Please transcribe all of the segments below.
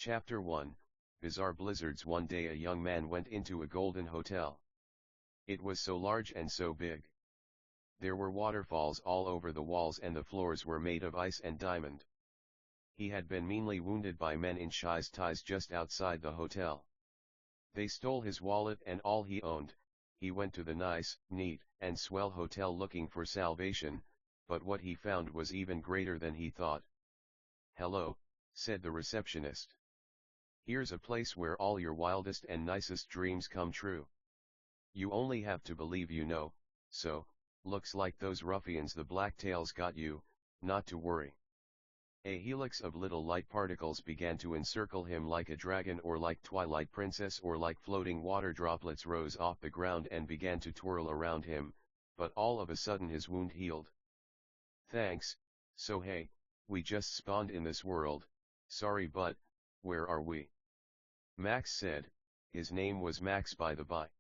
Chapter 1, Bizarre Blizzards. One day a young man went into a golden hotel. It was so large and so big. There were waterfalls all over the walls and the floors were made of ice and diamond. He had been meanly wounded by men in shies ties just outside the hotel. They stole his wallet and all he owned. He went to the nice, neat, and swell hotel looking for salvation, but what he found was even greater than he thought. "Hello," said the receptionist. "Here's a place where all your wildest and nicest dreams come true. You only have to believe you know, so, looks like those ruffians the Blacktails got you, not to worry." A helix of little light particles began to encircle him like a dragon or like Twilight Princess or like floating water droplets rose off the ground and began to twirl around him, but all of a sudden his wound healed. "Thanks, so hey, we just spawned in this world, sorry but, where are we?" Max said. His name was Max by the by.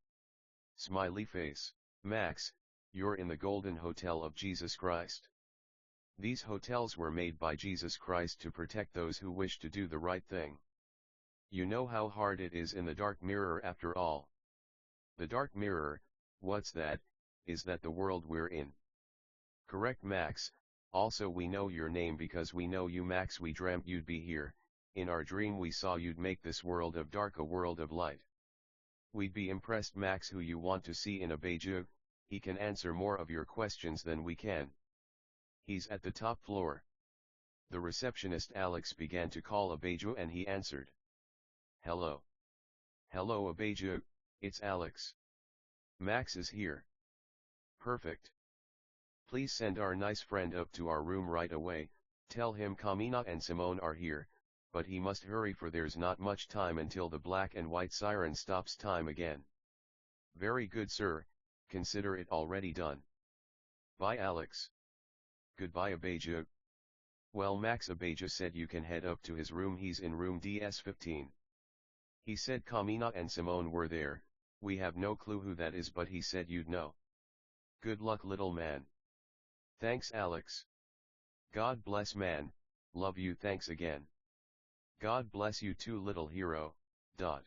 Smiley face. "Max, you're in the Golden Hotel of Jesus Christ. These hotels were made by Jesus Christ to protect those who wish to do the right thing. You know how hard it is in the dark mirror after all." "The dark mirror, what's that? Is that the world we're in?" "Correct, Max. Also we know your name because we know you, Max. We dreamt you'd be here. In our dream we saw you'd make this world of dark a world of light. We'd be impressed, Max. Who you want to see in a Beiju? He can answer more of your questions than we can." "He's at the top floor." The receptionist Alex began to call Abeju and he answered. "Hello." "Hello Abeju, it's Alex. Max is here." "Perfect. Please send our nice friend up to our room right away. Tell him Kamina and Simone are here, but he must hurry for there's not much time until the black and white siren stops time again." "Very good, sir, consider it already done." "Bye Alex." "Goodbye Abeju." "Well Max," Abeju said, "you can head up to his room. He's in room DS15. He said Kamina and Simone were there. We have no clue who that is, but he said you'd know." "Good luck little man." "Thanks Alex." "God bless man, love you, thanks again." "God bless you too little hero, dot."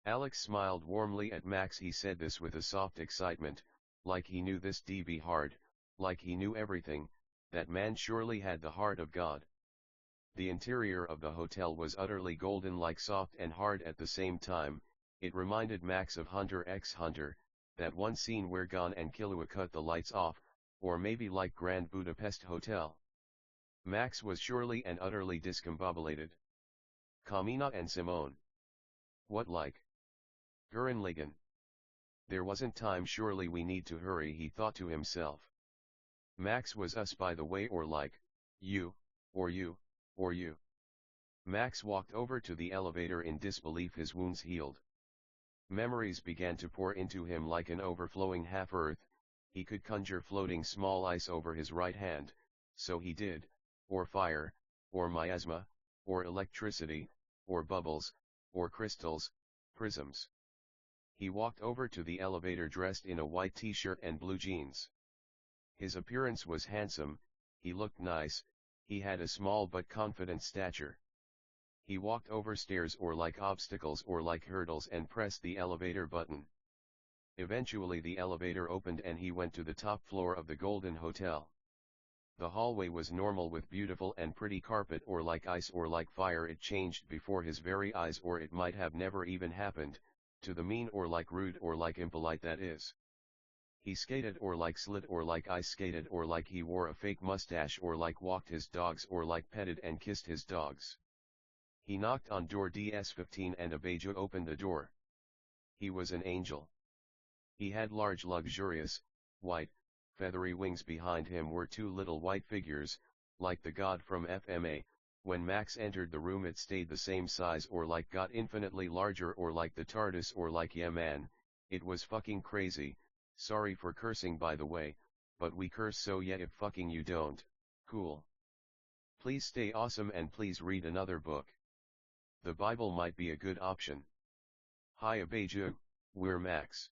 Alex smiled warmly at Max. He said this with a soft excitement, like he knew this DB hard, like he knew everything. That man surely had the heart of God. The interior of the hotel was utterly golden, like soft and hard at the same time. It reminded Max of Hunter x Hunter, that one scene where Gon and Killua cut the lights off, or maybe like Grand Budapest Hotel. Max was surely and utterly discombobulated. Kamina and Simone. What like? Gurren Lagann. There wasn't time, surely we need to hurry, he thought to himself. Max was us by the way, or like, you, or you, or you. Max walked over to the elevator in disbelief, his wounds healed. Memories began to pour into him like an overflowing half-earth. He could conjure floating small ice over his right hand, so he did, or fire, or miasma, or electricity, or bubbles, or crystals, prisms. He walked over to the elevator dressed in a white t-shirt and blue jeans. His appearance was handsome, he looked nice, he had a small but confident stature. He walked over stairs or like obstacles or like hurdles and pressed the elevator button. Eventually the elevator opened and he went to the top floor of the Golden Hotel. The hallway was normal with beautiful and pretty carpet, or like ice or like fire. It changed before his very eyes, or it might have never even happened, to the mean or like rude or like impolite, that is. He skated or like slid or like ice skated, or like he wore a fake mustache, or like walked his dogs, or like petted and kissed his dogs. He knocked on door DS15 and Abeju opened the door. He was an angel. He had large, luxurious, white, feathery wings. Behind him were two little white figures, like the god from FMA. When Max entered the room it stayed the same size, or like got infinitely larger, or like the TARDIS, or like, yeah man, it was fucking crazy. Sorry for cursing by the way, but we curse, so yeah, if fucking you don't, cool. Please stay awesome and please read another book. The Bible might be a good option. Hi Abeju, we're Max.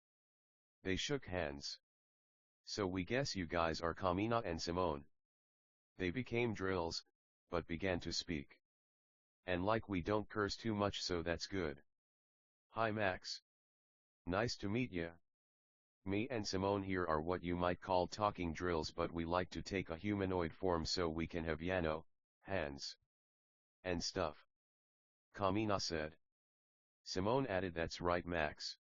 They shook hands. So we guess you guys are Kamina and Simone. They became drills, but began to speak. And like we don't curse too much, so that's good. Hi Max. Nice to meet ya. Me and Simone here are what you might call talking drills, but we like to take a humanoid form so we can have hands and stuff. Kamina said. Simone added, that's right Max.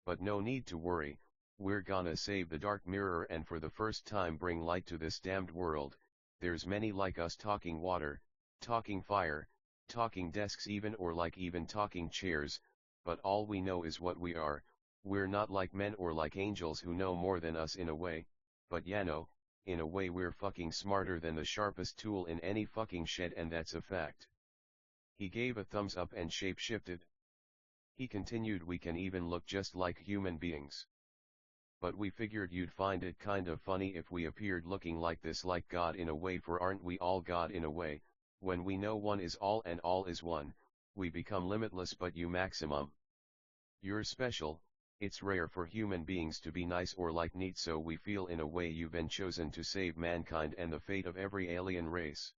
But no need to worry, we're gonna save the dark mirror and for the first time bring light to this damned world. There's many like us talking water, talking fire, talking desks even, or like even talking chairs, but all we know is what we are. We're not like men or like angels who know more than us in a way, but in a way we're fucking smarter than the sharpest tool in any fucking shed, and that's a fact. He gave a thumbs up and shape-shifted. He continued, we can even look just like human beings. But we figured you'd find it kind of funny if we appeared looking like this, like God in a way, for aren't we all God in a way? When we know one is all and all is one, we become limitless, but you maximum. You're special. It's rare for human beings to be nice or like neat, so we feel in a way you've been chosen to save mankind and the fate of every alien race.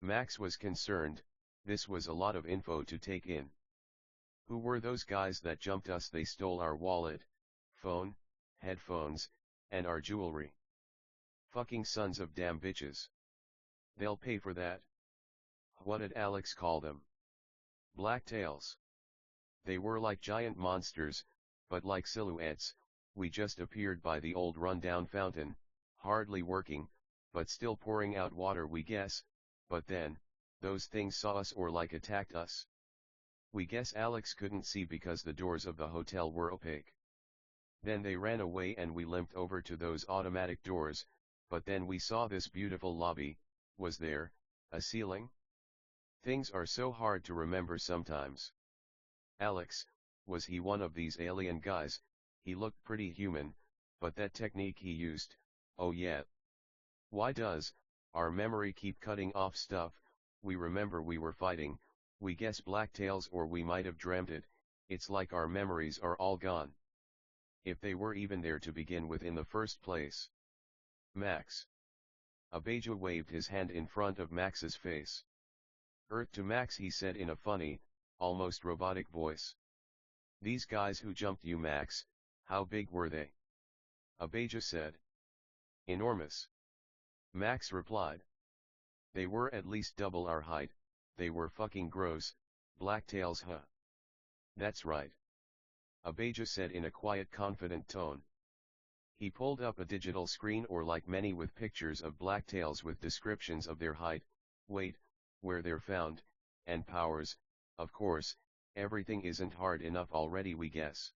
Max was concerned. This was a lot of info to take in. Who were those guys that jumped us? They stole our wallet, phone, headphones, and our jewelry. Fucking sons of damn bitches. They'll pay for that. What did Alex call them? Blacktails. They were like giant monsters, but like silhouettes. We just appeared by the old rundown fountain, hardly working, but still pouring out water, we guess. But then, those things saw us or like attacked us. We guess Alex couldn't see because the doors of the hotel were opaque. Then they ran away and we limped over to those automatic doors, but then we saw this beautiful lobby. Was there a ceiling? Things are so hard to remember sometimes. Alex, was he one of these alien guys? He looked pretty human, but that technique he used, oh yeah. Why does our memory keep cutting off stuff? We remember we were fighting, we guess blacktails, or we might have dreamt it. It's like our memories are all gone. If they were even there to begin with in the first place. Max. Abeja waved his hand in front of Max's face. Earth to Max, he said in a funny, almost robotic voice. These guys who jumped you, Max, how big were they? Abeja said. Enormous. Max replied. They were at least double our height. They were fucking gross, blacktails, huh? That's right. Abeja said in a quiet, confident tone. He pulled up a digital screen, or like many, with pictures of blacktails with descriptions of their height, weight, where they're found, and powers. Of course, everything isn't hard enough already, we guess.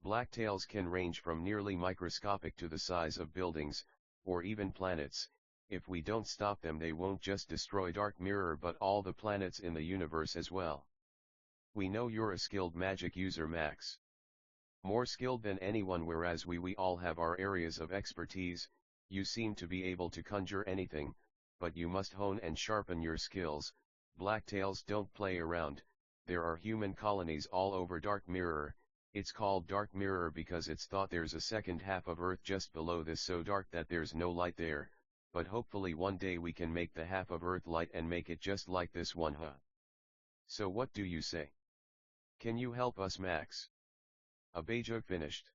Blacktails can range from nearly microscopic to the size of buildings, or even planets. If we don't stop them, they won't just destroy Dark Mirror but all the planets in the universe as well. We know you're a skilled magic user, Max. More skilled than anyone, whereas we all have our areas of expertise. You seem to be able to conjure anything, but you must hone and sharpen your skills. Blacktails don't play around. There are human colonies all over Dark Mirror. It's called Dark Mirror because it's thought there's a second half of Earth just below this, so dark that there's no light there. But hopefully one day we can make the half of Earth light and make it just like this one, huh? So what do you say? Can you help us, Max? Abeja finished.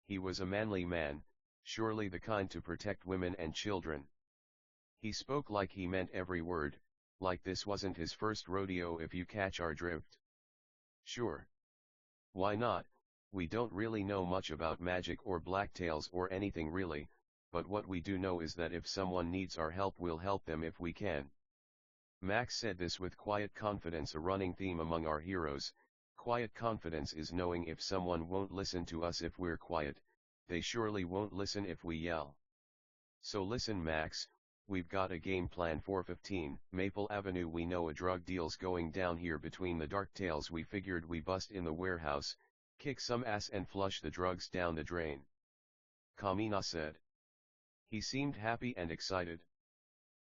He was a manly man, surely the kind to protect women and children. He spoke like he meant every word, like this wasn't his first rodeo, if you catch our drift. Sure. Why not? We don't really know much about magic or blacktails or anything really, but what we do know is that if someone needs our help, we'll help them if we can. Max said this with quiet confidence, a running theme among our heroes. Quiet confidence is knowing if someone won't listen to us if we're quiet, they surely won't listen if we yell. So listen, Max, we've got a game plan for 15 Maple Avenue. We know a drug deal's going down here between the Darktails. We figured we bust in the warehouse, kick some ass and flush the drugs down the drain. Kamina said. He seemed happy and excited.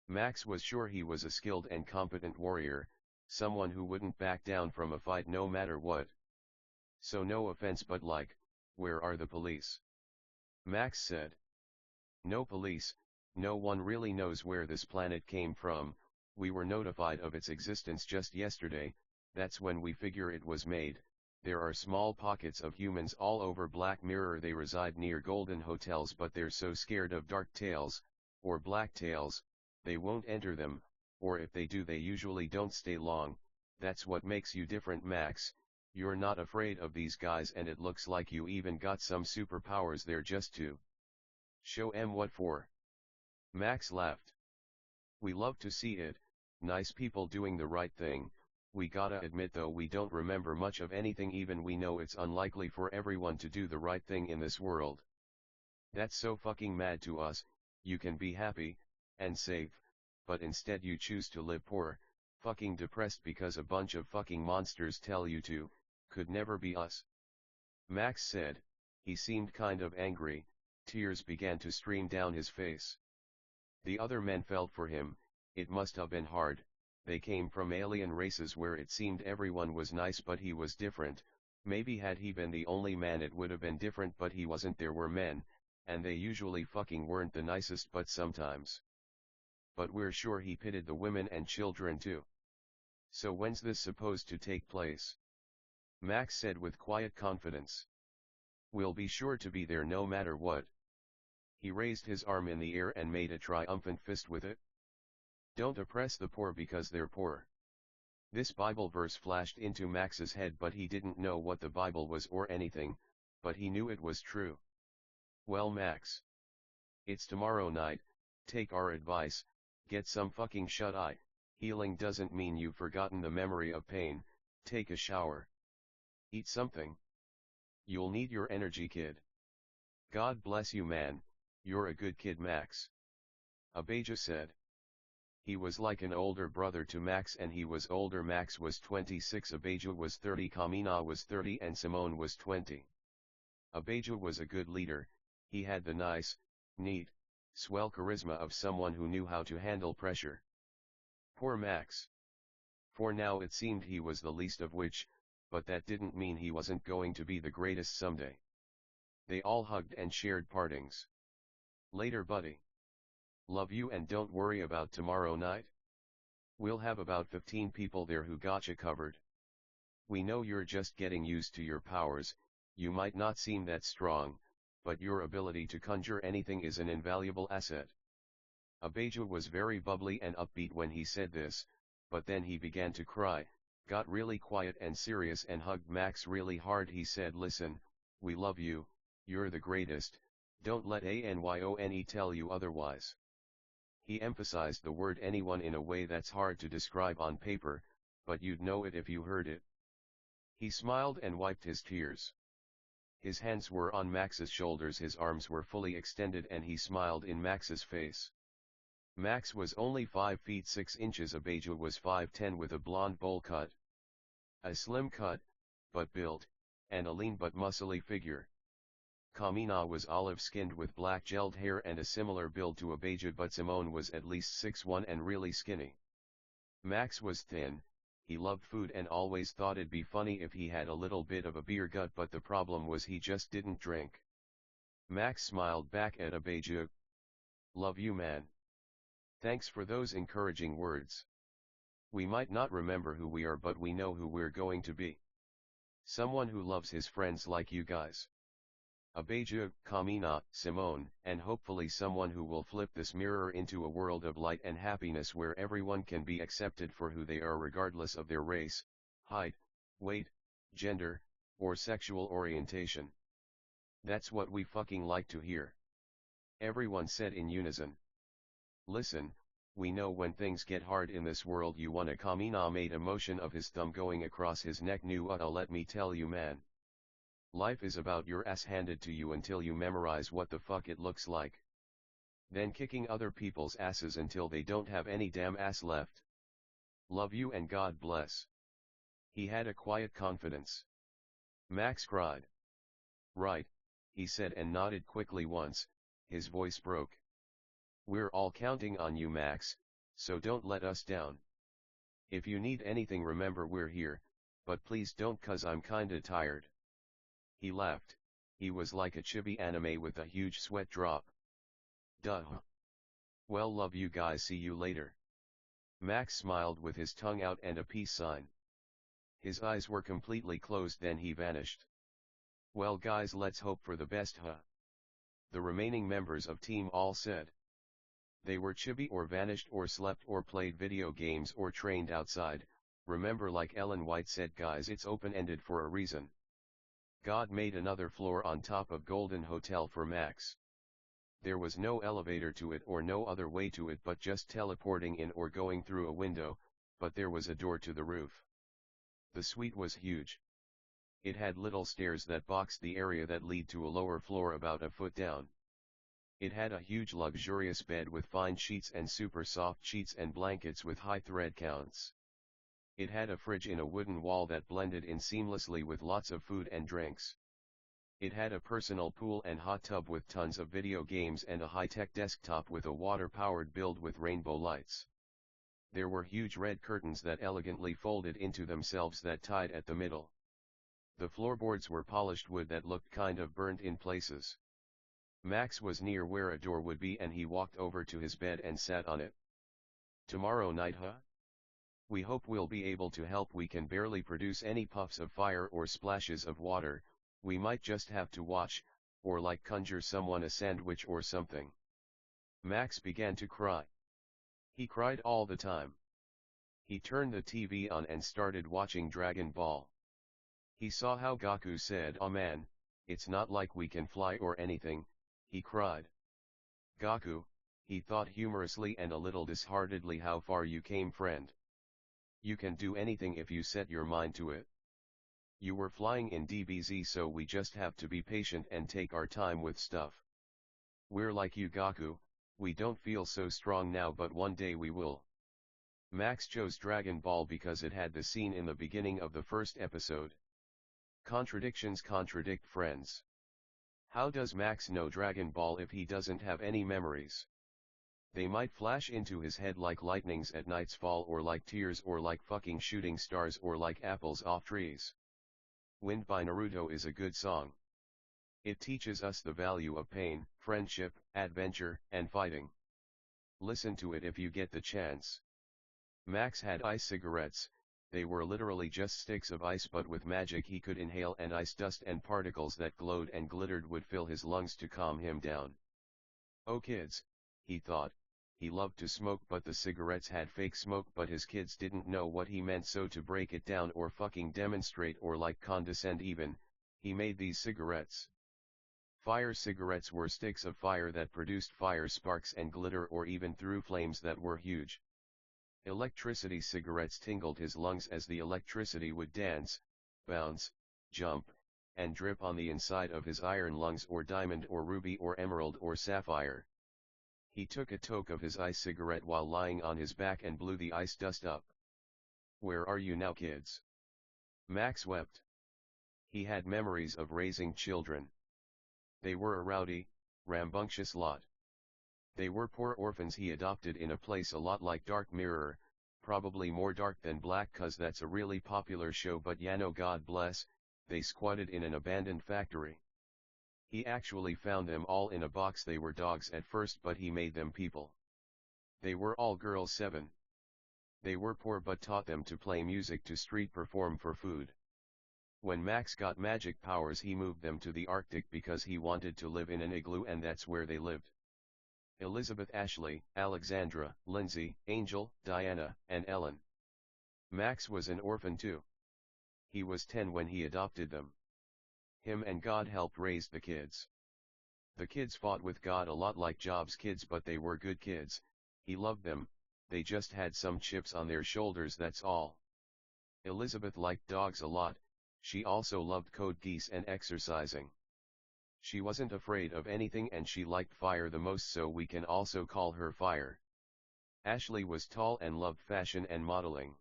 Max was sure he was a skilled and competent warrior, someone who wouldn't back down from a fight no matter what. So no offense, but like, where are the police? Max said. No police, no one really knows where this planet came from. We were notified of its existence just yesterday, that's when we figure it was made. There are small pockets of humans all over Black Mirror. They reside near golden hotels, but they're so scared of dark tales, or black tales, they won't enter them, or if they do they usually don't stay long. That's what makes you different, Max. You're not afraid of these guys, and it looks like you even got some superpowers there just to show 'em what for. Max laughed. We love to see it, nice people doing the right thing. We gotta admit though, we don't remember much of anything, even we know it's unlikely for everyone to do the right thing in this world. That's so fucking mad to us. You can be happy and safe, but instead you choose to live poor, fucking depressed because a bunch of fucking monsters tell you to. Could never be us. Max said. He seemed kind of angry, tears began to stream down his face. The other men felt for him. It must have been hard. They came from alien races where it seemed everyone was nice, but he was different. Maybe had he been the only man it would have been different, but he wasn't. There were men, and they usually fucking weren't the nicest, but sometimes. But we're sure he pitied the women and children too. So when's this supposed to take place? Max said with quiet confidence. We'll be sure to be there no matter what. He raised his arm in the air and made a triumphant fist with it. Don't oppress the poor because they're poor. This Bible verse flashed into Max's head, but he didn't know what the Bible was or anything, but he knew it was true. Well, Max, it's tomorrow night, take our advice, get some fucking shut-eye. Healing doesn't mean you've forgotten the memory of pain. Take a shower. Eat something. You'll need your energy, kid. God bless you, man, you're a good kid, Max. Abijah said. He was like an older brother to Max, and he was older. Max was 26, Abijah was 30, Kamina was 30, and Simone was 20. Abijah was a good leader. He had the nice, neat, swell charisma of someone who knew how to handle pressure. Poor Max. For now it seemed he was the least of which, but that didn't mean he wasn't going to be the greatest someday. They all hugged and shared partings. Later, buddy. Love you, and don't worry about tomorrow night. We'll have about 15 people there who got you covered. We know you're just getting used to your powers. You might not seem that strong, but your ability to conjure anything is an invaluable asset. Abijah was very bubbly and upbeat when he said this, but then he began to cry, got really quiet and serious, and hugged Max really hard. He said, listen, we love you, you're the greatest, don't let anyone tell you otherwise. He emphasized the word anyone in a way that's hard to describe on paper, but you'd know it if you heard it. He smiled and wiped his tears. His hands were on Max's shoulders, his arms were fully extended, and he smiled in Max's face. Max was only 5 feet 6 inches, Abijah was 5'10" with a blonde bowl cut. A slim cut, but built, and a lean but muscly figure. Kamina was olive-skinned with black gelled hair and a similar build to Abijah, but Simone was at least 6'1" and really skinny. Max was thin. He loved food and always thought it'd be funny if he had a little bit of a beer gut, but the problem was he just didn't drink. Max smiled back at Abijah. Love you, man. Thanks for those encouraging words. We might not remember who we are, but we know who we're going to be. Someone who loves his friends like you guys. Abijah, Kamina, Simone, and hopefully someone who will flip this mirror into a world of light and happiness where everyone can be accepted for who they are regardless of their race, height, weight, gender, or sexual orientation. That's what we fucking like to hear. Everyone said in unison. Listen, we know when things get hard in this world you wanna. Kamina made a motion of his thumb going across his neck. Let me tell you, man. Life is about your ass handed to you until you memorize what the fuck it looks like. Then kicking other people's asses until they don't have any damn ass left. Love you and God bless. He had a quiet confidence. Max cried. Right, he said and nodded quickly once. His voice broke. We're all counting on you, Max, so don't let us down. If you need anything, remember we're here, but please don't, 'cause I'm kinda tired. He laughed. He was like a chibi anime with a huge sweat drop. Duh. Well, love you guys, see you later. Max smiled with his tongue out and a peace sign. His eyes were completely closed, then he vanished. Well guys, let's hope for the best, huh? The remaining members of team all said. They were chibi or vanished or slept or played video games or trained outside. Remember, like Ellen White said, guys, it's open-ended for a reason. God made another floor on top of Golden Hotel for Max. There was no elevator to it or no other way to it but just teleporting in or going through a window, but there was a door to the roof. The suite was huge. It had little stairs that boxed the area that lead to a lower floor about a foot down. It had a huge luxurious bed with fine sheets and super soft sheets and blankets with high thread counts. It had a fridge in a wooden wall that blended in seamlessly with lots of food and drinks. It had a personal pool and hot tub with tons of video games and a high-tech desktop with a water-powered build with rainbow lights. There were huge red curtains that elegantly folded into themselves that tied at the middle. The floorboards were polished wood that looked kind of burnt in places. Max was near where a door would be and he walked over to his bed and sat on it. Tomorrow night, huh? We hope we'll be able to help. We can barely produce any puffs of fire or splashes of water. We might just have to watch, or like conjure someone a sandwich or something. Max began to cry. He cried all the time. He turned the TV on and started watching Dragon Ball. He saw how Goku said, "Oh man, it's not like we can fly or anything," he cried. "Goku," he thought humorously and a little disheartedly, "how far you came, friend. You can do anything if you set your mind to it. You were flying in DBZ, so we just have to be patient and take our time with stuff. We're like you, Goku, we don't feel so strong now, but one day we will." Max chose Dragon Ball because it had the scene in the beginning of the first episode. Contradictions contradict, friends. How does Max know Dragon Ball if he doesn't have any memories? They might flash into his head like lightnings at night's fall, or like tears, or like fucking shooting stars, or like apples off trees. Wind by Naruto is a good song. It teaches us the value of pain, friendship, adventure, and fighting. Listen to it if you get the chance. Max had ice cigarettes. They were literally just sticks of ice, but with magic he could inhale, and ice dust and particles that glowed and glittered would fill his lungs to calm him down. Oh kids, he thought, he loved to smoke, but the cigarettes had fake smoke, but his kids didn't know what he meant, so to break it down or fucking demonstrate or like condescend even, he made these cigarettes. Fire cigarettes were sticks of fire that produced fire sparks and glitter, or even threw flames that were huge. Electricity cigarettes tingled his lungs as the electricity would dance, bounce, jump, and drip on the inside of his iron lungs, or diamond or ruby or emerald or sapphire. He took a toke of his ice cigarette while lying on his back and blew the ice dust up. "Where are you now, kids?" Max wept. He had memories of raising children. They were a rowdy, rambunctious lot. They were poor orphans he adopted in a place a lot like Dark Mirror, probably more dark than black, 'cause that's a really popular show, but God bless, they squatted in an abandoned factory. He actually found them all in a box. They were dogs at first, but he made them people. They were all girls 7. They were poor but taught them to play music, to street perform for food. When Max got magic powers, he moved them to the Arctic because he wanted to live in an igloo, and that's where they lived. Elizabeth, Ashley, Alexandra, Lindsay, Angel, Diana, and Ellen. Max was an orphan too. He was 10 when he adopted them. Him and God helped raise the kids. The kids fought with God a lot like Job's kids, but they were good kids. He loved them, they just had some chips on their shoulders, that's all. Elizabeth liked dogs a lot. She also loved code geass and exercising. She wasn't afraid of anything, and she liked fire the most, so we can also call her Fire. Ashley was tall and loved fashion and modeling.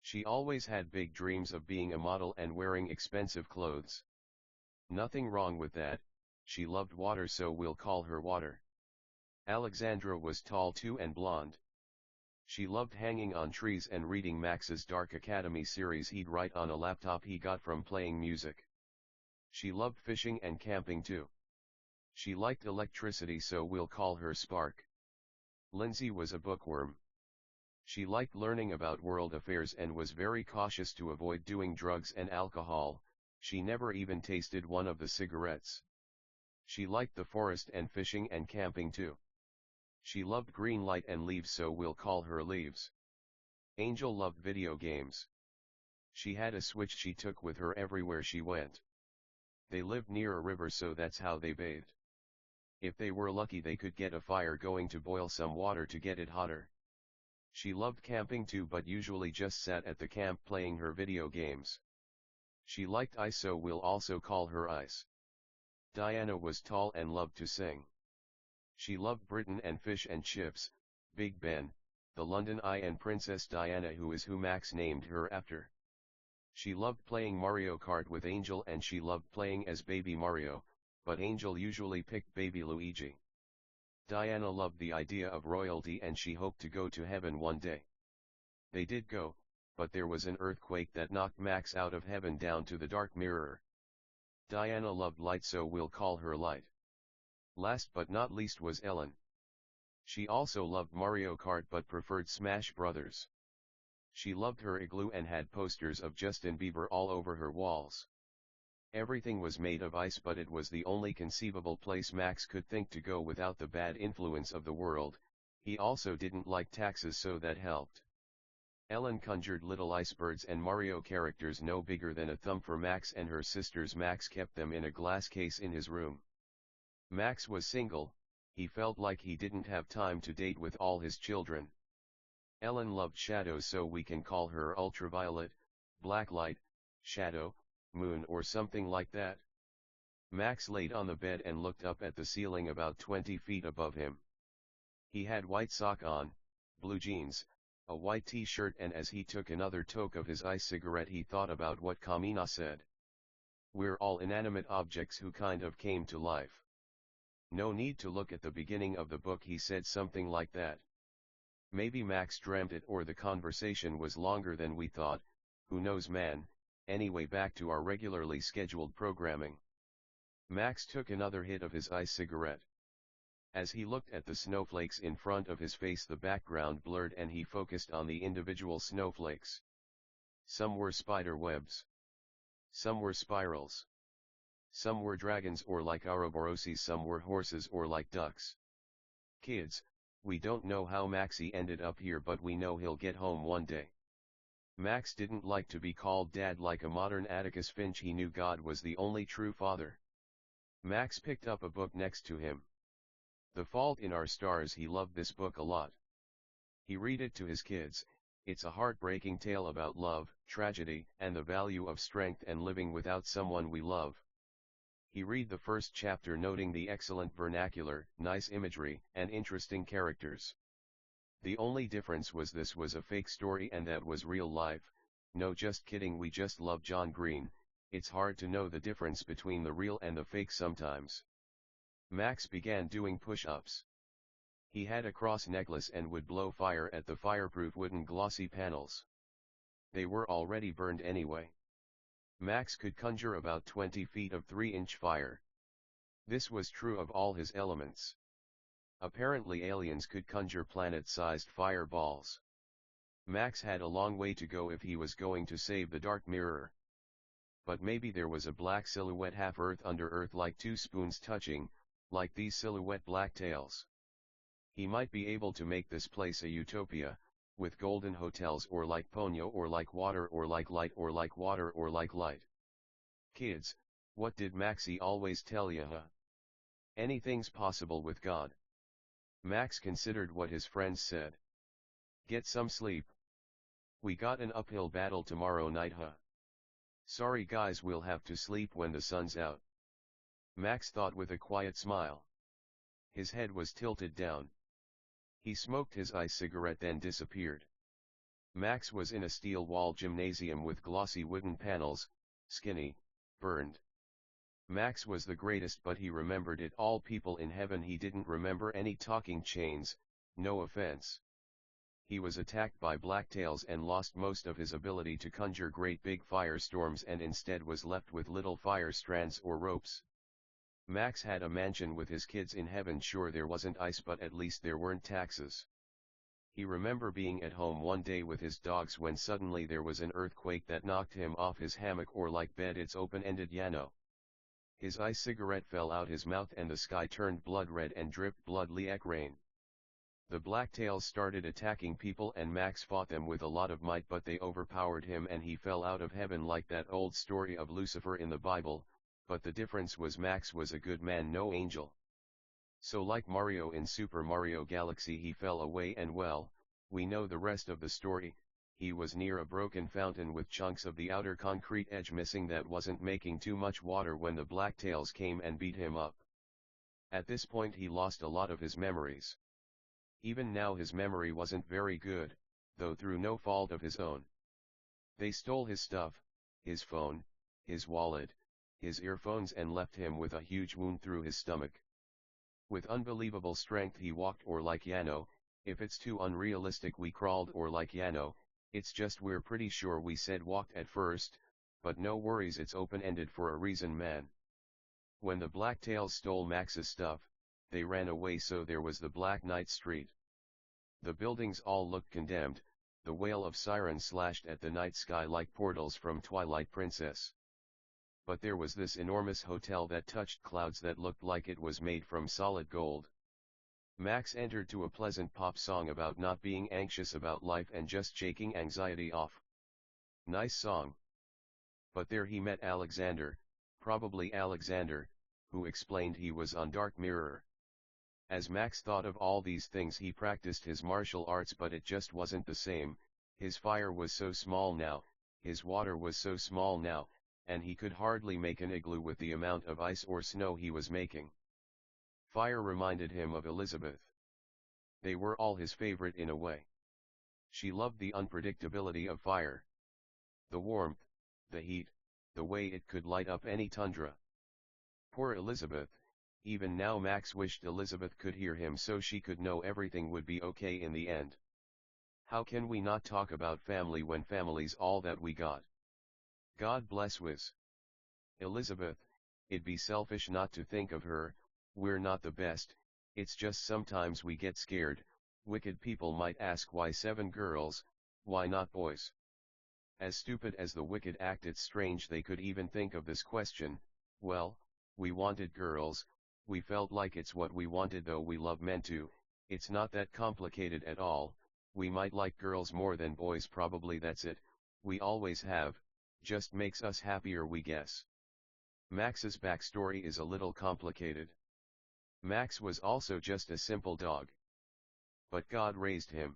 She always had big dreams of being a model and wearing expensive clothes. Nothing wrong with that. She loved water, so we'll call her Water. Alexandra was tall too and blonde. She loved hanging on trees and reading Max's Dark Academy series he'd write on a laptop he got from playing music. She loved fishing and camping too. She liked electricity, so we'll call her Spark. Lindsay was a bookworm. She liked learning about world affairs and was very cautious to avoid doing drugs and alcohol. She never even tasted one of the cigarettes. She liked the forest and fishing and camping too. She loved green light and leaves, so we'll call her Leaves. Angel loved video games. She had a Switch she took with her everywhere she went. They lived near a river, so that's how they bathed. If they were lucky, they could get a fire going to boil some water to get it hotter. She loved camping too, but usually just sat at the camp playing her video games. She liked ice, so we'll also call her Ice. Diana was tall and loved to sing. She loved Britain and fish and chips, Big Ben, the London Eye and Princess Diana, who is who Max named her after. She loved playing Mario Kart with Angel, and she loved playing as Baby Mario, but Angel usually picked Baby Luigi. Diana loved the idea of royalty and she hoped to go to heaven one day. They did go, but there was an earthquake that knocked Max out of heaven down to the dark mirror. Diana loved light, so we'll call her Light. Last but not least was Ellen. She also loved Mario Kart but preferred Smash Brothers. She loved her igloo and had posters of Justin Bieber all over her walls. Everything was made of ice, but it was the only conceivable place Max could think to go without the bad influence of the world. He also didn't like taxes, so that helped. Ellen conjured little icebergs and Mario characters no bigger than a thumb for Max and her sisters. Max kept them in a glass case in his room. Max was single. He felt like he didn't have time to date with all his children. Ellen loved shadows, so we can call her Ultraviolet, Blacklight, Shadow, Moon, or something like that. Max laid on the bed and looked up at the ceiling about 20 feet above him. He had white sock on, blue jeans, a white t-shirt, and as he took another toke of his ice cigarette he thought about what Kamina said. We're all inanimate objects who kind of came to life. No need to look at the beginning of the book, he said something like that. Maybe Max dreamt it, or the conversation was longer than we thought, who knows, man. Anyway, back to our regularly scheduled programming. Max took another hit of his ice cigarette. As he looked at the snowflakes in front of his face, the background blurred and he focused on the individual snowflakes. Some were spider webs. Some were spirals. Some were dragons or like Ouroboroses, some were horses or like ducks. Kids, we don't know how Maxie ended up here, but we know he'll get home one day. Max didn't like to be called dad like a modern Atticus Finch. He knew God was the only true father. Max picked up a book next to him. The Fault in Our Stars. He loved this book a lot. He read it to his kids. It's a heartbreaking tale about love, tragedy, and the value of strength and living without someone we love. He read the first chapter, noting the excellent vernacular, nice imagery, and interesting characters. The only difference was this was a fake story and that was real life. No, just kidding, we just love John Green. It's hard to know the difference between the real and the fake sometimes. Max began doing push-ups. He had a cross necklace and would blow fire at the fireproof wooden glossy panels. They were already burned anyway. Max could conjure about 20 feet of 3-inch fire. This was true of all his elements. Apparently aliens could conjure planet-sized fireballs. Max had a long way to go if he was going to save the Dark Mirror. But maybe there was a black silhouette half Earth under Earth, like two spoons touching, like these silhouette black tails. He might be able to make this place a utopia, with golden hotels, or like Ponyo, or like water, or like light, or like water, or like light. Kids, what did Maxie always tell ya, huh? Anything's possible with God. Max considered what his friends said. Get some sleep. We got an uphill battle tomorrow night, huh? Sorry guys, we'll have to sleep when the sun's out. Max thought with a quiet smile. His head was tilted down. He smoked his ice cigarette, then disappeared. Max was in a steel-walled gymnasium with glossy wooden panels, skinny, burned. Max was the greatest, but he remembered it all. People in heaven. He didn't remember any talking chains, no offense. He was attacked by blacktails and lost most of his ability to conjure great big firestorms, and instead was left with little fire strands or ropes. Max had a mansion with his kids in heaven. Sure, there wasn't ice, but at least there weren't taxes. He remember being at home one day with his dogs when suddenly there was an earthquake that knocked him off his hammock or like bed it's open-ended Yano. His cigarette fell out his mouth and the sky turned blood red and dripped blood like rain. The blacktails started attacking people and Max fought them with a lot of might but they overpowered him and he fell out of heaven like that old story of Lucifer in the Bible, but the difference was Max was a good man, no angel. So like Mario in Super Mario Galaxy he fell away and well, we know the rest of the story. He was near a broken fountain with chunks of the outer concrete edge missing that wasn't making too much water when the blacktails came and beat him up. At this point he lost a lot of his memories. Even now his memory wasn't very good, though through no fault of his own. They stole his stuff, his phone, his wallet, his earphones and left him with a huge wound through his stomach. With unbelievable strength he walked or like Yano, if it's too unrealistic we crawled or like Yano, it's just we're pretty sure we said walked at first, but no worries it's open-ended for a reason man. When the blacktails stole Max's stuff, they ran away so there was the Black Knight Street. The buildings all looked condemned, the wail of sirens slashed at the night sky like portals from Twilight Princess. But there was this enormous hotel that touched clouds that looked like it was made from solid gold. Max entered to a pleasant pop song about not being anxious about life and just shaking anxiety off. Nice song. But there he met Alexander, probably Alexander, who explained he was on Dark Mirror. As Max thought of all these things he practiced his martial arts but it just wasn't the same, his fire was so small now, his water was so small now, and he could hardly make an igloo with the amount of ice or snow he was making. Fire reminded him of Elizabeth. They were all his favorite in a way. She loved the unpredictability of fire. The warmth, the heat, the way it could light up any tundra. Poor Elizabeth. Even now Max wished Elizabeth could hear him so she could know everything would be okay in the end. How can we not talk about family when family's all that we got? God bless Wiz. Elizabeth, it'd be selfish not to think of her, we're not the best, it's just sometimes we get scared. Wicked people might ask why 7 girls, why not boys? As stupid as the wicked act, it's strange they could even think of this question. Well, we wanted girls. We felt like it's what we wanted though we love men too, it's not that complicated at all, we might like girls more than boys probably that's it, we always have, just makes us happier we guess. Max's backstory is a little complicated. Max was also just a simple dog. But God raised him.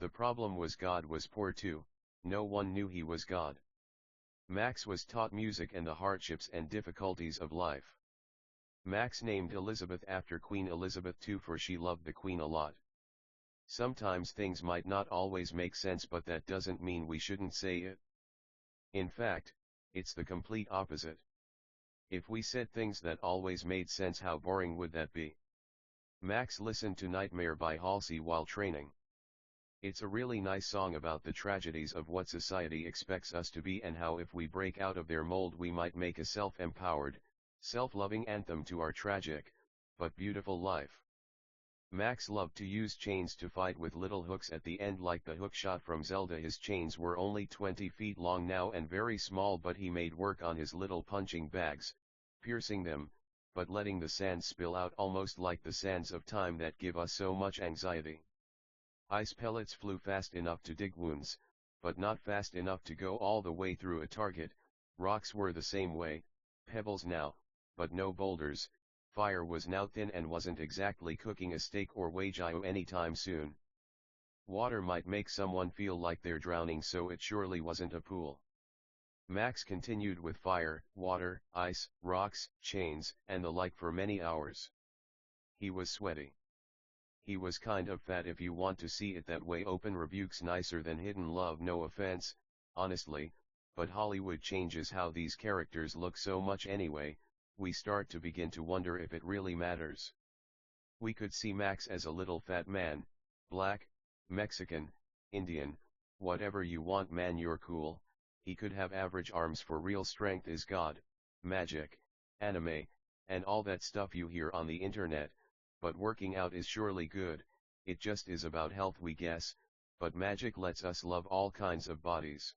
The problem was God was poor too, no one knew he was God. Max was taught music and the hardships and difficulties of life. Max named Elizabeth after Queen Elizabeth II for she loved the Queen a lot. Sometimes things might not always make sense but that doesn't mean we shouldn't say it. In fact, it's the complete opposite. If we said things that always made sense how boring would that be? Max listened to Nightmare by Halsey while training. It's a really nice song about the tragedies of what society expects us to be and how if we break out of their mold we might make a self-empowered, self-loving anthem to our tragic, but beautiful life. Max loved to use chains to fight with little hooks at the end like the hookshot from Zelda. His chains were only 20 feet long now and very small but he made work on his little punching bags, piercing them, but letting the sands spill out almost like the sands of time that give us so much anxiety. Ice pellets flew fast enough to dig wounds, but not fast enough to go all the way through a target. Rocks were the same way, pebbles now, but no boulders. Fire was now thin and wasn't exactly cooking a steak or wagyu anytime soon. Water might make someone feel like they're drowning so it surely wasn't a pool. Max continued with fire, water, ice, rocks, chains, and the like for many hours. He was sweaty. He was kind of fat if you want to see it that way. Open rebukes nicer than hidden love, no offense, honestly, but Hollywood changes how these characters look so much anyway. We start to begin to wonder if it really matters. We could see Max as a little fat man, black, Mexican, Indian, whatever you want man, you're cool. He could have average arms for real strength is God, magic, anime, and all that stuff you hear on the internet, but working out is surely good. it just is about health we guess, but magic lets us love all kinds of bodies.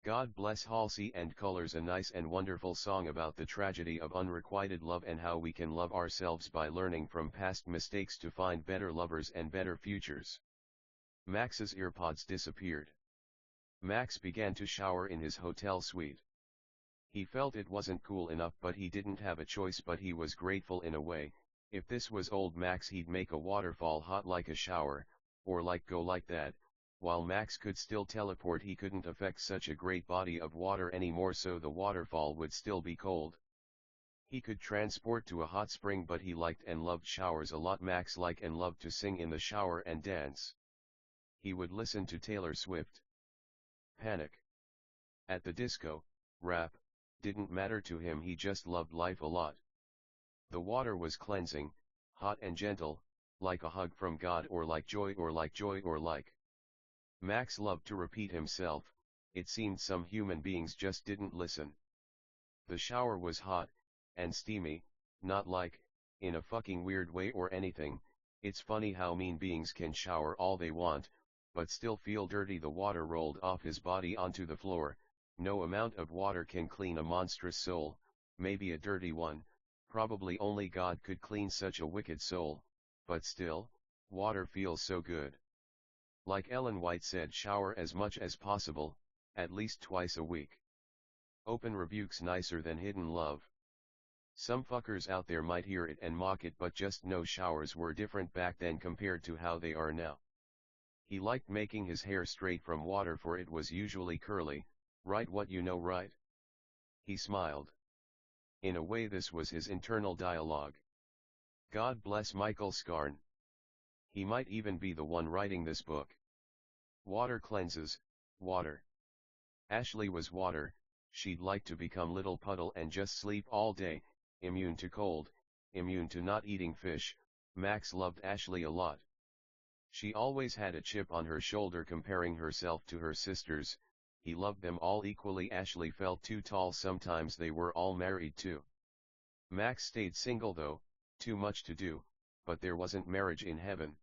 God bless Halsey and Colors, a nice and wonderful song about the tragedy of unrequited love and how we can love ourselves by learning from past mistakes to find better lovers and better futures. Max's earpods disappeared. Max began to shower in his hotel suite. He felt it wasn't cool enough, but he didn't have a choice, but he was grateful in a way. If this was old Max, he'd make a waterfall hot like a shower, or like go like that. While Max could still teleport, he couldn't affect such a great body of water anymore, so the waterfall would still be cold. He could transport to a hot spring, but he liked and loved showers a lot. Max liked and loved to sing in the shower and dance. He would listen to Taylor Swift. Panic at the disco, rap, didn't matter to him, he just loved life a lot. The water was cleansing, hot and gentle, like a hug from God, or like joy, or like joy, or like. Max loved to repeat himself. It seemed some human beings just didn't listen. The shower was hot and steamy, not like, in a fucking weird way or anything. It's funny how mean beings can shower all they want, but still feel dirty. The water rolled off his body onto the floor. No amount of water can clean a monstrous soul, maybe a dirty one. Probably only God could clean such a wicked soul, but still, water feels so good. Like Ellen White said, shower as much as possible, at least twice a week. Open rebuke's nicer than hidden love. Some fuckers out there might hear it and mock it, but just know showers were different back then compared to how they are now. He liked making his hair straight from water, for it was usually curly, right? What you know, right? He smiled. In a way, this was his internal dialogue. God bless Michael Scarn. He might even be the one writing this book. Water cleanses, water. Ashley was water. She'd like to become little puddle and just sleep all day, immune to cold, immune to not eating fish. Max loved Ashley a lot. She always had a chip on her shoulder comparing herself to her sisters. He loved them all equally. Ashley felt too tall sometimes. They were all married too. Max stayed single though, too much to do, but there wasn't marriage in heaven.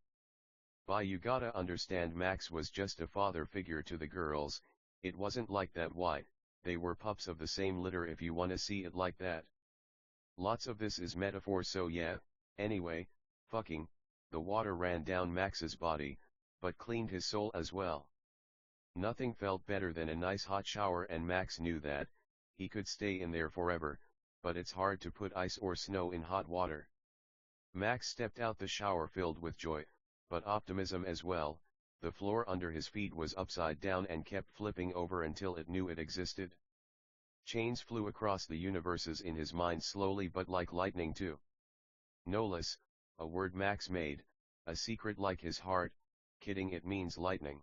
You gotta understand, Max was just a father figure to the girls. It wasn't like that. Why, they were pups of the same litter, if you wanna see it like that. Lots of this is metaphor, so yeah. Anyway, fucking, the water ran down Max's body, but cleaned his soul as well. Nothing felt better than a nice hot shower, and Max knew that. He could stay in there forever, but it's hard to put ice or snow in hot water. Max stepped out the shower filled with joy, but optimism as well. The floor under his feet was upside down and kept flipping over until it knew it existed. Chains flew across the universes in his mind, slowly but like lightning too. Noless, a word Max made, a secret like his heart. Kidding, it means lightning.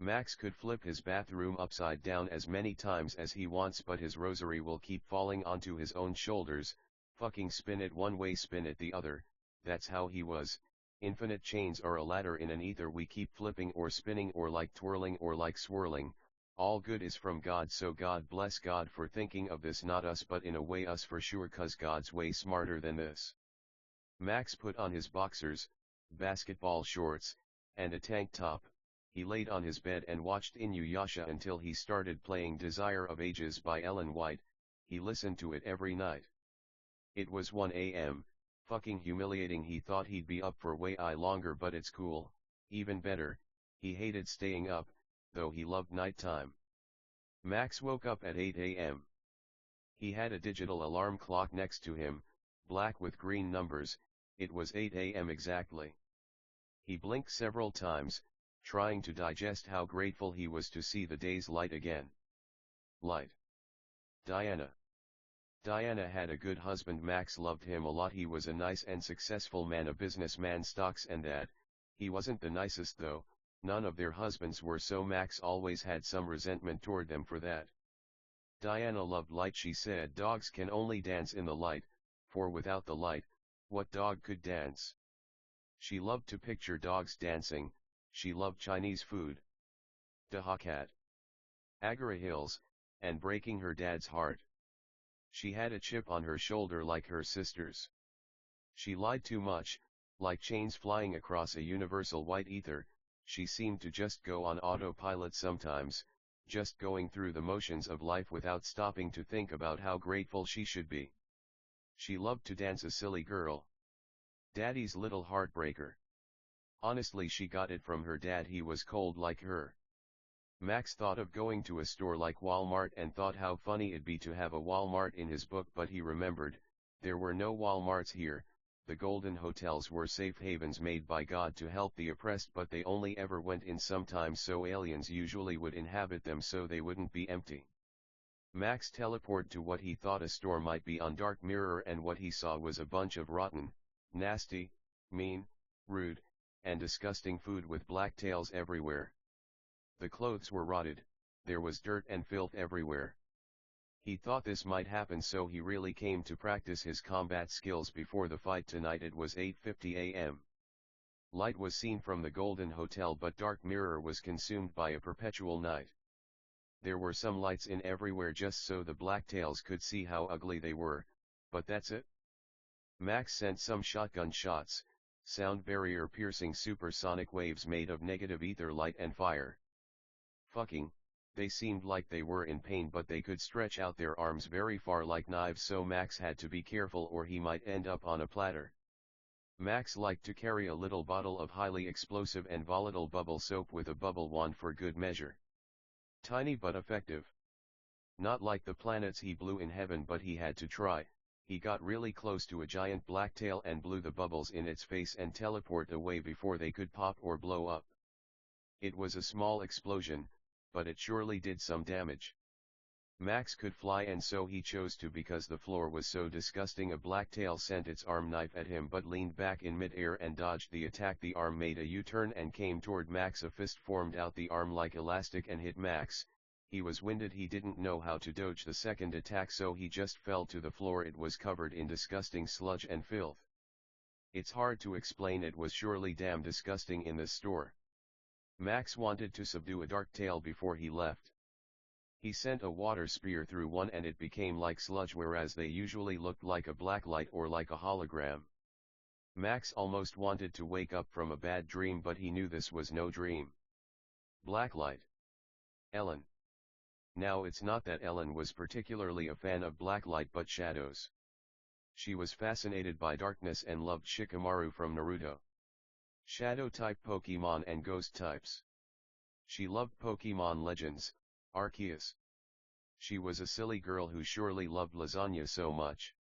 Max could flip his bathroom upside down as many times as he wants, but his rosary will keep falling onto his own shoulders. Fucking spin it one way, spin it the other. That's how he was. Infinite chains are a ladder in an ether we keep flipping or spinning, or like twirling or like swirling. All good is from God, so God bless God for thinking of this, not us, but in a way us for sure, cause God's way smarter than this. Max put on his boxers, basketball shorts, and a tank top. He laid on his bed and watched Inuyasha until he started playing Desire of Ages by Ellen White. He listened to it every night. It was 1 a.m., fucking humiliating. He thought he'd be up for way longer, but it's cool. Even better, he hated staying up, though he loved nighttime. Max woke up at 8 a.m. He had a digital alarm clock next to him, black with green numbers. It was 8 a.m. exactly. He blinked several times, trying to digest how grateful he was to see the day's light again. Light. Diana. Diana had a good husband. Max loved him a lot. He was a nice and successful man, a businessman, stocks and that. He wasn't the nicest though. None of their husbands were, so Max always had some resentment toward them for that. Diana loved light. She said dogs can only dance in the light, for without the light, what dog could dance? She loved to picture dogs dancing. She loved Chinese food, Dahakat, Agara Hills, and breaking her dad's heart. She had a chip on her shoulder like her sisters. She lied too much, Like chains flying across a universal white ether, she seemed to just go on autopilot sometimes, just going through the motions of life without stopping to think about how grateful she should be. She loved to dance, a silly girl. Daddy's little heartbreaker. Honestly, she got it from her dad, he was cold like her. Max thought of going to a store like Walmart and thought how funny it'd be to have a Walmart in his book, but he remembered, there were no Walmarts here. The golden hotels were safe havens made by God to help the oppressed, but they only ever went in sometimes, so aliens usually would inhabit them so they wouldn't be empty. Max teleported to what he thought a store might be on Dark Mirror, and what he saw was a bunch of rotten, nasty, mean, rude, and disgusting food with black tails everywhere. The clothes were rotted, there was dirt and filth everywhere. He thought this might happen, so he really came to practice his combat skills before the fight tonight. It was 8:50 a.m. Light was seen from the Golden Hotel, but Dark Mirror was consumed by a perpetual night. There were some lights in everywhere just so the blacktails could see how ugly they were, but that's it. Max sent some shotgun shots, sound barrier piercing supersonic waves made of negative ether, light and fire. Fucking, they seemed like they were in pain, but they could stretch out their arms very far like knives, so Max had to be careful or he might end up on a platter. Max liked to carry a little bottle of highly explosive and volatile bubble soap with a bubble wand for good measure. Tiny but effective. Not like the planets he blew in heaven, but he had to try. He got really close to a giant blacktail and blew the bubbles in its face and teleported away before they could pop or blow up. It was a small explosion, but it surely did some damage. Max could fly, and so he chose to because the floor was so disgusting. A blacktail sent its arm knife at him but leaned back in mid-air and dodged the attack. The arm made a U-turn and came toward Max. A fist formed out the arm like elastic and hit Max. He was winded, he didn't know how to dodge the second attack, so he just fell to the floor. It was covered in disgusting sludge and filth. It's hard to explain, it was surely damn disgusting in this store. Max wanted to subdue a dark tail before he left. He sent a water spear through one and it became like sludge, whereas they usually looked like a black light or like a hologram. Max almost wanted to wake up from a bad dream, but he knew this was no dream. Blacklight. Ellen. Now it's not that Ellen was particularly a fan of blacklight but shadows. She was fascinated by darkness and loved Shikamaru from Naruto. Shadow-type Pokemon and ghost types. She loved Pokemon Legends, Arceus. She was a silly girl who surely loved lasagna so much.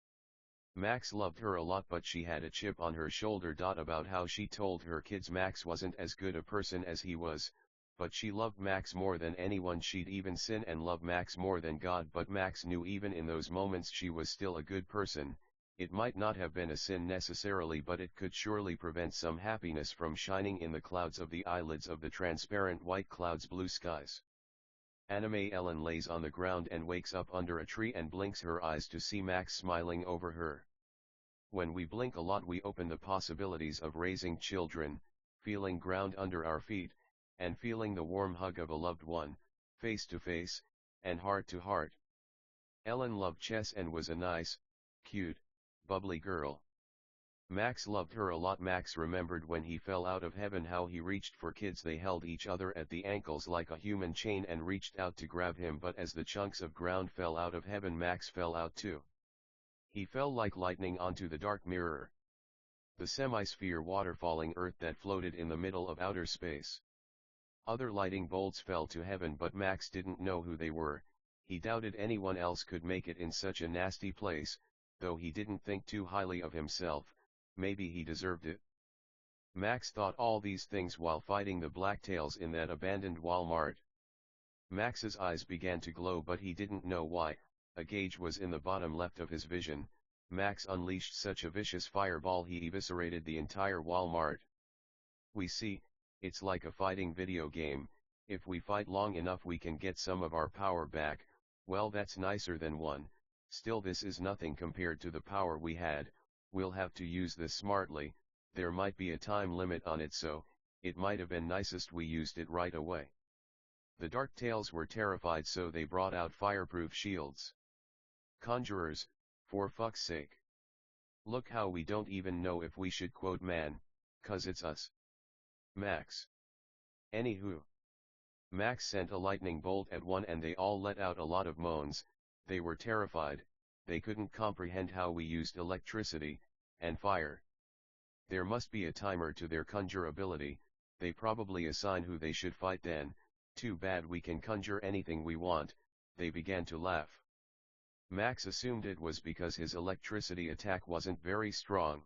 Max loved her a lot, but she had a chip on her shoulder. About how she told her kids Max wasn't as good a person as he was, but she loved Max more than anyone. She'd even sin and love Max more than God, but Max knew even in those moments she was still a good person. It might not have been a sin necessarily, but it could surely prevent some happiness from shining in the clouds of the eyelids of the transparent white clouds, blue skies. Anime Ellen lays on the ground and wakes up under a tree and blinks her eyes to see Max smiling over her. When we blink a lot, we open the possibilities of raising children, feeling ground under our feet, and feeling the warm hug of a loved one, face to face, and heart to heart. Ellen loved chess and was a nice, cute, bubbly girl. Max loved her a lot. Max remembered when he fell out of heaven how he reached for kids. They held each other at the ankles like a human chain and reached out to grab him, but as the chunks of ground fell out of heaven, Max fell out too. He fell like lightning onto the dark mirror. The semi-sphere waterfalling earth that floated in the middle of outer space. Other lightning bolts fell to heaven, but Max didn't know who they were. He doubted anyone else could make it in such a nasty place, though he didn't think too highly of himself. Maybe he deserved it. Max thought all these things while fighting the blacktails in that abandoned Walmart. Max's eyes began to glow, but he didn't know why. A gauge was in the bottom left of his vision. Max unleashed such a vicious fireball he eviscerated the entire Walmart. We see, it's like a fighting video game. If we fight long enough we can get some of our power back. Well, that's nicer than one. Still, this is nothing compared to the power we had. We'll have to use this smartly. There might be a time limit on it, so it might have been nicest we used it right away. The Dark Tails were terrified, so they brought out fireproof shields. Conjurers, for fuck's sake. Look how we don't even know if we should quote man, 'Cause it's us. Max. Anywho. Max sent a lightning bolt at one and they all let out a lot of moans. They were terrified, they couldn't comprehend how we used electricity, and fire. There must be a timer to their conjure ability, they probably assign who they should fight then. Too bad we can conjure anything we want. They began to laugh. Max assumed it was because his electricity attack wasn't very strong.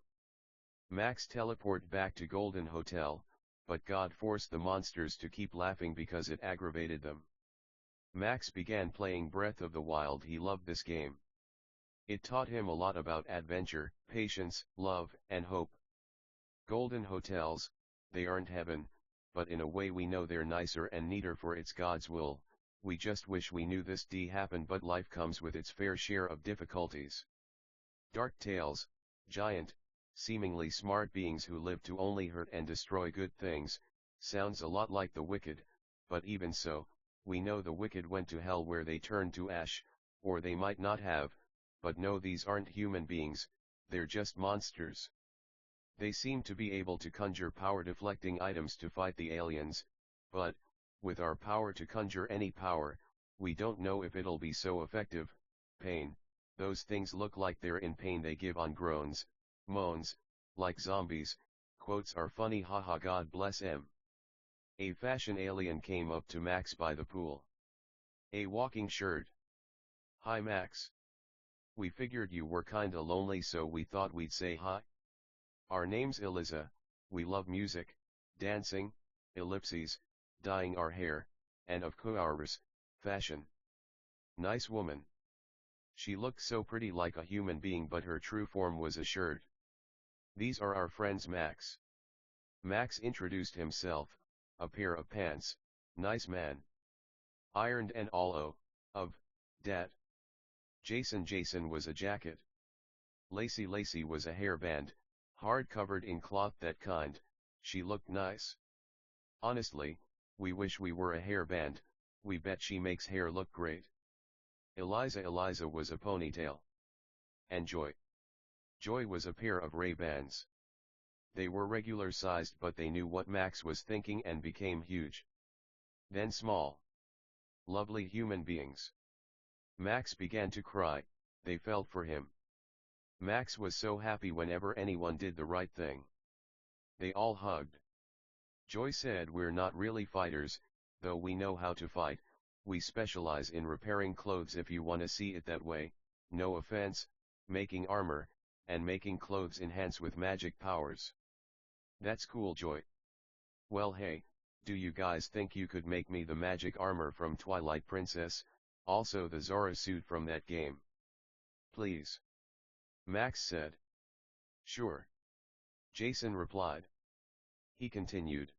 Max teleported back to Golden Hotel, but God forced the monsters to keep laughing because it aggravated them. Max began playing Breath of the Wild. He loved this game. It taught him a lot about adventure, patience, love, and hope. Golden hotels, they aren't heaven, but in a way we know they're nicer and neater for it's God's will. We just wish we knew this happened, but life comes with its fair share of difficulties. Dark tales, giant, seemingly smart beings who live to only hurt and destroy good things, sounds a lot like the wicked, but even so, we know the wicked went to hell where they turned to ash, or they might not have, but no, these aren't human beings, they're just monsters. They seem to be able to conjure power-deflecting items to fight the aliens, but, with our power to conjure any power, we don't know if it'll be so effective. Pain, those things look like they're in pain. They give on groans, moans, like zombies. Quotes are funny, haha, God bless em. A fashion alien came up to Max by the pool. A walking shirt. Hi Max. We figured you were kinda lonely, so we thought we'd say hi. Our name's Eliza, we love music, dancing, ellipses, dyeing our hair, and of course, fashion. Nice woman. She looked so pretty, like a human being, but her true form was a shirt. These are our friends Max. Max introduced himself, a pair of pants, nice man. Ironed and all of, dat. Jason was a jacket. Lacey was a hairband, hard covered in cloth, that kind. She looked nice. Honestly, we wish we were a hairband, we bet she makes hair look great. Eliza was a ponytail. And Joy was a pair of Ray-Bans. They were regular sized, but they knew what Max was thinking and became huge. Then small. Lovely human beings. Max began to cry, they felt for him. Max was so happy whenever anyone did the right thing. They all hugged. Joy said, we're not really fighters, though we know how to fight, we specialize in repairing clothes, if you wanna see it that way, no offense, making armor, and making clothes enhance with magic powers. That's cool, Joy. Well, hey, do you guys think you could make me the magic armor from Twilight Princess, also the Zora suit from that game? Please. Max said. Sure. Jason replied. He continued.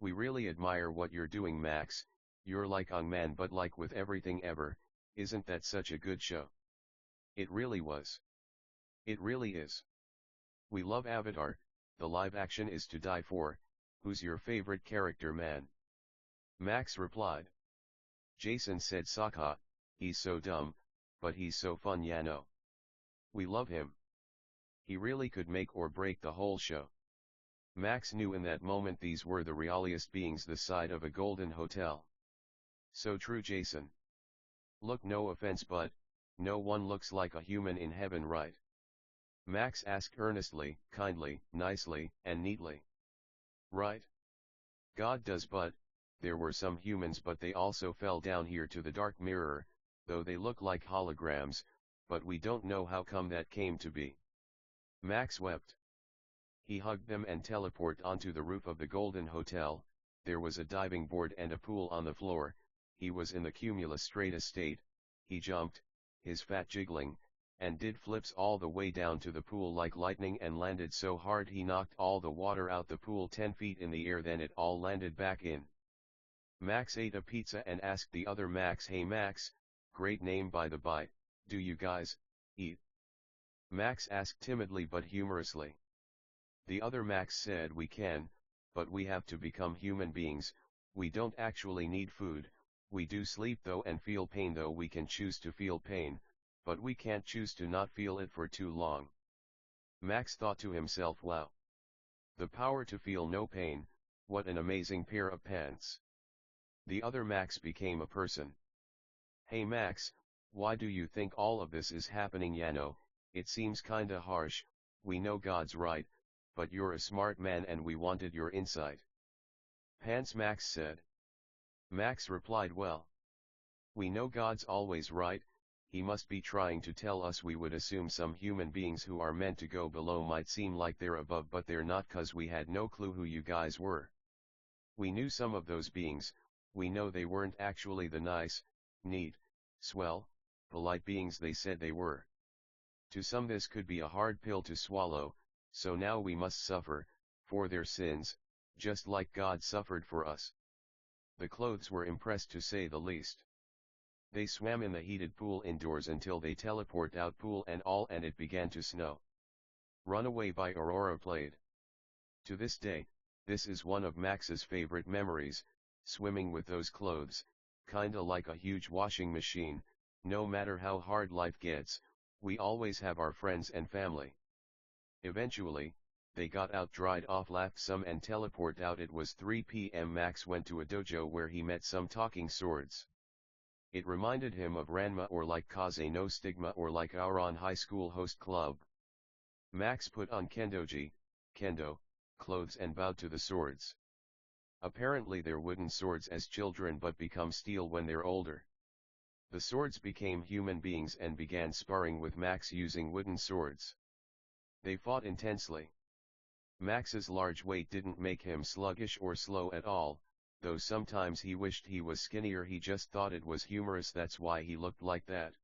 We really admire what you're doing, Max, you're like Ong Man, but like with everything ever, isn't that such a good show? It really was. It really is. We love Avatar, the live action is to die for. Who's your favorite character, man? Max replied. Jason said Sokka, he's so dumb, but he's so fun, ya know. We love him. He really could make or break the whole show. Max knew in that moment these were the realiest beings this side of a golden hotel. So true, Jason. Look, no offense, but no one looks like a human in heaven, right? Max asked earnestly, kindly, nicely, and neatly. Right? God does, but there were some humans, but they also fell down here to the dark mirror, though they look like holograms, but we don't know how come that came to be. Max wept. He hugged them and teleported onto the roof of the Golden Hotel. There was a diving board and a pool on the floor. He was in the cumulus strata state. He jumped, his fat jiggling, and did flips all the way down to the pool like lightning, and landed so hard he knocked all the water out the pool 10 feet in the air, then it all landed back in. Max ate a pizza and asked the other Max, hey Max, great name by the by, do you guys eat? Max asked timidly but humorously. The other Max said, we can, but we have to become human beings, we don't actually need food, we do sleep though and feel pain though, we can choose to feel pain, but we can't choose to not feel it for too long. Max thought to himself, wow. The power to feel no pain, what an amazing pair of pants. The other Max became a person. Hey Max, why do you think all of this is happening? Yano, it seems kinda harsh, we know God's right, but you're a smart man and we wanted your insight. Pants, Max said. Max replied, well, we know God's always right, he must be trying to tell us we would assume some human beings who are meant to go below might seem like they're above but they're not, 'cause we had no clue who you guys were. We knew some of those beings, we know they weren't actually the nice, neat, swell, polite beings they said they were. To some this could be a hard pill to swallow, so now we must suffer, for their sins, just like God suffered for us. The clothes were impressed to say the least. They swam in the heated pool indoors until they teleport out, pool and all, and it began to snow. Runaway by Aurora played. To this day, this is one of Max's favorite memories, swimming with those clothes, kinda like a huge washing machine. No matter how hard life gets, we always have our friends and family. Eventually, they got out, dried off, laughed some and teleport out. It was 3 p.m. Max went to a dojo where he met some talking swords. It reminded him of Ranma or like Kaze no Stigma or like our on high school host club. Max put on kendoji, kendo, clothes and bowed to the swords. Apparently they're wooden swords as children but become steel when they're older. The swords became human beings and began sparring with Max using wooden swords. They fought intensely. Max's large weight didn't make him sluggish or slow at all, though sometimes he wished he was skinnier. He just thought it was humorous, that's why he looked like that.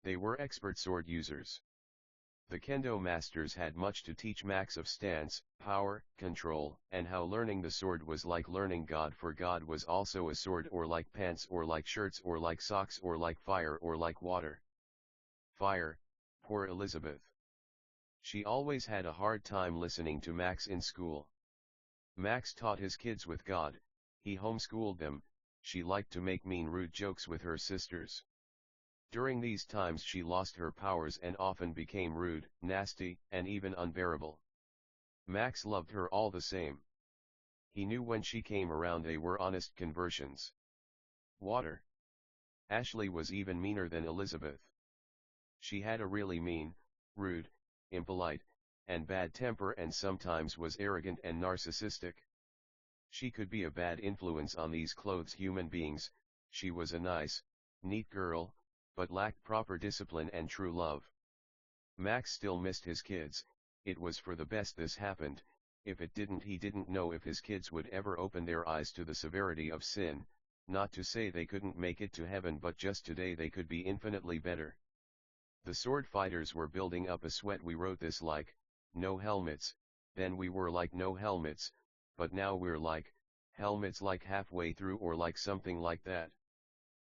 They were expert sword users. The kendo masters had much to teach Max of stance, power, control, and how learning the sword was like learning God, for God was also a sword, or like pants, or like shirts, or like socks, or like fire, or like water. Fire, poor Elizabeth. She always had a hard time listening to Max in school. Max taught his kids with God, he homeschooled them. She liked to make mean, rude jokes with her sisters. During these times she lost her powers and often became rude, nasty, and even unbearable. Max loved her all the same. He knew when she came around they were honest conversions. Water. Ashley was even meaner than Elizabeth. She had a really mean, rude, impolite, and bad temper, and sometimes was arrogant and narcissistic. She could be a bad influence on these clothes human beings. She was a nice, neat girl, but lacked proper discipline and true love. Max still missed his kids. It was for the best this happened. If it didn't, he didn't know if his kids would ever open their eyes to the severity of sin. Not to say they couldn't make it to heaven, but just today they could be infinitely better. The sword fighters were building up a sweat. We wrote this like, no helmets, then we were like no helmets, but now we're like, helmets, like halfway through or like something like that.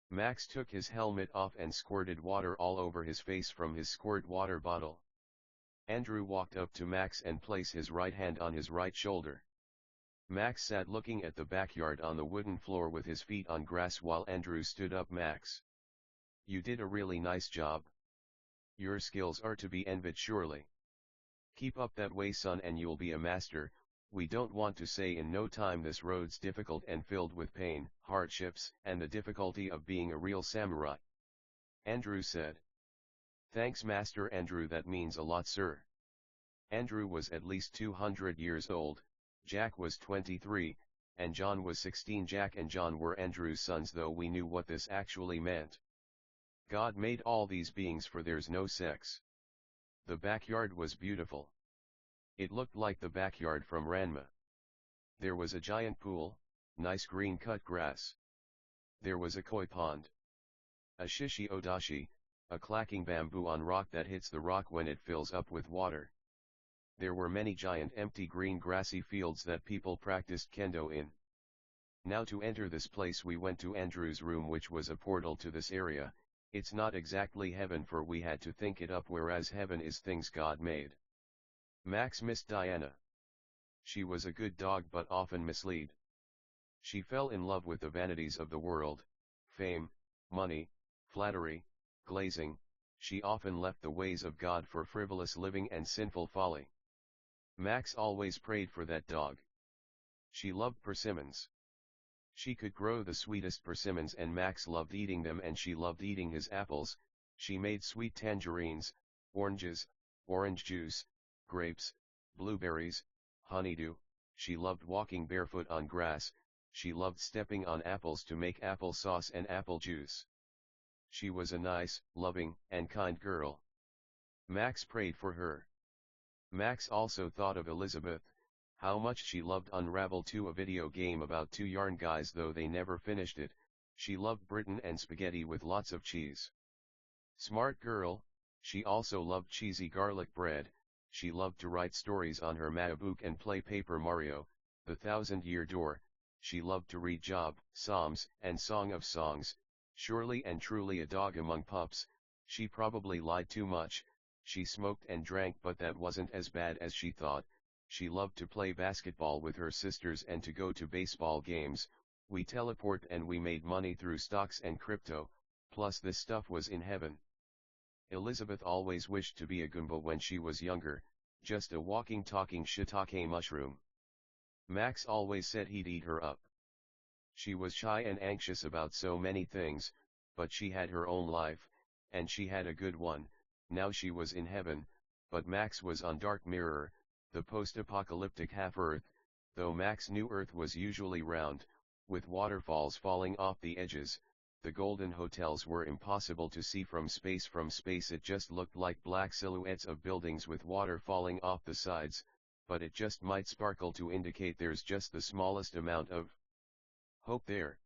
Max took his helmet off and squirted water all over his face from his squirt water bottle. Andrew walked up to Max and placed his right hand on his right shoulder. Max sat looking at the backyard on the wooden floor with his feet on grass while Andrew stood up. Max, you did a really nice job. Your skills are to be envied surely. Keep up that way, son, and you'll be a master. We don't want to say in no time this road's difficult and filled with pain, hardships, and the difficulty of being a real samurai. Andrew said. Thanks, Master Andrew, that means a lot, sir. Andrew was at least 200 years old, Jack was 23, and John was 16. Jack and John were Andrew's sons, though we knew what this actually meant. God made all these beings for there's no sex. The backyard was beautiful. It looked like the backyard from Ranma. There was a giant pool, nice green cut grass. There was a koi pond. A shishi odashi, a clacking bamboo on rock that hits the rock when it fills up with water. There were many giant empty green grassy fields that people practiced kendo in. Now to enter this place we went to Andrew's room, which was a portal to this area. It's not exactly heaven, for we had to think it up, whereas heaven is things God made. Max missed Diana. She was a good dog but often misled. She fell in love with the vanities of the world, fame, money, flattery, glazing. She often left the ways of God for frivolous living and sinful folly. Max always prayed for that dog. She loved persimmons. She could grow the sweetest persimmons and Max loved eating them and she loved eating his apples. She made sweet tangerines, oranges, orange juice, grapes, blueberries, honeydew. She loved walking barefoot on grass. She loved stepping on apples to make apple sauce and apple juice. She was a nice, loving, and kind girl. Max prayed for her. Max also thought of Elizabeth, how much she loved Unravel 2, a video game about two yarn guys, though they never finished it. She loved Britain and spaghetti with lots of cheese. Smart girl, she also loved cheesy garlic bread. She loved to write stories on her MacBook and play Paper Mario, The Thousand-Year Door. She loved to read Job, Psalms, and Song of Songs. Surely and truly a dog among pups. She probably lied too much. She smoked and drank, but that wasn't as bad as she thought. She loved to play basketball with her sisters and to go to baseball games. We teleport and we made money through stocks and crypto, plus this stuff was in heaven. Elizabeth always wished to be a Goomba when she was younger, just a walking talking shiitake mushroom. Max always said he'd eat her up. She was shy and anxious about so many things, but she had her own life, and she had a good one. Now she was in heaven, but Max was on Dark Mirror, the post-apocalyptic half-Earth, though Max knew Earth was usually round, with waterfalls falling off the edges. The golden hotels were impossible to see from space. From space it just looked like black silhouettes of buildings with water falling off the sides, but it just might sparkle to indicate there's just the smallest amount of hope there.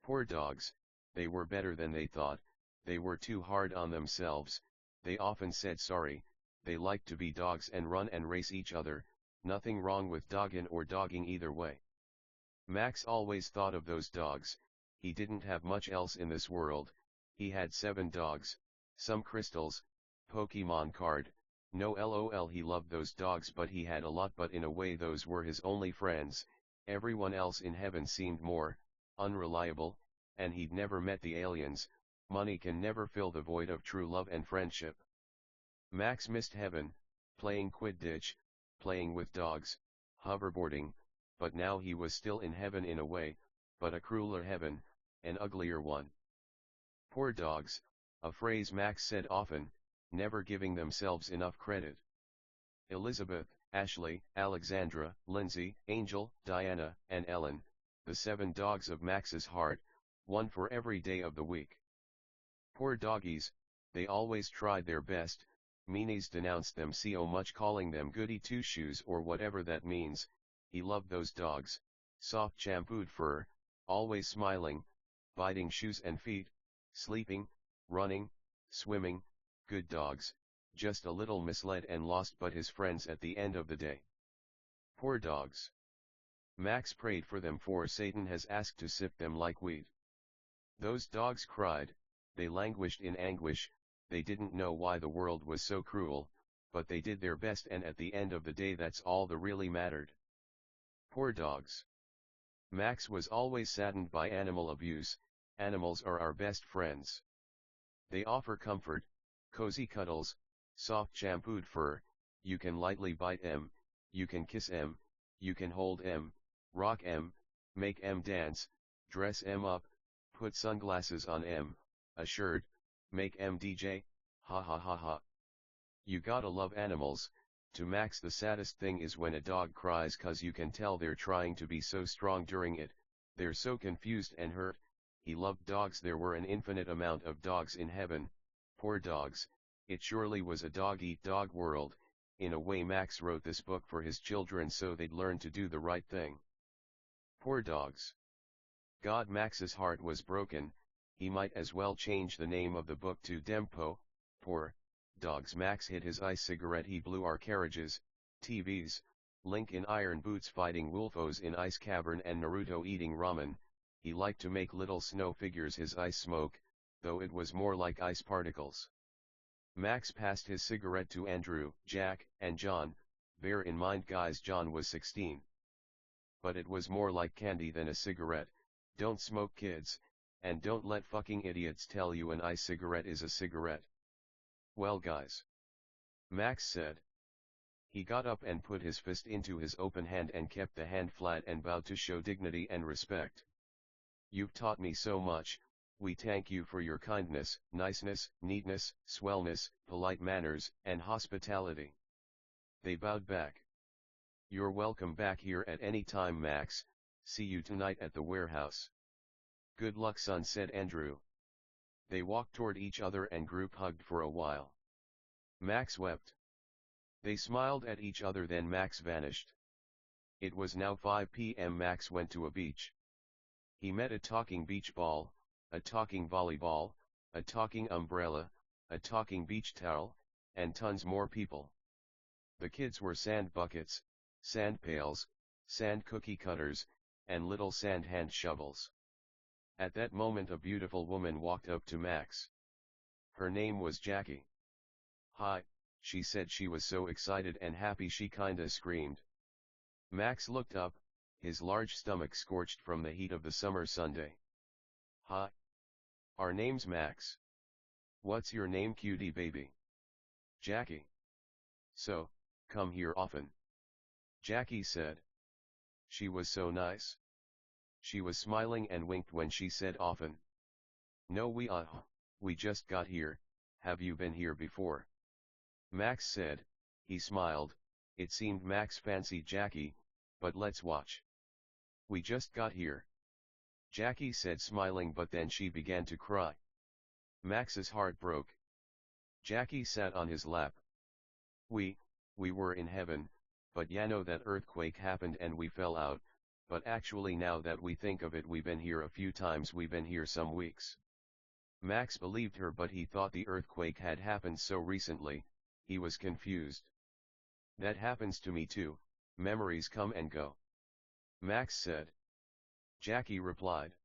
Poor dogs, they were better than they thought. They were too hard on themselves. They often said sorry. They liked to be dogs and run and race each other. Nothing wrong with dogging or dogging either way. Max always thought of those dogs. He didn't have much else in this world. He had 7 dogs, some crystals, Pokemon card. No lol, he loved those dogs, but he had a lot, but in a way those were his only friends. Everyone else in heaven seemed more unreliable, and he'd never met the aliens. Money can never fill the void of true love and friendship. Max missed heaven, playing Quidditch, playing with dogs, hoverboarding, but now he was still in heaven in a way, but a crueler heaven, an uglier one. Poor dogs, a phrase Max said often, never giving themselves enough credit. Elizabeth, Ashley, Alexandra, Lindsay, Angel, Diana, and Ellen, the 7 dogs of Max's heart, one for every day of the week. Poor doggies, they always tried their best. Meanies denounced them so much, calling them goody two-shoes or whatever that means. He loved those dogs, soft shampooed fur, always smiling, biting shoes and feet, sleeping, running, swimming, good dogs, just a little misled and lost but his friends at the end of the day. Poor dogs. Max prayed for them, for Satan has asked to sift them like wheat. Those dogs cried, they languished in anguish, they didn't know why the world was so cruel, but they did their best, and at the end of the day that's all that really mattered. Poor dogs. Max was always saddened by animal abuse. Animals are our best friends. They offer comfort, cozy cuddles, soft shampooed fur. You can lightly bite them, you can kiss them, you can hold them, rock them, make them dance, dress them up, put sunglasses on them, a shirt, make them DJ, ha ha ha ha. You gotta love animals. To Max the saddest thing is when a dog cries, cause you can tell they're trying to be so strong during it. They're so confused and hurt. He loved dogs. There were an infinite amount of dogs in heaven. Poor dogs. It surely was a dog-eat-dog world. In a way Max wrote this book for his children so they'd learn to do the right thing. Poor dogs. God, Max's heart was broken. He might as well change the name of the book to Dempo. Poor dogs. Max hit his ice cigarette. He blew our carriages, TVs, Link in iron boots fighting Wolfos in ice cavern, and Naruto eating ramen. He liked to make little snow figures his ice smoke, though it was more like ice particles. Max passed his cigarette to Andrew, Jack, and John. Bear in mind guys, John was 16. But it was more like candy than a cigarette. Don't smoke, kids, and don't let fucking idiots tell you an ice cigarette is a cigarette. Well guys, Max said. He got up and put his fist into his open hand and kept the hand flat and bowed to show dignity and respect. "You've taught me so much, we thank you for your kindness, niceness, neatness, swellness, polite manners, and hospitality." They bowed back. "You're welcome back here at any time, Max. See you tonight at the warehouse." "Good luck, son," said Andrew. They walked toward each other and group hugged for a while. Max wept. They smiled at each other, then Max vanished. It was now 5 p.m. Max went to a beach. He met a talking beach ball, a talking volleyball, a talking umbrella, a talking beach towel, and tons more people. The kids were sand buckets, sand pails, sand cookie cutters, and little sand hand shovels. At that moment a beautiful woman walked up to Max. Her name was Jackie. "Hi," she said. She was so excited and happy she kinda screamed. Max looked up, his large stomach scorched from the heat of the summer Sunday. "Hi. Our name's Max. What's your name, cutie baby?" "Jackie." "So, come here often?" Jackie said. She was so nice. She was smiling and winked when she said often. "No, we just got here. Have you been here before?" Max said. He smiled. It seemed Max fancied Jackie, but let's watch. "We just got here," Jackie said, smiling, but then she began to cry. Max's heart broke. Jackie sat on his lap. We were in heaven, but ya know that earthquake happened and we fell out, but actually now that we think of it, we've been here a few times, we've been here some weeks." Max believed her, but he thought the earthquake had happened so recently, he was confused. "That happens to me too, memories come and go," Max said. Jackie replied.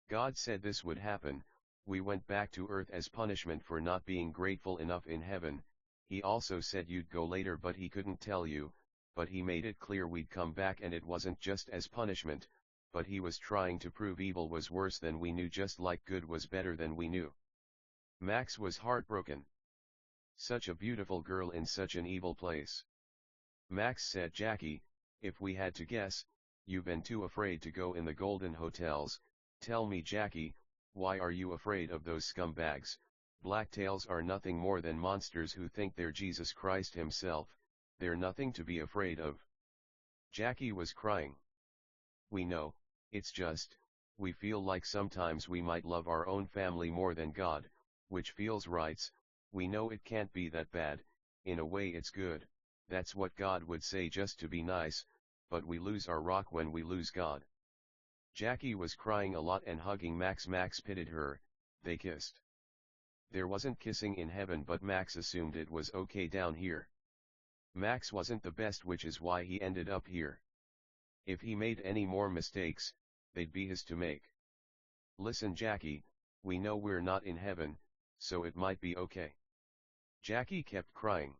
"God said this would happen, we went back to earth as punishment for not being grateful enough in heaven. He also said you'd go later, but he couldn't tell you, but he made it clear we'd come back, and it wasn't just as punishment, but he was trying to prove evil was worse than we knew, just like good was better than we knew." Max was heartbroken. Such a beautiful girl in such an evil place. Max said, "Jackie, if we had to guess, you've been too afraid to go in the golden hotels. Tell me, Jackie, why are you afraid of those scumbags? Blacktails are nothing more than monsters who think they're Jesus Christ himself. They're nothing to be afraid of." Jackie was crying. "We know, it's just, we feel like sometimes we might love our own family more than God, which feels right. We know it can't be that bad, in a way it's good, that's what God would say just to be nice, but we lose our rock when we lose God." Jackie was crying a lot and hugging Max. Max pitied her. They kissed. There wasn't kissing in heaven, but Max assumed it was okay down here. Max wasn't the best, which is why he ended up here. If he made any more mistakes, they'd be his to make. "Listen, Jackie, we know we're not in heaven, so it might be okay." Jackie kept crying.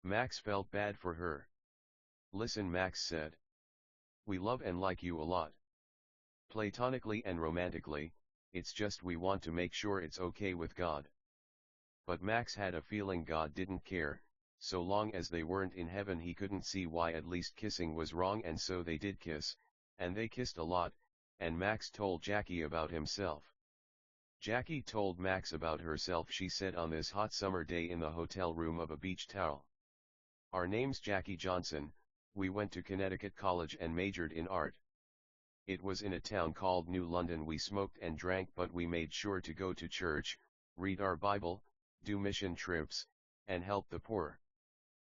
Max felt bad for her. "Listen," Max said. "We love and like you a lot. Platonically and romantically, it's just we want to make sure it's okay with God." But Max had a feeling God didn't care. So long as they weren't in heaven, he couldn't see why at least kissing was wrong, and so they did kiss, and they kissed a lot, and Max told Jackie about himself. Jackie told Max about herself. She said, "On this hot summer day in the hotel room of a beach towel. Our name's Jackie Johnson, we went to Connecticut College and majored in art. It was in a town called New London. We smoked and drank, but we made sure to go to church, read our Bible, do mission trips, and help the poor.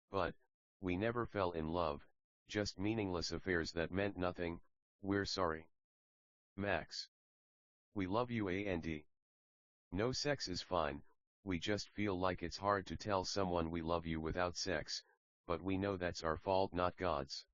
But, we never fell in love, just meaningless affairs that meant nothing. We're sorry. Max. We love you, and no sex is fine, we just feel like it's hard to tell someone we love you without sex, but we know that's our fault, not God's."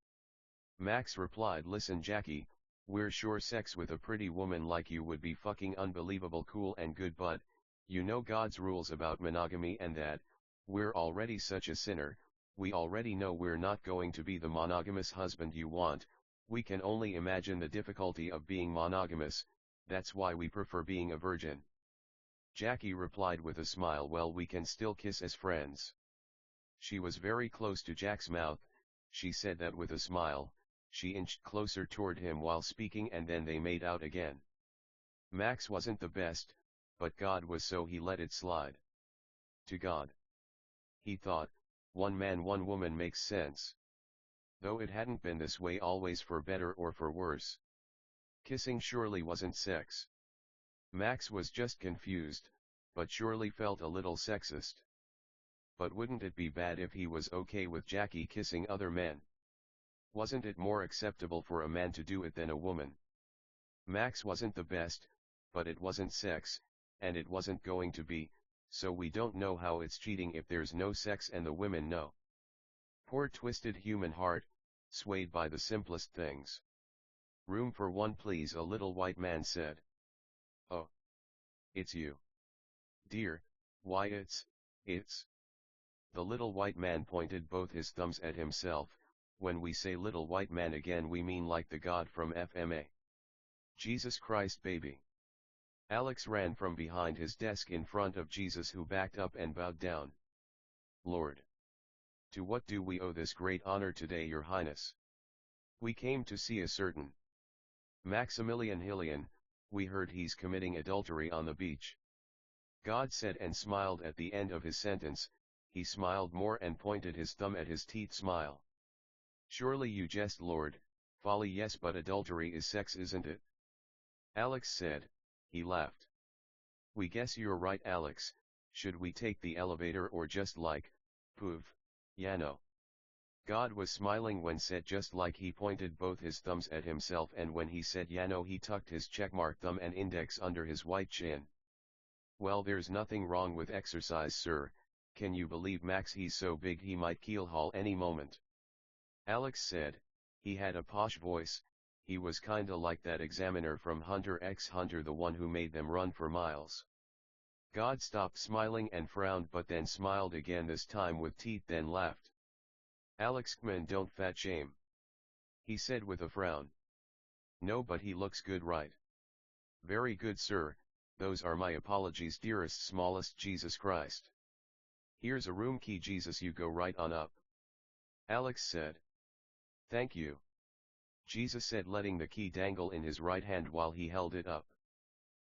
Max replied, "Listen, Jackie, we're sure sex with a pretty woman like you would be fucking unbelievable cool and good, but, you know God's rules about monogamy and that, we're already such a sinner. We already know we're not going to be the monogamous husband you want. We can only imagine the difficulty of being monogamous, that's why we prefer being a virgin." Jackie replied with a smile, "Well, we can still kiss as friends." She was very close to Jack's mouth. She said that with a smile. She inched closer toward him while speaking, and then they made out again. Max wasn't the best, but God was, so he let it slide. To God, he thought, one man one woman makes sense. Though it hadn't been this way always, for better or for worse. Kissing surely wasn't sex. Max was just confused, but surely felt a little sexist. But wouldn't it be bad if he was okay with Jackie kissing other men? Wasn't it more acceptable for a man to do it than a woman? Max wasn't the best, but it wasn't sex, and it wasn't going to be, so we don't know how it's cheating if there's no sex and the women know. Poor twisted human heart, swayed by the simplest things. Room for one please, a little white man said. Oh. It's you. Dear, why it's. The little white man pointed both his thumbs at himself. When we say little white man again, we mean like the God from FMA. Jesus Christ, baby. Alex ran from behind his desk in front of Jesus, who backed up and bowed down. Lord. To what do we owe this great honor today, Your Highness? We came to see a certain Maximilian Hillian. We heard he's committing adultery on the beach. God said and smiled at the end of his sentence. He smiled more and pointed his thumb at his teeth. Smile. Surely you jest, Lord. Folly, yes, but adultery is sex, isn't it? Alex said. He laughed. We guess you're right, Alex. Should we take the elevator or just like, poof, Yano? God was smiling when said just like. He pointed both his thumbs at himself, and when he said Yano he tucked his checkmark thumb and index under his white chin. Well, there's nothing wrong with exercise, sir. Can you believe Max? He's so big he might keelhaul any moment. Alex said. He had a posh voice. He was kinda like that examiner from Hunter x Hunter, the one who made them run for miles. God stopped smiling and frowned, but then smiled again, this time with teeth, then laughed. Alex, man, don't fat shame, he said with a frown. No, but he looks good, right? Very good, sir. Those are my apologies, dearest, smallest Jesus Christ. Here's a room key, Jesus, you go right on up. Alex said. Thank you, Jesus said, letting the key dangle in his right hand while he held it up.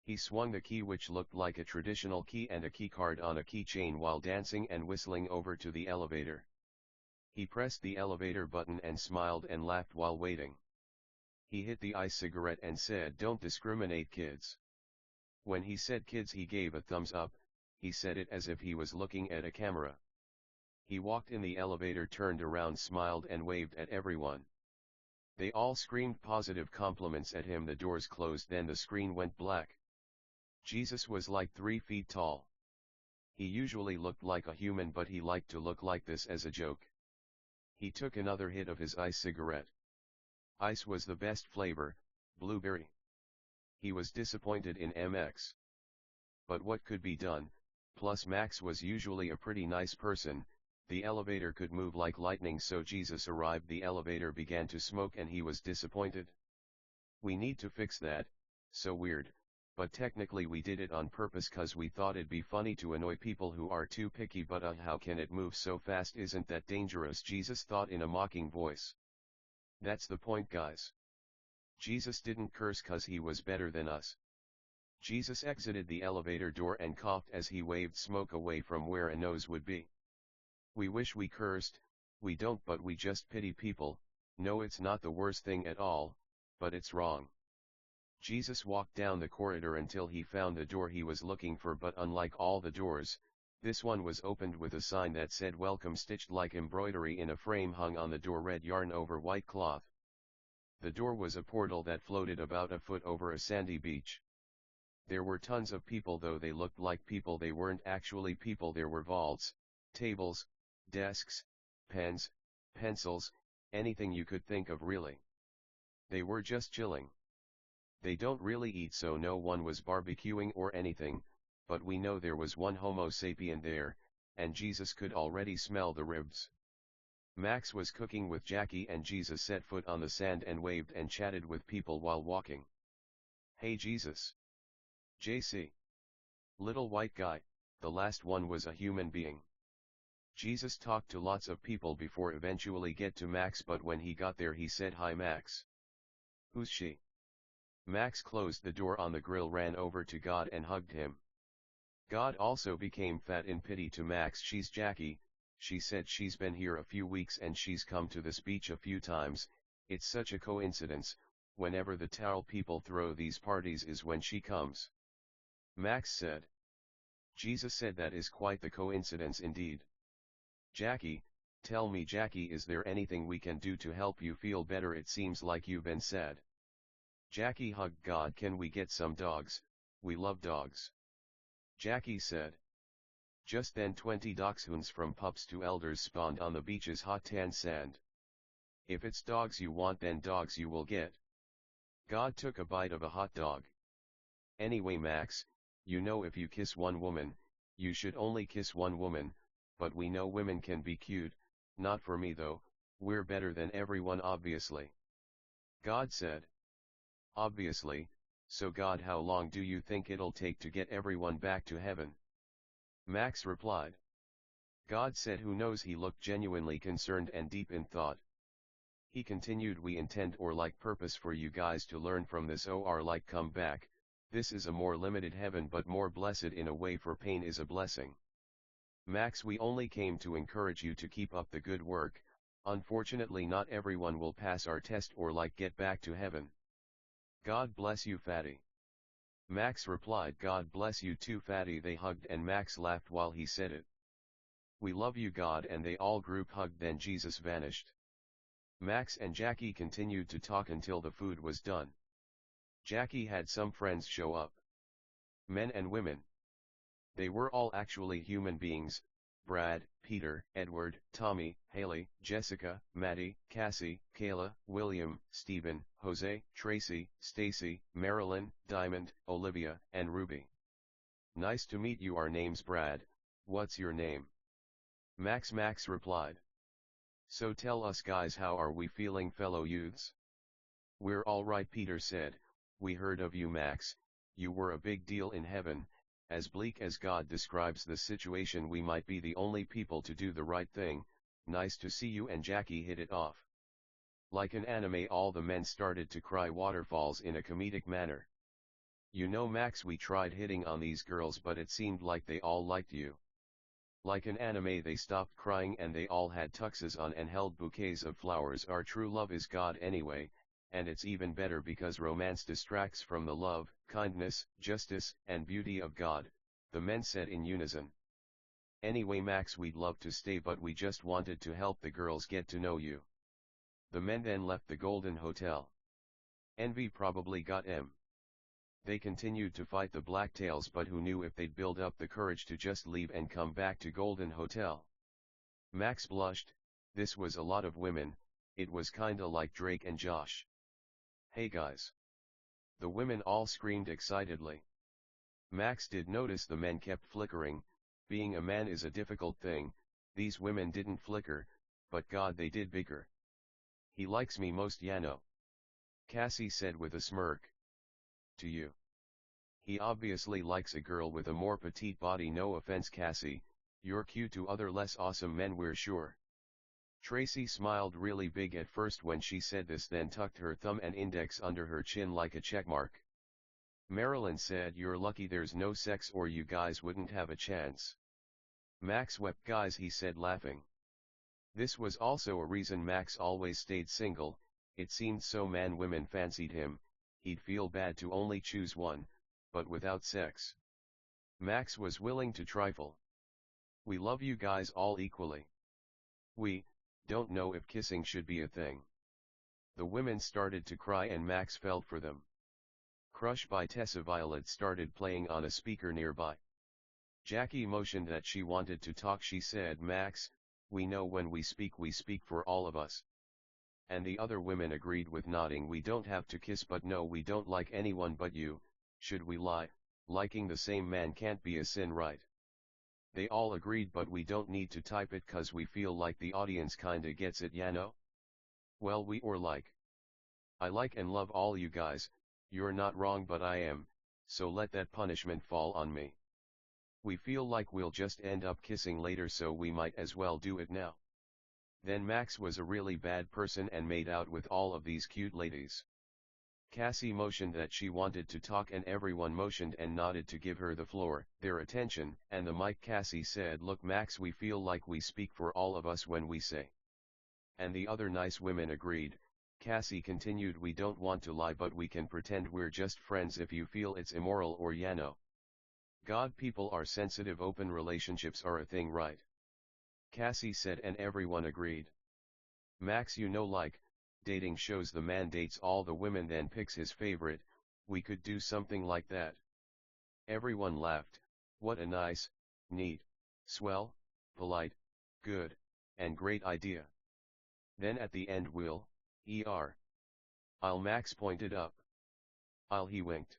He swung the key, which looked like a traditional key and a keycard on a keychain, while dancing and whistling over to the elevator. He pressed the elevator button and smiled and laughed while waiting. He hit the e-cigarette and said, "Don't discriminate, kids." When he said kids, he gave a thumbs up. He said it as if he was looking at a camera. He walked in the elevator, turned around, smiled and waved at everyone. They all screamed positive compliments at him. The doors closed, then the screen went black. Jesus was like 3 feet tall. He usually looked like a human, but he liked to look like this as a joke. He took another hit of his ice cigarette. Ice was the best flavor, blueberry. He was disappointed in MX. But what could be done? Plus Max was usually a pretty nice person. The elevator could move like lightning, so Jesus arrived. The elevator began to smoke and he was disappointed. We need to fix that. So weird. But technically we did it on purpose, cause we thought it'd be funny to annoy people who are too picky. But how can it move so fast? Isn't that dangerous? Jesus thought in a mocking voice. That's the point, guys. Jesus didn't curse cause he was better than us. Jesus exited the elevator door and coughed as he waved smoke away from where a nose would be. We wish we cursed. We don't, but we just pity people. No, it's not the worst thing at all, but it's wrong. Jesus walked down the corridor until he found the door he was looking for, but unlike all the doors, this one was opened with a sign that said "Welcome," stitched like embroidery in a frame hung on the door, red yarn over white cloth. The door was a portal that floated about a foot over a sandy beach. There were tons of people, though they looked like people. They weren't actually people. There were vaults, tables, desks, pens, pencils, anything you could think of, really. They were just chilling. They don't really eat, so no one was barbecuing or anything, but we know there was one Homo sapien there, and Jesus could already smell the ribs. Max was cooking with Jackie, and Jesus set foot on the sand and waved and chatted with people while walking. Hey Jesus. JC. Little white guy, the last one was a human being. Jesus talked to lots of people before eventually get to Max, but when he got there he said, "Hi Max." "Who's she?" Max closed the door on the grill, ran over to God and hugged him. God also became fat in pity to Max. "She's Jackie," she said. "She's been here a few weeks and she's come to this beach a few times. It's such a coincidence, whenever the towel people throw these parties is when she comes." Max said. Jesus said, "That is quite the coincidence indeed. Jackie, tell me Jackie, is there anything we can do to help you feel better? It seems like you've been sad." Jackie hugged God. "Can we get some dogs? We love dogs." Jackie said. Just then 20 dachshunds from pups to elders spawned on the beach's hot tan sand. "If it's dogs you want, then dogs you will get." God took a bite of a hot dog. "Anyway Max, you know if you kiss one woman, you should only kiss one woman, but we know women can be cute, not for me though, we're better than everyone obviously." God said. "Obviously, so God, how long do you think it'll take to get everyone back to heaven?" Max replied. God said, "Who knows?" He looked genuinely concerned and deep in thought. He continued, "We intend or like purpose for you guys to learn from this, or like come back. This is a more limited heaven but more blessed in a way, for pain is a blessing. Max, we only came to encourage you to keep up the good work. Unfortunately not everyone will pass our test or like get back to heaven." "God bless you fatty." Max replied, "God bless you too fatty." They hugged and Max laughed while he said it. "We love you God," and they all group hugged. Then Jesus vanished. Max and Jackie continued to talk until the food was done. Jackie had some friends show up. Men and women. They were all actually human beings: Brad, Peter, Edward, Tommy, Haley, Jessica, Maddie, Cassie, Kayla, William, Stephen, Jose, Tracy, Stacy, Marilyn, Diamond, Olivia, and Ruby. "Nice to meet you. Our name's Brad. What's your name?" Max replied. "So tell us guys, how are we feeling, fellow youths?" "We're all right," Peter said. "We heard of you Max, you were a big deal in heaven. As bleak as God describes the situation, we might be the only people to do the right thing. Nice to see you." And Jackie hit it off. Like an anime, all the men started to cry waterfalls in a comedic manner. "You know Max, we tried hitting on these girls but it seemed like they all liked you." Like an anime, they stopped crying and they all had tuxes on and held bouquets of flowers. "Our true love is God anyway, and it's even better because romance distracts from the love, kindness, justice, and beauty of God," the men said in unison. "Anyway Max, we'd love to stay but we just wanted to help the girls get to know you." The men then left the Golden Hotel. Envy probably got them. They continued to fight the Blacktails, but who knew if they'd build up the courage to just leave and come back to Golden Hotel. Max blushed. This was a lot of women. It was kinda like Drake and Josh. "Hey guys!" the women all screamed excitedly. Max did notice the men kept flickering. Being a man is a difficult thing. These women didn't flicker, but God, they did bigger. "He likes me most, Yano," Cassie said with a smirk. "To you. He obviously likes a girl with a more petite body. No offense Cassie, you're cute to other less awesome men, we're sure." Tracy smiled really big at first when she said this, then tucked her thumb and index under her chin like a checkmark. Marilyn said, "You're lucky there's no sex or you guys wouldn't have a chance." Max wept. "Guys," he said laughing. This was also a reason Max always stayed single. It seemed so women fancied him, he'd feel bad to only choose one, but without sex. Max was willing to trifle. "We love you guys all equally. We don't know if kissing should be a thing." The women started to cry and Max felt for them. Crush by Tessa Violet started playing on a speaker nearby. Jackie motioned that she wanted to talk. She said, "Max, we know when we speak for all of us." And the other women agreed with nodding. "We don't have to kiss, but no, we don't like anyone but you. Should we lie? Liking the same man can't be a sin, right?" They all agreed, "But we don't need to type it 'cause we feel like the audience kinda gets it, Yano." "Well, I like and love all you guys. You're not wrong, but I am, so let that punishment fall on me." We feel like we'll just end up kissing later, so we might as well do it now. Then Max was a really bad person and made out with all of these cute ladies. Cassie motioned that she wanted to talk and everyone motioned and nodded to give her the floor, their attention, and the mic. Cassie said, "Look Max, we feel like we speak for all of us when we say." And the other nice women agreed. Cassie continued, "We don't want to lie, but we can pretend we're just friends if you feel it's immoral or God, people are sensitive, open relationships are a thing, right?" Cassie said, and everyone agreed. Max, like, dating shows the man dates all the women then picks his favorite, we could do something like that. Everyone laughed. What a nice, neat, swell, polite, good, and great idea. Then at the end I'll Max pointed up. He winked.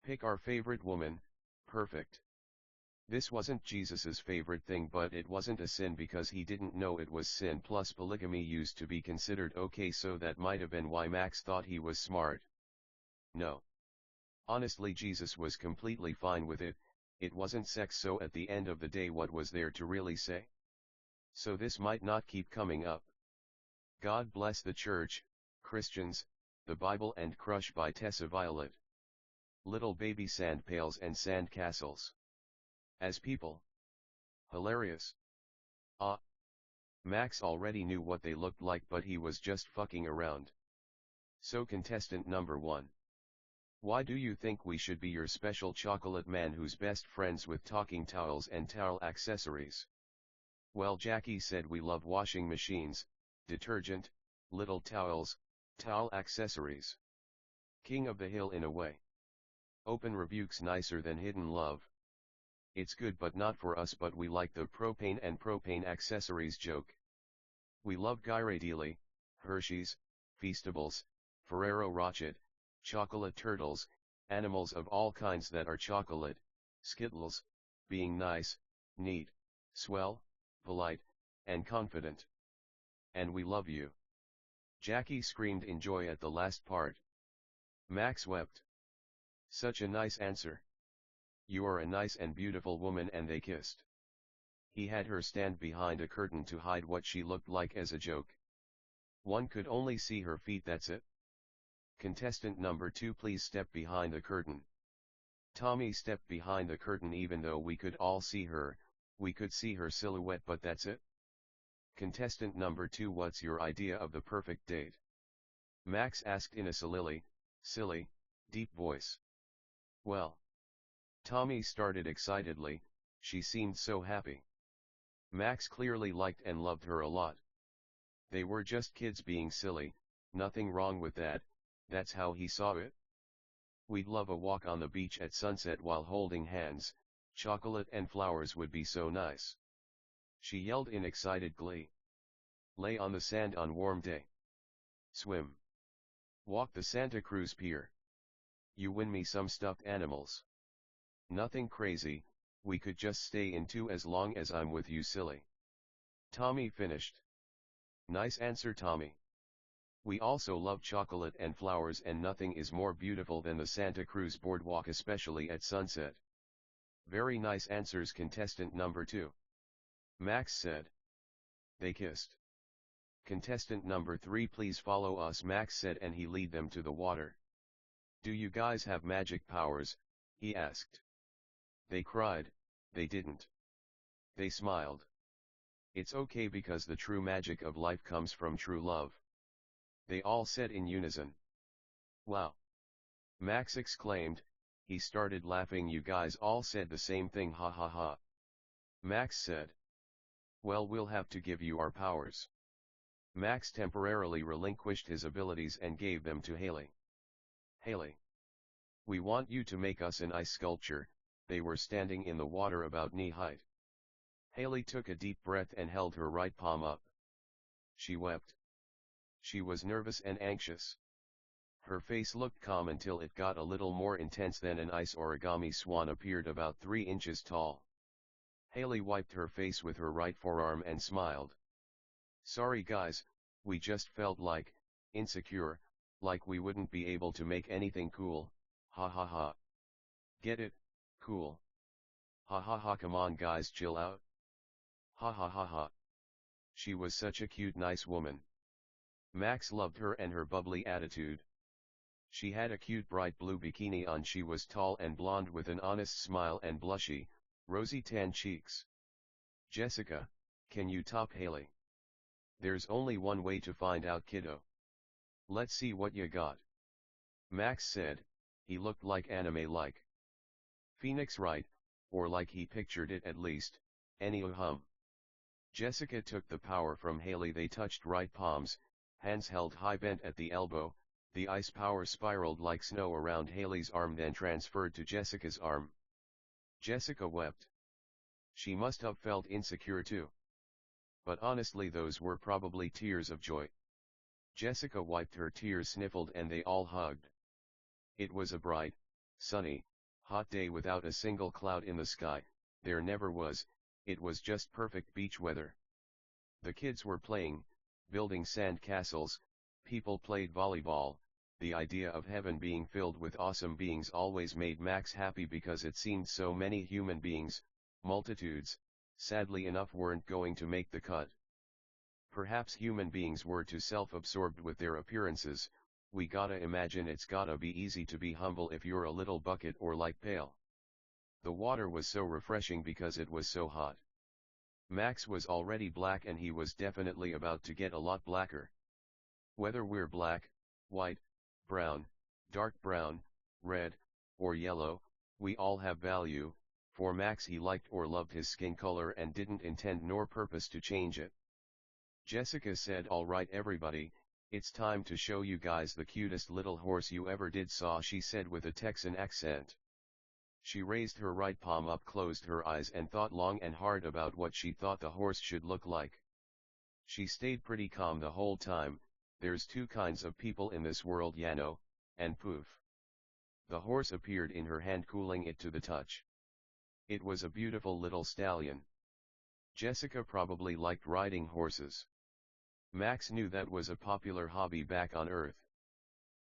Pick our favorite woman, perfect. This wasn't Jesus's favorite thing, but it wasn't a sin because he didn't know it was sin, plus polygamy used to be considered okay, so that might have been why Max thought he was smart. No. Honestly, Jesus was completely fine with it, it wasn't sex, so at the end of the day what was there to really say? So this might not keep coming up. God bless the church, Christians, the Bible and Crush by Tessa Violet. Little baby sand pails and sand castles. As people. Hilarious. Max already knew what they looked like, but he was just fucking around. So contestant number 1. Why do you think we should be your special chocolate man who's best friends with talking towels and towel accessories? Well, Jackie said we love washing machines, detergent, little towels, towel accessories. King of the hill in a way. Open rebukes nicer than hidden love. It's good but not for us, but we like the propane and propane accessories joke. We love Ghirardelli, Hershey's, Feastables, Ferrero Rocher, chocolate turtles, animals of all kinds that are chocolate, Skittles, being nice, neat, swell, polite, and confident. And we love you. Jackie screamed in joy at the last part. Max wept. Such a nice answer. You are a nice and beautiful woman, and they kissed. He had her stand behind a curtain to hide what she looked like as a joke. One could only see her feet, that's it. Contestant number 2, please step behind the curtain. Tommy stepped behind the curtain. Even though we could all see her, we could see her silhouette, but that's it. Contestant number 2, what's your idea of the perfect date? Max asked in a silly, deep voice. Well. Tommy started excitedly, she seemed so happy. Max clearly liked and loved her a lot. They were just kids being silly, nothing wrong with that, that's how he saw it. We'd love a walk on the beach at sunset while holding hands, chocolate and flowers would be so nice. She yelled in excited glee. Lay on the sand on warm day. Swim. Walk the Santa Cruz Pier. You win me some stuffed animals. Nothing crazy, we could just stay in 2 as long as I'm with you, silly. Tommy finished. Nice answer, Tommy. We also love chocolate and flowers, and nothing is more beautiful than the Santa Cruz boardwalk, especially at sunset. Very nice answers, contestant number 2. Max said. They kissed. Contestant number 3, please follow us, Max said, and he led them to the water. Do you guys have magic powers? He asked. They cried, they didn't. They smiled. It's okay because the true magic of life comes from true love. They all said in unison. Wow! Max exclaimed, he started laughing. You guys all said the same thing, ha ha ha. Max said. Well, we'll have to give you our powers. Max temporarily relinquished his abilities and gave them to Haley. Haley. We want you to make us an ice sculpture. They were standing in the water about knee height. Haley took a deep breath and held her right palm up. She wept. She was nervous and anxious. Her face looked calm until it got a little more intense. Then an ice origami swan appeared about 3 inches tall. Haley wiped her face with her right forearm and smiled. Sorry guys, we just felt like, insecure, like we wouldn't be able to make anything cool, ha ha ha. Get it? Cool. Ha ha ha, come on guys, chill out. Ha ha ha ha. She was such a cute nice woman. Max loved her and her bubbly attitude. She had a cute bright blue bikini on. She was tall and blonde with an honest smile and blushy, rosy tan cheeks. Jessica, can you top Haley? There's only one way to find out, kiddo. Let's see what you got. Max said. He looked like anime-like. Phoenix, right, or like he pictured it at least, any-hum. Jessica took the power from Haley. They touched right palms, hands held high bent at the elbow. The ice power spiraled like snow around Haley's arm, then transferred to Jessica's arm. Jessica wept. She must have felt insecure too. But honestly, those were probably tears of joy. Jessica wiped her tears, sniffled, and they all hugged. It was a bright, sunny, hot day without a single cloud in the sky. There never was. It was just perfect beach weather. The kids were playing, building sand castles. People played volleyball. The idea of heaven being filled with awesome beings always made Max happy because it seemed so many human beings, multitudes, sadly enough, weren't going to make the cut. Perhaps human beings were too self-absorbed with their appearances. We gotta imagine it's gotta be easy to be humble if you're a little bucket or like pale. The water was so refreshing because it was so hot. Max was already black and he was definitely about to get a lot blacker. Whether we're black, white, brown, dark brown, red, or yellow, we all have value. For Max, he liked or loved his skin color and didn't intend nor purpose to change it. Jessica said, "All right everybody, it's time to show you guys the cutest little horse you ever did saw," she said with a Texan accent. She raised her right palm up, closed her eyes, and thought long and hard about what she thought the horse should look like. She stayed pretty calm the whole time. There's two kinds of people in this world, Yano, and poof. The horse appeared in her hand, cooling it to the touch. It was a beautiful little stallion. Jessica probably liked riding horses. Max knew that was a popular hobby back on Earth.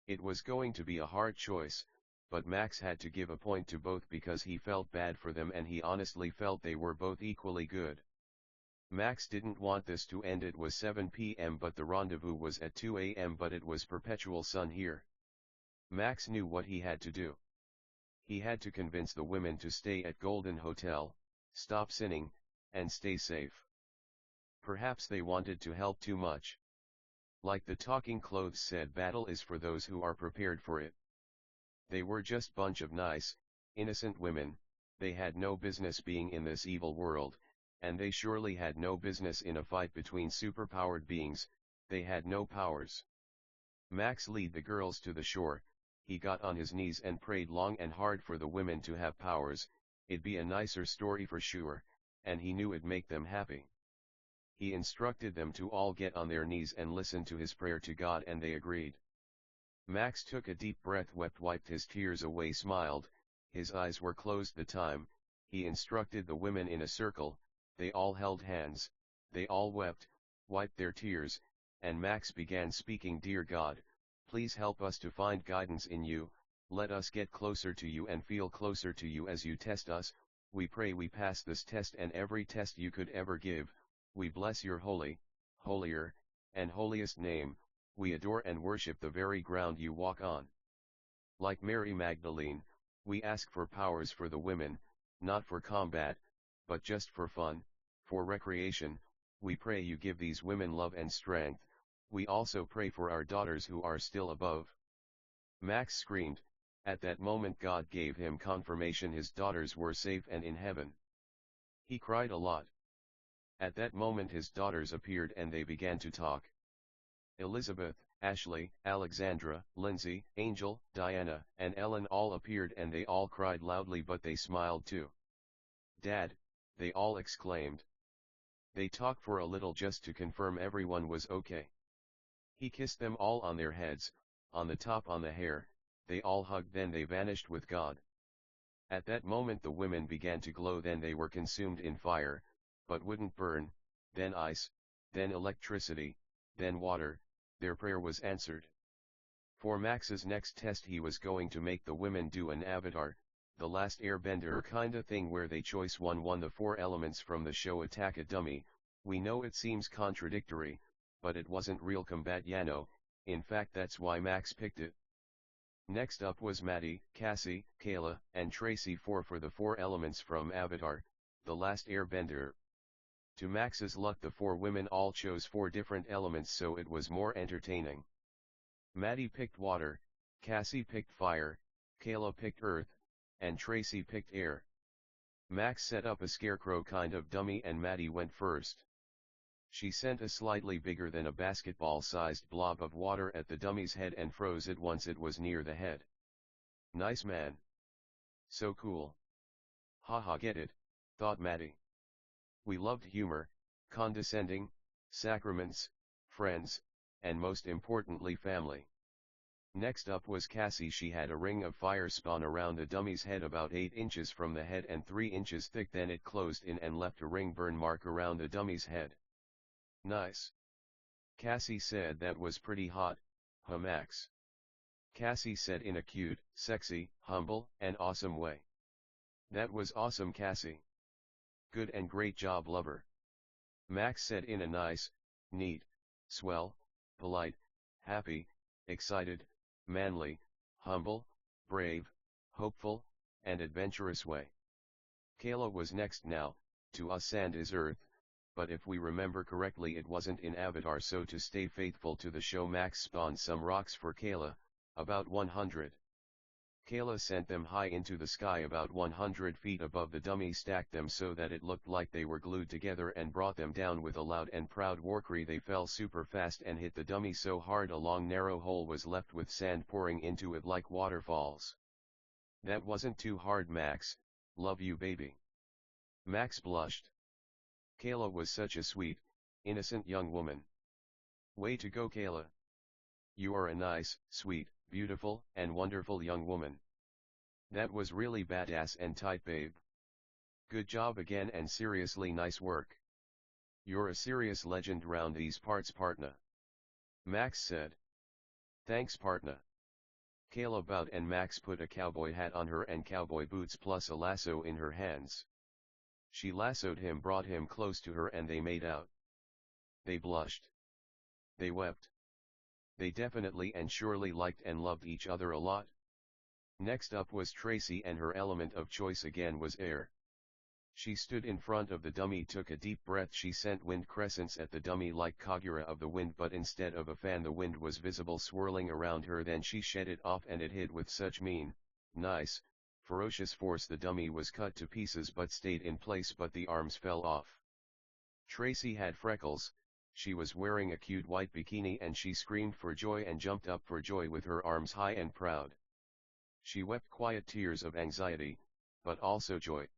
It was going to be a hard choice, but Max had to give a point to both because he felt bad for them and he honestly felt they were both equally good. Max didn't want this to end. It was 7 p.m. but the rendezvous was at 2 a.m. but it was perpetual sun here. Max knew what he had to do. He had to convince the women to stay at Golden Hotel, stop sinning, and stay safe. Perhaps they wanted to help too much. Like the Talking Clothes said, battle is for those who are prepared for it. They were just bunch of nice, innocent women. They had no business being in this evil world, and they surely had no business in a fight between superpowered beings. They had no powers. Max led the girls to the shore. He got on his knees and prayed long and hard for the women to have powers. It'd be a nicer story for sure, and he knew it'd make them happy. He instructed them to all get on their knees and listen to his prayer to God, and they agreed. Max took a deep breath, wept, wiped his tears away, smiled. His eyes were closed the time. He instructed the women in a circle. They all held hands. They all wept, wiped their tears, and Max began speaking. "Dear God, please help us to find guidance in you. Let us get closer to you and feel closer to you as you test us. We pray we pass this test and every test you could ever give. We bless your holy, holier, and holiest name. We adore and worship the very ground you walk on." Like Mary Magdalene, we ask for powers for the women, not for combat, but just for fun, for recreation. We pray you give these women love and strength. We also pray for our daughters who are still above. Max screamed. At that moment God gave him confirmation his daughters were safe and in heaven. He cried a lot. At that moment his daughters appeared and they began to talk. Elizabeth, Ashley, Alexandra, Lindsay, Angel, Diana, and Ellen all appeared and they all cried loudly, but they smiled too. "Dad," they all exclaimed. They talked for a little just to confirm everyone was okay. He kissed them all on their heads, on the top, on the hair. They all hugged, then they vanished with God. At that moment the women began to glow, then they were consumed in fire, but wouldn't burn, then ice, then electricity, then water. Their prayer was answered. For Max's next test he was going to make the women do an avatar. the last airbender kinda thing where they choice one the 4 elements from the show Attack a Dummy. We know it seems contradictory, but it wasn't real combat Yano, in fact that's why Max picked it. Next up was Maddie, Cassie, Kayla, and Tracy for the 4 elements from Avatar, The Last Airbender. To Max's luck the 4 women all chose 4 different elements so it was more entertaining. Maddie picked water, Cassie picked fire, Kayla picked earth, and Tracy picked air. Max set up a scarecrow kind of dummy and Maddie went first. She sent a slightly bigger than a basketball-sized blob of water at the dummy's head and froze it once it was near the head. Nice man. So cool. Haha, get it, thought Maddie. We loved humor, condescending, sacraments, friends, and most importantly family. Next up was Cassie. She had a ring of fire spun around the dummy's head about 8 inches from the head and 3 inches thick, then it closed in and left a ring burn mark around the dummy's head. Nice. Cassie said that was pretty hot, huh Max? Cassie said in a cute, sexy, humble, and awesome way. That was awesome Cassie. Good and great job lover. Max said in a nice, neat, swell, polite, happy, excited, manly, humble, brave, hopeful, and adventurous way. Kayla was next. Now, to us sand is earth, but if we remember correctly it wasn't in Avatar, so to stay faithful to the show Max spawned some rocks for Kayla, about 100. Kayla sent them high into the sky about 100 feet above the dummy, stacked them so that it looked like they were glued together, and brought them down with a loud and proud warcry. They fell super fast and hit the dummy so hard a long narrow hole was left with sand pouring into it like waterfalls. That wasn't too hard Max, love you baby. Max blushed. Kayla was such a sweet, innocent young woman. Way to go Kayla. You are a nice, sweet, beautiful, and wonderful young woman. That was really badass and tight babe. Good job again and seriously nice work. You're a serious legend round these parts partner. Max said. Thanks partner. Kayla bowed and Max put a cowboy hat on her and cowboy boots plus a lasso in her hands. She lassoed him, brought him close to her, and they made out. They blushed. They wept. They definitely and surely liked and loved each other a lot. Next up was Tracy, and her element of choice again was air. She stood in front of the dummy, took a deep breath. She sent wind crescents at the dummy like Kagura of the wind, but instead of a fan the wind was visible swirling around her. Then she shed it off and it hit with such mean, nice, ferocious force the dummy was cut to pieces but stayed in place, but the arms fell off. Tracy had freckles, she was wearing a cute white bikini, and she screamed for joy and jumped up for joy with her arms high and proud. She wept quiet tears of anxiety, but also joy.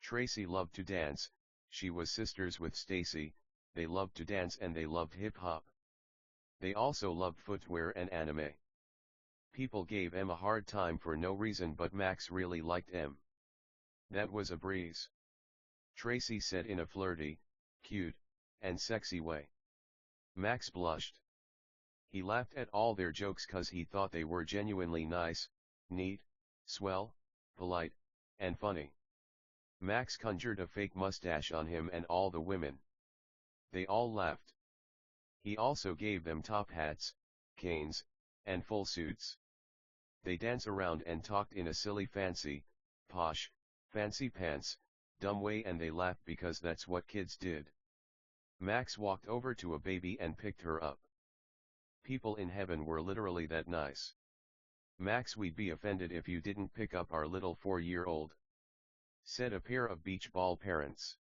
Tracy loved to dance, she was sisters with Stacy, they loved to dance and they loved hip-hop. They also loved footwear and anime. People gave Em a hard time for no reason, but Max really liked Em. That was a breeze. Tracy said in a flirty, cute, and sexy way. Max blushed. He laughed at all their jokes cause he thought they were genuinely nice, neat, swell, polite, and funny. Max conjured a fake mustache on him and all the women. They all laughed. He also gave them top hats, canes, and full suits. They danced around and talked in a silly fancy, posh, fancy pants, dumb way, and they laughed because that's what kids did. Max walked over to a baby and picked her up. People in heaven were literally that nice. Max, we'd be offended if you didn't pick up our little 4-year-old, said a pair of beach ball parents.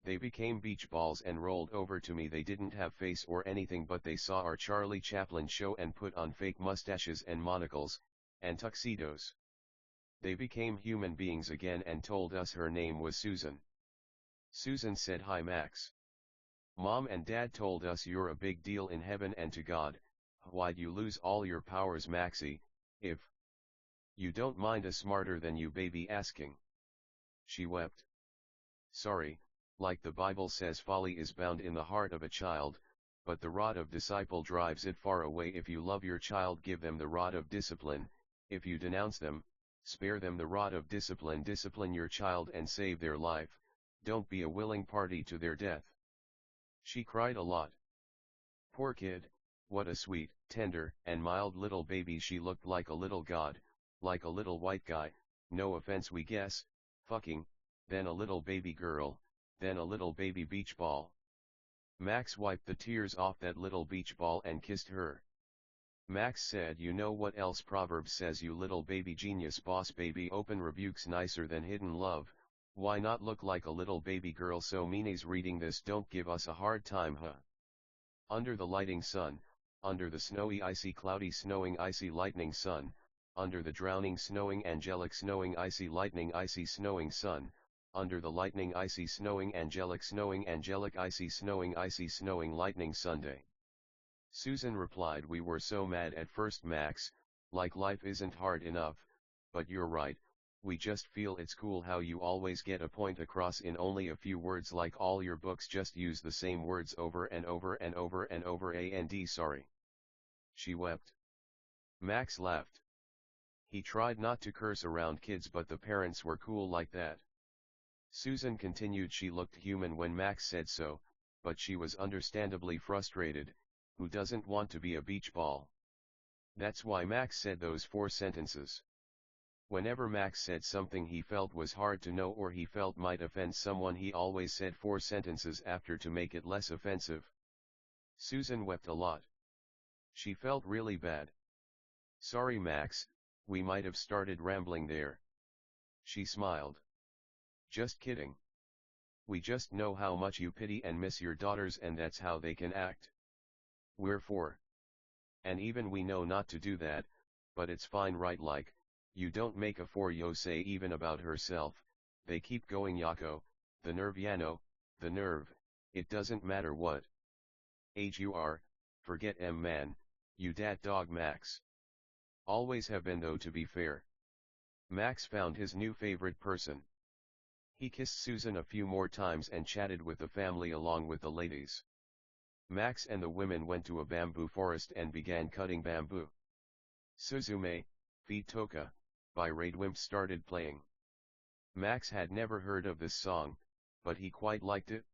They became beach balls and rolled over to me. They didn't have face or anything, but they saw our Charlie Chaplin show and put on fake mustaches and monocles, and tuxedos. They became human beings again and told us her name was Susan. Susan said, "Hi Max. Mom and Dad told us you're a big deal in heaven and to God. Why'd you lose all your powers Maxie, if you don't mind a smarter than you baby asking?" She wept. Sorry, like the Bible says, folly is bound in the heart of a child, but the rod of disciple drives it far away. If you love your child, give them the rod of discipline. If you denounce them, Spare them the rod of discipline. Discipline your child and save their life, don't be a willing party to their death. She cried a lot. Poor kid, what a sweet, tender, and mild little baby. She looked like a little god, like a little white guy, no offense we guess, fucking, then a little baby girl, then a little baby beach ball. Max wiped the tears off that little beach ball and kissed her. Max said, you know what else Proverbs says, you little baby genius boss baby. Open rebukes nicer than hidden love, why not look like a little baby girl? So meanies reading this don't give us a hard time, huh? Under the lighting sun, under the snowy icy cloudy snowing icy lightning sun, under the drowning snowing angelic snowing icy lightning icy snowing sun, under the lightning icy snowing angelic icy snowing lightning Sunday. Susan replied, we were so mad at first, Max, like life isn't hard enough, but you're right, we just feel it's cool how you always get a point across in only a few words, like all your books just use the same words over and over and over and over. And sorry. She wept. Max laughed. He tried not to curse around kids, but the parents were cool like that. Susan continued, she looked human when Max said so, but she was understandably frustrated. Who doesn't want to be a beach ball? That's why Max said those 4 sentences. Whenever Max said something he felt was hard to know or he felt might offend someone, he always said 4 sentences after to make it less offensive. Susan wept a lot. She felt really bad. Sorry, Max, we might have started rambling there. She smiled. Just kidding. We just know how much you pity and miss your daughters, and that's how they can act. We're 4. And even we know not to do that, but it's fine, right? Like, you don't make a 4-yo say even about herself. They keep going, Yako, the nerve, Yano, the nerve, it doesn't matter what age you are, forget man, you dat dog Max. Always have been though, to be fair. Max found his new favorite person. He kissed Susan a few more times and chatted with the family along with the ladies. Max and the women went to a bamboo forest and began cutting bamboo. Suzume, Feet Toka, by Radwimp started playing. Max had never heard of this song, but he quite liked it.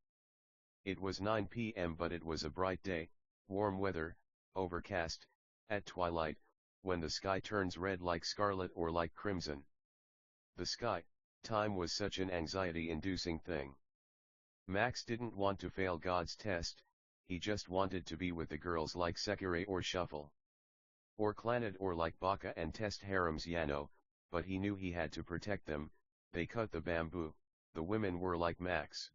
It was 9 p.m. but it was a bright day, warm weather, overcast, at twilight, when the sky turns red like scarlet or like crimson. The sky, time was such an anxiety-inducing thing. Max didn't want to fail God's test, he just wanted to be with the girls like Sekire or Shuffle. Or Clannad or like Baka and test harems, Yano, but he knew he had to protect them. They cut the bamboo, the women were like Max.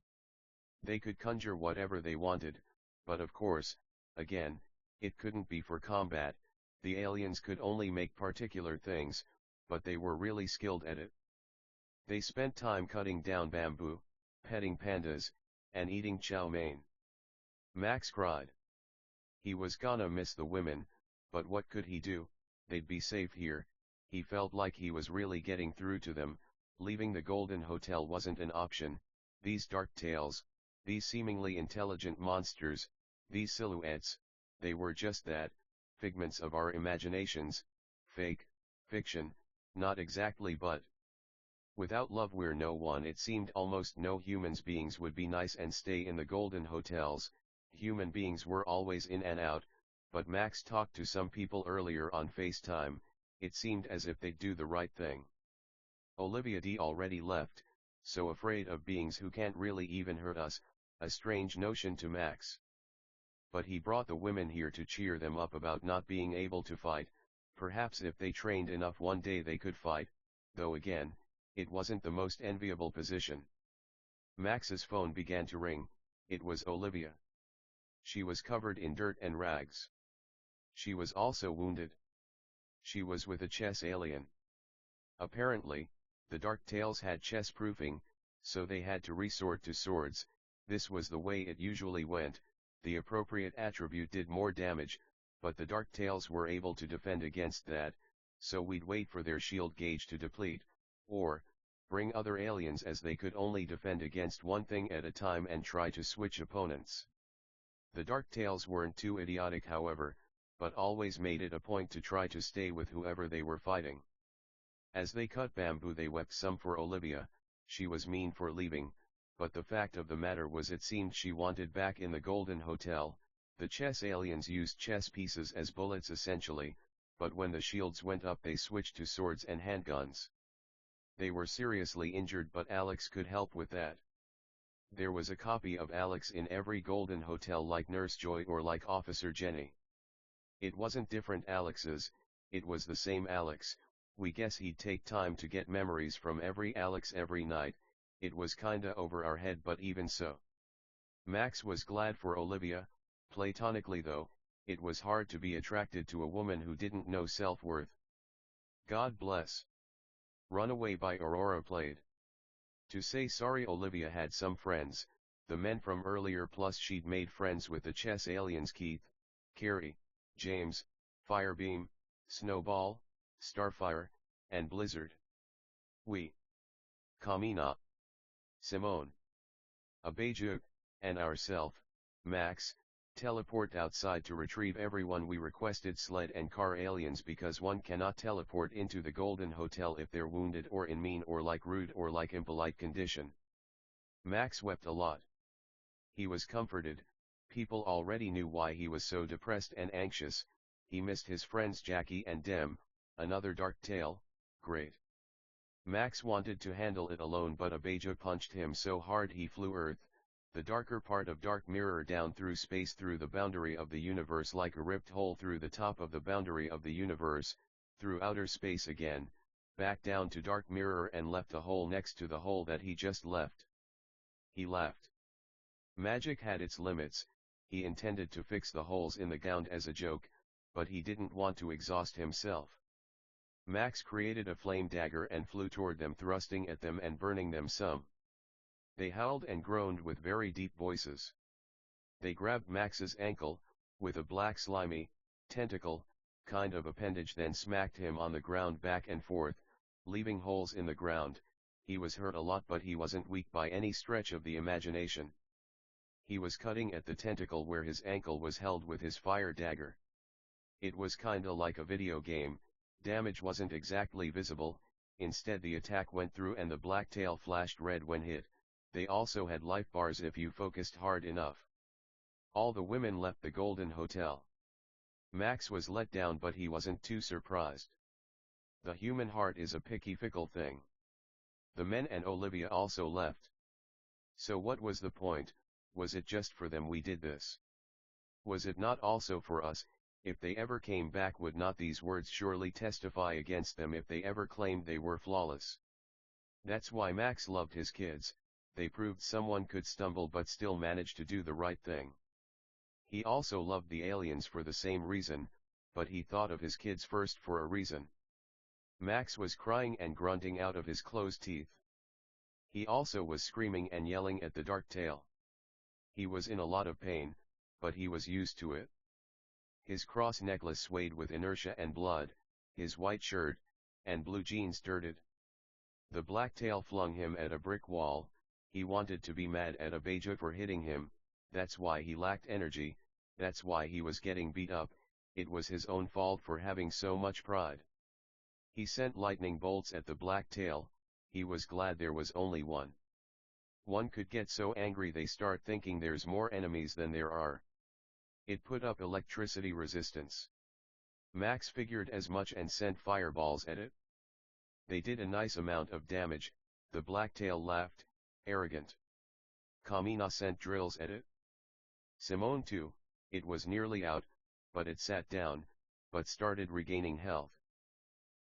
They could conjure whatever they wanted, but of course, again, it couldn't be for combat. The aliens could only make particular things, but they were really skilled at it. They spent time cutting down bamboo, petting pandas, and eating chow mein. Max cried. He was gonna miss the women, but what could he do? They'd be safe here. He felt like he was really getting through to them. Leaving the Golden Hotel wasn't an option. These dark tales, these seemingly intelligent monsters, these silhouettes, they were just that, figments of our imaginations, fake, fiction, not exactly, but without love we're no one. It seemed almost no human beings would be nice and stay in the Golden Hotels. Human beings were always in and out, but Max talked to some people earlier on FaceTime. It seemed as if they'd do the right thing. Olivia D already left, so afraid of beings who can't really even hurt us, a strange notion to Max. But he brought the women here to cheer them up about not being able to fight. Perhaps if they trained enough one day they could fight, though again, it wasn't the most enviable position. Max's phone began to ring. It was Olivia. She was covered in dirt and rags. She was also wounded. She was with a chess alien. Apparently, the Dark Tales had chess proofing, so they had to resort to swords. This was the way it usually went. The appropriate attribute did more damage, but the Dark Tales were able to defend against that, so we'd wait for their shield gauge to deplete, or bring other aliens, as they could only defend against one thing at a time and try to switch opponents. The Dark Tales weren't too idiotic, however, but always made it a point to try to stay with whoever they were fighting. As they cut bamboo they wept some for Olivia, she was mean for leaving, but the fact of the matter was it seemed she wanted back in the Golden Hotel. The chess aliens used chess pieces as bullets essentially, but when the shields went up they switched to swords and handguns. They were seriously injured but Alex could help with that. There was a copy of Alex in every Golden Hotel like Nurse Joy or like Officer Jenny. It wasn't different Alexes, it was the same Alex. We guess he'd take time to get memories from every Alex every night. It was kinda over our head but even so. Max was glad for Olivia, platonically though, it was hard to be attracted to a woman who didn't know self-worth. God bless. Runaway by Aurora played. To say sorry Olivia had some friends, the men from earlier plus she'd made friends with the chess aliens Keith, Carrie, James, Firebeam, Snowball, Starfire, and Blizzard. We. Kamina. Simone. Abejuk, and ourself, Max, teleport outside to retrieve everyone we requested sled and car aliens because one cannot teleport into the Golden Hotel if they're wounded or in mean or like rude or like impolite condition. Max wept a lot. He was comforted, people already knew why he was so depressed and anxious, he missed his friends Jackie and Dem, another dark tale, great. Max wanted to handle it alone but Abeja punched him so hard he flew Earth, the darker part of Dark Mirror down through space through the boundary of the universe like a ripped hole through the top of the boundary of the universe, through outer space again, back down to Dark Mirror and left a hole next to the hole that he just left. He laughed. Magic had its limits, he intended to fix the holes in the ground as a joke, but he didn't want to exhaust himself. Max created a flame dagger and flew toward them thrusting at them and burning them some. They howled and groaned with very deep voices. They grabbed Max's ankle, with a black slimy, tentacle, kind of appendage then smacked him on the ground back and forth, leaving holes in the ground. He was hurt a lot but he wasn't weak by any stretch of the imagination. He was cutting at the tentacle where his ankle was held with his fire dagger. It was kinda like a video game. Damage wasn't exactly visible, instead the attack went through and the black tail flashed red when hit. They also had life bars if you focused hard enough. All the women left the Golden Hotel. Max was let down but he wasn't too surprised. The human heart is a picky fickle thing. The men and Olivia also left. So what was the point? Was it just for them we did this? Was it not also for us? If they ever came back would not these words surely testify against them if they ever claimed they were flawless? That's why Max loved his kids, they proved someone could stumble but still manage to do the right thing. He also loved the aliens for the same reason, but he thought of his kids first for a reason. Max was crying and grunting out of his closed teeth. He also was screaming and yelling at the dark tail. He was in a lot of pain, but he was used to it. His cross necklace swayed with inertia and blood, his white shirt, and blue jeans dirted. The black tail flung him at a brick wall, he wanted to be mad at Abeja for hitting him, that's why he lacked energy, that's why he was getting beat up, it was his own fault for having so much pride. He sent lightning bolts at the black tail, he was glad there was only one. One could get so angry they start thinking there's more enemies than there are. It put up electricity resistance. Max figured as much and sent fireballs at it. They did a nice amount of damage, the black tail laughed, arrogant. Kamina sent drills at it. Simone too, it was nearly out, but it sat down, but started regaining health.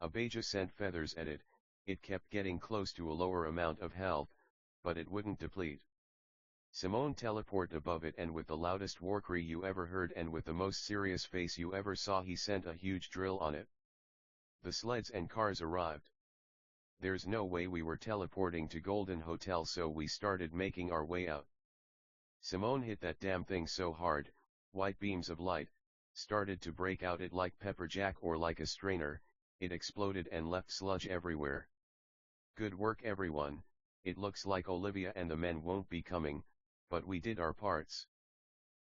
Abeja sent feathers at it, it kept getting close to a lower amount of health, but it wouldn't deplete. Simone teleported above it and with the loudest warcry you ever heard and with the most serious face you ever saw he sent a huge drill on it. The sleds and cars arrived. There's no way we were teleporting to Golden Hotel so we started making our way out. Simone hit that damn thing so hard, white beams of light, started to break out it like pepperjack or like a strainer, it exploded and left sludge everywhere. Good work everyone, it looks like Olivia and the men won't be coming, but we did our parts.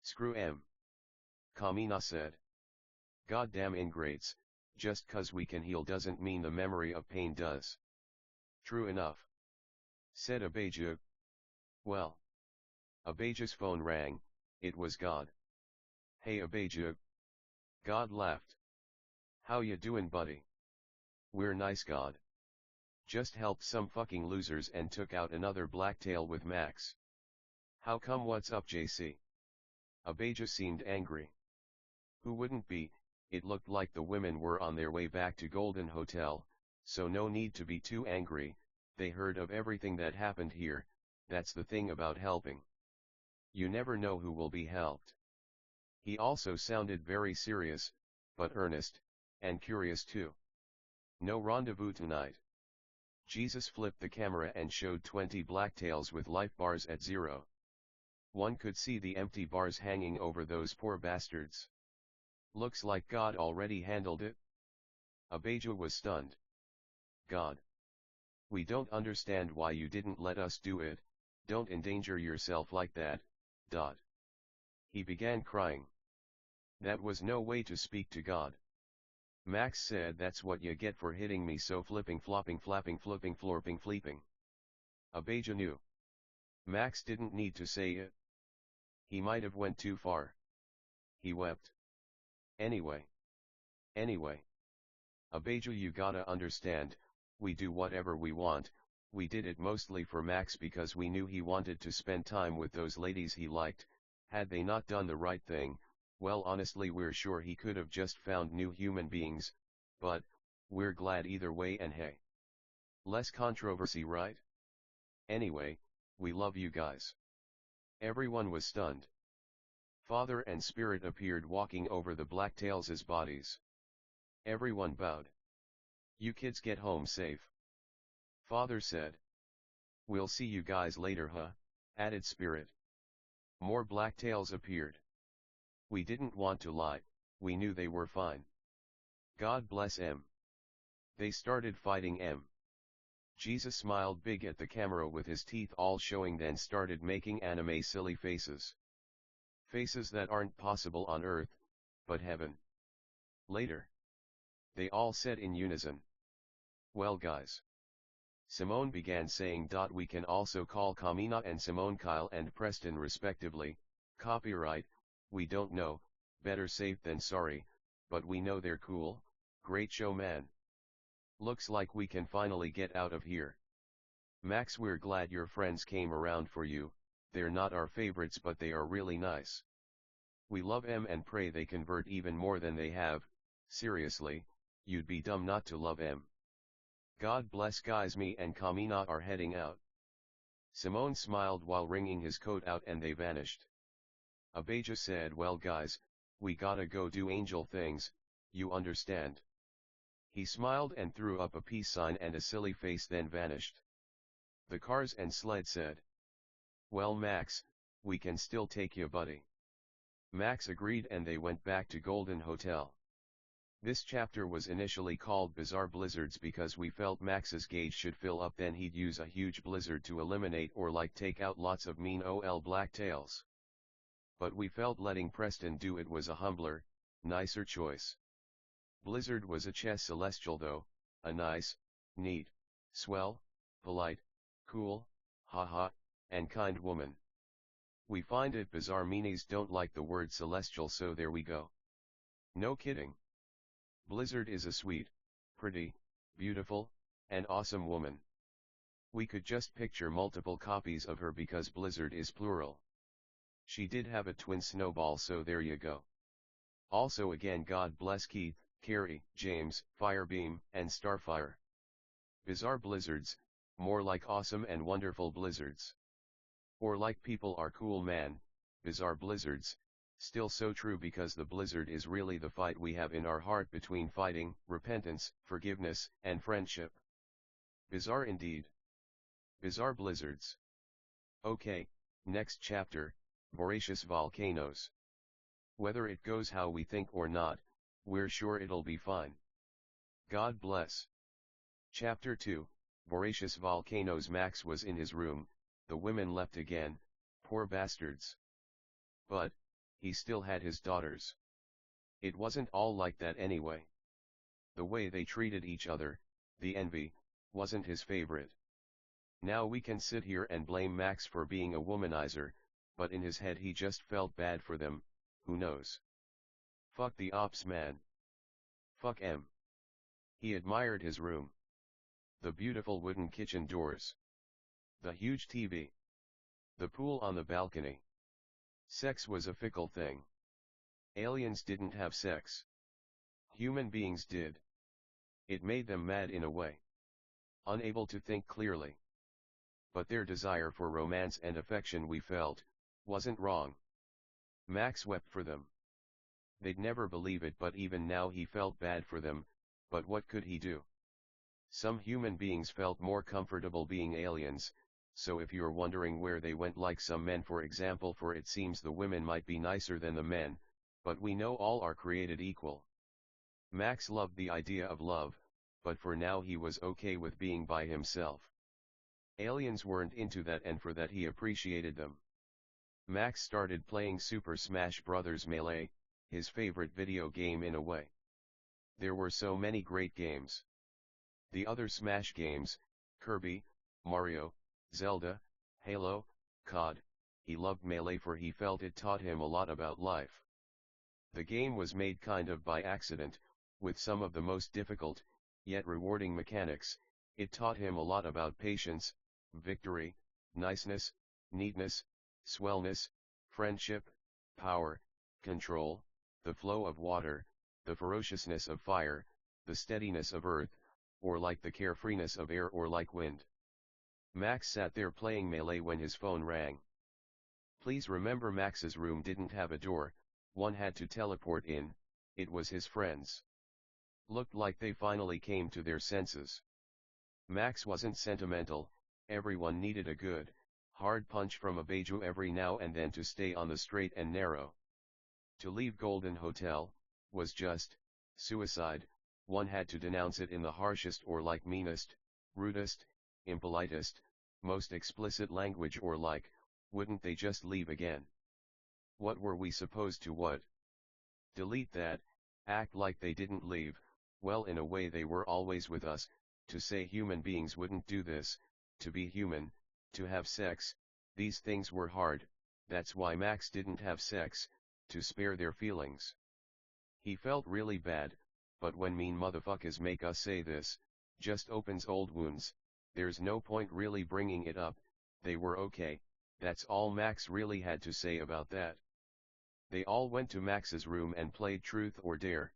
Screw 'em. Kamina said. Goddamn ingrates, just 'cause we can heal doesn't mean the memory of pain does. True enough, said Abijah. Well. Abijah's phone rang, it was God. Hey Abijah. God laughed. How ya doing buddy? We're nice God. Just helped some fucking losers and took out another blacktail with Max. How come what's up JC? Abijah seemed angry. Who wouldn't be, it looked like the women were on their way back to Golden Hotel, so no need to be too angry, they heard of everything that happened here, that's the thing about helping. You never know who will be helped. He also sounded very serious, but earnest, and curious too. No rendezvous tonight. Jesus flipped the camera and showed 20 blacktails with life bars at 0. One could see the empty bars hanging over those poor bastards. Looks like God already handled it. Abijah was stunned. God. We don't understand why you didn't let us do it, don't endanger yourself like that, dot. He began crying. That was no way to speak to God. Max said that's what you get for hitting me so flipping flopping flapping flipping florping fleeping. Abijah knew. Max didn't need to say it. He might have went too far. He wept. Anyway. Abijah you gotta understand, we do whatever we want, we did it mostly for Max because we knew he wanted to spend time with those ladies he liked, had they not done the right thing, well honestly we're sure he could have just found new human beings, but, we're glad either way and hey. Less controversy right? Anyway, we love you guys. Everyone was stunned. Father and Spirit appeared walking over the blacktails' bodies. Everyone bowed. You kids get home safe. Father said. We'll see you guys later huh, added Spirit. More blacktails appeared. We didn't want to lie, we knew they were fine. God bless M. They started fighting M. Jesus smiled big at the camera with his teeth all showing then started making anime silly faces. Faces that aren't possible on earth, but heaven. Later. They all said in unison. Well guys. Simone began saying. We can also call Kamina and Simone Kyle and Preston respectively, copyright, we don't know, better safe than sorry, but we know they're cool, great show man. Looks like we can finally get out of here. Max we're glad your friends came around for you, they're not our favorites but they are really nice. We love M and pray they convert even more than they have, seriously, you'd be dumb not to love M. God bless guys me and Kamina are heading out. Simone smiled while wringing his coat out and they vanished. Abijah said well guys, we gotta go do angel things, you understand. He smiled and threw up a peace sign and a silly face then vanished. The cars and sled said. Well Max, we can still take you buddy. Max agreed and they went back to Golden Hotel. This chapter was initially called Bizarre Blizzards because we felt Max's gauge should fill up then he'd use a huge blizzard to eliminate or like take out lots of mean ol blacktails. But we felt letting Preston do it was a humbler, nicer choice. Blizzard was a chess celestial though, a nice, neat, swell, polite, cool, haha, and kind woman. We find it bizarre meanies don't like the word celestial so there we go. No kidding. Blizzard is a sweet, pretty, beautiful, and awesome woman. We could just picture multiple copies of her because Blizzard is plural. She did have a twin Snowball so there you go. Also again God bless Keith, Carrie, James, Firebeam, and Starfire. Bizarre blizzards, more like awesome and wonderful blizzards. Or like people are cool man, bizarre blizzards, still so true because the blizzard is really the fight we have in our heart between fighting, repentance, forgiveness, and friendship. Bizarre indeed. Bizarre blizzards. Okay, next chapter, voracious volcanoes. Whether it goes how we think or not, we're sure it'll be fine. God bless. Chapter 2, Voracious Volcanoes. Max was in his room, the women left again, poor bastards. But, he still had his daughters. It wasn't all like that anyway. The way they treated each other, the envy, wasn't his favorite. Now we can sit here and blame Max for being a womanizer, but in his head he just felt bad for them, who knows. Fuck the ops man. Fuck M. He admired his room. The beautiful wooden kitchen doors. The huge TV. The pool on the balcony. Sex was a fickle thing. Aliens didn't have sex. Human beings did. It made them mad in a way. Unable to think clearly. But their desire for romance and affection, we felt, wasn't wrong. Max wept for them. They'd never believe it, but even now he felt bad for them, but what could he do? Some human beings felt more comfortable being aliens, so if you're wondering where they went, like some men for example, for it seems the women might be nicer than the men, but we know all are created equal. Max loved the idea of love, but for now he was okay with being by himself. Aliens weren't into that, and for that he appreciated them. Max started playing Super Smash Bros. Melee, his favorite video game in a way. There were so many great games. The other Smash games, Kirby, Mario, Zelda, Halo, COD, he loved Melee for he felt it taught him a lot about life. The game was made kind of by accident, with some of the most difficult, yet rewarding mechanics. It taught him a lot about patience, victory, niceness, neatness, swellness, friendship, power, control, the flow of water, the ferociousness of fire, the steadiness of earth, or like the carefreeness of air, or like wind. Max sat there playing Melee when his phone rang. Please remember, Max's room didn't have a door, one had to teleport in. It was his friends. Looked like they finally came to their senses. Max wasn't sentimental, everyone needed a good, hard punch from a beiju every now and then to stay on the straight and narrow. To leave Golden Hotel was just suicide. One had to denounce it in the harshest or like meanest, rudest, impolitest, most explicit language, or like, wouldn't they just leave again? What were we supposed to what? Delete that, act like they didn't leave? Well, in a way they were always with us, to say human beings wouldn't do this, to be human, to have sex, these things were hard. That's why Max didn't have sex, to spare their feelings. He felt really bad, but when mean motherfuckers make us say this, just opens old wounds. There's no point really bringing it up. They were okay, that's all Max really had to say about that. They all went to Max's room and played Truth or Dare.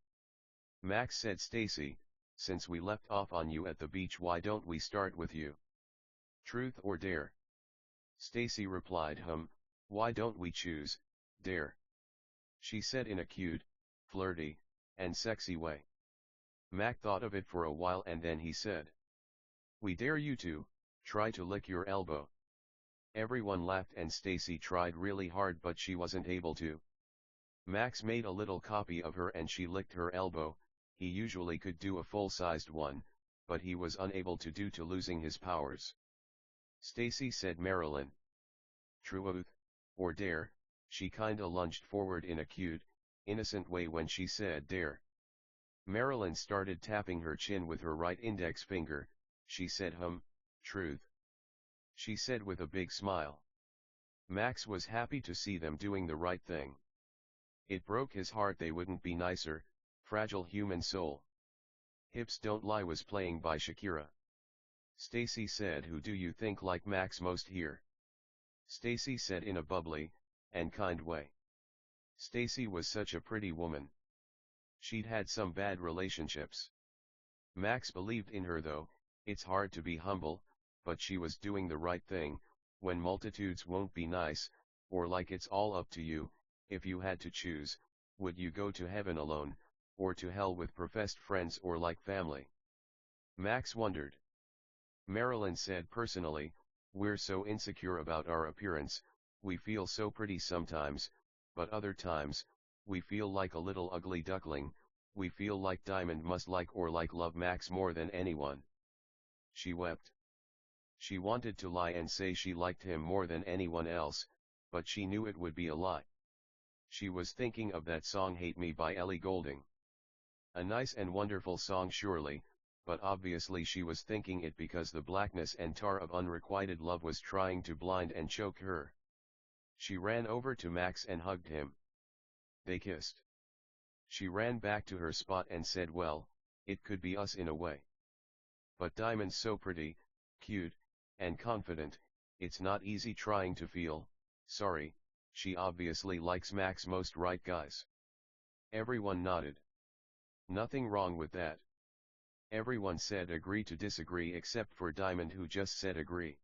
Max said, Stacy, since we left off on you at the beach, why don't we start with you? Truth or Dare? Stacy replied, why don't we choose Dare? She said in a cute, flirty, and sexy way. Mac thought of it for a while and then he said, we dare you to try to lick your elbow. Everyone laughed and Stacy tried really hard, but she wasn't able to. Max made a little copy of her and she licked her elbow. He usually could do a full-sized one, but he was unable to due to losing his powers. Stacy said, Marilyn. Truth or Dare? She kinda lunged forward in a cute, innocent way when she said Dare. Marilyn started tapping her chin with her right index finger. She said, Truth. She said with a big smile. Max was happy to see them doing the right thing. It broke his heart they wouldn't be nicer. Fragile human soul. Hips Don't Lie was playing by Shakira. Stacy said, who do you think like Max most here? Stacy said in a bubbly and kind way. Stacy was such a pretty woman. She'd had some bad relationships. Max believed in her though. It's hard to be humble, but she was doing the right thing. When multitudes won't be nice, or like it's all up to you, if you had to choose, would you go to heaven alone, or to hell with professed friends or like family? Max wondered. Marilyn said, personally, we're so insecure about our appearance, we feel so pretty sometimes, but other times, we feel like a little ugly duckling. We feel like Diamond must like or like love Max more than anyone. She wept. She wanted to lie and say she liked him more than anyone else, but she knew it would be a lie. She was thinking of that song Hate Me by Ellie Goulding. A nice and wonderful song surely, but obviously she was thinking it because the blackness and tar of unrequited love was trying to blind and choke her. She ran over to Max and hugged him. They kissed. She ran back to her spot and said, well, it could be us in a way. But Diamond's so pretty, cute, and confident, it's not easy trying to feel sorry. She obviously likes Max most, right guys? Everyone nodded. Nothing wrong with that. Everyone said agree to disagree except for Diamond, who just said agree.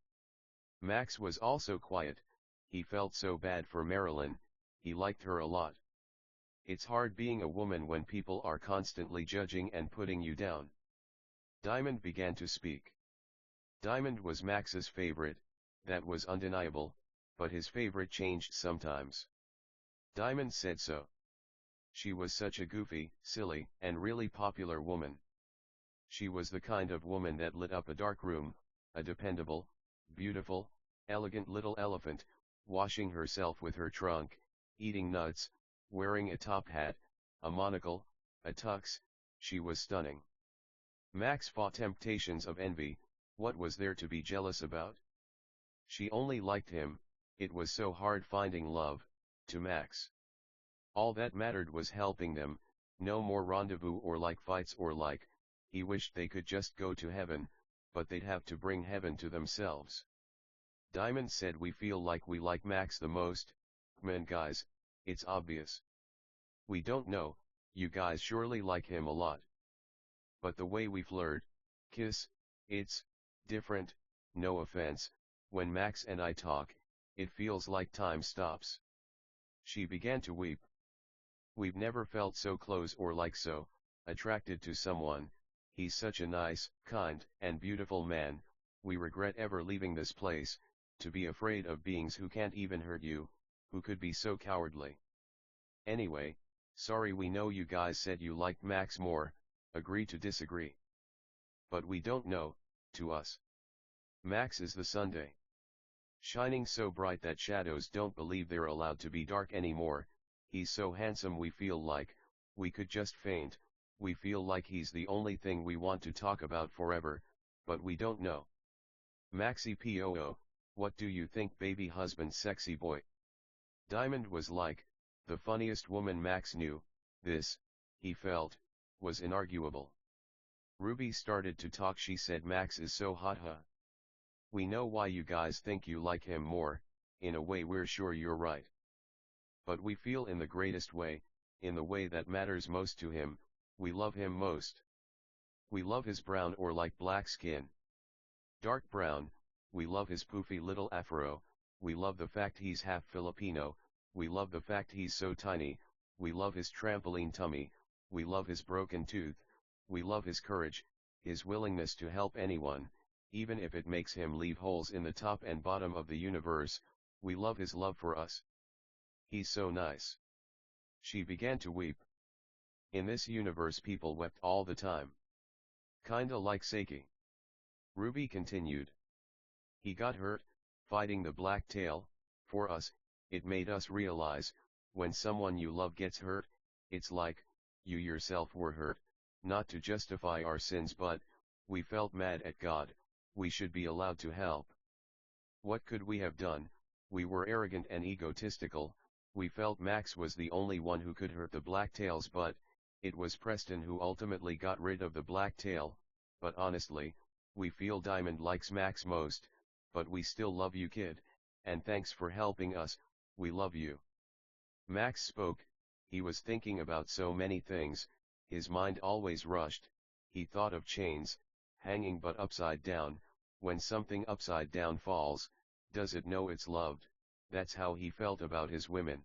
Max was also quiet. He felt so bad for Marilyn. He liked her a lot. It's hard being a woman when people are constantly judging and putting you down. Diamond began to speak. Diamond was Max's favorite, that was undeniable, but his favorite changed sometimes. Diamond said so. She was such a goofy, silly, and really popular woman. She was the kind of woman that lit up a dark room, a dependable, beautiful, elegant little elephant, washing herself with her trunk, eating nuts, wearing a top hat, a monocle, a tux. She was stunning. Max fought temptations of envy. What was there to be jealous about? She only liked him. It was so hard finding love, to Max. All that mattered was helping them, no more rendezvous or like fights or like. He wished they could just go to heaven, but they'd have to bring heaven to themselves. Diamond said, we feel like we like Max the most. Man guys, it's obvious. We don't know, you guys surely like him a lot. But the way we flirt, kiss, it's different, no offense. When Max and I talk, it feels like time stops. She began to weep. We've never felt so close or like so attracted to someone. He's such a nice, kind, and beautiful man. We regret ever leaving this place, to be afraid of beings who can't even hurt you, who could be so cowardly. Anyway, sorry, we know you guys said you liked Max more, agree to disagree. But we don't know, to us. Max is the Sunday. Shining so bright that shadows don't believe they're allowed to be dark anymore. He's so handsome we feel like we could just faint. We feel like he's the only thing we want to talk about forever, but we don't know. Maxi Poo, what do you think, baby husband, sexy boy? Diamond was like the funniest woman Max knew. This, he felt, was inarguable. Ruby started to talk. She said, Max is so hot, huh? We know why you guys think you like him more. In a way we're sure you're right. But we feel in the greatest way, in the way that matters most to him, we love him most. We love his brown or like black skin. Dark brown, we love his poofy little afro, we love the fact he's half Filipino, we love the fact he's so tiny, we love his trampoline tummy, we love his broken tooth, we love his courage, his willingness to help anyone, even if it makes him leave holes in the top and bottom of the universe. We love his love for us. He's so nice. She began to weep. In this universe people wept all the time. Kinda like Saki. Ruby continued. He got hurt, fighting the black tail. For us, it made us realize, when someone you love gets hurt, it's like, you yourself were hurt. Not to justify our sins, but, we felt mad at God. We should be allowed to help. What could we have done? We were arrogant and egotistical. We felt Max was the only one who could hurt the blacktails, but it was Preston who ultimately got rid of the blacktail. But honestly, we feel Diamond likes Max most, but we still love you, kid, and thanks for helping us. We love you. Max spoke. He was thinking about so many things. His mind always rushed. He thought of chains, hanging but upside down. When something upside down falls, does it know it's loved? That's how he felt about his women.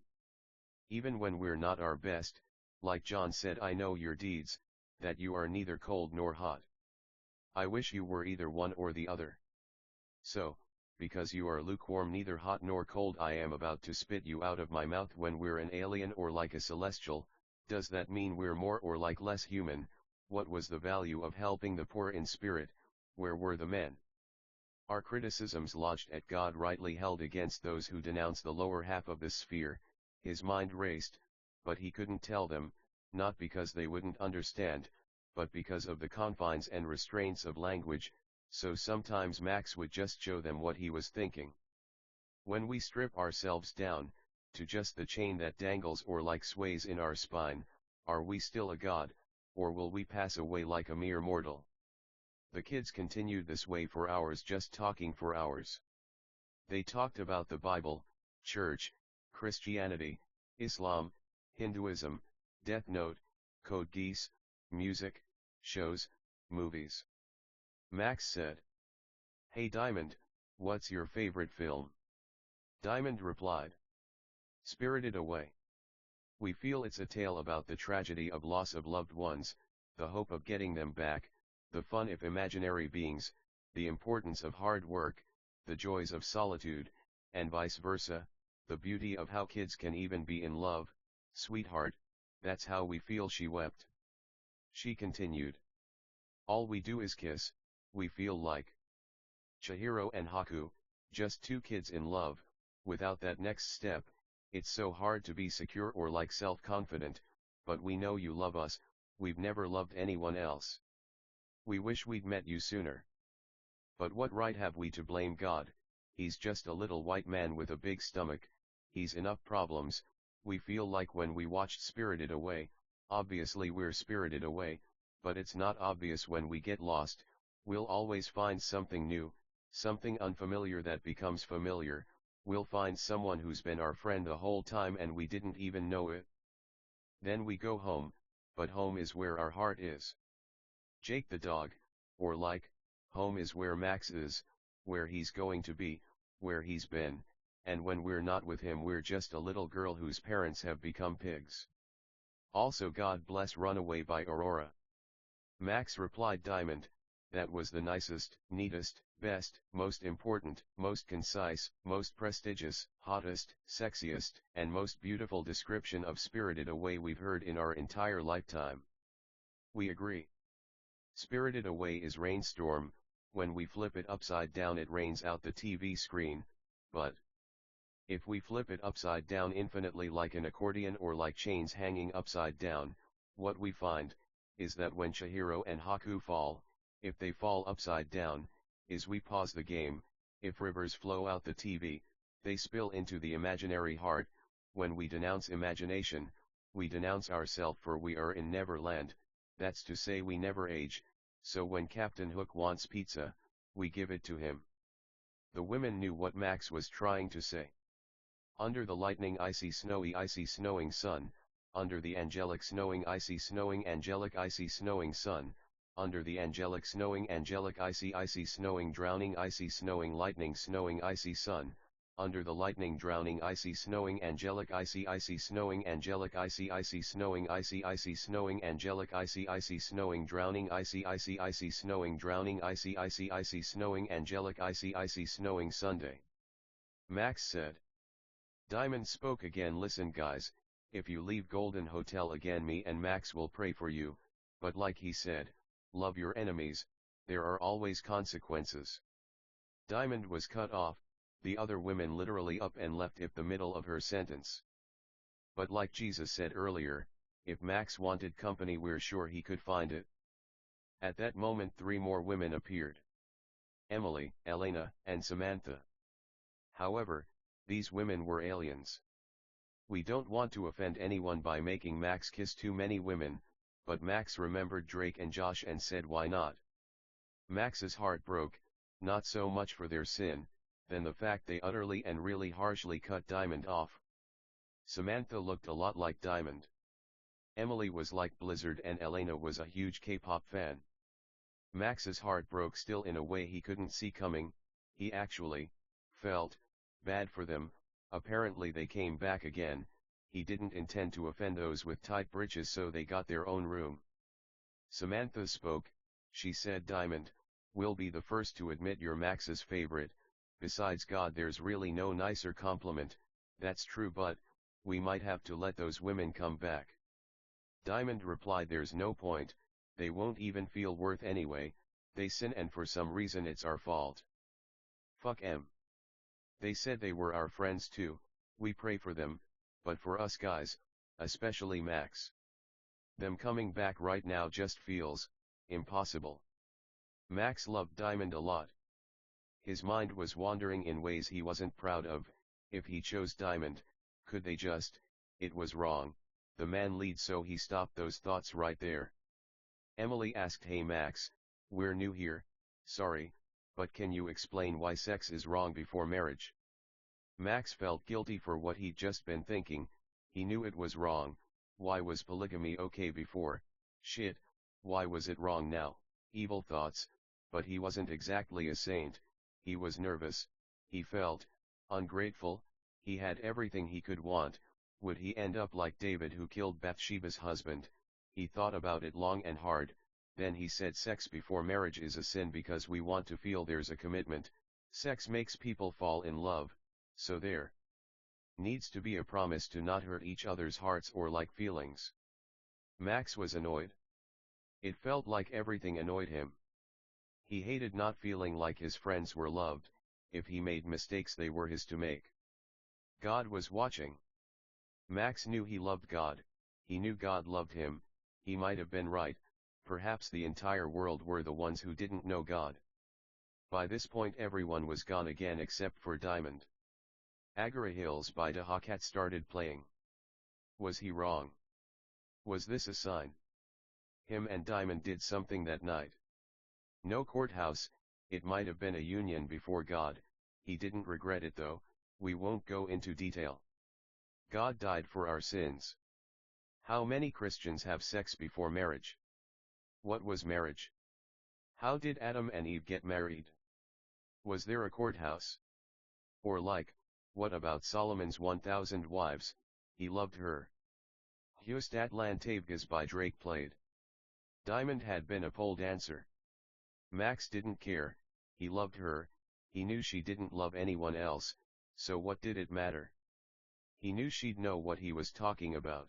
Even when we're not our best, like John said, I know your deeds, that you are neither cold nor hot. I wish you were either one or the other. So, because you are lukewarm, neither hot nor cold, I am about to spit you out of my mouth. When we're an alien or like a celestial, does that mean we're more or like less human? What was the value of helping the poor in spirit? Where were the men? Our criticisms lodged at God rightly held against those who denounce the lower half of the sphere. His mind raced, but he couldn't tell them, not because they wouldn't understand, but because of the confines and restraints of language, so sometimes Max would just show them what he was thinking. When we strip ourselves down, to just the chain that dangles or like sways in our spine, are we still a god, or will we pass away like a mere mortal? The kids continued this way for hours, just talking for hours. They talked about the Bible, church, Christianity, Islam, Hinduism, Death Note, Code Geass, music, shows, movies. Max said, "Hey Diamond, what's your favorite film?" Diamond replied, "Spirited Away. We feel it's a tale about the tragedy of loss of loved ones, the hope of getting them back, the fun of imaginary beings, the importance of hard work, the joys of solitude, and vice versa, the beauty of how kids can even be in love, sweetheart, that's how we feel," she wept. She continued, "All we do is kiss, we feel like Chihiro and Haku, just two kids in love. Without that next step, it's so hard to be secure or like self-confident, but we know you love us, we've never loved anyone else. We wish we'd met you sooner. But what right have we to blame God? He's just a little white man with a big stomach, he's enough problems." We feel like when we watched Spirited Away, obviously we're spirited away, but it's not obvious when we get lost, we'll always find something new, something unfamiliar that becomes familiar, we'll find someone who's been our friend the whole time and we didn't even know it. Then we go home, but home is where our heart is. Jake the dog, or like, home is where Max is, where he's going to be, where he's been, and when we're not with him we're just a little girl whose parents have become pigs. Also God bless Runaway by Aurora. Max replied, "Diamond, that was the nicest, neatest, best, most important, most concise, most prestigious, hottest, sexiest, and most beautiful description of Spirited Away we've heard in our entire lifetime." We agree. Spirited Away is rainstorm, when we flip it upside down it rains out the TV screen, but if we flip it upside down infinitely like an accordion or like chains hanging upside down, what we find, is that when Chihiro and Haku fall, if they fall upside down, is we pause the game, if rivers flow out the TV, they spill into the imaginary heart, when we denounce imagination, we denounce ourself for we are in Neverland, that's to say we never age, so when Captain Hook wants pizza, we give it to him. The women knew what Max was trying to say. Under the lightning icy snowing sun, under the angelic snowing angelic icy snowing sun, under the angelic icy snowing drowning lightning icy sun, under the lightning drowning icy snowing angelic icy snowing angelic icy snowing angelic icy snowing drowning icy snowing drowning icy snowing angelic icy snowing Sunday. Max said. Diamond spoke again. "Listen guys, if you leave Golden Hotel again me and Max will pray for you, but like he said, love your enemies, there are always consequences." Diamond was cut off, the other women literally up and left if the middle of her sentence. But like Jesus said earlier, if Max wanted company we're sure he could find it. At that moment 3 more women appeared. Emily, Elena, and Samantha. However, these women were aliens. We don't want to offend anyone by making Max kiss too many women, but Max remembered Drake and Josh and said why not. Max's heart broke, not so much for their sin, than the fact they utterly and really harshly cut Diamond off. Samantha looked a lot like Diamond. Emily was like Blizzard and Elena was a huge K-pop fan. Max's heart broke still in a way he couldn't see coming, he actually felt bad for them. Apparently they came back again, he didn't intend to offend those with tight britches so they got their own room. Samantha spoke, she said, "Diamond, we'll be the first to admit you're Max's favorite, besides God there's really no nicer compliment, that's true but, we might have to let those women come back." Diamond replied, "There's no point, they won't even feel worth anyway, they sin and for some reason it's our fault. Fuck 'em. They said they were our friends too, we pray for them, but for us guys, especially Max. Them coming back right now just feels impossible. Max loved Diamond a lot. His mind was wandering in ways he wasn't proud of. If he chose Diamond, could they just? It was wrong. The man lead, so he stopped those thoughts right there. Emily asked, "Hey Max, we're new here, sorry, but can you explain why sex is wrong before marriage?" Max felt guilty for what he'd just been thinking. He knew it was wrong. Why was polygamy okay before? Shit, why was it wrong now? Evil thoughts, but he wasn't exactly a saint. He was nervous. He felt ungrateful. He had everything he could want. Would he end up like David, who killed Bathsheba's husband? He thought about it long and hard. Then he said, sex before marriage is a sin because we want to feel there's a commitment. Sex makes people fall in love, so there needs to be a promise to not hurt each other's hearts or like feelings. Max was annoyed. It felt like everything annoyed him. He hated not feeling like his friends were loved. If he made mistakes, they were his to make. God was watching. Max knew he loved God. He knew God loved him. He might have been right. Perhaps the entire world were the ones who didn't know God. By this point everyone was gone again except for Diamond. Agora Hills by Dahakat started playing. Was he wrong? Was this a sign? Him and Diamond did something that night. No courthouse, it might have been a union before God. He didn't regret it though. We won't go into detail. God died for our sins. How many Christians have sex before marriage? What was marriage? How did Adam and Eve get married? Was there a courthouse? Or like, what about Solomon's 1,000 wives? He loved her. Hustat Lantavgas by Drake played. Diamond had been a pole dancer. Max didn't care. He loved her. He knew she didn't love anyone else, so what did it matter? He knew she'd know what he was talking about.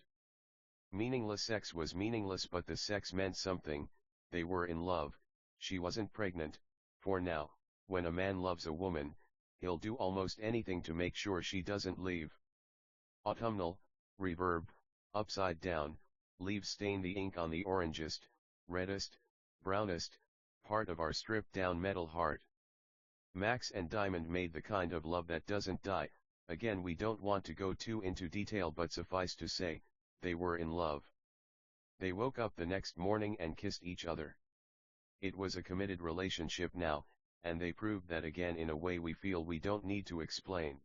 Meaningless sex was meaningless, but the sex meant something. They were in love. She wasn't pregnant. For now, when a man loves a woman, he'll do almost anything to make sure she doesn't leave. Autumnal, reverb, upside down, leaves stain the ink on the orangest, reddest, brownest, part of our stripped down metal heart. Max and Diamond made the kind of love that doesn't die. Again, we don't want to go too into detail, but suffice to say, they were in love. They woke up the next morning and kissed each other. It was a committed relationship now, and they proved that again in a way we feel we don't need to explain.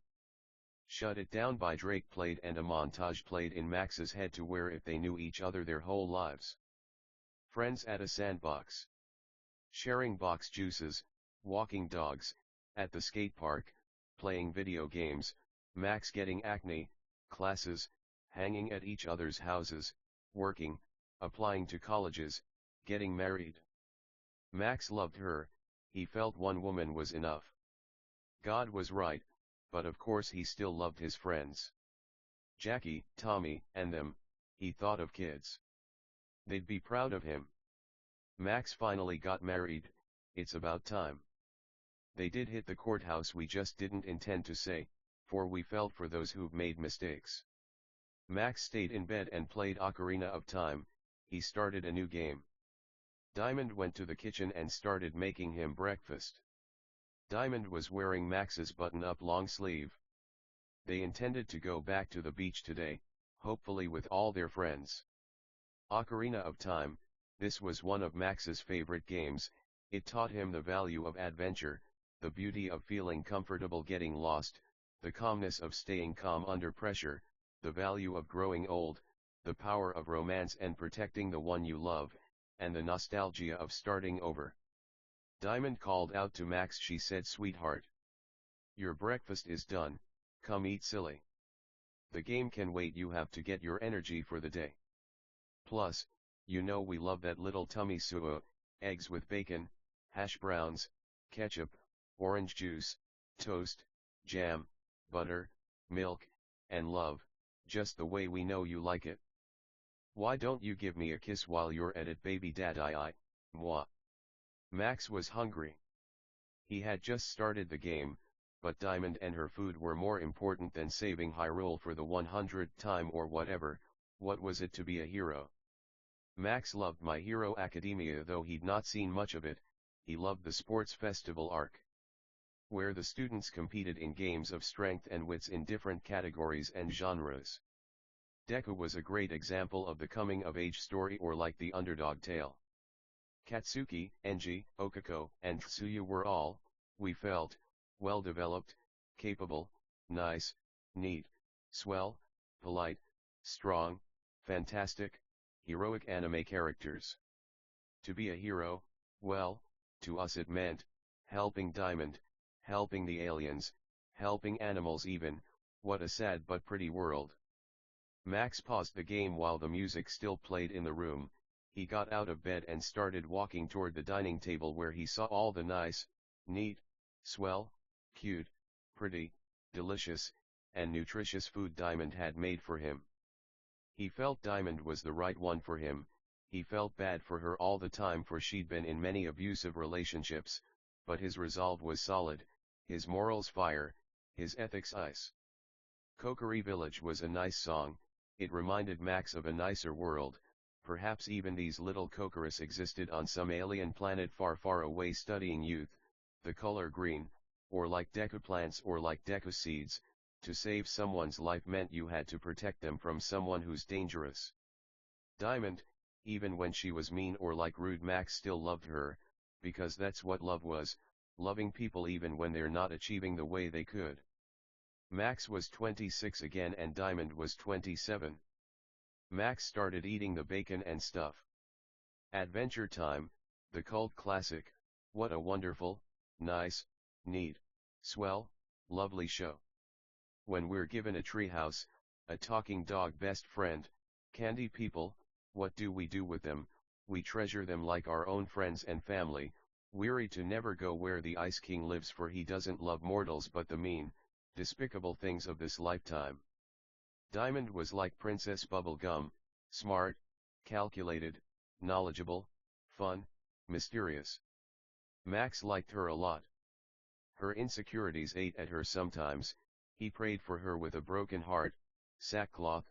Shut It Down by Drake played, and a montage played in Max's head to where if they knew each other their whole lives. Friends at a sandbox. Sharing box juices, walking dogs, at the skate park, playing video games, Max getting acne, classes, hanging at each other's houses, working, applying to colleges, getting married. Max loved her. He felt one woman was enough. God was right, but of course he still loved his friends. Jackie, Tommy, and them. He thought of kids. They'd be proud of him. Max finally got married. It's about time. They did hit the courthouse, we just didn't intend to say, for we felt for those who've made mistakes. Max stayed in bed and played Ocarina of Time. He started a new game. Diamond went to the kitchen and started making him breakfast. Diamond was wearing Max's button-up long sleeve. They intended to go back to the beach today, hopefully with all their friends. Ocarina of Time, this was one of Max's favorite games. It taught him the value of adventure, the beauty of feeling comfortable getting lost, the calmness of staying calm under pressure, the value of growing old, the power of romance and protecting the one you love, and the nostalgia of starting over. Diamond called out to Max. She said, "Sweetheart, your breakfast is done, come eat, silly. The game can wait, you have to get your energy for the day. Plus, you know we love that little tummy suo, eggs with bacon, hash browns, ketchup, orange juice, toast, jam, butter, milk, and love, just the way we know you like it. Why don't you give me a kiss while you're at it, baby daddy? Moi." Max was hungry. He had just started the game, but Diamond and her food were more important than saving Hyrule for the 100th time or whatever. What was it to be a hero? Max loved My Hero Academia, though he'd not seen much of it. He loved the sports festival arc, where the students competed in games of strength and wits in different categories and genres. Deku was a great example of the coming-of-age story, or like the underdog tale. Katsuki, Enji, Okako, and Tsuyu were all, we felt, well-developed, capable, nice, neat, swell, polite, strong, fantastic, heroic anime characters. To be a hero, well, to us it meant, helping Diamond, helping the aliens, helping animals even. What a sad but pretty world. Max paused the game while the music still played in the room. He got out of bed and started walking toward the dining table, where he saw all the nice, neat, swell, cute, pretty, delicious, and nutritious food Diamond had made for him. He felt Diamond was the right one for him. He felt bad for her all the time, for she'd been in many abusive relationships, but his resolve was solid, his morals fire, his ethics ice. Kokiri Village was a nice song. It reminded Max of a nicer world. Perhaps even these little Kokoris existed on some alien planet far far away, studying youth, the color green, or like Deku plants or like Deku seeds. To save someone's life meant you had to protect them from someone who's dangerous. Diamond, even when she was mean or like rude, Max still loved her, because that's what love was, loving people even when they're not achieving the way they could. Max was 26 again and Diamond was 27. Max started eating the bacon and stuff. Adventure Time, the cult classic. What a wonderful, nice, neat, swell, lovely show. When we're given a treehouse, a talking dog best friend, candy people, what do we do with them? We treasure them like our own friends and family, weary to never go where the Ice King lives, for he doesn't love mortals but the mean, despicable things of this lifetime. Diamond was like Princess Bubblegum, smart, calculated, knowledgeable, fun, mysterious. Max liked her a lot. Her insecurities ate at her sometimes. He prayed for her with a broken heart, sackcloth,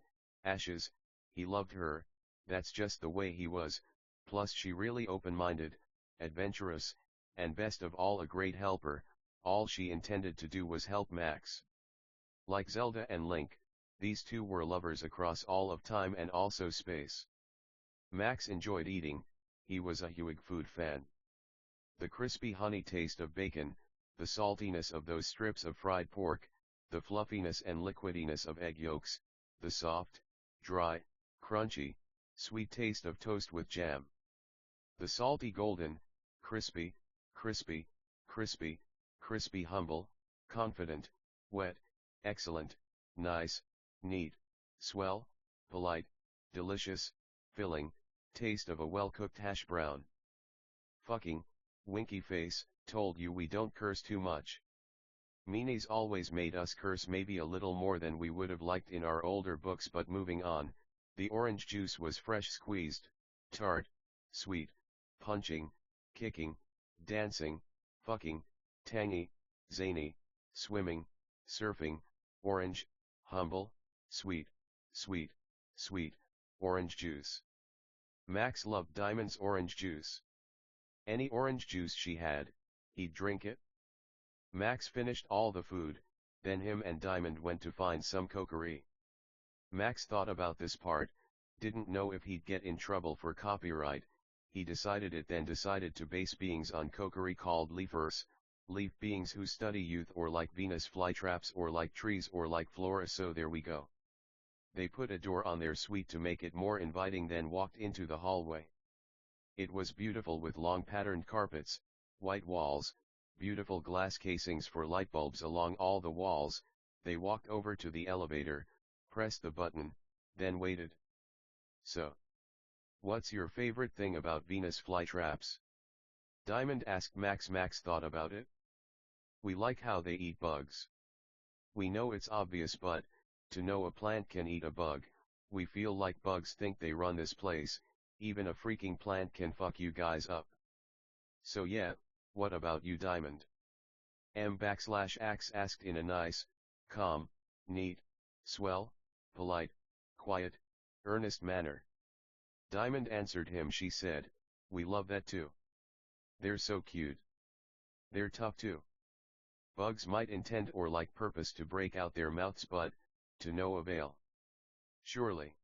ashes. He loved her, that's just the way he was, plus she really open-minded, adventurous, and best of all a great helper. All she intended to do was help Max. Like Zelda and Link, these two were lovers across all of time and also space. Max enjoyed eating. He was a huge food fan. The crispy honey taste of bacon, the saltiness of those strips of fried pork, the fluffiness and liquidiness of egg yolks, the soft, dry, crunchy, sweet taste of toast with jam. The salty golden, crispy, crispy, crispy, crispy, humble, confident, wet, excellent, nice, neat, swell, polite, delicious, filling, taste of a well-cooked hash brown. Fucking, winky face, told you we don't curse too much. Meanies always made us curse maybe a little more than we would have liked in our older books, but moving on. The orange juice was fresh squeezed, tart, sweet, punching, kicking, dancing, fucking, tangy, zany, swimming, surfing, orange, humble, sweet, sweet, sweet, orange juice. Max loved Diamond's orange juice. Any orange juice she had, he'd drink it. Max finished all the food, then him and Diamond went to find some kokiri. Max thought about this part, didn't know if he'd get in trouble for copyright. He decided it, then decided to base beings on kokiri called leafers, leaf beings who study youth, or like Venus flytraps, or like trees, or like flora. So there we go. They put a door on their suite to make it more inviting, then walked into the hallway. It was beautiful with long patterned carpets, white walls, beautiful glass casings for light bulbs along all the walls. They walked over to the elevator, pressed the button, then waited. So, what's your favorite thing about Venus flytraps? Diamond asked Max. Max thought about it. We like how they eat bugs. We know it's obvious, but, to know a plant can eat a bug, we feel like bugs think they run this place. Even a freaking plant can fuck you guys up. So yeah, what about you, Diamond? M\X asked in a nice, calm, neat, swell, polite, quiet, earnest manner. Diamond answered him. She said, "We love that too. They're so cute. They're tough too. Bugs might intend or like purpose to break out their mouths, but, to no avail. Surely.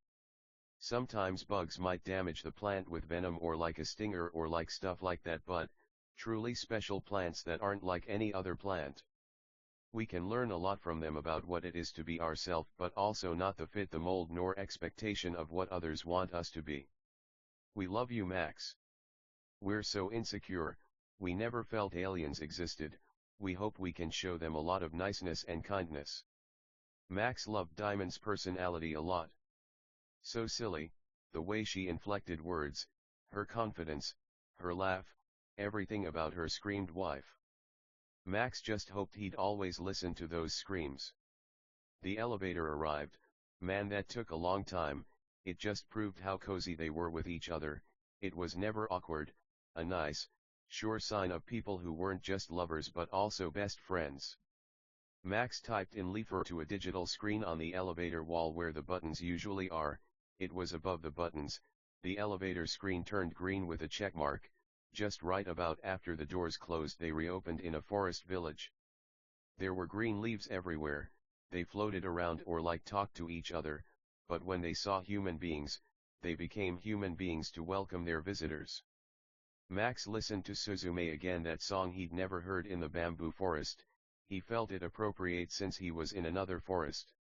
Sometimes bugs might damage the plant with venom or like a stinger or like stuff like that, but, truly special plants that aren't like any other plant. We can learn a lot from them about what it is to be ourself, but also not to fit the mold nor expectation of what others want us to be. We love you, Max. We're so insecure, we never felt aliens existed. We hope we can show them a lot of niceness and kindness." Max loved Diamond's personality a lot. So silly, the way she inflected words, her confidence, her laugh, everything about her screamed wife. Max just hoped he'd always listen to those screams. The elevator arrived. Man, that took a long time. It just proved how cozy they were with each other. It was never awkward, a nice, sure sign of people who weren't just lovers but also best friends. Max typed in "Leafer" to a digital screen on the elevator wall where the buttons usually are. It was above the buttons. The elevator screen turned green with a checkmark. Just right about after the doors closed, they reopened in a forest village. There were green leaves everywhere. They floated around or like talked to each other, but when they saw human beings, they became human beings to welcome their visitors. Max listened to Suzume again, that song he'd never heard in the bamboo forest. He felt it appropriate since he was in another forest.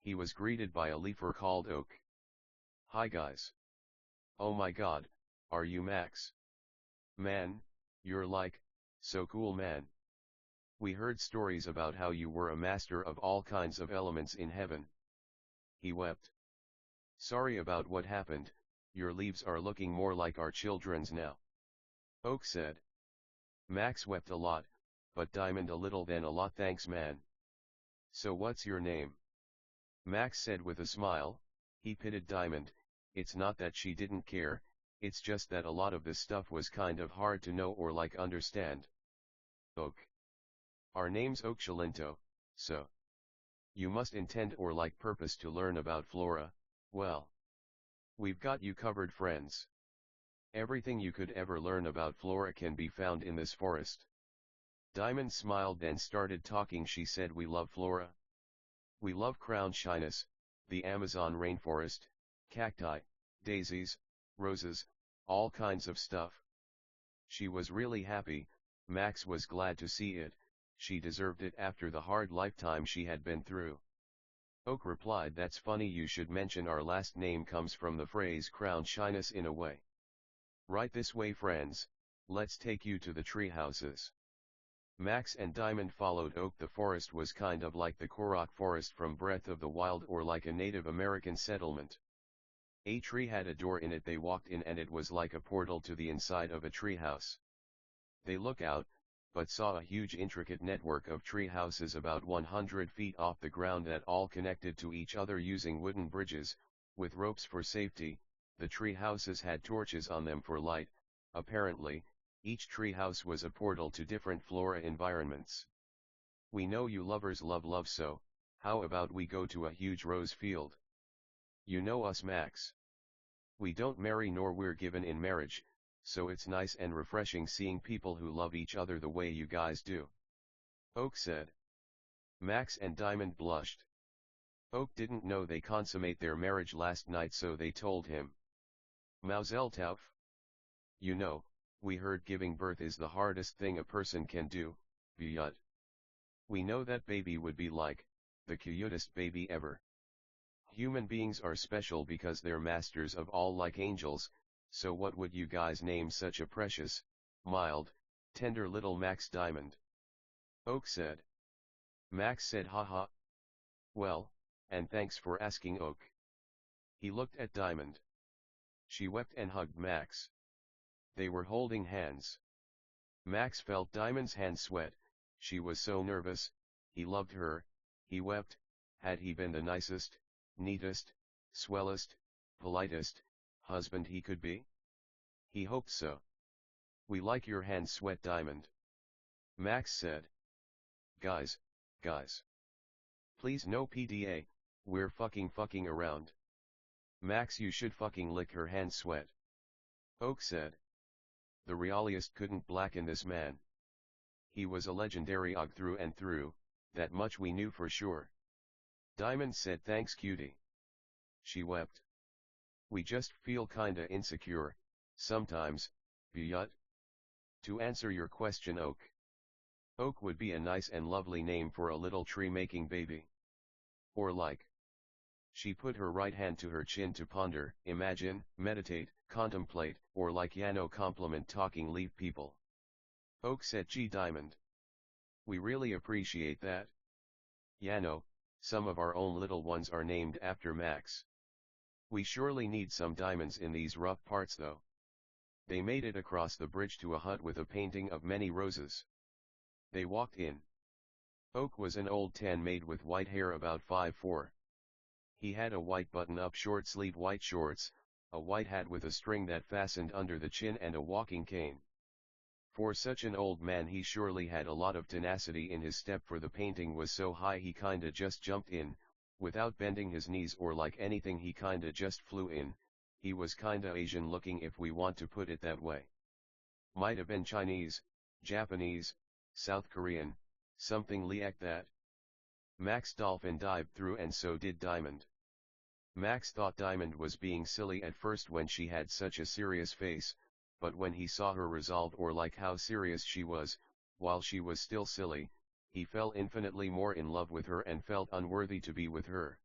He was greeted by a leafer called Oak. "Hi guys. Oh my god, are you Max? Man, you're like, so cool, man. We heard stories about how you were a master of all kinds of elements in heaven." He wept. "Sorry about what happened, your leaves are looking more like our children's now," Oak said. Max wept a lot, but Diamond a little, then a lot. "Thanks, man. So what's your name?" Max said with a smile. He pitied Diamond. It's not that she didn't care, it's just that a lot of this stuff was kind of hard to know or like understand. "Oak. Our name's Oak Shalinto, so you must intend or like purpose to learn about flora. Well, we've got you covered, friends. Everything you could ever learn about flora can be found in this forest." Diamond smiled, then started talking. She said, "We love flora. We love crown shyness, the Amazon rainforest, cacti, daisies, roses, all kinds of stuff." She was really happy. Max was glad to see it. She deserved it after the hard lifetime she had been through. Oak replied, "That's funny you should mention our last name comes from the phrase crown shyness in a way. Right this way, friends, let's take you to the tree houses." Max and Diamond followed Oak. The forest was kind of like the Korok forest from Breath of the Wild, or like a Native American settlement. A tree had a door in it. They walked in and it was like a portal to the inside of a tree house. They looked out, but saw a huge intricate network of tree houses about 100 feet off the ground that all connected to each other using wooden bridges, with ropes for safety. The tree houses had torches on them for light. Apparently, each tree house was a portal to different flora environments. "We know you lovers love love, so how about we go to a huge rose field? You know us, Max. We don't marry nor we're given in marriage, so it's nice and refreshing seeing people who love each other the way you guys do," Oak said. Max and Diamond blushed. Oak didn't know they consummate their marriage last night, so they told him. "Mazel tov. You know, we heard giving birth is the hardest thing a person can do, Vyut. We know that baby would be like, the cutest baby ever. Human beings are special because they're masters of all like angels, so what would you guys name such a precious, mild, tender little Max Diamond?" Oak said. Max said, "Haha. Well, and thanks for asking, Oak." He looked at Diamond. She wept and hugged Max. They were holding hands. Max felt Diamond's hand sweat. She was so nervous. He loved her. He wept. Had he been the nicest, neatest, swellest, politest husband he could be? He hoped so. "We like your hand sweat, Diamond," Max said. Guys. Please no PDA, we're fucking around." Max, you should fucking lick her hand, sweat. Oak said. The realist couldn't blacken this man. He was a legendary og through and through, that much we knew for sure. Diamond said, thanks cutie. She wept. We just feel kinda insecure, sometimes, Buyut. To answer your question, Oak. Oak would be a nice and lovely name for a little tree-making baby. Or like. She put her right hand to her chin to ponder, imagine, meditate, contemplate, or like Yano compliment talking leaf people. Oak said, gee Diamond. We really appreciate that. Yano, some of our own little ones are named after Max. We surely need some diamonds in these rough parts though. They made it across the bridge to a hut with a painting of many roses. They walked in. Oak was an old tan maid with white hair about 5'4". He had a white button-up short-sleeve white shorts, a white hat with a string that fastened under the chin and a walking cane. For such an old man he surely had a lot of tenacity in his step, for the painting was so high he kinda just jumped in, without bending his knees or like anything, he kinda just flew in. He was kinda Asian looking if we want to put it that way. Might have been Chinese, Japanese, South Korean, something like that. Max dolphin dived through and so did Diamond. Max thought Diamond was being silly at first when she had such a serious face, but when he saw her resolve or like how serious she was, while she was still silly, he fell infinitely more in love with her and felt unworthy to be with her.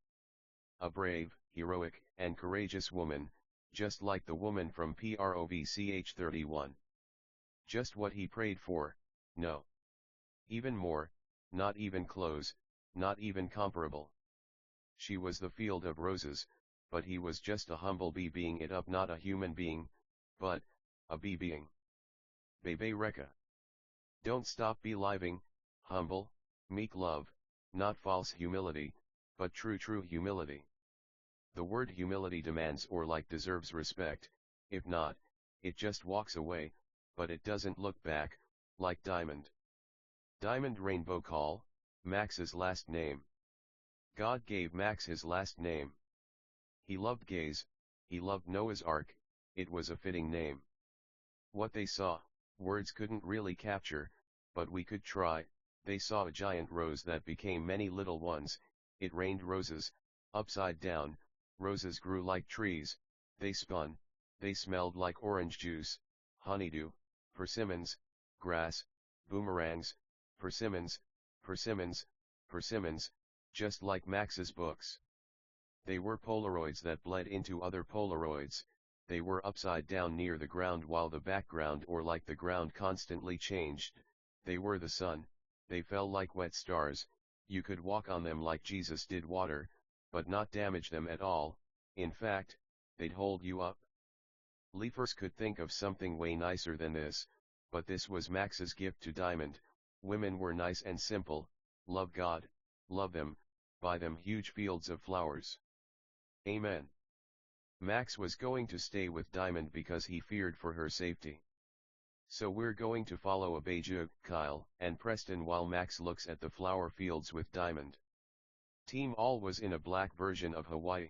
A brave, heroic, and courageous woman, just like the woman from PROVCH 31. Just what he prayed for, no. Even more, not even close, not even comparable. She was the field of roses, but he was just a humble bee being it up, not a human being, but, a bee being. Bebe Reka. Don't stop beliving, humble, meek love, not false humility, but true humility. The word humility demands or like deserves respect, if not, it just walks away, but it doesn't look back, like Diamond. Diamond Rainbow Call, Max's last name. God gave Max his last name. He loved gays, he loved Noah's Ark, it was a fitting name. What they saw, words couldn't really capture, but we could try. They saw a giant rose that became many little ones, it rained roses, upside down, roses grew like trees, they spun, they smelled like orange juice, honeydew, persimmons, grass, boomerangs, persimmons, persimmons, persimmons, just like Max's books. They were Polaroids that bled into other Polaroids, they were upside down near the ground while the background or like the ground constantly changed, they were the sun, they fell like wet stars, you could walk on them like Jesus did water, but not damage them at all, in fact, they'd hold you up. Leafers could think of something way nicer than this, but this was Max's gift to Diamond. Women were nice and simple, love God, love them, buy them huge fields of flowers. Amen. Max was going to stay with Diamond because he feared for her safety. So we're going to follow Abijah, Kyle, and Preston while Max looks at the flower fields with Diamond. Team All was in a black version of Hawaii.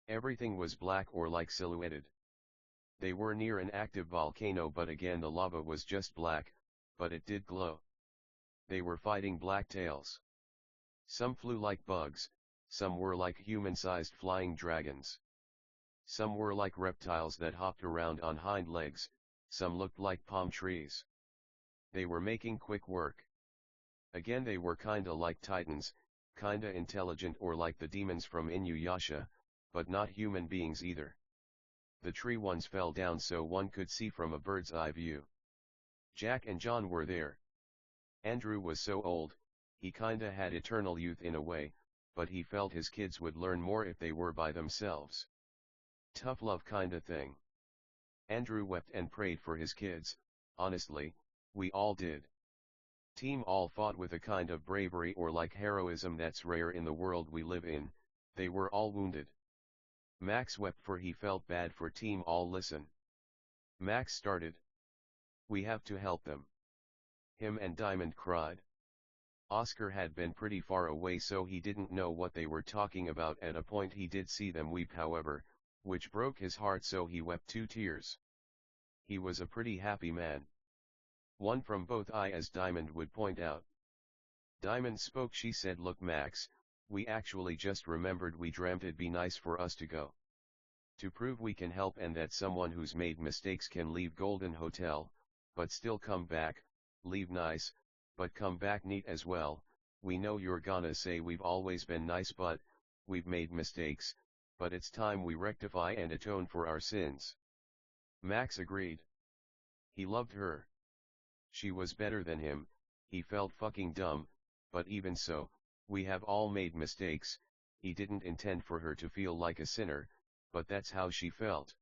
Everything was black or like silhouetted. They were near an active volcano, but again the lava was just black, but it did glow. They were fighting blacktails. Some flew like bugs, some were like human-sized flying dragons. Some were like reptiles that hopped around on hind legs, some looked like palm trees. They were making quick work. Again they were kinda like titans, kinda intelligent or like the demons from Inuyasha, but not human beings either. The tree ones fell down so one could see from a bird's eye view. Jack and John were there. Andrew was so old, he kinda had eternal youth in a way, but he felt his kids would learn more if they were by themselves. Tough love kinda thing. Andrew wept and prayed for his kids, honestly, we all did. Team All fought with a kind of bravery or like heroism that's rare in the world we live in, they were all wounded. Max wept for he felt bad for Team All. Listen. Max started. We have to help them. Him and Diamond cried. Oscar had been pretty far away so he didn't know what they were talking about. At a point he did see them weep, however, which broke his heart so he wept 2 tears. He was a pretty happy man. One from both eye, as Diamond would point out. Diamond spoke. She said, "Look Max, we actually just remembered we dreamt it'd be nice for us to go. To prove we can help and that someone who's made mistakes can leave Golden Hotel, but still come back, leave nice, but come back neat as well. We know you're gonna say we've always been nice but, we've made mistakes, but it's time we rectify and atone for our sins." Max agreed. He loved her. She was better than him, he felt fucking dumb, but even so, we have all made mistakes. He didn't intend for her to feel like a sinner, but that's how she felt.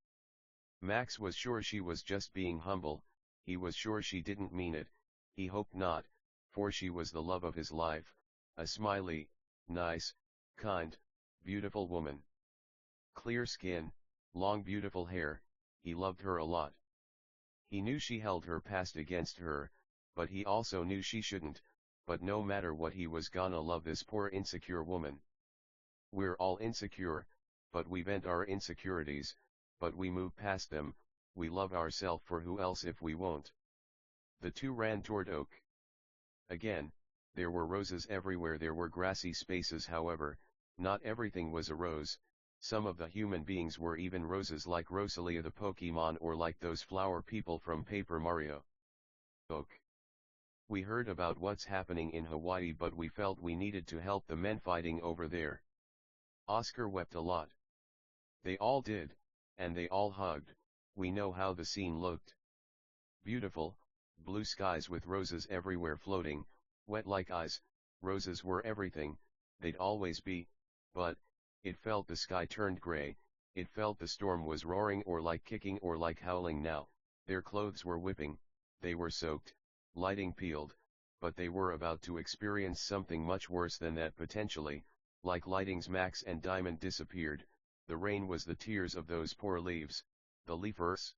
Max was sure she was just being humble, he was sure she didn't mean it, he hoped not, for she was the love of his life, a smiley, nice, kind, beautiful woman. Clear skin, long beautiful hair, he loved her a lot. He knew she held her past against her, but he also knew she shouldn't, but no matter what he was gonna love this poor insecure woman. We're all insecure, but we vent our insecurities, but we move past them, we love ourselves for who else if we won't. The two ran toward Oak. Again, there were roses everywhere, there were grassy spaces, however, not everything was a rose. Some of the human beings were even roses, like Rosalia the Pokemon or like those flower people from Paper Mario. Oak. We heard about what's happening in Hawaii, but we felt we needed to help the men fighting over there. Oscar wept a lot. They all did, and they all hugged. We know how the scene looked. Beautiful, blue skies with roses everywhere floating, wet like eyes. Roses were everything, they'd always be, but, it felt the sky turned gray, it felt the storm was roaring or like kicking or like howling now. Their clothes were whipping, they were soaked, lighting peeled, but they were about to experience something much worse than that potentially, like lightings. Max and Diamond disappeared, the rain was the tears of those poor leaves, the leafers.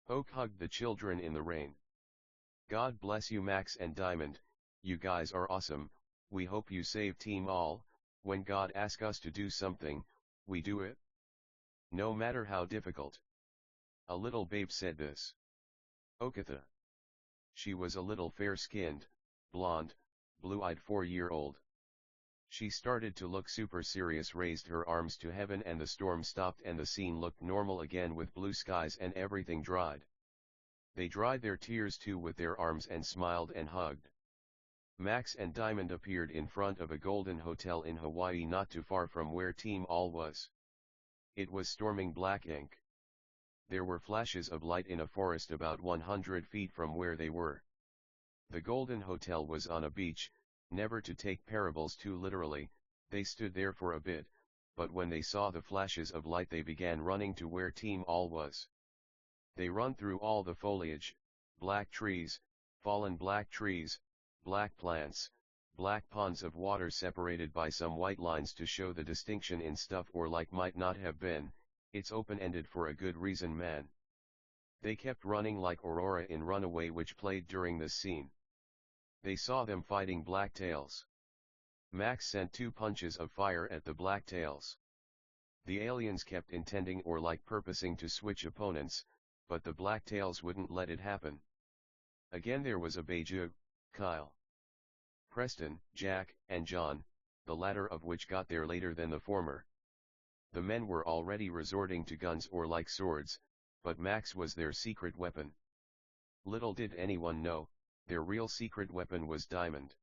Oak hugged the children in the rain. "God bless you Max and Diamond, you guys are awesome, we hope you save Team All. When God asks us to do something, we do it. No matter how difficult." A little babe said this. Okatha. She was a little fair-skinned, blonde, blue-eyed 4-year-old. She started to look super serious, raised her arms to heaven, and the storm stopped and the scene looked normal again with blue skies and everything dried. They dried their tears too with their arms and smiled and hugged. Max and Diamond appeared in front of a golden hotel in Hawaii not too far from where Team All was. It was storming black ink. There were flashes of light in a forest about 100 feet from where they were. The golden hotel was on a beach. Never to take parables too literally, they stood there for a bit, but when they saw the flashes of light they began running to where Team All was. They run through all the foliage, black trees, fallen black trees, black plants, black ponds of water separated by some white lines to show the distinction in stuff or like might not have been. It's open-ended for a good reason, man. They kept running like Aurora in Runaway, which played during this scene. They saw them fighting blacktails. Max sent 2 punches of fire at the blacktails. The aliens kept intending or like purposing to switch opponents, but the blacktails wouldn't let it happen. Again there was a Beiju, Kyle, Preston, Jack, and John, the latter of which got there later than the former. The men were already resorting to guns or like swords, but Max was their secret weapon. Little did anyone know, their real secret weapon was Diamond.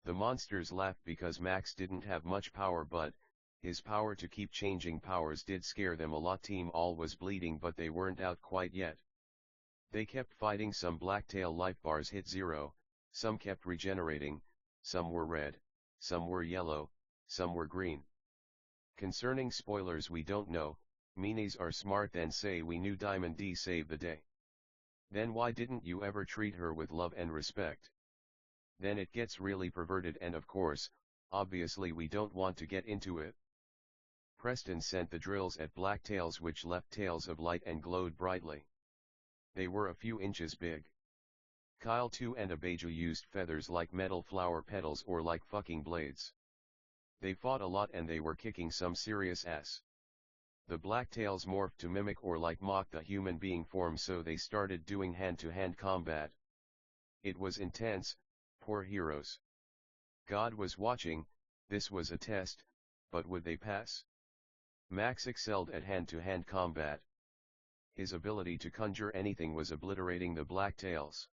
The monsters laughed because Max didn't have much power, but his power to keep changing powers did scare them a lot. Team All was bleeding, but they weren't out quite yet. They kept fighting. Some blacktail life bars hit 0, some kept regenerating, some were red, some were yellow, some were green. Concerning spoilers, we don't know. Meanies are smart and say we knew Diamond D saved the day. Then why didn't you ever treat her with love and respect? Then it gets really perverted, and of course, obviously we don't want to get into it. Preston sent the drills at blacktails, which left tails of light and glowed brightly. They were a few inches big. Kyle too and a Beiju used feathers like metal flower petals or like fucking blades. They fought a lot and they were kicking some serious ass. The blacktails morphed to mimic or like mock the human being form, so they started doing hand-to-hand combat. It was intense, poor heroes. God was watching, this was a test, but would they pass? Max excelled at hand-to-hand combat. His ability to conjure anything was obliterating the blacktails.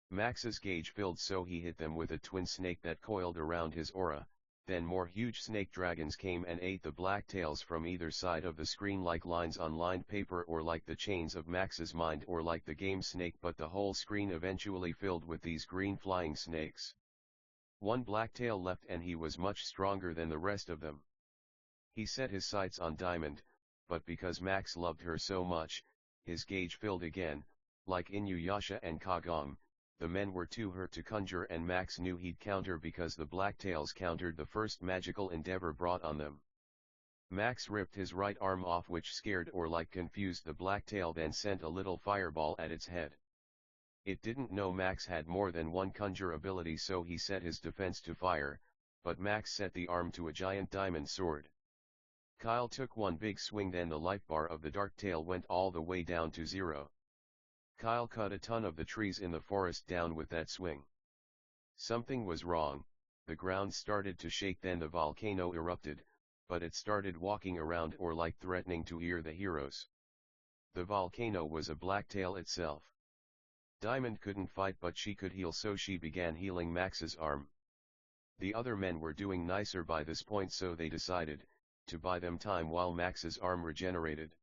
Max's gauge filled, so he hit them with a twin snake that coiled around his aura. Then more huge snake dragons came and ate the blacktails from either side of the screen like lines on lined paper, or like the chains of Max's mind, or like the game Snake, but the whole screen eventually filled with these green flying snakes. One blacktail left and he was much stronger than the rest of them. He set his sights on Diamond, but because Max loved her so much, his gauge filled again. Like Inuyasha and Kagome, the men were too hurt to conjure, and Max knew he'd counter because the blacktails countered the first magical endeavor brought on them. Max ripped his right arm off, which scared or like confused the blacktail, then sent a little fireball at its head. It didn't know Max had more than one conjure ability, so he set his defense to fire, but Max set the arm to a giant diamond sword. Kyle took one big swing, then the life bar of the dark tail went all the way down to 0. Kyle cut a ton of the trees in the forest down with that swing. Something was wrong, the ground started to shake, then the volcano erupted, but it started walking around or like threatening to ear the heroes. The volcano was a blacktail itself. Diamond couldn't fight, but she could heal, so she began healing Max's arm. The other men were doing nicer by this point, so they decided to buy them time while Max's arm regenerated.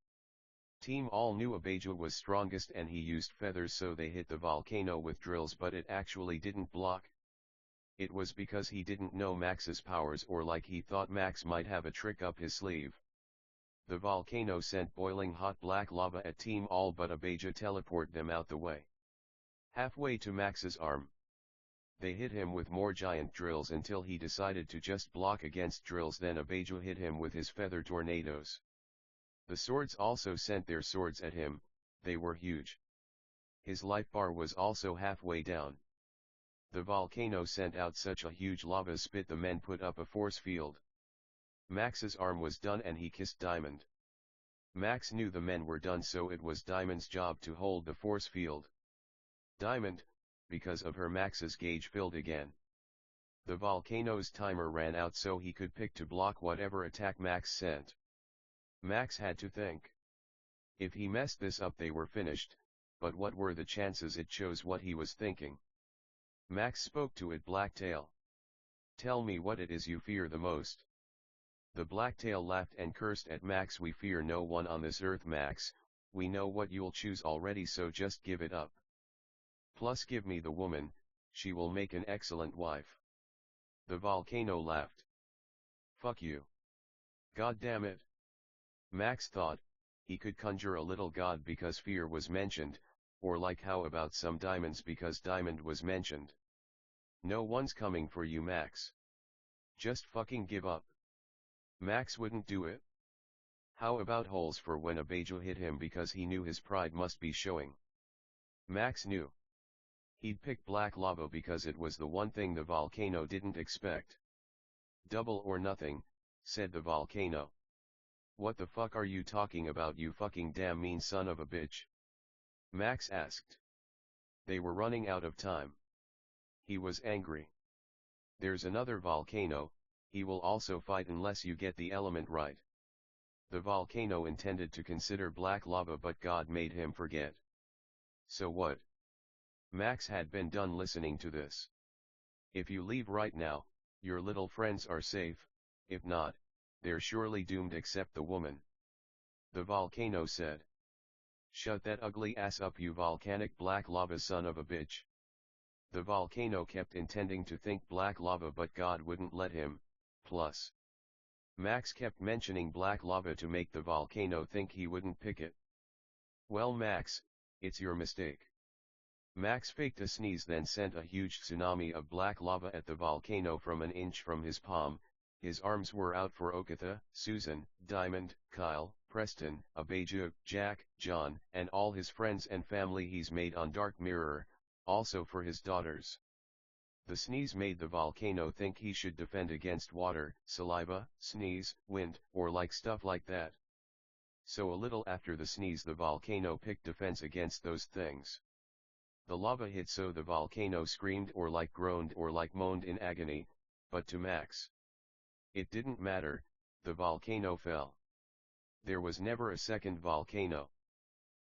Team All knew Abeja was strongest and he used feathers, so they hit the volcano with drills, but it actually didn't block. It was because he didn't know Max's powers, or like he thought Max might have a trick up his sleeve. The volcano sent boiling hot black lava at Team All, but Abeja teleported them out the way. Halfway to Max's arm, they hit him with more giant drills until he decided to just block against drills, then Abeja hit him with his feather tornadoes. The swords also sent their swords at him, they were huge. His life bar was also halfway down. The volcano sent out such a huge lava spit the men put up a force field. Max's arm was done and he kissed Diamond. Max knew the men were done, so it was Diamond's job to hold the force field. Diamond, because of her, Max's gauge filled again. The volcano's timer ran out, so he could pick to block whatever attack Max sent. Max had to think. If he messed this up, they were finished, but what were the chances it chose what he was thinking? Max spoke to it. Blacktail, tell me what it is you fear the most. The blacktail laughed and cursed at Max. We fear no one on this earth, Max, we know what you'll choose already, so just give it up. Plus give me the woman, she will make an excellent wife. The volcano laughed. Fuck you. God damn it. Max thought, he could conjure a little god because fear was mentioned, or like how about some diamonds because diamond was mentioned. No one's coming for you, Max. Just fucking give up. Max wouldn't do it. How about holes for when Abeja hit him because he knew his pride must be showing. Max knew. He'd pick black lava because it was the one thing the volcano didn't expect. Double or nothing, said the volcano. What the fuck are you talking about, you fucking damn mean son of a bitch? Max asked. They were running out of time. He was angry. There's another volcano, he will also fight unless you get the element right. The volcano intended to consider black lava, but God made him forget. So what? Max had been done listening to this. If you leave right now, your little friends are safe, if not, they're surely doomed except the woman. The volcano said. Shut that ugly ass up, you volcanic black lava son of a bitch. The volcano kept intending to think black lava, but God wouldn't let him, plus. Max kept mentioning black lava to make the volcano think he wouldn't pick it. Well, Max, it's your mistake. Max faked a sneeze, then sent a huge tsunami of black lava at the volcano from an inch from his palm. His arms were out for Okatha, Susan, Diamond, Kyle, Preston, Abeja, Jack, John, and all his friends and family he's made on Dark Mirror, also for his daughters. The sneeze made the volcano think he should defend against water, saliva, sneeze, wind, or like stuff like that. So a little after the sneeze the volcano picked defense against those things. The lava hit so the volcano screamed or like groaned or like moaned in agony, but to Max, it didn't matter, the volcano fell. There was never a second volcano.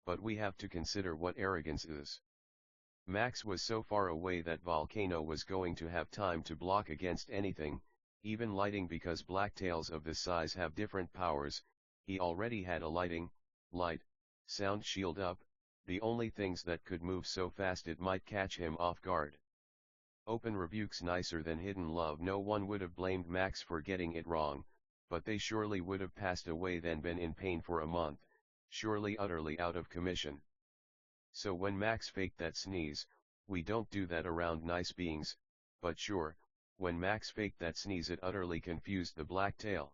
But we have to consider what arrogance is. Max was so far away that volcano was going to have time to block against anything, even lighting, because blacktails of this size have different powers. He already had a light, sound shield up, the only things that could move so fast it might catch him off guard. Open rebukes nicer than hidden love. No one would have blamed Max for getting it wrong, but they surely would have passed away then been in pain for a month, surely utterly out of commission. So when Max faked that sneeze, we don't do that around nice beings, but sure, when Max faked that sneeze it utterly confused the blacktail.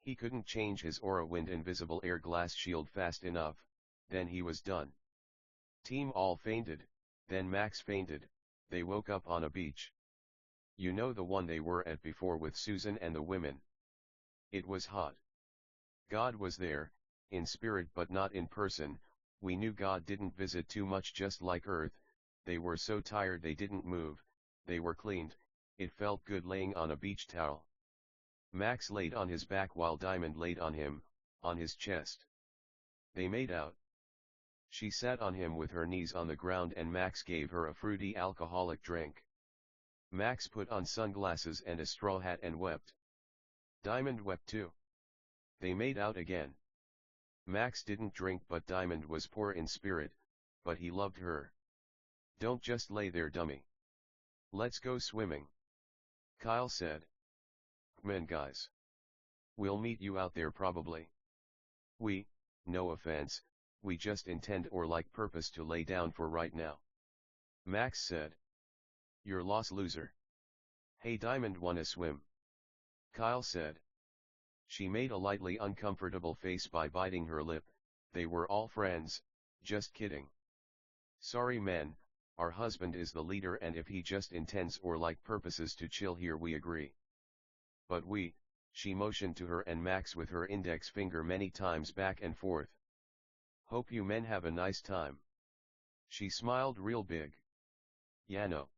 He couldn't change his aura wind invisible air glass shield fast enough, then he was done. Team all fainted, then Max fainted, they woke up on a beach. You know, the one they were at before with Susan and the women. It was hot. God was there, in spirit but not in person. We knew God didn't visit too much, just like Earth. They were so tired they didn't move, they were cleaned. It felt good laying on a beach towel. Max laid on his back while Diamond laid on him, on his chest. They made out. She sat on him with her knees on the ground and Max gave her a fruity alcoholic drink. Max put on sunglasses and a straw hat and wept. Diamond wept too. They made out again. Max didn't drink, but Diamond was poor in spirit, but he loved her. Don't just lay there, dummy. Let's go swimming. Kyle said. C'mon guys. We'll meet you out there probably. We, no offense, we just intend or like purpose to lay down for right now. Max said. You're lost, loser. Hey, Diamond, wanna swim? Kyle said. She made a lightly uncomfortable face by biting her lip. They were all friends, just kidding. Sorry man, our husband is the leader and if he just intends or like purposes to chill here we agree. But she motioned to her and Max with her index finger many times back and forth. Hope you men have a nice time. She smiled real big. Yeah no.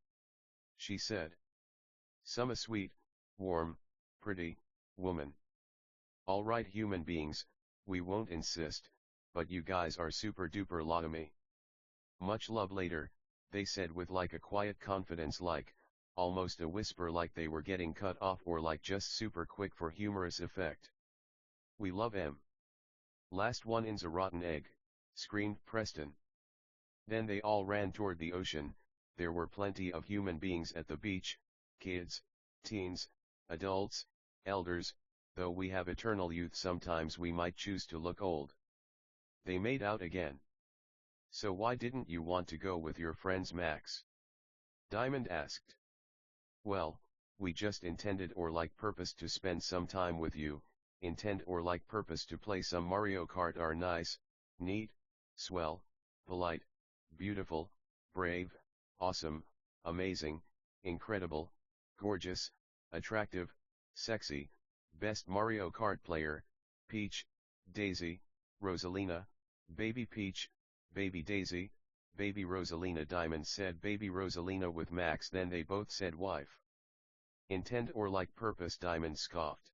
She said. Some a sweet, warm, pretty, woman. Alright human beings, we won't insist, but you guys are super duper lot of me. Much love later, they said with like a quiet confidence, like, almost a whisper, like they were getting cut off or like just super quick for humorous effect. We love em. Last one in's a rotten egg, screamed Preston. Then they all ran toward the ocean. There were plenty of human beings at the beach, kids, teens, adults, elders, though we have eternal youth sometimes we might choose to look old. They made out again. So why didn't you want to go with your friends, Max? Diamond asked. Well, we just intended or like purpose to spend some time with you, intend or like purpose to play some Mario Kart. Are nice, neat, swell, polite, beautiful, brave, awesome, amazing, incredible, gorgeous, attractive, sexy, best Mario Kart player, Peach, Daisy, Rosalina, Baby Peach, Baby Daisy, Baby Rosalina. Diamond said Baby Rosalina with Max, then they both said wife. Intend or like purpose, Diamond scoffed.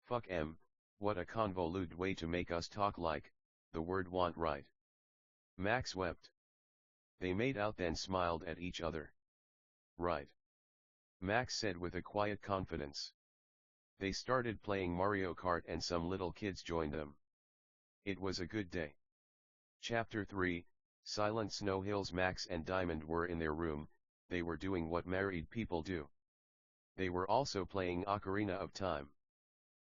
Fuck em, what a convoluted way to make us talk like, the word want, right? Max wept. They made out then smiled at each other. Right. Max said with a quiet confidence. They started playing Mario Kart and some little kids joined them. It was a good day. Chapter 3, Silent Snow Hills. Max and Diamond were in their room. They were doing what married people do. They were also playing Ocarina of Time.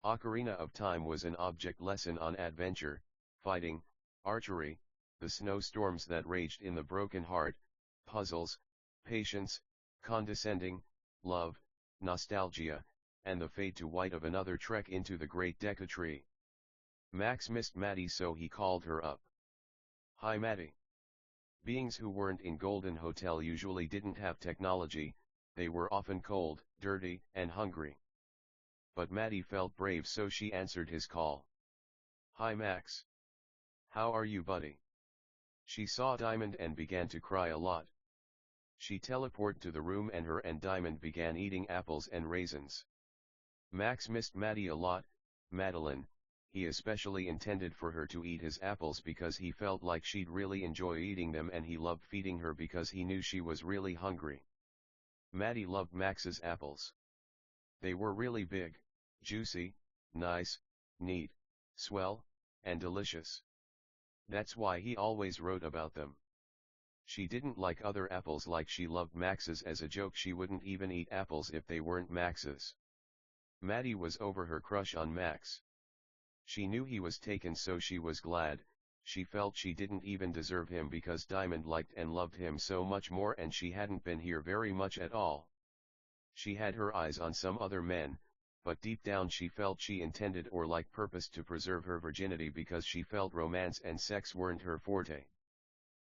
Ocarina of Time was an object lesson on adventure, fighting, archery, the snowstorms that raged in the broken heart, puzzles, patience, condescending, love, nostalgia, and the fade to white of another trek into the great Deca Tree. Max missed Maddie, so he called her up. Hi Maddie. Beings who weren't in Golden Hotel usually didn't have technology, they were often cold, dirty, and hungry. But Maddie felt brave, so she answered his call. Hi Max. How are you buddy? She saw Diamond and began to cry a lot. She teleported to the room and her and Diamond began eating apples and raisins. Max missed Maddie a lot, Madeline. He especially intended for her to eat his apples because he felt like she'd really enjoy eating them and he loved feeding her because he knew she was really hungry. Maddie loved Max's apples. They were really big, juicy, nice, neat, swell, and delicious. That's why he always wrote about them. She didn't like other apples like she loved Max's. As a joke, she wouldn't even eat apples if they weren't Max's. Maddie was over her crush on Max. She knew he was taken, so she was glad. She felt she didn't even deserve him because Diamond liked and loved him so much more and she hadn't been here very much at all. She had her eyes on some other men, but deep down she felt she intended or like purposed to preserve her virginity because she felt romance and sex weren't her forte.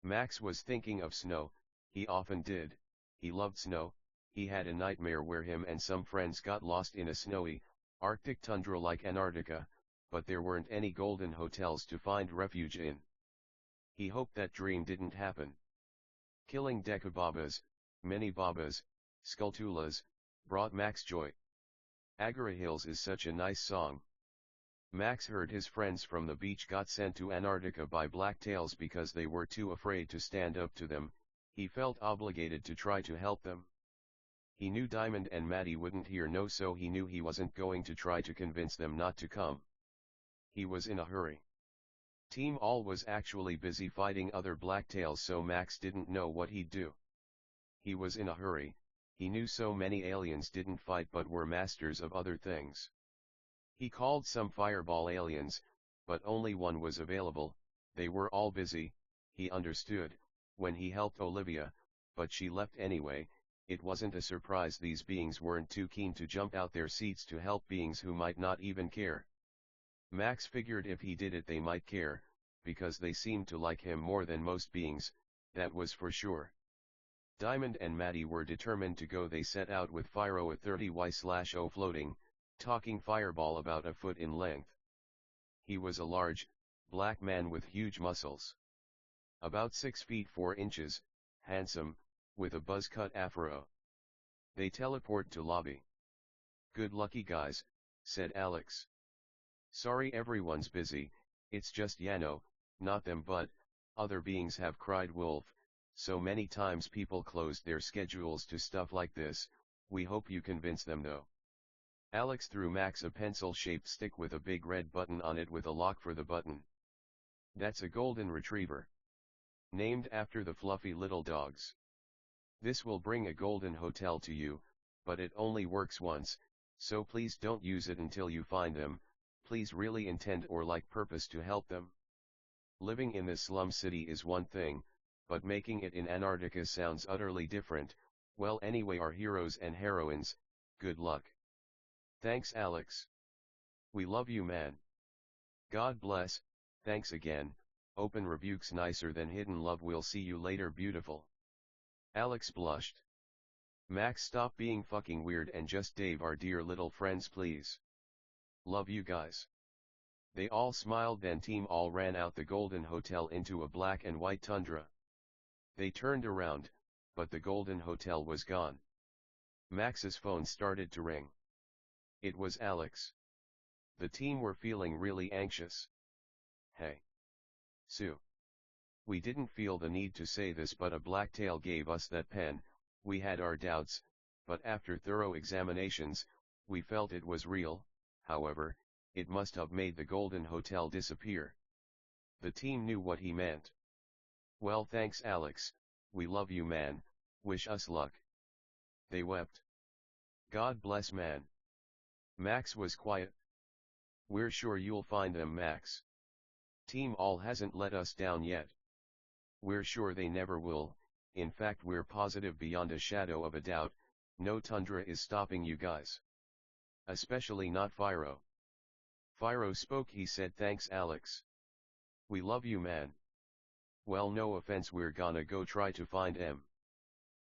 Max was thinking of snow. He often did. He loved snow. He had a nightmare where him and some friends got lost in a snowy, Arctic tundra like Antarctica, but there weren't any golden hotels to find refuge in. He hoped that dream didn't happen. Killing Dekababas, mini babas, Skulltulas, brought Max joy. Agora Hills is such a nice song. Max heard his friends from the beach got sent to Antarctica by blacktails because they were too afraid to stand up to them. He felt obligated to try to help them. He knew Diamond and Maddie wouldn't hear no, so he knew he wasn't going to try to convince them not to come. He was in a hurry. Team All was actually busy fighting other blacktails, so Max didn't know what he'd do. He was in a hurry. He knew so many aliens didn't fight but were masters of other things. He called some fireball aliens, but only one was available. They were all busy, he understood, when he helped Olivia, but she left anyway. It wasn't a surprise these beings weren't too keen to jump out their seats to help beings who might not even care. Max figured if he did it they might care, because they seemed to like him more than most beings, that was for sure. Diamond and Maddie were determined to go. They set out with Fyro at 30y/0 floating, talking fireball about a foot in length. He was a large, black man with huge muscles. About 6 feet 4 inches, handsome, with a buzz-cut afro. They teleport to lobby. "Good lucky guys," said Alex. "Sorry everyone's busy, it's just Yano, not them, but other beings have," cried Wolf. "So many times people closed their schedules to stuff like this. We hope you convince them though." Alex threw Max a pencil-shaped stick with a big red button on it with a lock for the button. "That's a golden retriever. Named after the fluffy little dogs. This will bring a golden hotel to you, but it only works once, so please don't use it until you find them. Please really intend or like purpose to help them. Living in this slum city is one thing, but making it in Antarctica sounds utterly different. Well, anyway, our heroes and heroines, good luck." "Thanks Alex. We love you man." "God bless, thanks again. Open rebuke's nicer than hidden love. We'll see you later beautiful." Alex blushed. "Max, stop being fucking weird and just Dave our dear little friends please. Love you guys." They all smiled. Then Team All ran out the Golden Hotel into a black and white tundra. They turned around, but the Golden Hotel was gone. Max's phone started to ring. It was Alex. The team were feeling really anxious. "Hey, Sue. We didn't feel the need to say this, but a blacktail gave us that pen. We had our doubts, but after thorough examinations, we felt it was real. However, it must have made the Golden Hotel disappear." The team knew what he meant. "Well, thanks Alex, we love you man, wish us luck." They wept. "God bless man." Max was quiet. "We're sure you'll find them Max. Team All hasn't let us down yet. We're sure they never will. In fact, we're positive beyond a shadow of a doubt, no tundra is stopping you guys. Especially not Fyro." Fyro spoke. He said, "Thanks Alex. We love you man. Well, no offense, we're gonna go try to find em.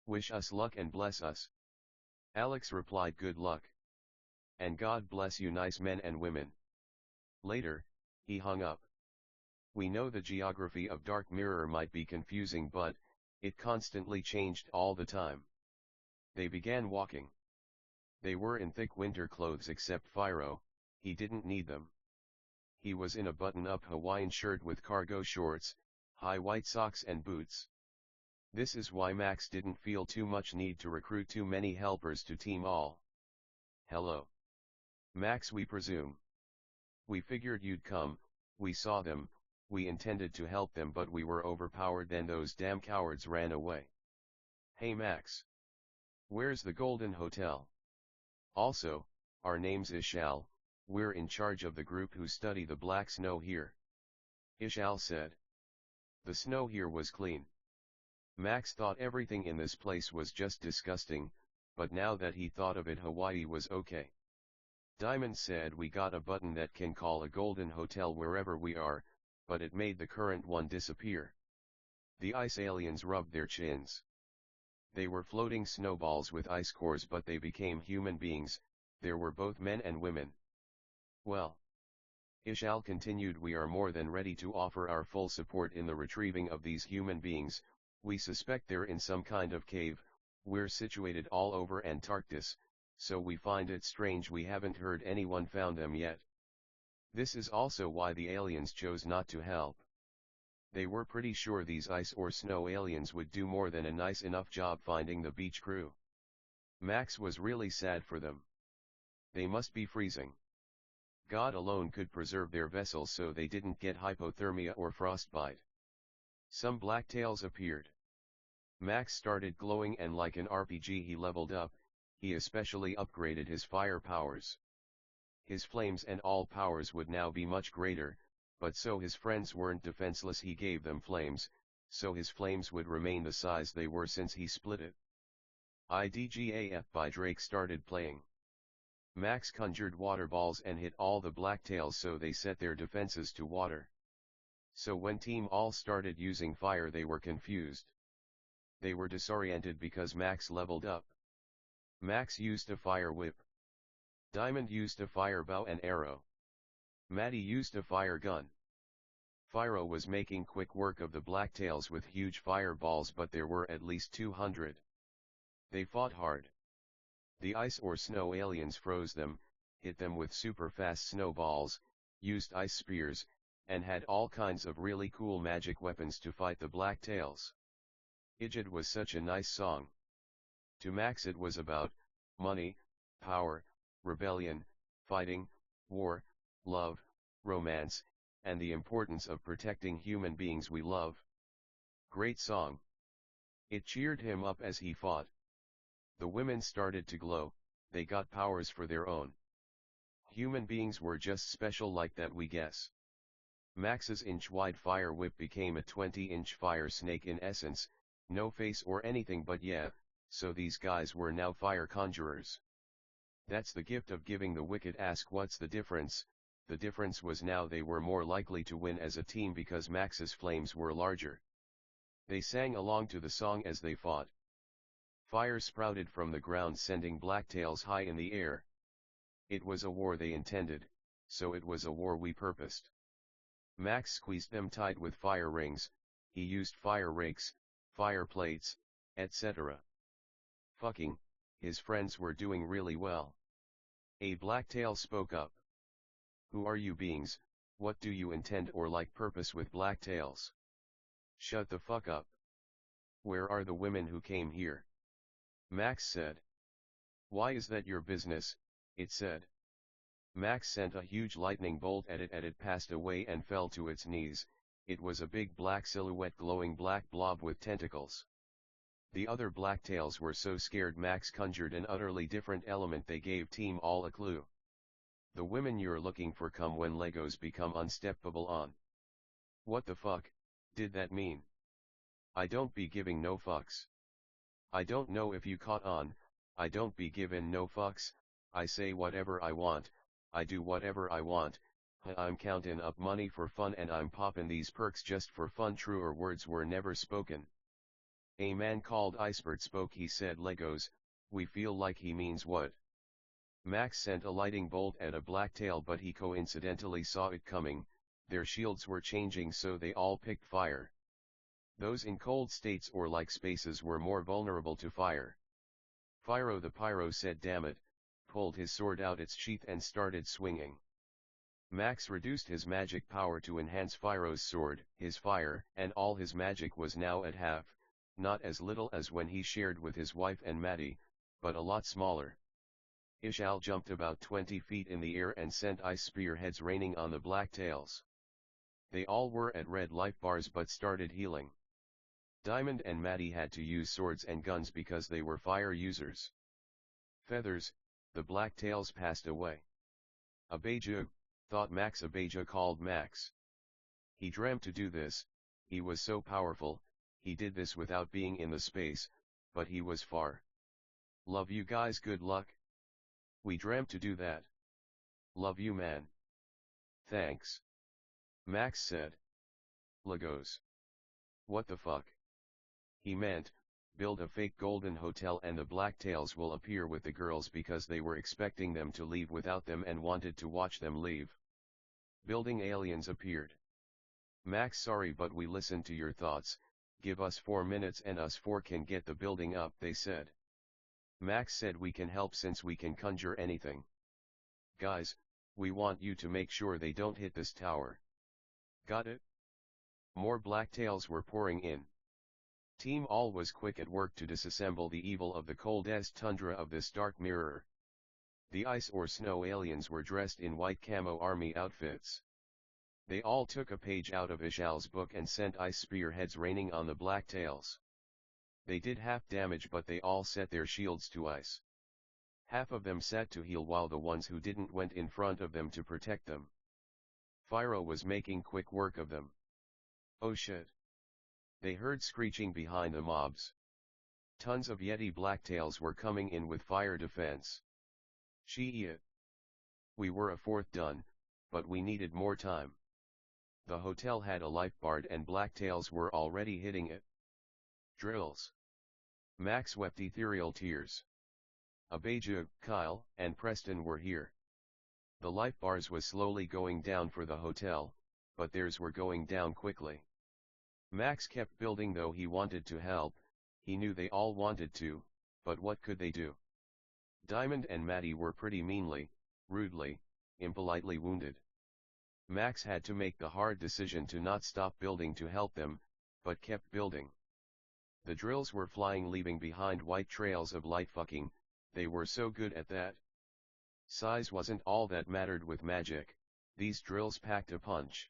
Wish us luck and bless us." Alex replied, "Good luck. And God bless you nice men and women." Later, He hung up. We know the geography of Dark Mirror might be confusing, but it constantly changed all the time. They began walking. They were in thick winter clothes except Fyro, he didn't need them. He was in a button-up Hawaiian shirt with cargo shorts, high white socks and boots. This is why Max didn't feel too much need to recruit too many helpers to team all. Hello. Max, we presume. We figured you'd come, we saw them, we intended to help them, but we were overpowered, then those damn cowards ran away. Hey Max. Where's the Golden Hotel? Also, our name's Ishal, we're in charge of the group who study the black snow here. Ishal said. The snow here was clean. Max thought everything in this place was just disgusting, but now that he thought of it, Hawaii was okay. Diamond said, we got a button that can call a Golden Hotel wherever we are, but it made the current one disappear. The ice aliens rubbed their chins. They were floating snowballs with ice cores, but they became human beings. There were both men and women. Well, Ishal continued, we are more than ready to offer our full support in the retrieving of these human beings. We suspect they're in some kind of cave. We're situated all over Antarctica, so we find it strange we haven't heard anyone found them yet. This is also why the aliens chose not to help. They were pretty sure these ice or snow aliens would do more than a nice enough job finding the beach crew. Max was really sad for them. They must be freezing. God alone could preserve their vessels so they didn't get hypothermia or frostbite. Some blacktails appeared. Max started glowing, and like an RPG he leveled up. He especially upgraded his fire powers. His flames and all powers would now be much greater, but so his friends weren't defenseless, he gave them flames, so his flames would remain the size they were since he split it. IDGAF by Drake started playing. Max conjured water balls and hit all the blacktails so they set their defenses to water. So when Team All started using fire, they were confused. They were disoriented because Max leveled up. Max used a fire whip. Diamond used a fire bow and arrow. Maddie used a fire gun. Fyro was making quick work of the blacktails with huge fireballs, but there were at least 200. They fought hard. The ice or snow aliens froze them, hit them with super fast snowballs, used ice spears, and had all kinds of really cool magic weapons to fight the blacktails. Ijid was such a nice song. To Max it was about money, power, rebellion, fighting, war, love, romance, and the importance of protecting human beings we love. Great song. It cheered him up as he fought. The women started to glow, they got powers for their own. Human beings were just special like that, we guess. Max's inch-wide fire whip became a 20-inch fire snake in essence, no face or anything, but yeah, so these guys were now fire conjurers. That's the gift of giving the wicked. Ask what's the difference? The difference was now they were more likely to win as a team because Max's flames were larger. They sang along to the song as they fought. Fire sprouted from the ground, sending blacktails high in the air. It was a war they intended, so it was a war we purposed. Max squeezed them tight with fire rings, he used fire rakes, fire plates, etc. Fucking, his friends were doing really well. A blacktail spoke up. Who are you beings, what do you intend or like purpose with blacktails? Shut the fuck up. Where are the women who came here? Max said. Why is that your business? It said. Max sent a huge lightning bolt at it passed away and fell to its knees. It was a big black silhouette, glowing black blob with tentacles. The other blacktails were so scared Max conjured an utterly different element. They gave Team All a clue. The women you're looking for come when Legos become unsteppable on. What the fuck did that mean? I don't be giving no fucks. I don't know if you caught on. I don't be giving no fucks. I say whatever I want, I do whatever I want. I'm counting up money for fun and I'm popping these perks just for fun. Truer words were never spoken. A man called Icebird spoke. He said, Legos, we feel like he means what? Max sent a lightning bolt at a blacktail, but he coincidentally saw it coming. their shields were changing so they all picked fire. Those in cold states or like spaces were more vulnerable to fire. Fyro the pyro said damn it, pulled his sword out its sheath and started swinging. Max reduced his magic power to enhance Fyro's sword, his fire, and all his magic was now at half, not as little as when he shared with his wife and Maddie, but a lot smaller. Ishal jumped about 20 feet in the air and sent ice spearheads raining on the blacktails. They all were at red life bars but started healing. Diamond and Maddie had to use swords and guns because they were fire users. Feathers, the blacktails passed away. Abeja, thought Max. Abeja called Max. He dreamt to do this, he was so powerful, he did this without being in the space, but he was far. Love you guys, good luck. We dreamt to do that. Love you man. Thanks. Max said. Legos. What the fuck? He meant, build a fake golden hotel and the blacktails will appear with the girls because they were expecting them to leave without them and wanted to watch them leave. Building aliens appeared. Max, sorry but we listened to your thoughts, give us 4 minutes and us 4 can get the building up, they said. Max said we can help since we can conjure anything. Guys, we want you to make sure they don't hit this tower. Got it? More blacktails were pouring in. Team All was quick at work to disassemble the evil of the coldest tundra of this dark mirror. The ice or snow aliens were dressed in white camo army outfits. They all took a page out of Ishal's book and sent ice spearheads raining on the blacktails. They did half damage but they all set their shields to ice. Half of them sat to heal while the ones who didn't went in front of them to protect them. Fyro was making quick work of them. Oh shit. They heard screeching behind the mobs. Tons of Yeti blacktails were coming in with fire defense. Shit. We were a fourth done, but we needed more time. The hotel had a lifeguard and blacktails were already hitting it. Drills. Max wept ethereal tears. Abeja, Kyle, and Preston were here. The life bars was slowly going down for the hotel, but theirs were going down quickly. Max kept building though he wanted to help, he knew they all wanted to, but what could they do? Diamond and Maddie were pretty meanly, rudely, impolitely wounded. Max had to make the hard decision to not stop building to help them, but kept building. The drills were flying, leaving behind white trails of light fucking, they were so good at that. Size wasn't all that mattered with magic, these drills packed a punch.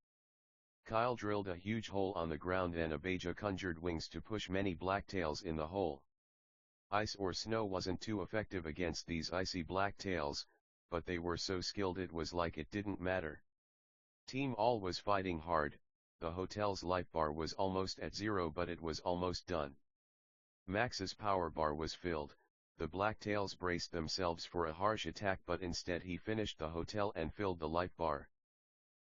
Kyle drilled a huge hole on the ground and Abeja conjured wings to push many blacktails in the hole. Ice or snow wasn't too effective against these icy blacktails, but they were so skilled it was like it didn't matter. Team All was fighting hard, the hotel's life bar was almost at 0 but it was almost done. Max's power bar was filled, the blacktails braced themselves for a harsh attack but instead he finished the hotel and filled the life bar.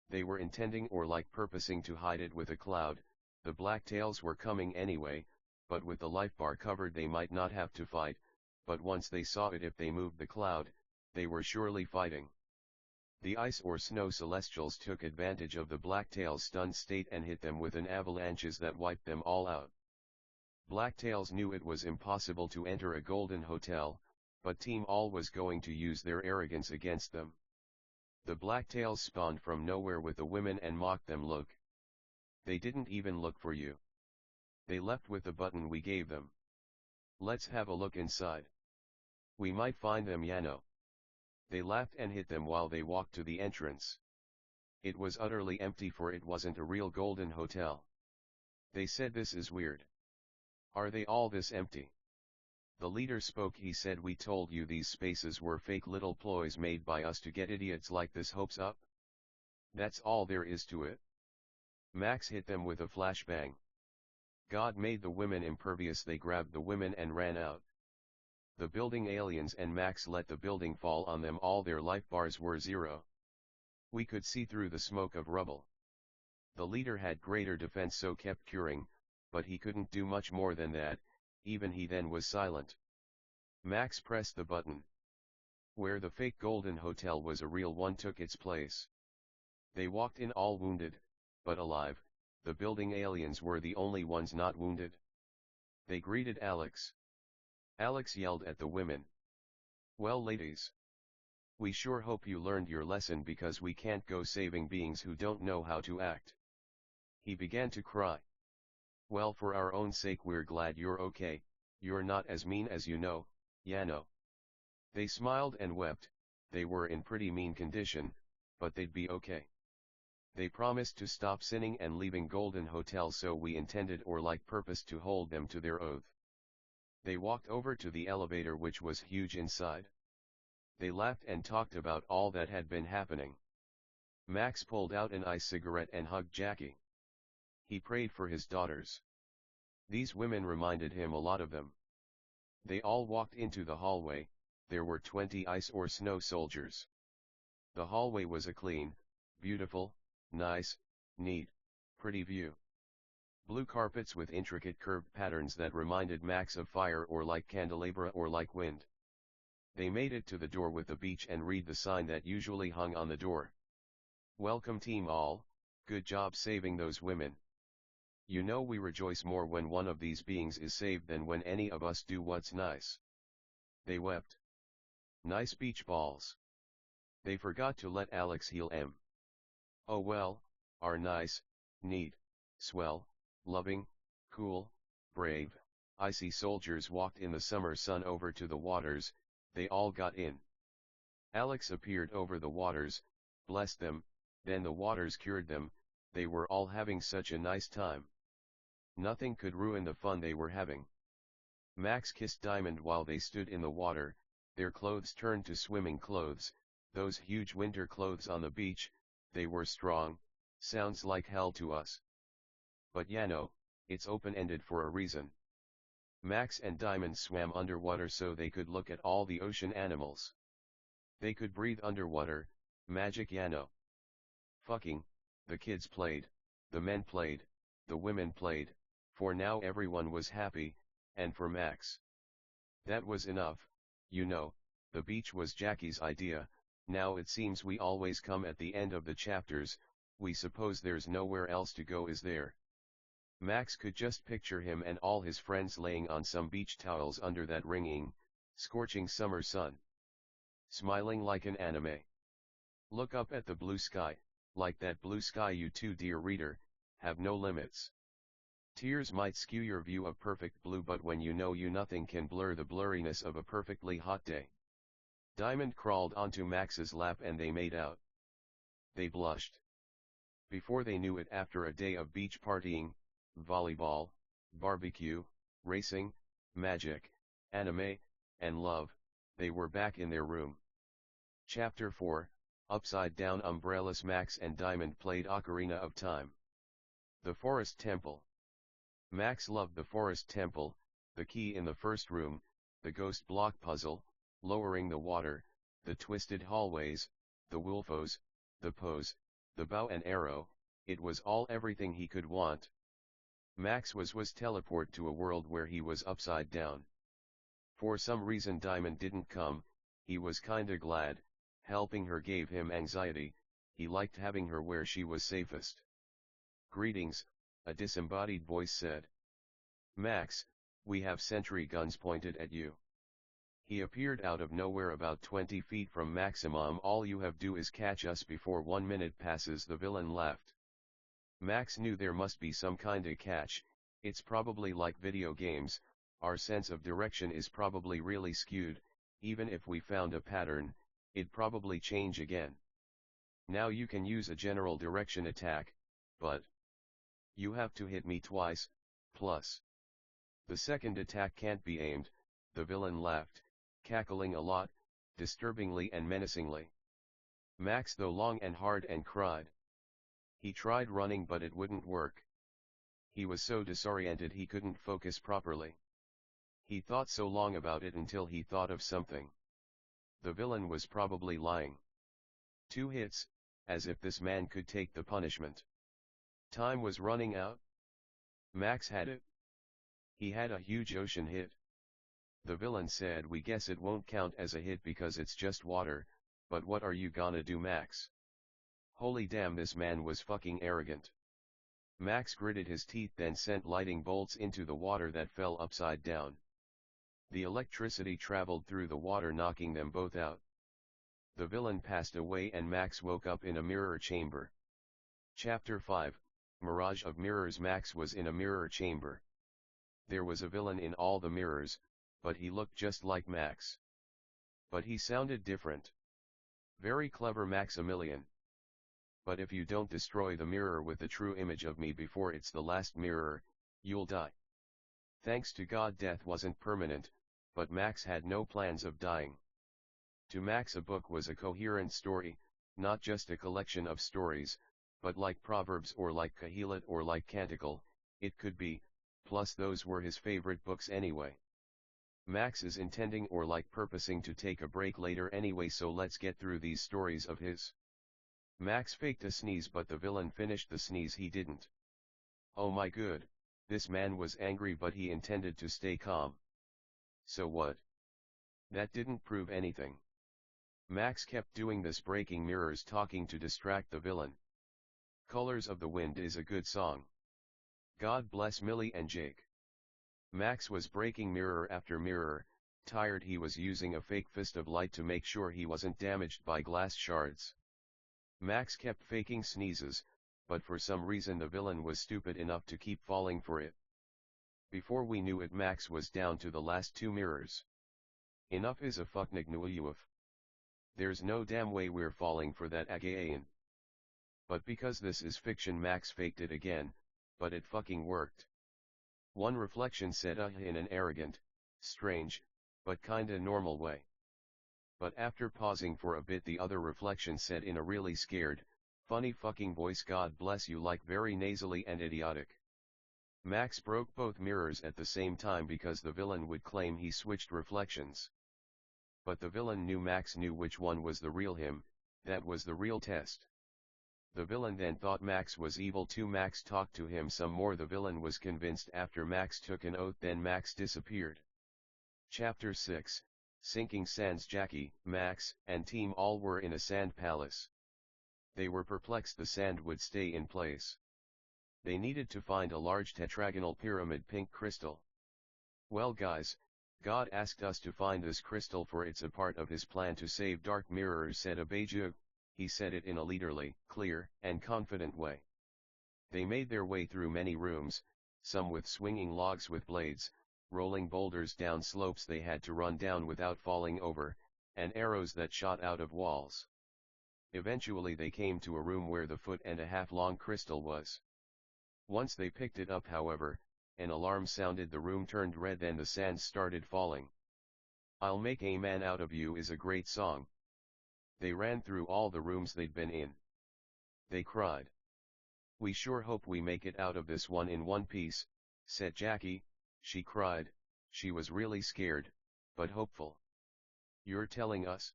They were intending or like purposing to hide it with a cloud, the blacktails were coming anyway, but with the life bar covered they might not have to fight, but once they saw it if they moved the cloud, they were surely fighting. The ice or snow celestials took advantage of the blacktails' stunned state and hit them with an avalanches that wiped them all out. Blacktails knew it was impossible to enter a golden hotel, but Team All was going to use their arrogance against them. The blacktails spawned from nowhere with the women and mocked them. Look. They didn't even look for you. They left with the button we gave them. Let's have a look inside. We might find them, Yano. They laughed and hit them while they walked to the entrance. It was utterly empty for it wasn't a real golden hotel. They said this is weird. Are they all this empty? The leader spoke. He said we told you these spaces were fake little ploys made by us to get idiots like this hopes up. That's all there is to it. Max hit them with a flashbang. God made the women impervious. They grabbed the women and ran out. The building aliens and Max let the building fall on them. All their life bars were 0. We could see through the smoke of rubble. The leader had greater defense so kept curing, but he couldn't do much more than that, even he then was silent. Max pressed the button. Where the fake golden hotel was a real one took its place. They walked in all wounded, but alive. The building aliens were the only ones not wounded. They greeted Alex. Alex yelled at the women. "Well, ladies. We sure hope you learned your lesson because we can't go saving beings who don't know how to act." He began to cry. "Well, for our own sake we're glad you're okay, you're not as mean as you know, Yano." They smiled and wept. They were in pretty mean condition, but they'd be okay. They promised to stop sinning and leaving Golden Hotel, so we intended or like purposed to hold them to their oath. They walked over to the elevator, which was huge inside. They laughed and talked about all that had been happening. Max pulled out an e-cigarette and hugged Jackie. He prayed for his daughters. These women reminded him a lot of them. They all walked into the hallway. There were 20 ice or snow soldiers. The hallway was a clean, beautiful, nice, neat, pretty view. Blue carpets with intricate curved patterns that reminded Max of fire or like candelabra or like wind. They made it to the door with the beach and read the sign that usually hung on the door. "Welcome team all, good job saving those women. You know we rejoice more when one of these beings is saved than when any of us do what's nice." They wept. Nice beach balls. They forgot to let Alex heal them. Oh well, our nice, neat, swell, loving, cool, brave, icy soldiers walked in the summer sun over to the waters. They all got in. Alex appeared over the waters, blessed them, then the waters cured them. They were all having such a nice time. Nothing could ruin the fun they were having. Max kissed Diamond while they stood in the water. Their clothes turned to swimming clothes, those huge winter clothes on the beach. They were strong. Sounds like hell to us. But Yano, it's open-ended for a reason. Max and Diamond swam underwater so they could look at all the ocean animals. They could breathe underwater. Magic Yano. Fucking, the kids played, the men played, the women played. For now everyone was happy, and for Max. That was enough. You know, the beach was Jackie's idea. Now it seems we always come at the end of the chapters. We suppose there's nowhere else to go, is there? Max could just picture him and all his friends laying on some beach towels under that ringing, scorching summer sun. Smiling like an anime. Look up at the blue sky, like that blue sky you too, dear reader, have no limits. Tears might skew your view of perfect blue, but when you know you, nothing can blur the blurriness of a perfectly hot day. Diamond crawled onto Max's lap and they made out. They blushed. Before they knew it, after a day of beach partying, volleyball, barbecue, racing, magic, anime, and love, they were back in their room. Chapter 4, Upside Down Umbrellas. Max and Diamond played Ocarina of Time. The Forest Temple. Max loved the Forest Temple, the key in the first room, the ghost block puzzle, lowering the water, the twisted hallways, the wolfos, the pose, the bow and arrow. It was all everything he could want. Max was teleport to a world where he was upside down. For some reason Diamond didn't come. He was kinda glad. Helping her gave him anxiety. He liked having her where she was safest. "Greetings," a disembodied voice said. "Max, we have sentry guns pointed at you." He appeared out of nowhere about 20 feet from Maximum. "All you have do is catch us before 1 minute passes," the villain laughed. Max knew there must be some kinda catch. It's probably like video games. Our sense of direction is probably really skewed. Even if we found a pattern, it'd probably change again. Now you can use a general direction attack, but you have to hit me twice, plus the second attack can't be aimed. The villain laughed, cackling a lot, disturbingly and menacingly. Max though long and hard and cried. He tried running but it wouldn't work. He was so disoriented he couldn't focus properly. He thought so long about it until he thought of something. The villain was probably lying. 2 hits, as if this man could take the punishment. Time was running out. Max had it. He had a huge ocean hit. The villain said, "We guess it won't count as a hit because it's just water, but what are you gonna do, Max?" Holy damn, this man was fucking arrogant. Max gritted his teeth, then sent lightning bolts into the water that fell upside down. The electricity traveled through the water, knocking them both out. The villain passed away and Max woke up in a mirror chamber. Chapter 5, Mirage of Mirrors. Max was in a mirror chamber. There was a villain in all the mirrors, but he looked just like Max. But he sounded different. Very clever, Maximilian. But if you don't destroy the mirror with the true image of me before it's the last mirror, you'll die. Thanks to God, death wasn't permanent, but Max had no plans of dying. To Max, a book was a coherent story, not just a collection of stories, but like Proverbs or like Kohelet or like Canticle, it could be, plus those were his favorite books anyway. Max is intending or like purposing to take a break later anyway, so let's get through these stories of his. Max faked a sneeze, but the villain finished the sneeze he didn't. Oh my god, this man was angry, but he intended to stay calm. So what? That didn't prove anything. Max kept doing this, breaking mirrors, talking to distract the villain. Colors of the Wind is a good song. God bless Millie and Jake. Max was breaking mirror after mirror, tired. He was using a fake fist of light to make sure he wasn't damaged by glass shards. Max kept faking sneezes, but for some reason the villain was stupid enough to keep falling for it. Before we knew it, Max was down to the last 2 mirrors. Enough is a fucknignuyuf. There's no damn way we're falling for that again. But because this is fiction, Max faked it again, but it fucking worked. One reflection said in an arrogant, strange, but kinda normal way. But after pausing for a bit, the other reflection said in a really scared, funny fucking voice, God bless you, like very nasally and idiotic. Max broke both mirrors at the same time because the villain would claim he switched reflections. But the villain knew Max knew which one was the real him. That was the real test. The villain then thought Max was evil too. Max talked to him some more. The villain was convinced after Max took an oath. Then Max disappeared. Chapter 6, Sinking Sands. Jackie, Max, and team all were in a sand palace. They were perplexed the sand would stay in place. They needed to find a large tetragonal pyramid pink crystal. Well guys, God asked us to find this crystal, for it's a part of his plan to save dark mirrors, said Abeju. He said it in a leaderly, clear, and confident way. They made their way through many rooms, some with swinging logs with blades, rolling boulders down slopes they had to run down without falling over, and arrows that shot out of walls. Eventually they came to a room where the 1.5 foot long crystal was. Once they picked it up, however, an alarm sounded. The room turned red, then the sand started falling. I'll Make a Man Out of You is a great song. They ran through all the rooms they'd been in. They cried. We sure hope we make it out of this one in one piece, said Jackie. She cried. She was really scared, but hopeful. You're telling us?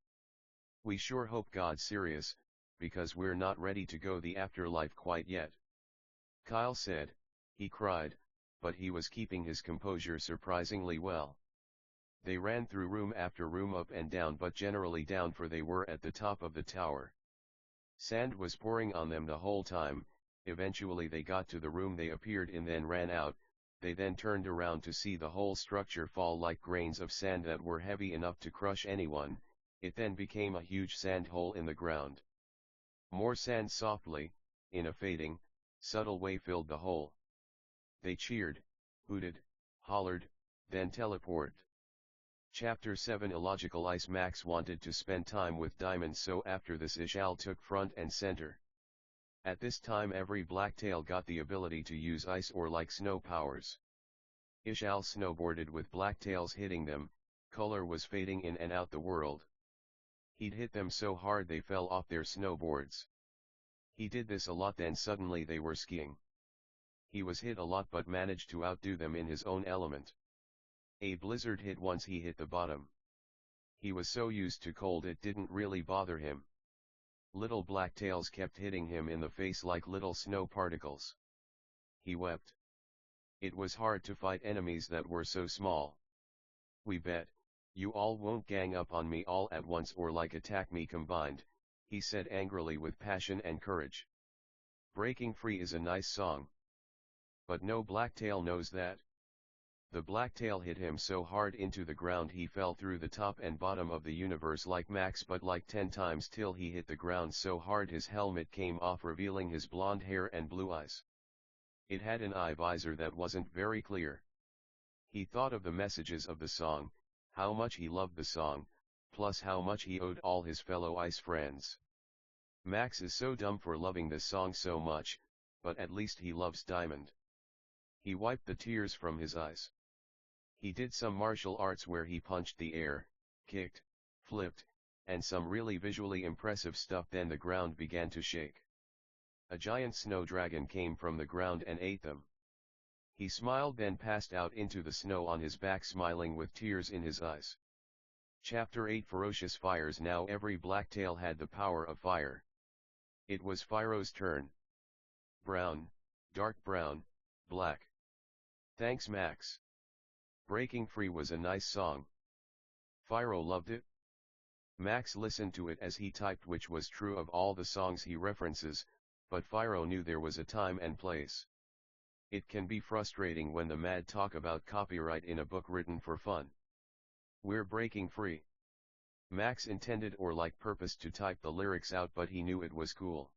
We sure hope, God's serious, because we're not ready to go the afterlife quite yet. Kyle said. He cried, but he was keeping his composure surprisingly well. They ran through room after room, up and down, but generally down, for they were at the top of the tower. Sand was pouring on them the whole time. Eventually they got to the room they appeared in, then ran out. They then turned around to see the whole structure fall like grains of sand that were heavy enough to crush anyone. It then became a huge sand hole in the ground. More sand softly, in a fading, subtle way, filled the hole. They cheered, hooted, hollered, then teleported. Chapter 7, Illogical Ice. Max wanted to spend time with Diamond, so after this Ishal took front and center. At this time every Blacktail got the ability to use ice or like snow powers. Ishal snowboarded with Blacktails hitting them. Color was fading in and out the world. He'd hit them so hard they fell off their snowboards. He did this a lot, then suddenly they were skiing. He was hit a lot but managed to outdo them in his own element. A blizzard hit once he hit the bottom. He was so used to cold it didn't really bother him. Little Blacktails kept hitting him in the face like little snow particles. He wept. It was hard to fight enemies that were so small. We bet, you all won't gang up on me all at once or like attack me combined, he said angrily with passion and courage. Breaking free is a nice song. But no blacktail knows that. The blacktail hit him so hard into the ground he fell through the top and bottom of the universe like Max, but like 10 times till he hit the ground so hard his helmet came off, revealing his blonde hair and blue eyes. It had an eye visor that wasn't very clear. He thought of the messages of the song, how much he loved the song, plus how much he owed all his fellow ice friends. Max is so dumb for loving this song so much, but at least he loves Diamond. He wiped the tears from his eyes. He did some martial arts where he punched the air, kicked, flipped, and some really visually impressive stuff. Then the ground began to shake. A giant snow dragon came from the ground and ate them. He smiled, then passed out into the snow on his back, smiling with tears in his eyes. Chapter 8: Ferocious Fires. Now every blacktail had the power of fire. It was Fyro's turn. Brown, dark brown, black. Thanks, Max. Breaking Free was a nice song. Fyro loved it. Max listened to it as he typed, which was true of all the songs he references, but Fyro knew there was a time and place. It can be frustrating when the mad talk about copyright in a book written for fun. We're breaking free. Max intended or like purposed to type the lyrics out, but he knew it was cool.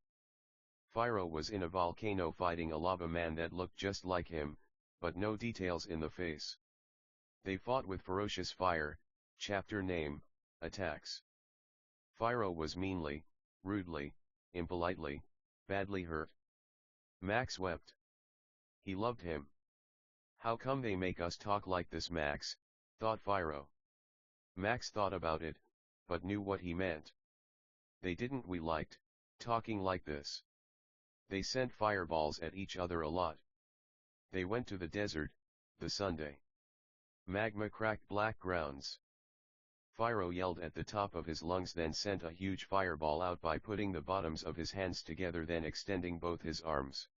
Fyro was in a volcano fighting a lava man that looked just like him, but no details in the face. They fought with ferocious fire. Chapter name: Attacks. Fyro was meanly, rudely, impolitely, badly hurt. Max wept. He loved him. How come they make us talk like this, Max? Thought Fyro. Max thought about it, but knew what he meant. They didn't. We liked talking like this. They sent fireballs at each other a lot. They went to the desert, the Sunday. Magma cracked black grounds. Fyro yelled at the top of his lungs, then sent a huge fireball out by putting the bottoms of his hands together, then extending both his arms.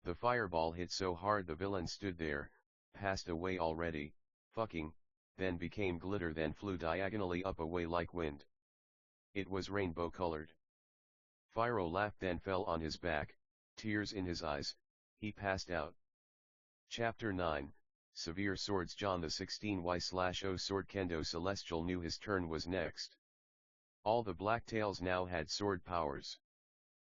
The fireball hit so hard the villain stood there, passed away already, fucking, then became glitter, then flew diagonally up away like wind. It was rainbow colored. Fyro laughed, then fell on his back, tears in his eyes. He passed out. Chapter 9: Severe Swords. John the 16Y/0 Sword Kendo. Celestial knew his turn was next. All the blacktails now had sword powers.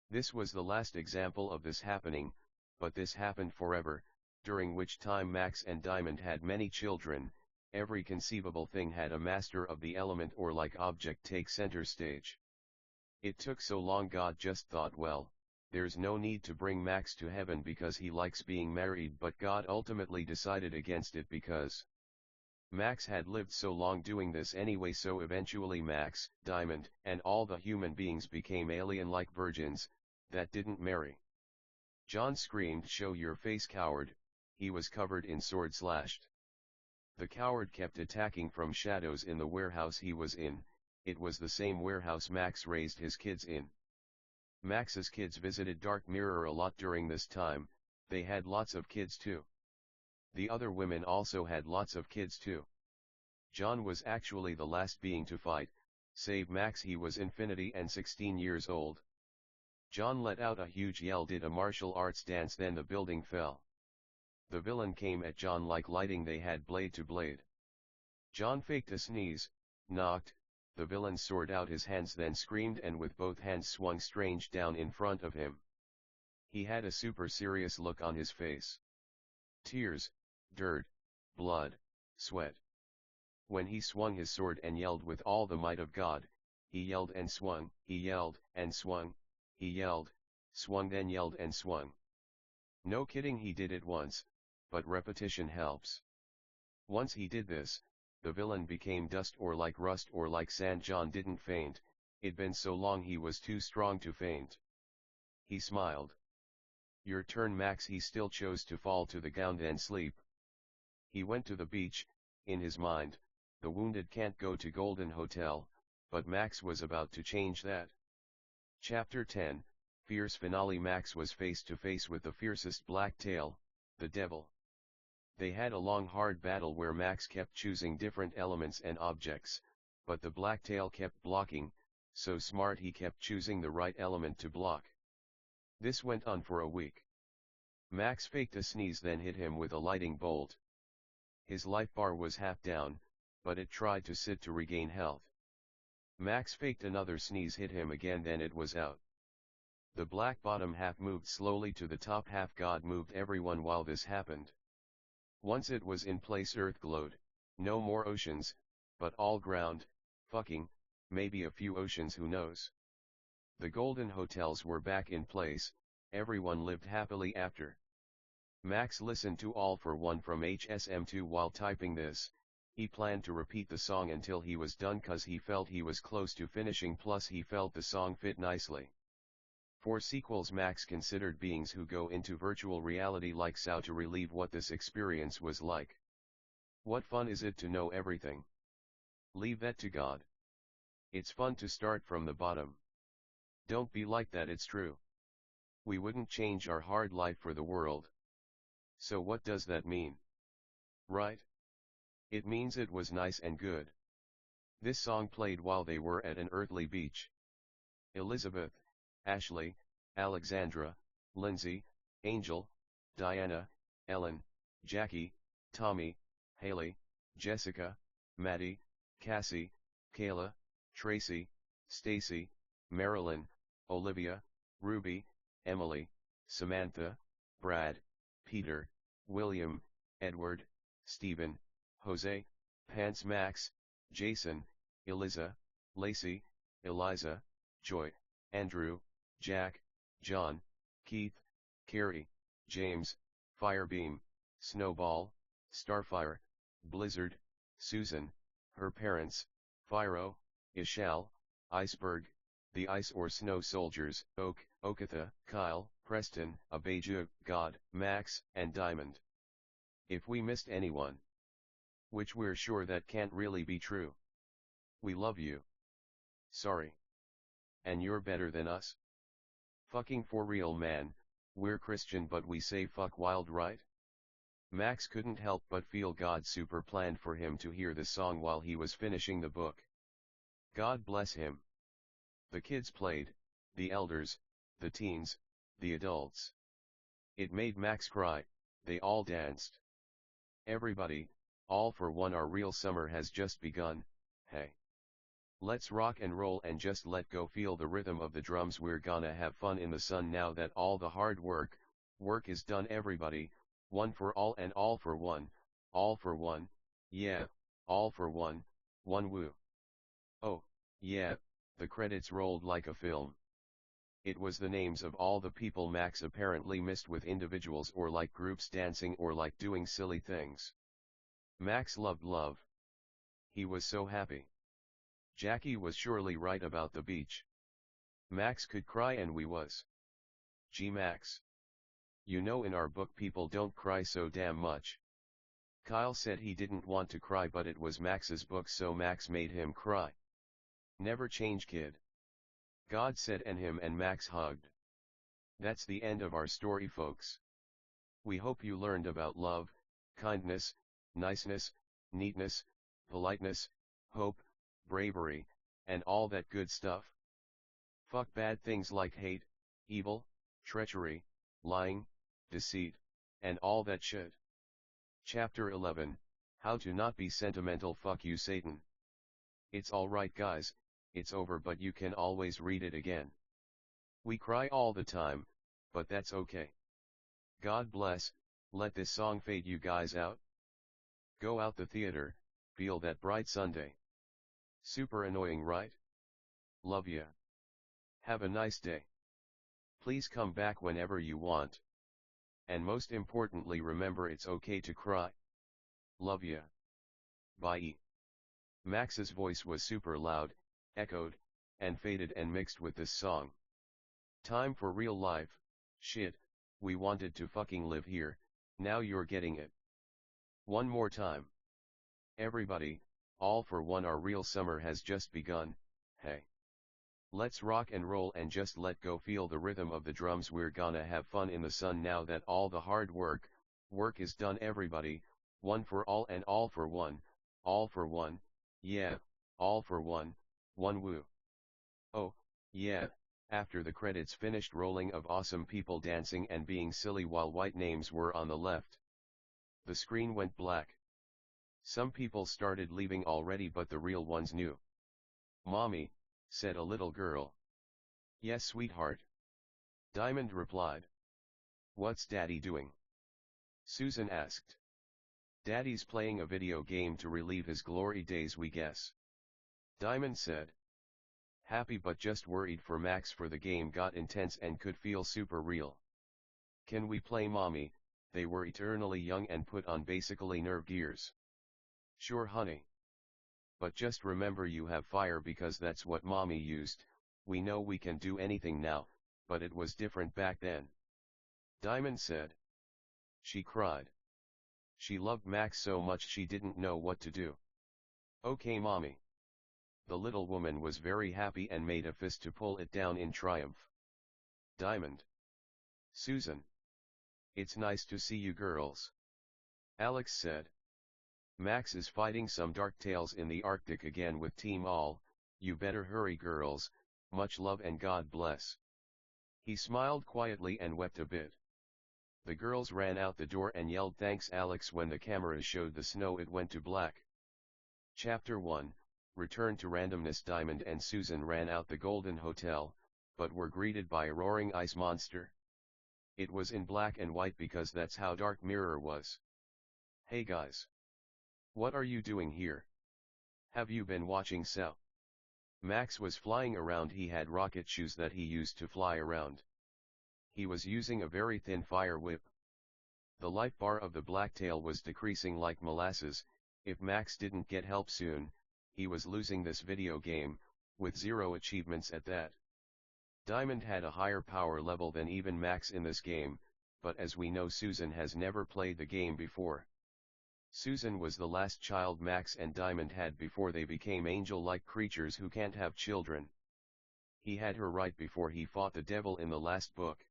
This was the last example of this happening, but this happened forever, during which time Max and Diamond had many children. Every conceivable thing had a master of the element or like object take center stage. It took so long God just thought, well, there's no need to bring Max to heaven because he likes being married, but God ultimately decided against it because Max had lived so long doing this anyway, so eventually Max, Diamond, and all the human beings became alien-like virgins, that didn't marry. John screamed, "Show your face, coward!" He was covered in sword slashed. The coward kept attacking from shadows in the warehouse he was in. It was the same warehouse Max raised his kids in. Max's kids visited Dark Mirror a lot during this time. They had lots of kids too. The other women also had lots of kids too. John was actually the last being to fight, save Max. He was infinity and 16 years old. John let out a huge yell, did a martial arts dance, then the building fell. The villain came at John like lightning, they had blade to blade. John faked a sneeze, knocked, the villain's sword out his hands, then screamed and with both hands swung strange down in front of him. He had a super serious look on his face. Tears, dirt, blood, sweat. When he swung his sword and yelled with all the might of God, he yelled and swung, he yelled and swung, he yelled, swung, then yelled and swung. No kidding, he did it once, but repetition helps. Once he did this, the villain became dust or like rust or like sand. John didn't faint, it'd been so long he was too strong to faint. He smiled. Your turn, Max. He still chose to fall to the ground and sleep. He went to the beach. In his mind, the wounded can't go to Golden Hotel, but Max was about to change that. Chapter 10: Fierce Finale. Max was face to face with the fiercest blacktail, the devil. They had a long hard battle where Max kept choosing different elements and objects, but the blacktail kept blocking, so smart he kept choosing the right element to block. This went on for a week. Max faked a sneeze, then hit him with a lightning bolt. His life bar was half down, but it tried to sit to regain health. Max faked another sneeze, hit him again, then it was out. The black bottom half moved slowly to the top half. God moved everyone while this happened. Once it was in place, Earth glowed. No more oceans, but all ground, fucking, maybe a few oceans, who knows. The golden hotels were back in place, everyone lived happily after. Max listened to All for One from HSM2 while typing this. He planned to repeat the song until he was done cause he felt he was close to finishing, plus he felt the song fit nicely. For sequels, Max considered beings who go into virtual reality like Sao to relieve what this experience was like. What fun is it to know everything? Leave that to God. It's fun to start from the bottom. Don't be like that, it's true. We wouldn't change our hard life for the world. So what does that mean? Right? It means it was nice and good. This song played while they were at an earthly beach. Elizabeth, Ashley, Alexandra, Lindsay, Angel, Diana, Ellen, Jackie, Tommy, Haley, Jessica, Maddie, Cassie, Kayla, Tracy, Stacy, Marilyn, Olivia, Ruby, Emily, Samantha, Brad, Peter, William, Edward, Stephen, Jose, Pants, Max, Jason, Eliza, Lacey, Eliza, Joy, Andrew, Jack, John, Keith, Carrie, James, Firebeam, Snowball, Starfire, Blizzard, Susan, her parents, Fyro, Ishal, Iceberg, the Ice or Snow Soldiers, Oak, Okatha, Kyle, Preston, Abeju, God, Max, and Diamond. If we missed anyone, which we're sure that can't really be true, we love you. Sorry. And you're better than us? Fucking for real, man. We're Christian but we say fuck wild, right? Max couldn't help but feel God's super planned for him to hear the song while he was finishing the book. God bless him. The kids played, the elders, the teens, the adults. It made Max cry, they all danced. Everybody, all for one, our real summer has just begun, hey. Let's rock and roll and just let go, feel the rhythm of the drums, we're gonna have fun in the sun now that all the hard work is done, everybody, one for all and all for one, yeah, all for one woo. Oh, yeah, the credits rolled like a film. It was the names of all the people Max apparently missed, with individuals or like groups dancing or like doing silly things. Max loved love. He was so happy. Jackie was surely right about the beach. Max could cry and we was. Gee Max. You know in our book people don't cry so damn much. Kyle said he didn't want to cry but it was Max's book so Max made him cry. Never change, kid. God said, and him and Max hugged. That's the end of our story, folks. We hope you learned about love, kindness, niceness, neatness, politeness, hope, bravery, and all that good stuff. Fuck bad things like hate, evil, treachery, lying, deceit, and all that shit. Chapter 11, How to Not Be Sentimental. Fuck you, Satan. It's alright guys, it's over, but you can always read it again. We cry all the time, but that's okay. God bless, let this song fade you guys out. Go out the theater, feel that bright Sunday. Super annoying, right? Love ya. Have a nice day. Please come back whenever you want. And most importantly, remember it's okay to cry. Love ya. Bye. Max's voice was super loud, echoed, and faded and mixed with this song. Time for real life, shit, we wanted to fucking live here, now you're getting it. One more time. Everybody, all for one, our real summer has just begun, hey. Let's rock and roll and just let go, feel the rhythm of the drums, we're gonna have fun in the sun now that all the hard work is done, everybody, one for all and all for one, yeah, all for one woo. Oh, yeah, after the credits finished rolling of awesome people dancing and being silly while white names were on the left. The screen went black. Some people started leaving already, but the real ones knew. "Mommy," said a little girl. "Yes, sweetheart," Diamond replied. "What's Daddy doing?" Susan asked. "Daddy's playing a video game to relieve his glory days, we guess," Diamond said. Happy but just worried for Max, for the game got intense and could feel super real. "Can we play, Mommy?" They were eternally young and put on basically nerve gears. "Sure, honey. But just remember you have fire because that's what Mommy used. We know we can do anything now, but it was different back then," Diamond said. She cried. She loved Max so much she didn't know what to do. "Okay, Mommy." The little woman was very happy and made a fist to pull it down in triumph. Diamond. "Susan. It's nice to see you girls," Alex said. "Max is fighting some dark tales in the Arctic again with Team All. You better hurry, girls. Much love and God bless." He smiled quietly and wept a bit. The girls ran out the door and yelled thanks Alex. When the cameras showed the snow, it went to black. Chapter 1, Return to Randomness. Diamond and Susan ran out the Golden Hotel, but were greeted by a roaring ice monster. It was in black and white because that's how Dark Mirror was. "Hey guys. What are you doing here? Have you been watching Cell?" Max was flying around. He had rocket shoes that he used to fly around. He was using a very thin fire whip. The life bar of the blacktail was decreasing like molasses. If Max didn't get help soon, he was losing this video game, with 0 achievements at that. Diamond had a higher power level than even Max in this game, but as we know, Susan has never played the game before. Susan was the last child Max and Diamond had before they became angel-like creatures who can't have children. He had her right before he fought the devil in the last book.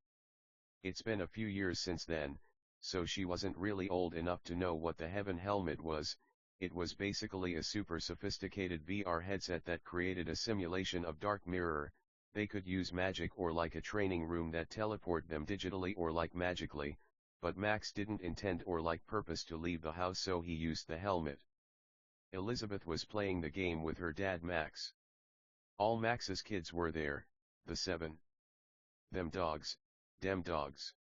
It's been a few years since then, so she wasn't really old enough to know what the Heaven Helmet was. It was basically a super sophisticated VR headset that created a simulation of Dark Mirror. They could use magic or like a training room that teleport them digitally or like magically, but Max didn't intend or like purpose to leave the house, so he used the helmet. Elizabeth was playing the game with her dad Max. All Max's kids were there, the 7. "Them dogs, dem dogs."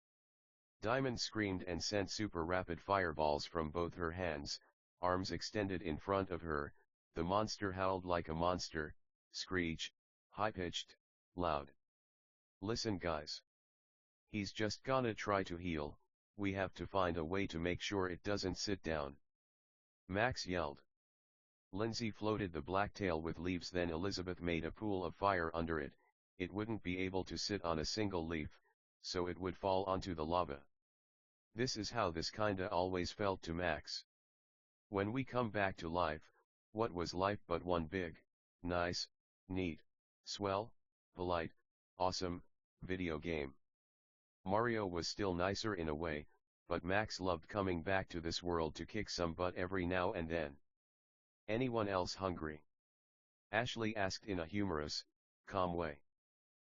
Diamond screamed and sent super rapid fireballs from both her hands, arms extended in front of her. The monster howled like a monster, screech, high-pitched, loud. "Listen guys. He's just gonna try to heal, we have to find a way to make sure it doesn't sit down," Max yelled. Lindsay floated the blacktail with leaves, then Elizabeth made a pool of fire under it. It wouldn't be able to sit on a single leaf, so it would fall onto the lava. This is how this kinda always felt to Max. When we come back to life, what was life but one big, nice, neat, swell, polite, awesome, video game? Mario was still nicer in a way, but Max loved coming back to this world to kick some butt every now and then. "Anyone else hungry?" Ashley asked in a humorous, calm way.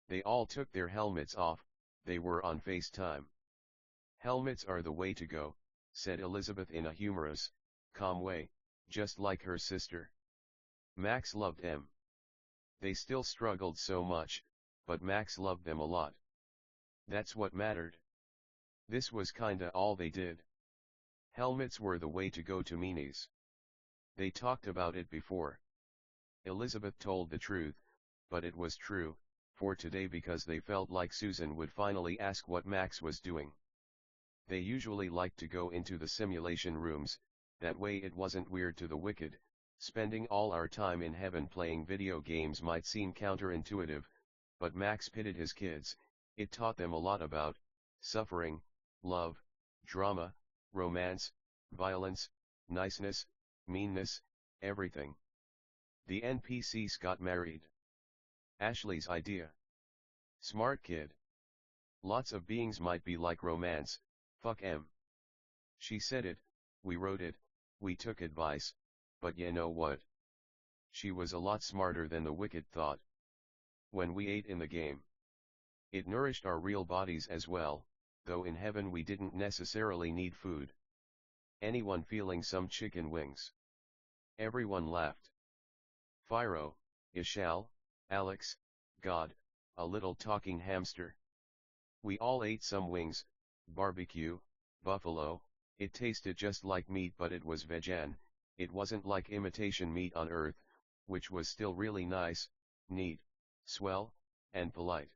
They all took their helmets off. They were on FaceTime. "Helmets are the way to go," said Elizabeth in a humorous, calm way, just like her sister. Max loved them. They still struggled so much, but Max loved them a lot. That's what mattered. This was kinda all they did. Helmets were the way to go to meanies. They talked about it before. Elizabeth told the truth, but it was true, for today, because they felt like Susan would finally ask what Max was doing. They usually liked to go into the simulation rooms, that way it wasn't weird to the wicked. Spending all our time in heaven playing video games might seem counterintuitive, but Max pitted his kids. It taught them a lot about suffering, love, drama, romance, violence, niceness, meanness, everything. The NPCs got married. Ashley's idea. Smart kid. Lots of beings might be like romance, fuck 'em. She said it, we wrote it, we took advice, but you know what? She was a lot smarter than the wicked thought. when we ate in the game. It nourished our real bodies as well, though in heaven we didn't necessarily need food. Anyone feeling some chicken wings? Everyone laughed. Phiro, Ishal, Alex, God, a little talking hamster. We all ate some wings, barbecue, buffalo. It tasted just like meat, but it was vegan. It wasn't like imitation meat on earth, which was still really nice, neat, swell, and polite.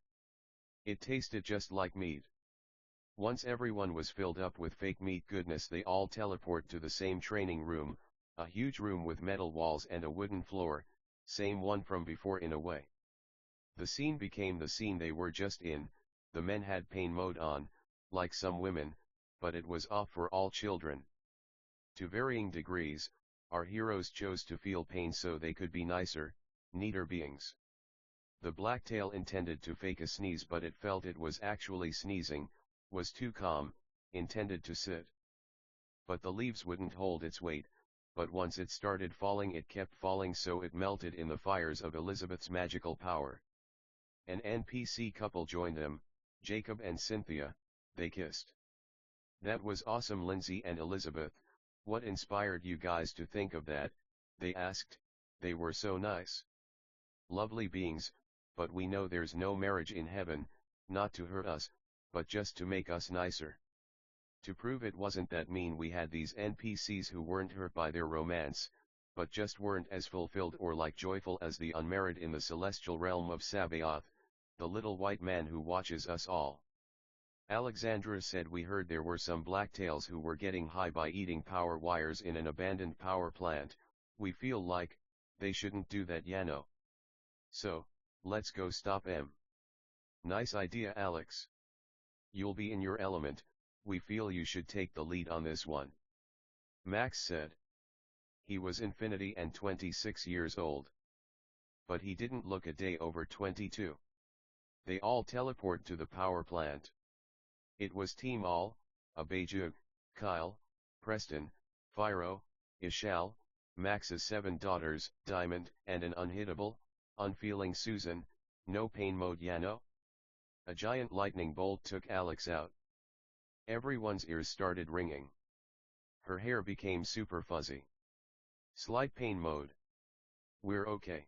It tasted just like meat. Once everyone was filled up with fake meat goodness, they all teleport to the same training room, a huge room with metal walls and a wooden floor, same one from before in a way. The scene became the scene they were just in. The men had pain mode on, like some women, but it was off for all children. To varying degrees, our heroes chose to feel pain so they could be nicer, neater beings. The blacktail intended to fake a sneeze, but it felt it was actually sneezing, was too calm, intended to sit. But the leaves wouldn't hold its weight, but once it started falling it kept falling, so it melted in the fires of Elizabeth's magical power. An NPC couple joined them, Jacob and Cynthia. They kissed. That was awesome. Lindsay and Elizabeth, what inspired you guys to think of that? They asked. They were so nice. Lovely beings, but we know there's no marriage in heaven, not to hurt us, but just to make us nicer. To prove it wasn't that mean, we had these NPCs who weren't hurt by their romance, but just weren't as fulfilled or like joyful as the unmarried in the celestial realm of Sabaoth, the little white man who watches us all. Alexandra said, we heard there were some blacktails who were getting high by eating power wires in an abandoned power plant. We feel like they shouldn't do that, Yano. So, let's go stop them. Nice idea, Alex. You'll be in your element. We feel you should take the lead on this one. Max said. He was Infinity and 26 years old. But he didn't look a day over 22. They all teleport to the power plant. It was Team All, Abejug, Kyle, Preston, Phiro, Ishal, Max's 7 daughters, Diamond, and an unhittable, unfeeling Susan. No pain mode, Yano? A giant lightning bolt took Alex out. Everyone's ears started ringing. Her hair became super fuzzy. Slight pain mode. We're okay.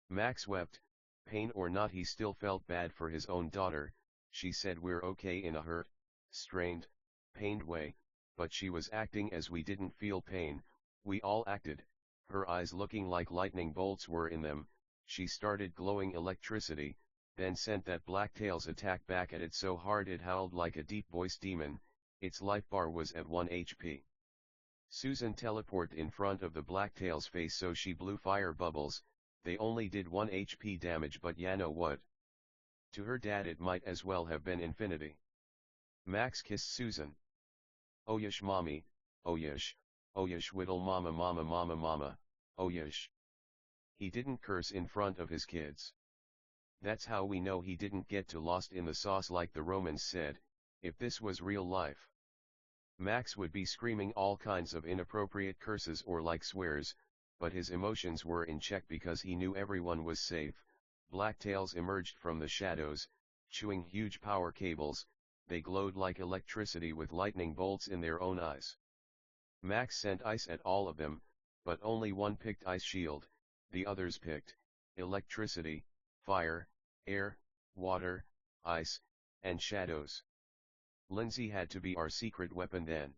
Max wept. Pain or not, he still felt bad for his own daughter. She said we're okay in a hurt, strained, pained way, but she was acting as we didn't feel pain. We all acted. Her eyes looking like lightning bolts were in them. She started glowing electricity, then sent that blacktail's attack back at it so hard it howled like a deep voiced demon. Its life bar was at 1 HP. Susan teleported in front of the blacktail's face, so she blew fire bubbles. They only did 1 HP damage, but Yano what? To her dad it might as well have been infinity. Max kissed Susan. Oh yesh mommy, oh yesh whittle mama mama mama mama, oh yesh. He didn't curse in front of his kids. That's how we know he didn't get too lost in the sauce like the Romans said. If this was real life, Max would be screaming all kinds of inappropriate curses or like swears, but his emotions were in check because he knew everyone was safe. Blacktails emerged from the shadows, chewing huge power cables. They glowed like electricity with lightning bolts in their own eyes. Max sent ice at all of them, but only one picked ice shield. The others picked electricity, fire, air, water, ice, and shadows. Lindsay had to be our secret weapon then.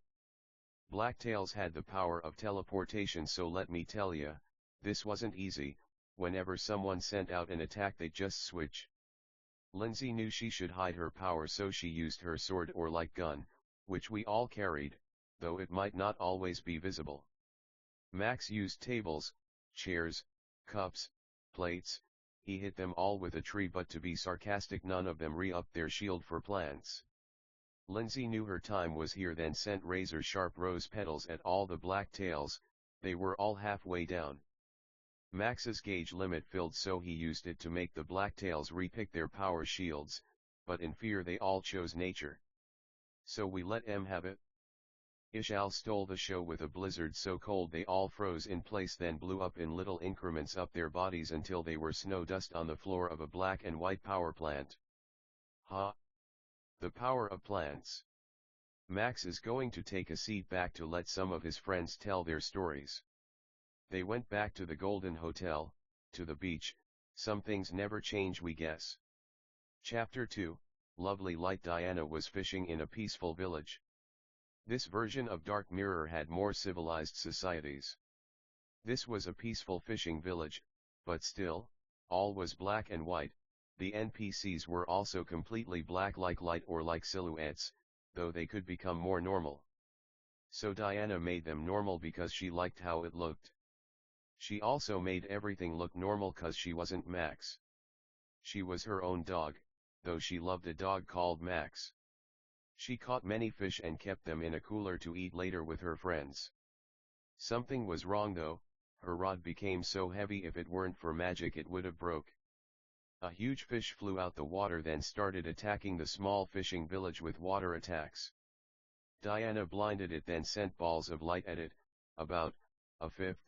Blacktails had the power of teleportation, so let me tell ya, this wasn't easy. Whenever someone sent out an attack they'd just switch. Lindsay knew she should hide her power, so she used her sword or light gun, which we all carried, though it might not always be visible. Max used tables, chairs, cups, plates. He hit them all with a tree, but to be sarcastic, none of them re-upped their shield for plants. Lindsay knew her time was here, then sent razor-sharp rose petals at all the blacktails. They were all halfway down. Max's gauge limit filled, so he used it to make the blacktails re-pick their power shields, but in fear they all chose nature. So we let em have it. Ishal stole the show with a blizzard so cold they all froze in place, then blew up in little increments up their bodies until they were snow dust on the floor of a black and white power plant. Ha! The power of plants. Max is going to take a seat back to let some of his friends tell their stories. They went back to the Golden Hotel, to the beach. Some things never change, we guess. Chapter 2, Lovely Light. Diana was fishing in a peaceful village. This version of Dark Mirror had more civilized societies. This was a peaceful fishing village, but still, all was black and white. The NPCs were also completely black, like light or like silhouettes, though they could become more normal. So Diana made them normal because she liked how it looked. She also made everything look normal cause she wasn't Max. She was her own dog, though she loved a dog called Max. She caught many fish and kept them in a cooler to eat later with her friends. Something was wrong though. Her rod became so heavy if it weren't for magic it would have broke. A huge fish flew out the water, then started attacking the small fishing village with water attacks. Diana blinded it, then sent balls of light at it, about a fifth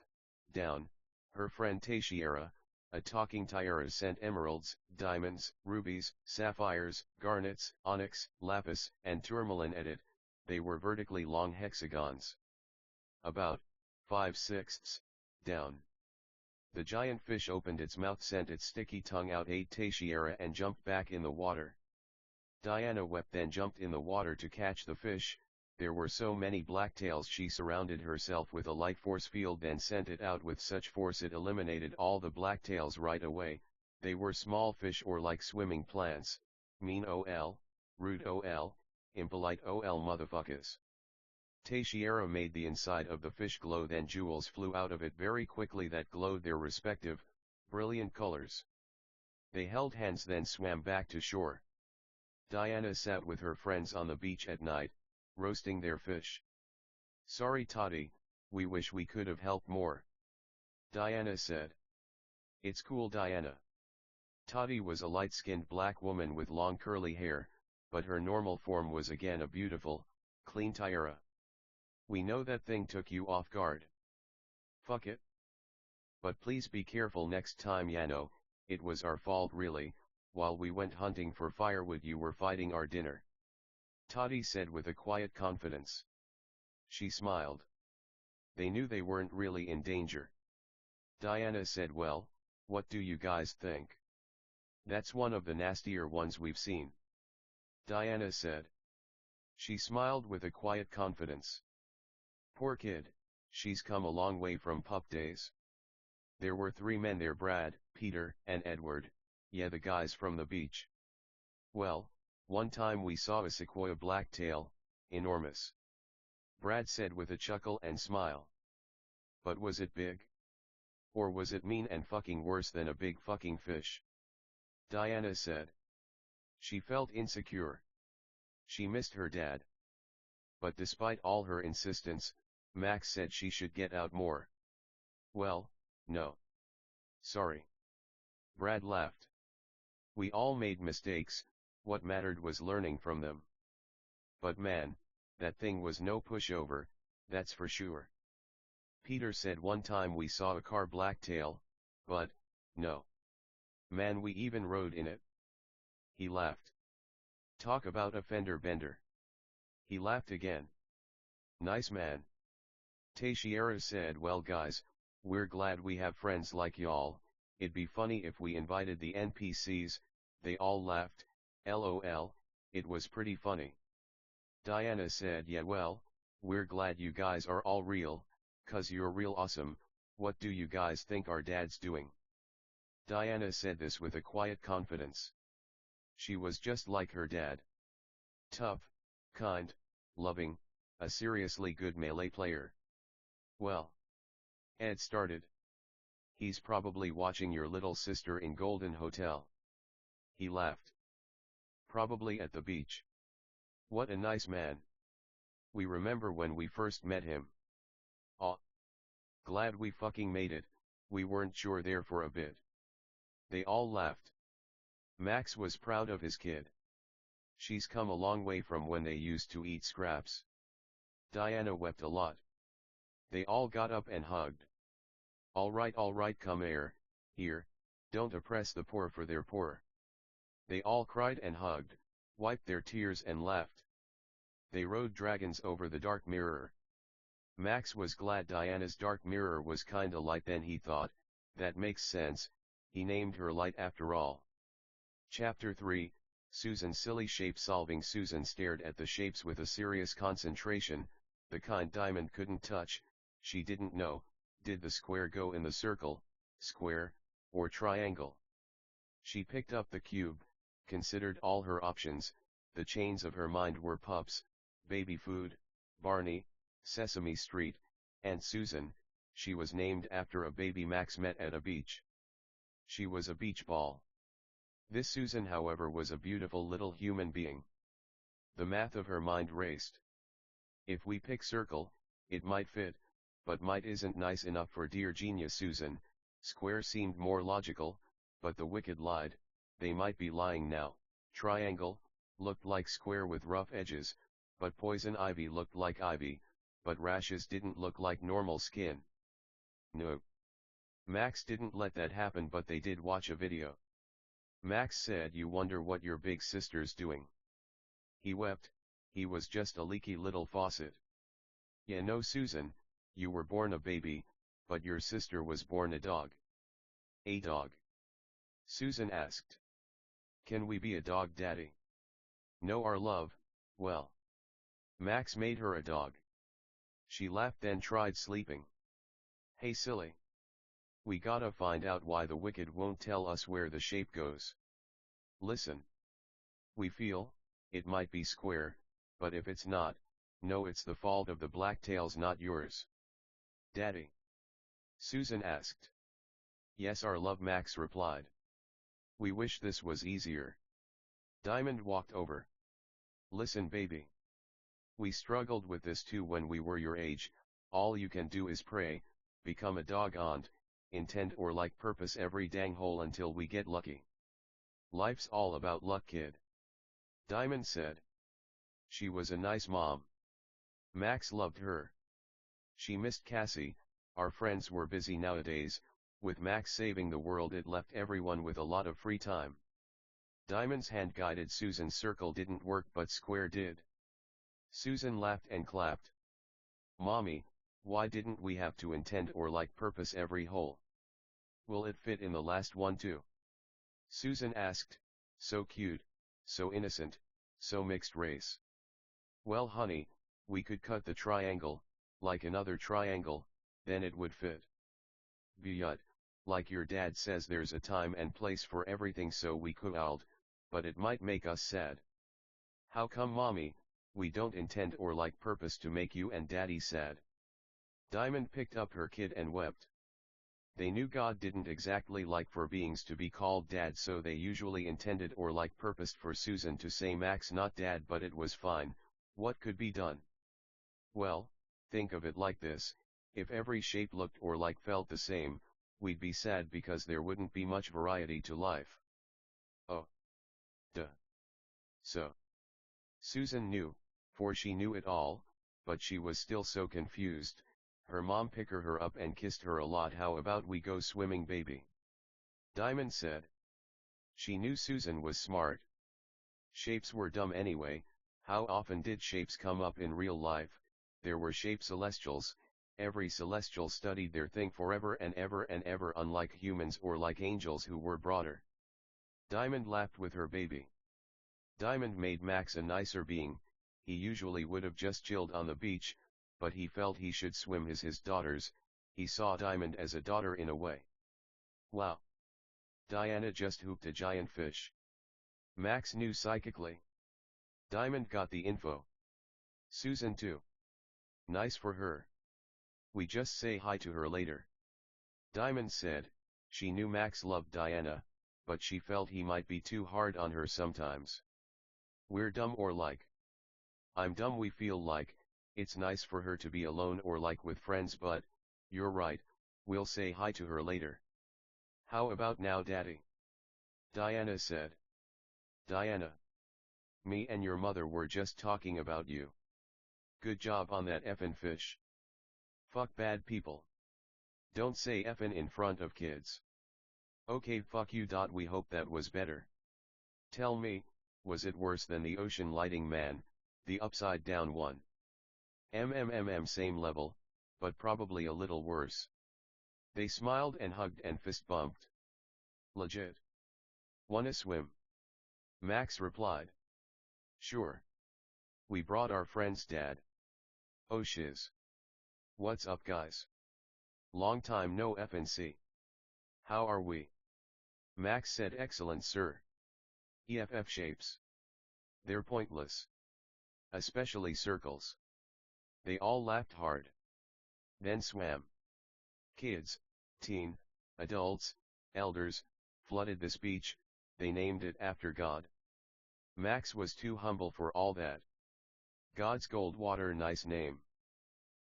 down. Her friend Teixeira, a talking Tyra, sent emeralds, diamonds, rubies, sapphires, garnets, onyx, lapis, and tourmaline at it. They were vertically long hexagons. About 5/6 down. The giant fish opened its mouth, sent its sticky tongue out, ate Teixeira, and jumped back in the water. Diana wept, then jumped in the water to catch the fish. There were so many blacktails she surrounded herself with a light force field, then sent it out with such force it eliminated all the blacktails right away. They were small fish or like swimming plants. Mean ol, rude ol, impolite ol motherfuckers. Teixeira made the inside of the fish glow, then jewels flew out of it very quickly that glowed their respective, brilliant colors. They held hands, then swam back to shore. Diana sat with her friends on the beach at night, roasting their fish. Sorry Toddy, we wish we could have helped more. Diana said. It's cool Diana. Toddy was a light-skinned black woman with long curly hair, but her normal form was again a beautiful, clean Tyra. We know that thing took you off guard. Fuck it. But please be careful next time, Yano. It was our fault really. While we went hunting for firewood you were fighting our dinner. Toddy said with a quiet confidence. She smiled. They knew they weren't really in danger. Diana said, well, what do you guys think? That's one of the nastier ones we've seen. Diana said. She smiled with a quiet confidence. Poor kid, she's come a long way from pup days. There were 3 men there, Brad, Peter, and Edward, yeah, the guys from the beach. Well, one time we saw a sequoia blacktail, enormous. Brad said with a chuckle and smile. But was it big? Or was it mean and fucking worse than a big fucking fish? Diana said. She felt insecure. She missed her dad. But despite all her insistence, Max said she should get out more. Well, no. Sorry. Brad laughed. We all made mistakes, what mattered was learning from them. But man, that thing was no pushover, that's for sure. Peter said one time we saw a car blacktail, but, no. Man, we even rode in it. He laughed. Talk about a fender bender. He laughed again. Nice man. Teixeira said, well guys, we're glad we have friends like y'all. It'd be funny if we invited the NPCs. They all laughed, LOL, it was pretty funny. Diana said, yeah well, we're glad you guys are all real, cause you're real awesome. What do you guys think our dad's doing? Diana said this with a quiet confidence. She was just like her dad. Tough, kind, loving, a seriously good melee player. Well. Ed started. He's probably watching your little sister in Golden Hotel. He laughed. Probably at the beach. What a nice man. We remember when we first met him. Aw. Glad we fucking made it, we weren't sure there for a bit. They all laughed. Max was proud of his kid. She's come a long way from when they used to eat scraps. Diana wept a lot. They all got up and hugged. All right, come here, don't oppress the poor for they're poor. They all cried and hugged, wiped their tears and laughed. They rode dragons over the dark mirror. Max was glad Diana's dark mirror was kinda light, then he thought, that makes sense, he named her Light after all. Chapter 3, Susan. Silly shape solving. Susan stared at the shapes with a serious concentration, the kind Diamond couldn't touch. She didn't know, did the square go in the circle, square, or triangle? She picked up the cube, considered all her options. The chains of her mind were pups, baby food, Barney, Sesame Street, and Susan. She was named after a baby Max met at a beach. She was a beach ball. This Susan, however, was a beautiful little human being. The math of her mind raced. If we pick circle, it might fit, but might isn't nice enough for dear genius Susan. Square seemed more logical, but the wicked lied, they might be lying now. Triangle, looked like square with rough edges, but poison ivy looked like ivy, but rashes didn't look like normal skin. No. Max didn't let that happen, but they did watch a video. Max said, you wonder what your big sister's doing. He wept, he was just a leaky little faucet. Yeah, no Susan, you were born a baby, but your sister was born a dog. A dog? Susan asked. Can we be a dog, Daddy? No, our love, well. Max made her a dog. She laughed, then tried sleeping. Hey silly. We gotta find out why the wicked won't tell us where the shape goes. Listen. We feel, it might be square, but if it's not, no, it's the fault of the black tails, not yours. Daddy? Susan asked. Yes, our love, Max replied. We wish this was easier. Diamond walked over. Listen, baby. We struggled with this too when we were your age. All you can do is pray, become a dog aunt, intend or like purpose every dang hole until we get lucky. Life's all about luck, kid. Diamond said. She was a nice mom. Max loved her. She missed Cassie. Our friends were busy nowadays. With Max saving the world, it left everyone with a lot of free time. Diamond's hand guided Susan's circle didn't work, but square did. Susan laughed and clapped. Mommy, why didn't we have to intend or like purpose every hole? Will it fit in the last one too? Susan asked, so cute, so innocent, so mixed race. Well honey, we could cut the triangle, like another triangle, then it would fit. But, like your dad says, there's a time and place for everything, so we could, but it might make us sad. How come, Mommy? We don't intend or like purpose to make you and Daddy sad. Diamond picked up her kid and wept. They knew God didn't exactly like for beings to be called Dad, so they usually intended or like purposed for Susan to say Max, not Dad, but it was fine. What could be done? Well, think of it like this, if every shape looked or like felt the same, we'd be sad because there wouldn't be much variety to life. Oh. Duh. So. Susan knew, for she knew it all, but she was still so confused. Her mom picked her up and kissed her a lot. How about we go swimming, baby? Diamond said. She knew Susan was smart. Shapes were dumb anyway. How often did shapes come up in real life? There were shape celestials. Every celestial studied their thing forever and ever, unlike humans or like angels who were broader. Diamond laughed with her baby. Diamond made Max a nicer being. He usually would have just chilled on the beach, but he felt he should swim his daughters. He saw Diamond as a daughter in a way. Wow. Diana just hooked a giant fish. Max knew psychically. Diamond got the info. Susan too. Nice for her. We just say hi to her later. Diamond said. She knew Max loved Diana, but she felt he might be too hard on her sometimes. We're dumb or like. I'm dumb, we feel like. It's nice for her to be alone or like with friends, but, you're right, we'll say hi to her later. How about now, Daddy? Diana said. Diana. Me and your mother were just talking about you. Good job on that effin' fish. Fuck bad people. Don't say effin' in front of kids. Okay, fuck you. We hope that was better. Tell me, was it worse than the ocean lighting man, the upside down one? Same level, but probably a little worse. They smiled and hugged and fist bumped. Legit. Wanna swim? Max replied. Sure. We brought our friend's dad. Oh shiz. What's up guys? Long time no FNC. How are we? Max said excellent sir. EFF shapes. They're pointless. Especially circles. They all laughed hard. Then swam. Kids, teen, adults, elders, flooded the speech, they named it after God. Max was too humble for all that. God's cold water, nice name.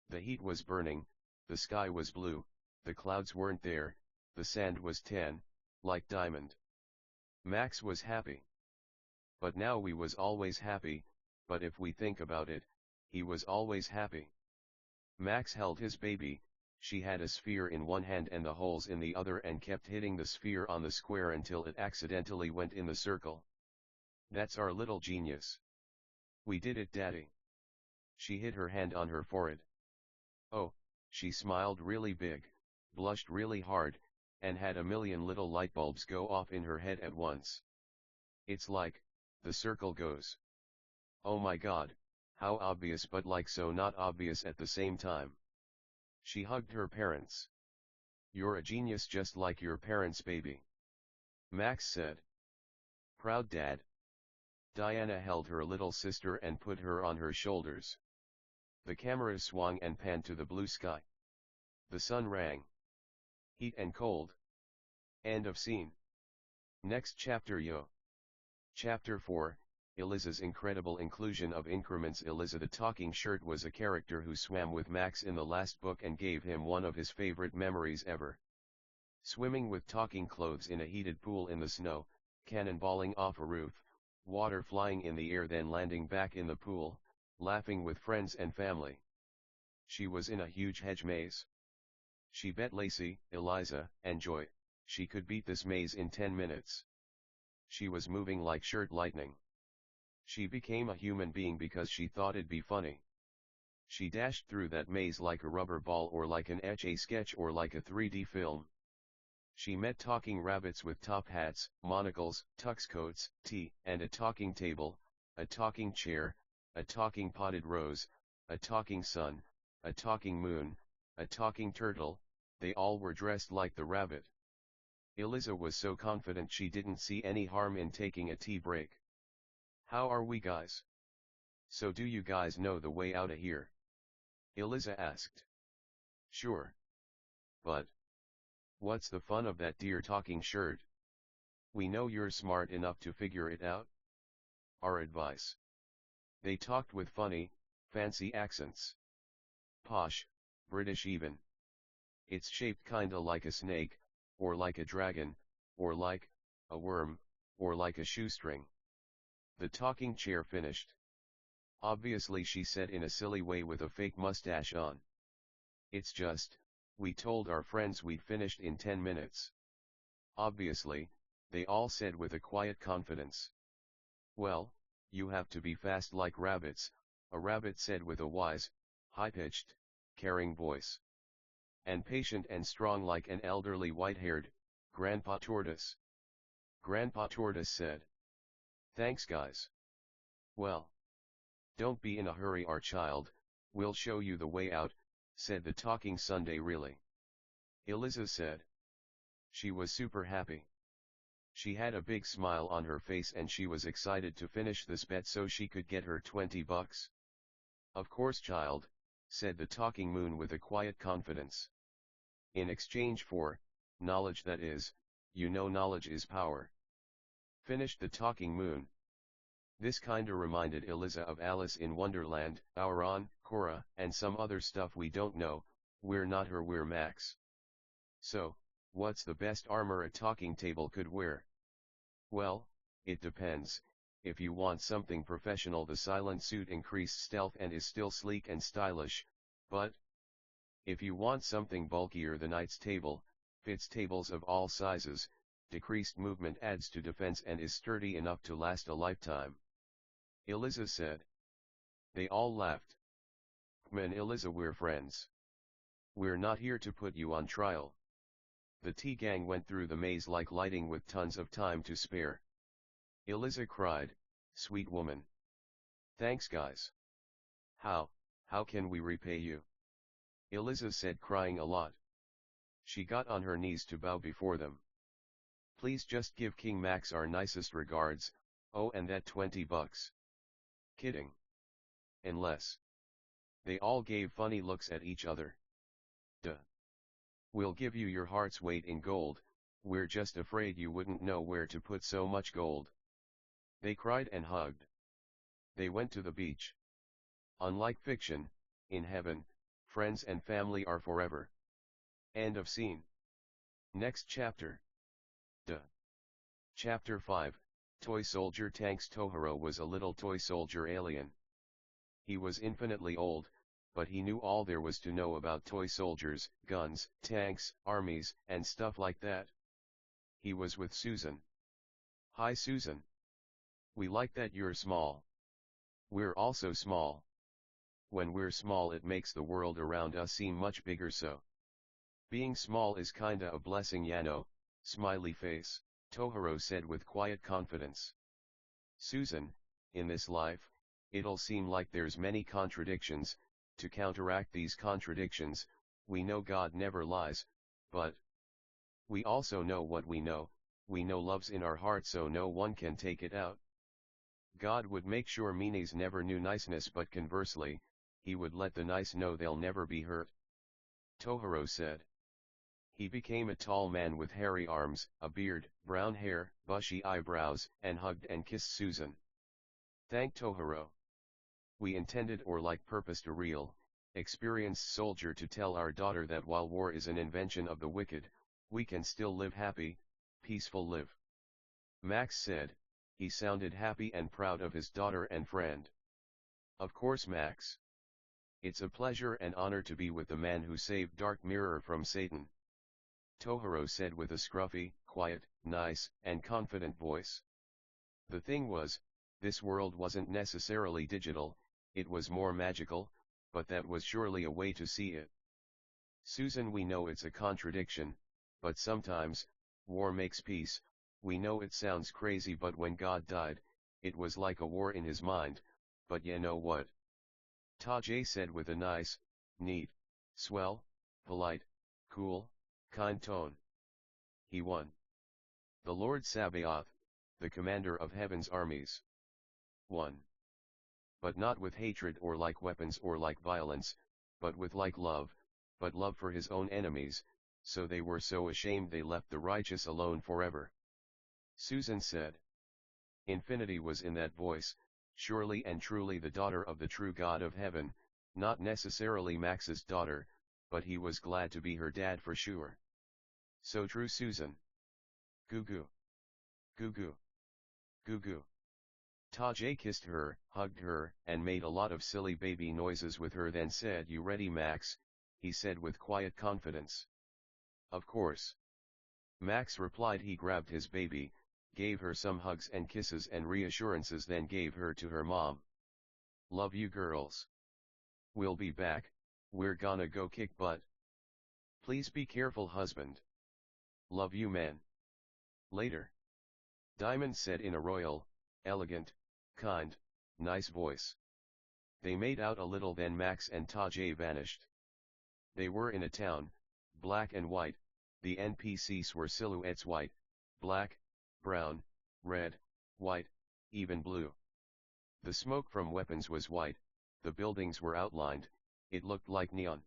The heat was burning, the sky was blue, the clouds weren't there, the sand was tan, like diamond. Max was happy. But now we was always happy, but if we think about it, he was always happy. Max held his baby, she had a sphere in one hand and the holes in the other and kept hitting the sphere on the square until it accidentally went in the circle. That's our little genius. We did it, Daddy. She hit her hand on her forehead. Oh, she smiled really big, blushed really hard, and had a million little light bulbs go off in her head at once. It's like, the circle goes. Oh my God, how obvious, but like so not obvious at the same time. She hugged her parents. You're a genius just like your parents, baby. Max said. Proud Dad. Diana held her little sister and put her on her shoulders. The camera swung and panned to the blue sky. The sun rang. Heat and cold. End of scene. Next chapter yo. Chapter 4, Eliza's incredible inclusion of increments. Eliza the talking shirt was a character who swam with Max in the last book and gave him one of his favorite memories ever. Swimming with talking clothes in a heated pool in the snow, cannonballing off a roof, water flying in the air then landing back in the pool, laughing with friends and family. She was in a huge hedge maze. She bet Lacey, Eliza, and Joy, she could beat this maze in 10 minutes. She was moving like shirt lightning. She became a human being because she thought it'd be funny. She dashed through that maze like a rubber ball or like an Etch-a-Sketch or like a 3D film. She met talking rabbits with top hats, monocles, tux coats, tea, and a talking table, a talking chair, a talking potted rose, a talking sun, a talking moon, a talking turtle, they all were dressed like the rabbit. Eliza was so confident she didn't see any harm in taking a tea break. How are we guys? So do you guys know the way out of here? Eliza asked. Sure. But what's the fun of that dear talking shirt? We know you're smart enough to figure it out. Our advice. They talked with funny, fancy accents. Posh, British even. It's shaped kinda like a snake, or like a dragon, or like a worm, or like a shoestring. The talking chair finished. Obviously, she said in a silly way with a fake mustache on. It's just, we told our friends we'd finished in 10 minutes. Obviously, they all said with a quiet confidence. Well, you have to be fast like rabbits, a rabbit said with a wise, high-pitched, caring voice. And patient and strong like an elderly white-haired, Grandpa Tortoise. Grandpa Tortoise said. Thanks guys. Well. Don't be in a hurry our child, we'll show you the way out, said the talking Sunday really. Eliza said. She was super happy. She had a big smile on her face and she was excited to finish this bet so she could get her $20. Of course child, said the talking moon with a quiet confidence. In exchange for, knowledge that is, you know knowledge is power. Finished the talking moon. This kinda reminded Eliza of Alice in Wonderland, Auron, Cora, and some other stuff we don't know, we're not her, we're Max. So, what's the best armor a talking table could wear? Well, it depends, if you want something professional, the silent suit increased stealth and is still sleek and stylish, but if you want something bulkier, the knight's table, fits tables of all sizes, decreased movement adds to defense and is sturdy enough to last a lifetime. Eliza said. They all laughed. "K'm and Eliza, we're friends. We're not here to put you on trial." The T-gang went through the maze like lighting with tons of time to spare. Eliza cried, "Sweet woman. Thanks guys. How can we repay you?" Eliza said, crying a lot. She got on her knees to bow before them. "Please just give King Max our nicest regards, oh, and that $20. Kidding. Unless." They all gave funny looks at each other. "Duh. We'll give you your heart's weight in gold, we're just afraid you wouldn't know where to put so much gold." They cried and hugged. They went to the beach. Unlike fiction, in heaven, friends and family are forever. End of scene. Next chapter. Duh. Chapter 5, Toy Soldier Tanks. Tohiro was a little toy soldier alien. He was infinitely old, but he knew all there was to know about toy soldiers, guns, tanks, armies, and stuff like that. He was with Susan. "Hi Susan. We like that you're small. We're also small. When we're small it makes the world around us seem much bigger, so being small is kinda a blessing, Yano, smiley face," Tohiro said with quiet confidence. "Susan, in this life, it'll seem like there's many contradictions. To counteract these contradictions, we know God never lies, but we also know what we know love's in our heart, so no one can take it out. God would make sure meanies never knew niceness, but conversely, he would let the nice know they'll never be hurt," Tohiro said. He became a tall man with hairy arms, a beard, brown hair, bushy eyebrows, and hugged and kissed Susan. "Thank Tohiro. We intended or like purposed a real, experienced soldier to tell our daughter that while war is an invention of the wicked, we can still live happy, peaceful live." Max said. He sounded happy and proud of his daughter and friend. "Of course, Max. It's a pleasure and honor to be with the man who saved Dark Mirror from Satan," Tohiro said with a scruffy, quiet, nice, and confident voice. The thing was, this world wasn't necessarily digital, it was more magical, but that was surely a way to see it. "Susan, we know it's a contradiction, but sometimes, war makes peace. We know it sounds crazy, but when God died, it was like a war in his mind, but you know what?" Tajay said with a nice, neat, swell, polite, cool, kind tone. "He won. The Lord Sabaoth, the commander of heaven's armies, won. But not with hatred or like weapons or like violence, but with like love, but love for his own enemies, so they were so ashamed they left the righteous alone forever," Susan said. Infinity was in that voice, surely and truly the daughter of the true God of heaven, not necessarily Max's daughter, but he was glad to be her dad for sure. "So true, Susan. Goo goo. Goo goo. Goo goo." Tajay kissed her, hugged her, and made a lot of silly baby noises with her, then said, "You ready, Max?" he said with quiet confidence. "Of course." Max replied. He grabbed his baby, gave her some hugs and kisses and reassurances, then gave her to her mom. "Love you girls. We'll be back, we're gonna go kick butt. Please be careful, husband. Love you, man. Later." Diamond said in a royal, elegant, kind, nice voice. They made out a little, then Max and Tajay vanished. They were in a town, black and white. The NPCs were silhouettes: white, black, brown, red, white, even blue. The smoke from weapons was white, the buildings were outlined, it looked like neon.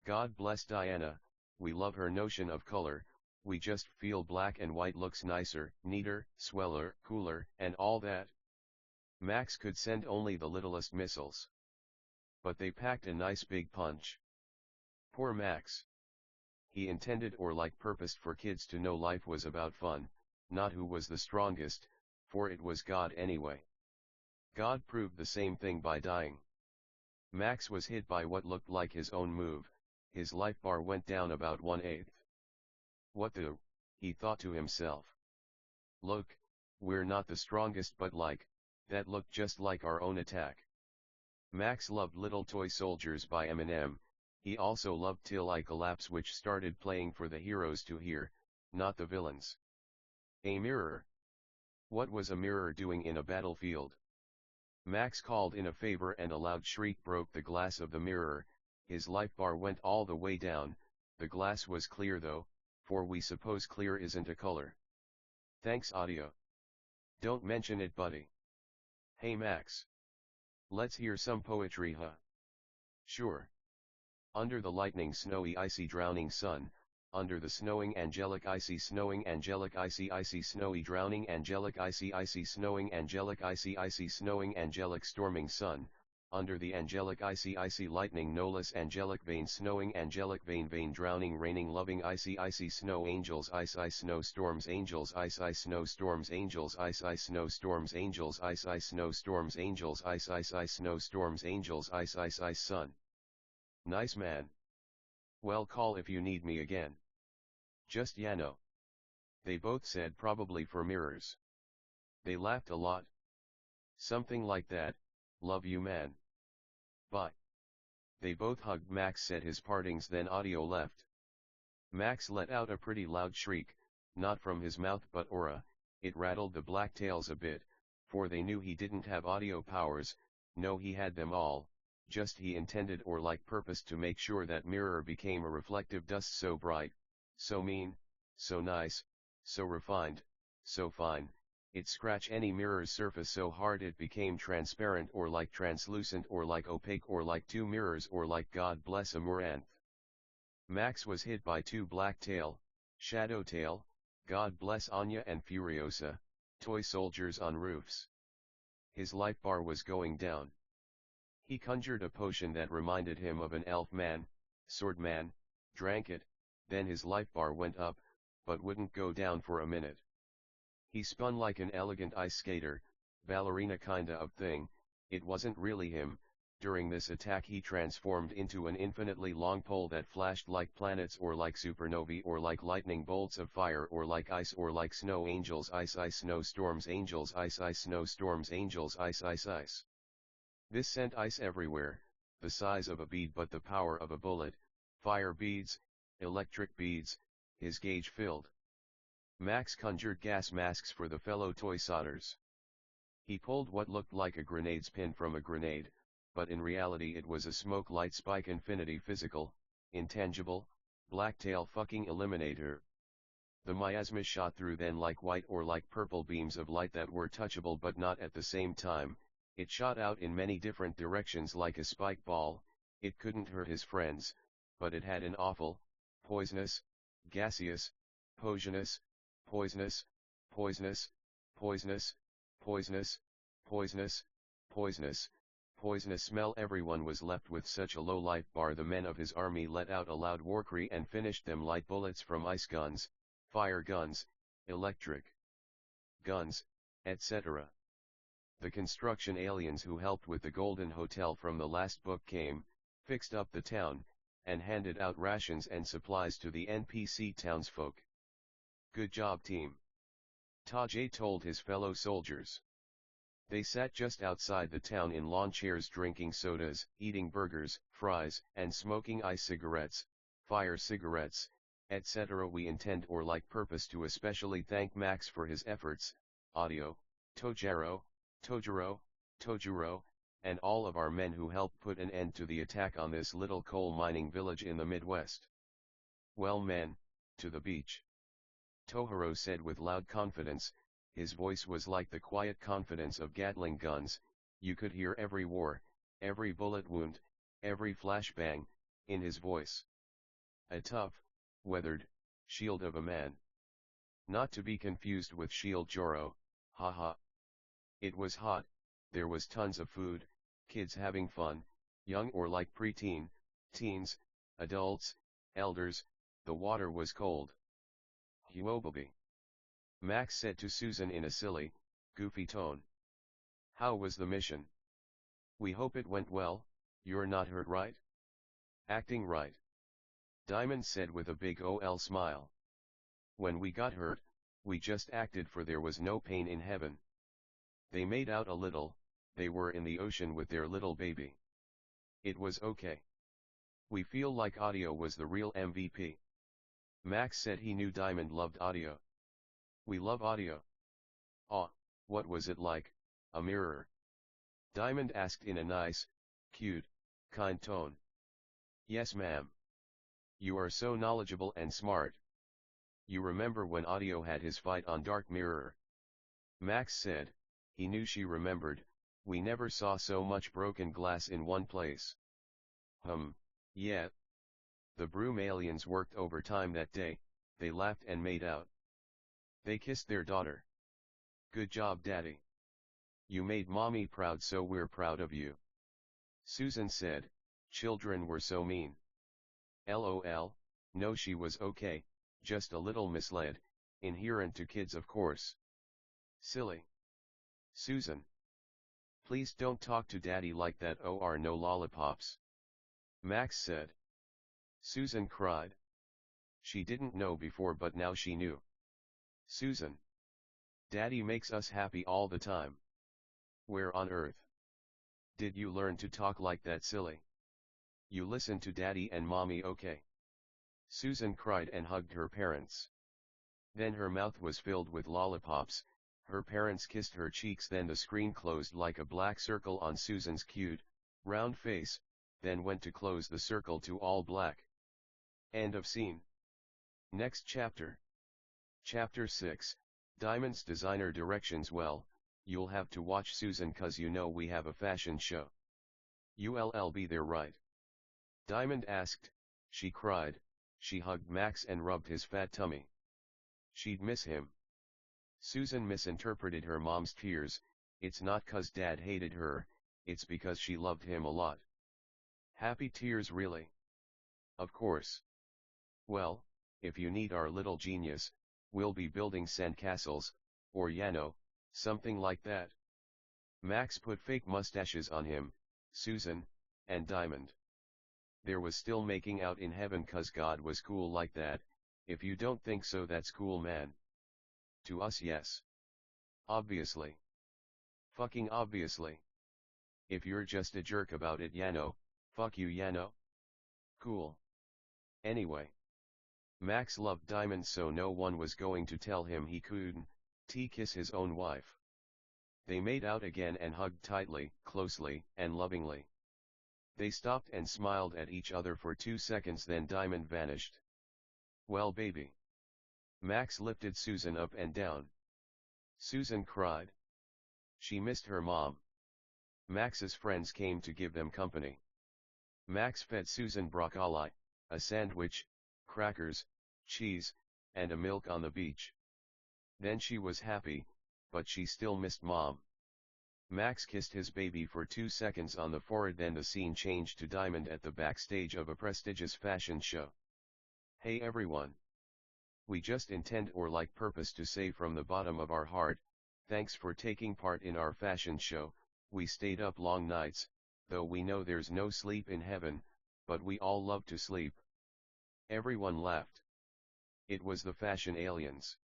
God bless Diana, we love her notion of color, we just feel black and white looks nicer, neater, sweller, cooler, and all that. Max could send only the littlest missiles. But they packed a nice big punch. Poor Max. He intended or like purposed for kids to know life was about fun, not who was the strongest, for it was God anyway. God proved the same thing by dying. Max was hit by what looked like his own move, his life bar went down about 1/8. What the, he thought to himself. Look, we're not the strongest but that looked just like our own attack. Max loved Little Toy Soldiers by Eminem, he also loved Till I Collapse, which started playing for the heroes to hear, not the villains. A mirror. What was a mirror doing in a battlefield? Max called in a favor and a loud shriek broke the glass of the mirror, his life bar went all the way down, the glass was clear though, for we suppose clear isn't a color. Thanks audio. Don't mention it buddy. Hey Max. Let's hear some poetry huh? Sure. Under the lightning snowy icy drowning sun, under the snowing angelic icy snowing angelic icy icy snowy drowning angelic icy icy snowing angelic icy icy snowing angelic storming sun, under the angelic icy icy lightning no less angelic vein snowing angelic vein vein drowning raining loving icy icy snow angels ice ice snow storms angels ice ice snow storms angels ice ice snow storms angels ice ice snow storms angels ice ice ice snow storms angels ice ice ice sun. Nice man. Well call if you need me again. Just no. They both said probably for mirrors. They laughed a lot. Something like that, love you man. Bye. They both hugged. Max said his partings then audio left. Max let out a pretty loud shriek, not from his mouth but aura, it rattled the blacktails a bit, for they knew he didn't have audio powers, no he had them all, just he intended or purposed to make sure that mirror became a reflective dust so bright, so mean, so nice, so refined, so fine, it scratch any mirror's surface so hard it became transparent or translucent or opaque or two mirrors or God bless Amaranth. Max was hit by two Blacktail, Shadowtail, God bless Anya and Furiosa, toy soldiers on roofs. His life bar was going down. He conjured a potion that reminded him of an elf man, sword man, drank it, then his life bar went up, but wouldn't go down for a minute. He spun like an elegant ice skater, ballerina kinda of thing, it wasn't really him. During this attack he transformed into an infinitely long pole that flashed like planets or like supernovae or like lightning bolts of fire or like ice or like snow angels ice ice snow storms angels ice ice snow storms angels ice ice ice. This sent ice everywhere, the size of a bead but the power of a bullet, fire beads, electric beads, his gauge filled. Max conjured gas masks for the fellow toy sodders. He pulled what looked like a grenade's pin from a grenade, but in reality it was a smoke light spike infinity physical, intangible, blacktail fucking eliminator. The miasma shot through then like white or like purple beams of light that were touchable but not at the same time, it shot out in many different directions like a spike ball, it couldn't hurt his friends, but it had an awful, poisonous, gaseous, poisonous, poisonous, poisonous, poisonous, poisonous, poisonous, poisonous, poisonous smell. Everyone was left with such a low life bar. The men of his army let out a loud war cry and finished them like bullets from ice guns, fire guns, electric guns, etc. The construction aliens who helped with the Golden Hotel from the last book came, fixed up the town, and handed out rations and supplies to the NPC townsfolk. Good job team. Tajay told his fellow soldiers. They sat just outside the town in lawn chairs drinking sodas, eating burgers, fries, and smoking ice cigarettes, fire cigarettes, etc. We intend or purpose to especially thank Max for his efforts, audio, Tojiro, and all of our men who helped put an end to the attack on this little coal mining village in the Midwest. Well men, to the beach. Tohiro said with loud confidence, his voice was like the quiet confidence of Gatling guns, you could hear every war, every bullet wound, every flashbang, in his voice. A tough, weathered, shield of a man. Not to be confused with Shield Joro, haha. It was hot, there was tons of food, kids having fun, young or preteen, teens, adults, elders, the water was cold. Huobaby. Max said to Susan in a silly, Goofy tone. How was the mission? We hope it went well. You're not hurt, right? Acting right. Diamond said with a big OL smile. When we got hurt, we just acted, for there was no pain in heaven. They made out a little. They were in the ocean with their little baby. It was okay. We feel like audio was the real MVP. Max said he knew Diamond loved audio. We love audio. Aw, what was it like? A mirror? Diamond asked in a nice, cute, kind tone. Yes, ma'am. You are so knowledgeable and smart. You remember when Audio had his fight on Dark Mirror? Max said. He knew she remembered. We never saw so much broken glass in one place. Yeah. The broom aliens worked overtime that day. They laughed and made out. They kissed their daughter. Good job, Daddy. You made Mommy proud, so we're proud of you. Susan said. Children were so mean. LOL, no, she was okay, just a little misled, inherent to kids, of course. Silly. Susan. Please don't talk to Daddy like that, or no lollipops. Max said. Susan cried. She didn't know before, but now she knew. Susan. Daddy makes us happy all the time. Where on earth did you learn to talk like that, silly? You listen to Daddy and Mommy, okay? Susan cried and hugged her parents. Then her mouth was filled with lollipops. Her parents kissed her cheeks, then the screen closed like a black circle on Susan's cute, round face, then went to close the circle to all black. End of scene. Next chapter. Chapter 6, Diamond's designer directions. Well, you'll have to watch, Susan, cause you know we have a fashion show. You'll be there, right? Diamond asked. She cried. She hugged Max and rubbed his fat tummy. She'd miss him. Susan misinterpreted her mom's tears. It's not cause Dad hated her, it's because she loved him a lot. Happy tears, really? Of course. Well, if you need our little genius, we'll be building sandcastles, or something like that. Max put fake mustaches on him, Susan, and Diamond. There was still making out in heaven cause God was cool like that. If you don't think so, that's cool, man. To us, yes. Obviously. Fucking obviously. If you're just a jerk about it, fuck you, Cool. Anyway. Max loved Diamond, so no one was going to tell him he couldn't kiss his own wife. They made out again and hugged tightly, closely, and lovingly. They stopped and smiled at each other for 2 seconds, then Diamond vanished. Well, baby. Max lifted Susan up and down. Susan cried. She missed her mom. Max's friends came to give them company. Max fed Susan broccoli, a sandwich, crackers, cheese, and a milk on the beach. Then she was happy, but she still missed Mom. Max kissed his baby for 2 seconds on the forehead, then the scene changed to Diamond at the backstage of a prestigious fashion show. Hey everyone. We just intend or like purpose to say from the bottom of our heart, thanks for taking part in our fashion show. We stayed up long nights, though we know there's no sleep in heaven, but we all love to sleep. Everyone laughed. It was the fashion aliens.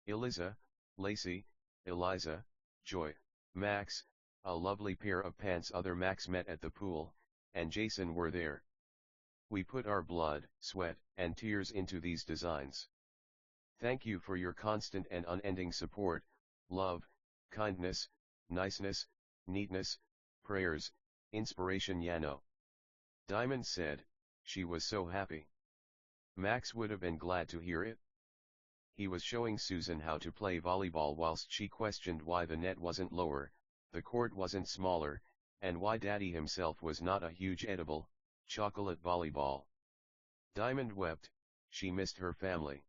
Eliza, Lacey, Eliza, Joy, Max, a lovely pair of pants other Max met at the pool, and Jason were there. We put our blood, sweat, and tears into these designs. Thank you for your constant and unending support, love, kindness, niceness, neatness, prayers, inspiration, Diamond said. She was so happy. Max would have been glad to hear it. He was showing Susan how to play volleyball whilst she questioned why the net wasn't lower, the court wasn't smaller, and why Daddy himself was not a huge edible, chocolate volleyball. Diamond wept. She missed her family.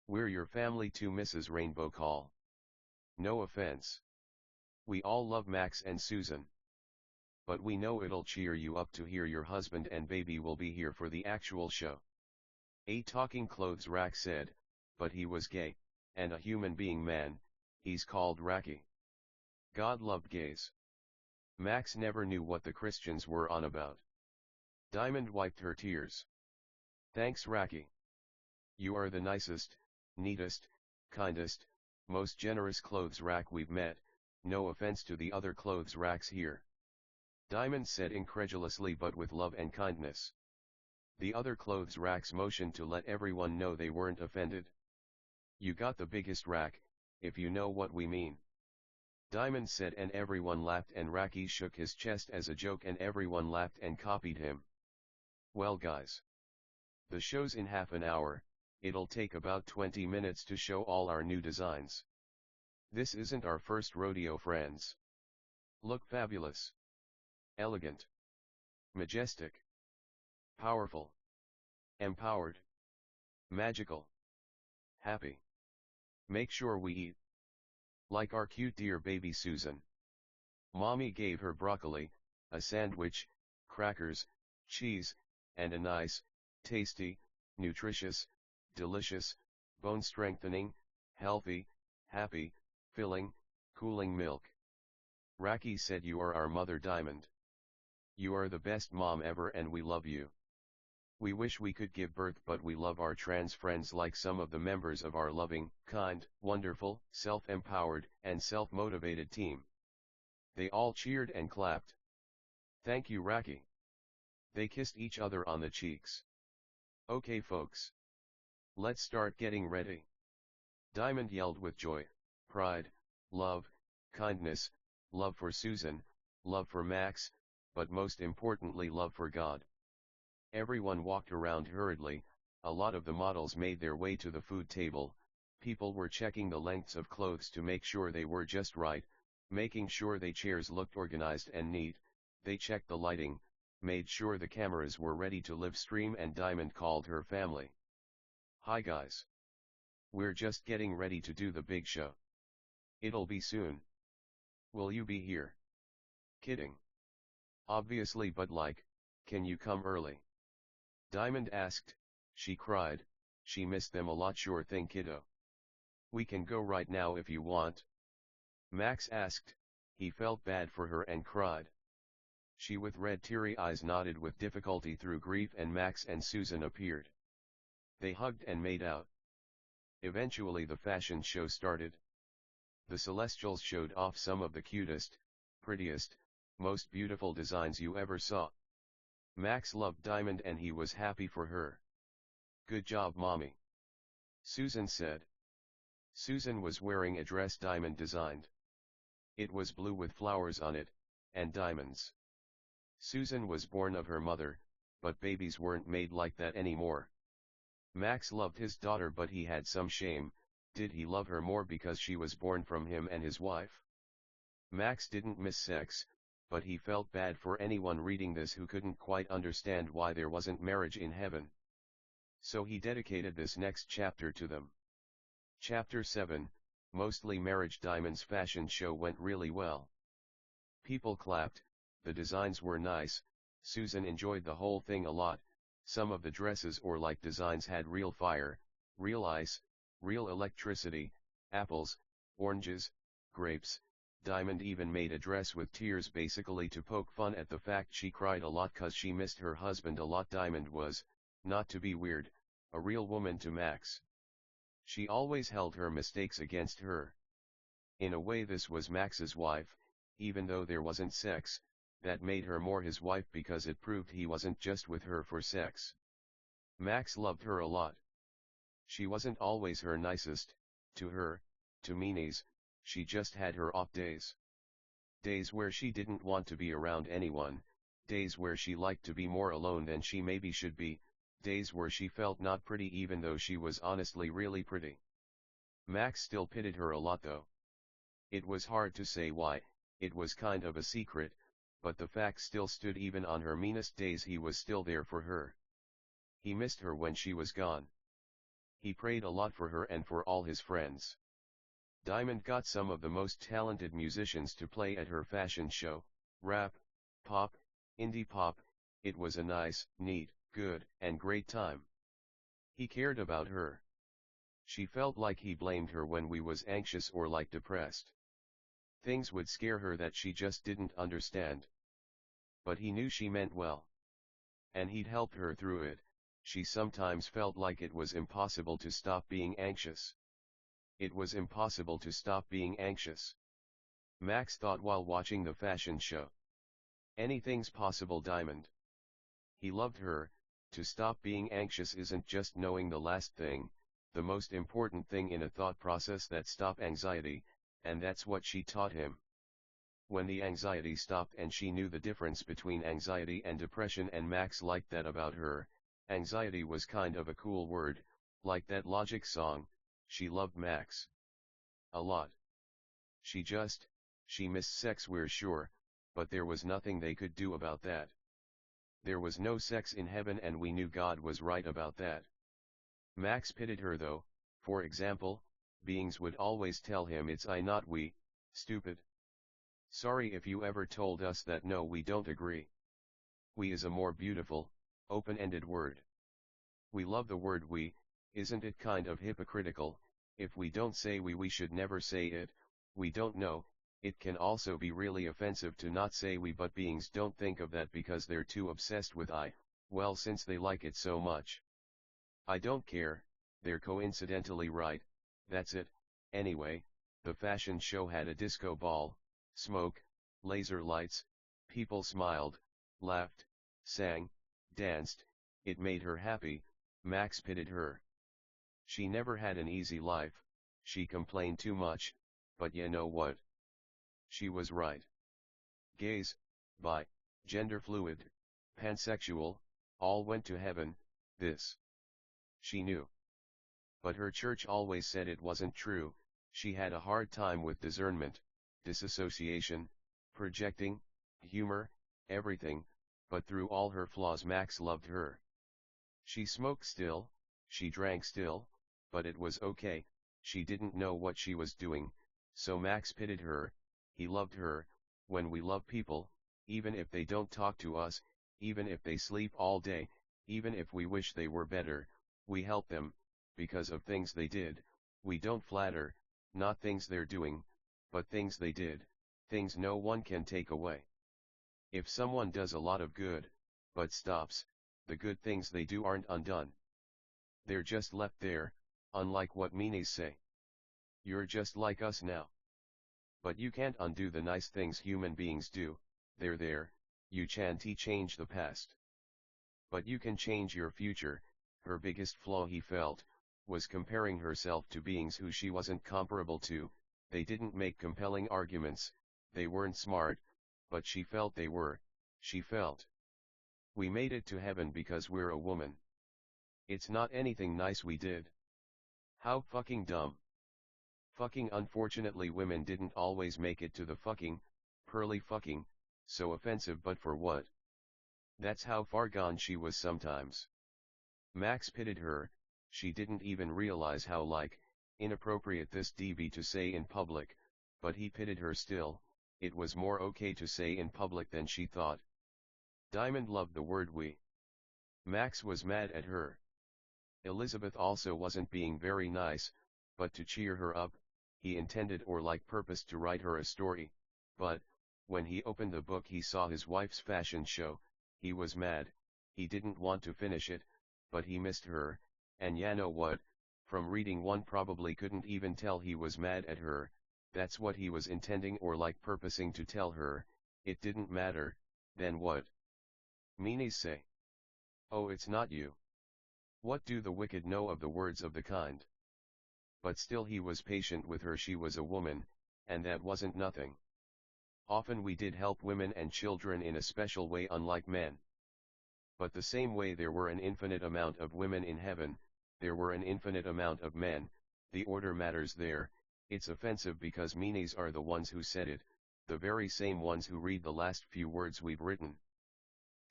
We're your family too, Mrs. Rainbow Call. No offense. We all love Max and Susan. But we know it'll cheer you up to hear your husband and baby will be here for the actual show. A talking clothes rack said, but he was gay, and a human being, man, he's called Raki. God loved gays. Max never knew what the Christians were on about. Diamond wiped her tears. Thanks Raki. You are the nicest, neatest, kindest, most generous clothes rack we've met, no offense to the other clothes racks here. Diamond said incredulously but with love and kindness. The other clothes racks motioned to let everyone know they weren't offended. You got the biggest rack, if you know what we mean. Diamond said and everyone laughed and Raki shook his chest as a joke and everyone laughed and copied him. Well guys. The show's in half an hour, it'll take about 20 minutes to show all our new designs. This isn't our first rodeo friends. Look fabulous. Elegant. Majestic. Powerful. Empowered. Magical. Happy. Make sure we eat. Like our cute dear baby Susan. Mommy gave her broccoli, a sandwich, crackers, cheese, and a nice, tasty, nutritious, delicious, bone-strengthening, healthy, happy, filling, cooling milk. Raki said you are our mother Diamond. You are the best mom ever and we love you. We wish we could give birth but we love our trans friends like some of the members of our loving, kind, wonderful, self-empowered, and self-motivated team. They all cheered and clapped. Thank you Raki. They kissed each other on the cheeks. Okay folks. Let's start getting ready. Diamond yelled with joy, pride, love, kindness, love for Susan, love for Max, but most importantly love for God. Everyone walked around hurriedly, a lot of the models made their way to the food table, people were checking the lengths of clothes to make sure they were just right, making sure the chairs looked organized and neat, they checked the lighting, made sure the cameras were ready to live stream and Diamond called her family. Hi guys. We're just getting ready to do the big show. It'll be soon. Will you be here? Kidding. Obviously but like, can you come early? Diamond asked, she cried, she missed them a lot sure thing kiddo. We can go right now if you want. Max asked, he felt bad for her and cried. She with red teary eyes nodded with difficulty through grief and Max and Susan appeared. They hugged and made out. Eventually the fashion show started. The Celestials showed off some of the cutest, prettiest, most beautiful designs you ever saw. Max loved Diamond and he was happy for her. Good job mommy. Susan said. Susan was wearing a dress Diamond designed. It was blue with flowers on it, and diamonds. Susan was born of her mother, but babies weren't made like that anymore. Max loved his daughter but he had some shame, did he love her more because she was born from him and his wife? Max didn't miss sex, but he felt bad for anyone reading this who couldn't quite understand why there wasn't marriage in heaven. So he dedicated this next chapter to them. Chapter 7, Mostly Marriage. Diamond's fashion show went really well. People clapped, the designs were nice, Susan enjoyed the whole thing a lot, some of the dresses or like designs had real fire, real ice, real electricity, apples, oranges, grapes. Diamond even made a dress with tears basically to poke fun at the fact she cried a lot cause she missed her husband a lot. Diamond was, not to be weird, a real woman to Max. She always held her mistakes against her. In a way this was Max's wife, even though there wasn't sex, that made her more his wife because it proved he wasn't just with her for sex. Max loved her a lot. She wasn't always her nicest, to her, to meanies. She just had her off days. Days where she didn't want to be around anyone, days where she liked to be more alone than she maybe should be, days where she felt not pretty even though she was honestly really pretty. Max still pitied her a lot though. It was hard to say why, it was kind of a secret, but the fact still stood even on her meanest days he was still there for her. He missed her when she was gone. He prayed a lot for her and for all his friends. Diamond got some of the most talented musicians to play at her fashion show, rap, pop, indie pop. It was a nice, neat, good, and great time. He cared about her. She felt like he blamed her when we was anxious or like depressed. Things would scare her that she just didn't understand. But he knew she meant well. And he'd helped her through it. She sometimes felt like it was impossible to stop being anxious. It was impossible to stop being anxious. Max thought while watching the fashion show. Anything's possible, Diamond. He loved her. To stop being anxious isn't just knowing the last thing, the most important thing in a thought process that stop anxiety, and that's what she taught him. When the anxiety stopped and she knew the difference between anxiety and depression, and Max liked that about her. Anxiety was kind of a cool word, like that Logic song. She loved Max a lot. She missed sex, we're sure, but there was nothing they could do about that. There was no sex in heaven, and we knew God was right about that. Max pitied her though. For example, beings would always tell him it's I not we, stupid. Sorry if you ever told us that. No, we don't agree. We is a more beautiful, open-ended word. We love the word we. Isn't it kind of hypocritical? If we don't say we should never say it. We don't know. It can also be really offensive to not say we, but beings don't think of that because they're too obsessed with I. Well, since they like it so much. I don't care, they're coincidentally right, that's it. Anyway, the fashion show had a disco ball, smoke, laser lights, people smiled, laughed, sang, danced. It made her happy. Max pitied her. She never had an easy life, she complained too much, but you know what? She was right. Gays, bi, gender fluid, pansexual, all went to heaven. This she knew. But her church always said it wasn't true. She had a hard time with discernment, disassociation, projecting, humor, everything, but through all her flaws Max loved her. She smoked still, she drank still, but it was okay. She didn't know what she was doing, so Max pitied her. He loved her. When we love people, even if they don't talk to us, even if they sleep all day, even if we wish they were better, we help them, because of things they did. We don't flatter, not things they're doing, but things they did, things no one can take away. If someone does a lot of good, but stops, the good things they do aren't undone. They're just left there, unlike what meanies say. You're just like us now. But you can't undo the nice things human beings do, they're there, you can't change the past. But you can change your future. Her biggest flaw, he felt, was comparing herself to beings who she wasn't comparable to. They didn't make compelling arguments, they weren't smart, but she felt they were. She felt. We made it to heaven because we're a woman. It's not anything nice we did. How fucking dumb. Fucking unfortunately women didn't always make it to the fucking, pearly fucking, so offensive, but for what? That's how far gone she was sometimes. Max pitied her. She didn't even realize how inappropriate this be to say in public, but he pitied her still. It was more okay to say in public than she thought. Diamond loved the word we. Max was mad at her. Elizabeth also wasn't being very nice, but to cheer her up, he intended or purposed to write her a story. But, when he opened the book he saw his wife's fashion show. He was mad. He didn't want to finish it, but he missed her, and ya know what, from reading one probably couldn't even tell he was mad at her. That's what he was intending or purposing to tell her. It didn't matter. Then what? Meanies say. Oh, it's not you. What do the wicked know of the words of the kind? But still he was patient with her. She was a woman, and that wasn't nothing. Often we did help women and children in a special way, unlike men. But the same way there were an infinite amount of women in heaven, there were an infinite amount of men. The order matters there. It's offensive because meanies are the ones who said it, the very same ones who read the last few words we've written.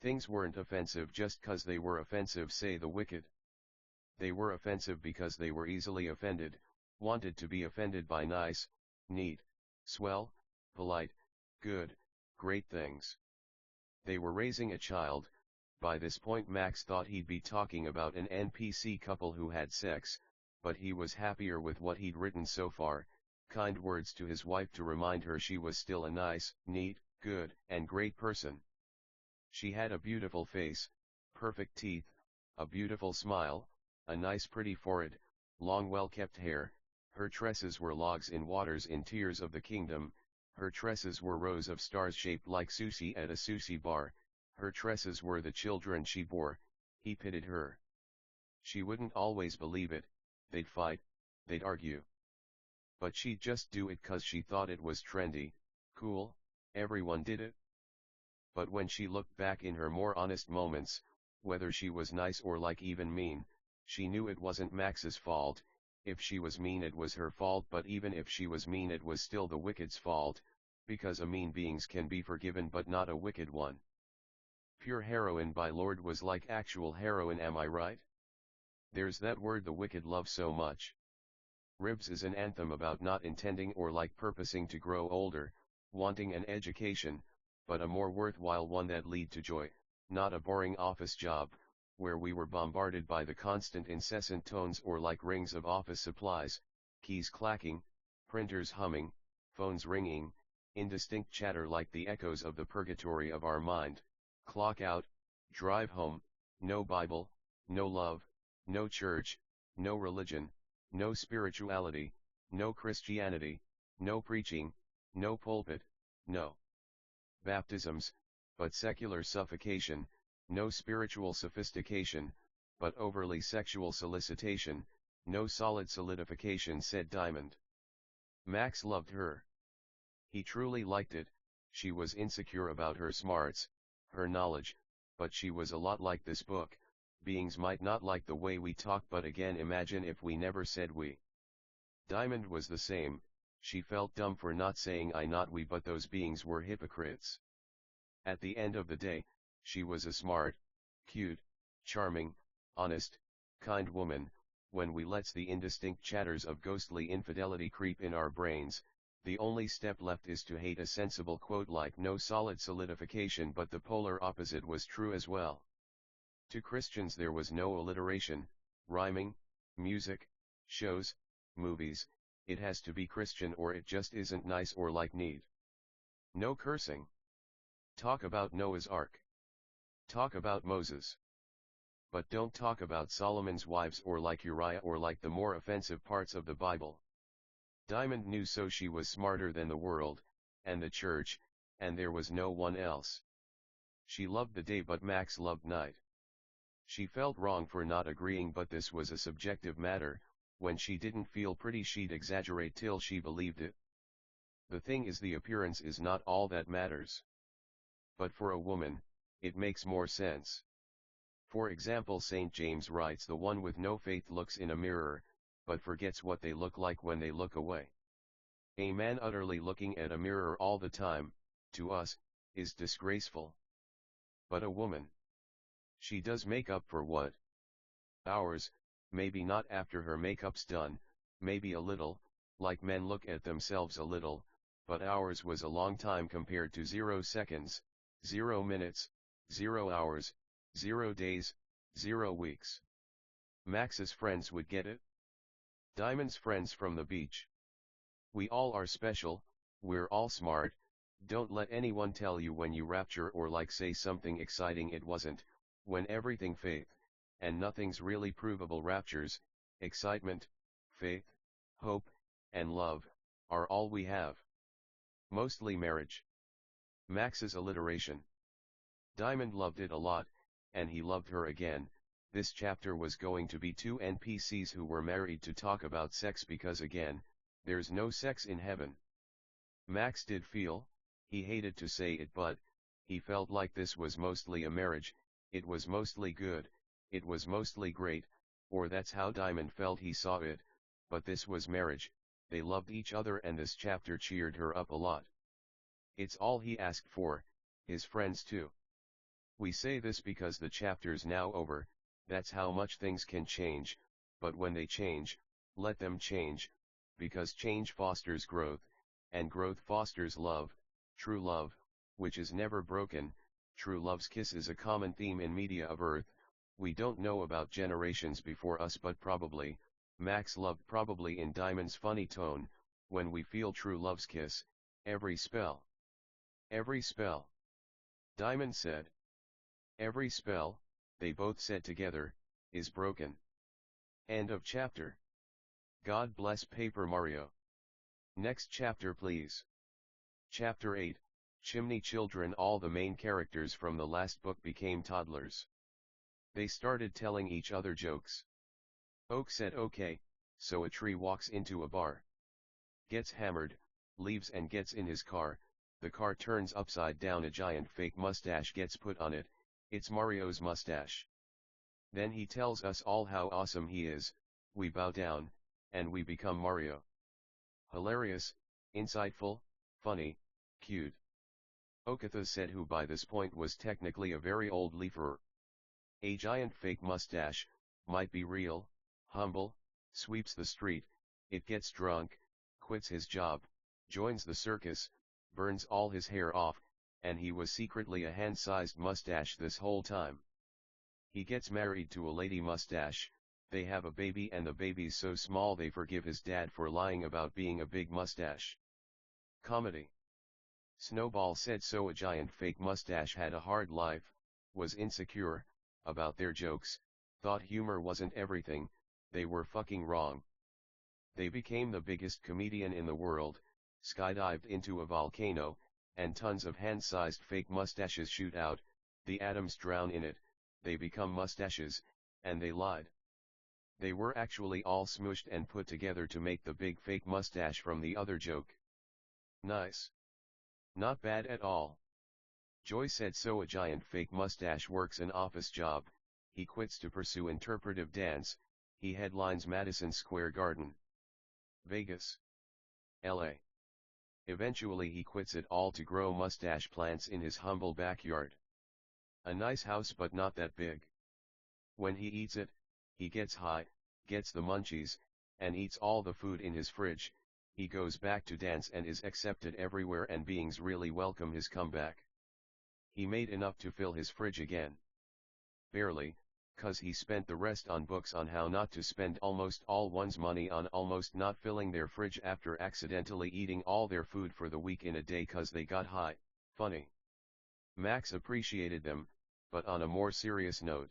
Things weren't offensive just 'cause they were offensive, say the wicked. They were offensive because they were easily offended, wanted to be offended by nice, neat, swell, polite, good, great things. They were raising a child. By this point Max thought he'd be talking about an NPC couple who had sex, but he was happier with what he'd written so far, kind words to his wife to remind her she was still a nice, neat, good, and great person. She had a beautiful face, perfect teeth, a beautiful smile, a nice pretty forehead, long well-kept hair, her tresses were logs in waters in tears of the kingdom, her tresses were rows of stars shaped like sushi at a sushi bar, her tresses were the children she bore. He pitied her. She wouldn't always believe it, they'd fight, they'd argue. But she'd just do it 'cause she thought it was trendy, cool, everyone did it. But when she looked back in her more honest moments, whether she was nice or like even mean, she knew it wasn't Max's fault. If she was mean it was her fault, but even if she was mean it was still the wicked's fault, because a mean beings can be forgiven but not a wicked one. Pure heroin by Lord was like actual heroin, am I right? There's that word the wicked love so much. Ribs is an anthem about not intending or like purposing to grow older, wanting an education, but a more worthwhile one that lead to joy, not a boring office job, where we were bombarded by the constant incessant tones or like rings of office supplies, keys clacking, printers humming, phones ringing, indistinct chatter like the echoes of the purgatory of our mind. Clock out, drive home, no Bible, no love, no church, no religion, no spirituality, no Christianity, no preaching, no pulpit, no baptisms, but secular suffocation, no spiritual sophistication, but overly sexual solicitation, no solid solidification, said Diamond. Max loved her. He truly liked it. She was insecure about her smarts, her knowledge, but she was a lot like this book. Beings might not like the way we talk, but again, imagine if we never said we. Diamond was the same. She felt dumb for not saying I, not we, but those beings were hypocrites. At the end of the day, she was a smart, cute, charming, honest, kind woman. When we lets the indistinct chatters of ghostly infidelity creep in our brains, the only step left is to hate a sensible quote like no solid solidification, but the polar opposite was true as well. To Christians there was no alliteration, rhyming, music, shows, movies. It has to be Christian or it just isn't nice or like neat. No cursing. Talk about Noah's Ark. Talk about Moses. But don't talk about Solomon's wives or like Uriah or like the more offensive parts of the Bible. Diamond knew, so she was smarter than the world, and the church, and there was no one else. She loved the day but Max loved night. She felt wrong for not agreeing, but this was a subjective matter. When she didn't feel pretty she'd exaggerate till she believed it. The thing is, the appearance is not all that matters. But for a woman, it makes more sense. For example, St. James writes, the one with no faith looks in a mirror, but forgets what they look like when they look away. A man utterly looking at a mirror all the time, to us, is disgraceful. But a woman, she does make up for what? Hours, maybe not after her makeup's done, maybe a little, like men look at themselves a little, but hours was a long time compared to 0 seconds, 0 minutes, 0 hours, 0 days, 0 weeks. Max's friends would get it. Diamond's friends from the beach. We all are special, we're all smart. Don't let anyone tell you when you rapture or like say something exciting it wasn't, when everything faith, and nothing's really provable. Raptures, excitement, faith, hope, and love, are all we have. Mostly marriage. Max's alliteration. Diamond loved it a lot, and he loved her again. This chapter was going to be two NPCs who were married to talk about sex because again, there's no sex in heaven. Max did feel, he hated to say it, but he felt like this was mostly a marriage. It was mostly good, it was mostly great, or that's how Diamond felt he saw it, but this was marriage. They loved each other and this chapter cheered her up a lot. It's all he asked for, his friends too. We say this because the chapter's now over. That's how much things can change, but when they change, let them change, because change fosters growth, and growth fosters love, true love, which is never broken. True love's kiss is a common theme in media of Earth. We don't know about generations before us, but probably, Max loved probably in Diamond's funny tone, when we feel true love's kiss, every spell. Every spell. Diamond said. Every spell, they both said together, is broken. End of chapter. God bless Paper Mario. Next chapter please. Chapter 8, Chimney Children. All the main characters from the last book became toddlers. They started telling each other jokes. Oak said okay, so a tree walks into a bar. Gets hammered, leaves and gets in his car, the car turns upside down, a giant fake mustache gets put on it, it's Mario's mustache. Then he tells us all how awesome he is, we bow down, and we become Mario. Hilarious, insightful, funny, cute. Okatha said, who by this point was technically a very old leafer. A giant fake mustache, might be real, humble, sweeps the street, it gets drunk, quits his job, joins the circus, burns all his hair off, and he was secretly a hand-sized mustache this whole time. He gets married to a lady mustache, they have a baby and the baby's so small they forgive his dad for lying about being a big mustache. Comedy. Snowball said so a giant fake mustache had a hard life, was insecure, about their jokes, thought humor wasn't everything, they were fucking wrong. They became the biggest comedian in the world, skydived into a volcano, and tons of hand-sized fake mustaches shoot out, the atoms drown in it, they become mustaches, and they lied. They were actually all smooshed and put together to make the big fake mustache from the other joke. Nice. Not bad at all. Joy said so a giant fake mustache works an office job, he quits to pursue interpretive dance, he headlines Madison Square Garden. Vegas. LA. Eventually he quits it all to grow mustache plants in his humble backyard. A nice house but not that big. When he eats it, he gets high, gets the munchies, and eats all the food in his fridge, he goes back to dance and is accepted everywhere and beings really welcome his comeback. He made enough to fill his fridge again. Barely, 'cause he spent the rest on books on how not to spend almost all one's money on almost not filling their fridge after accidentally eating all their food for the week in a day 'cause they got high. Funny. Max appreciated them, but on a more serious note.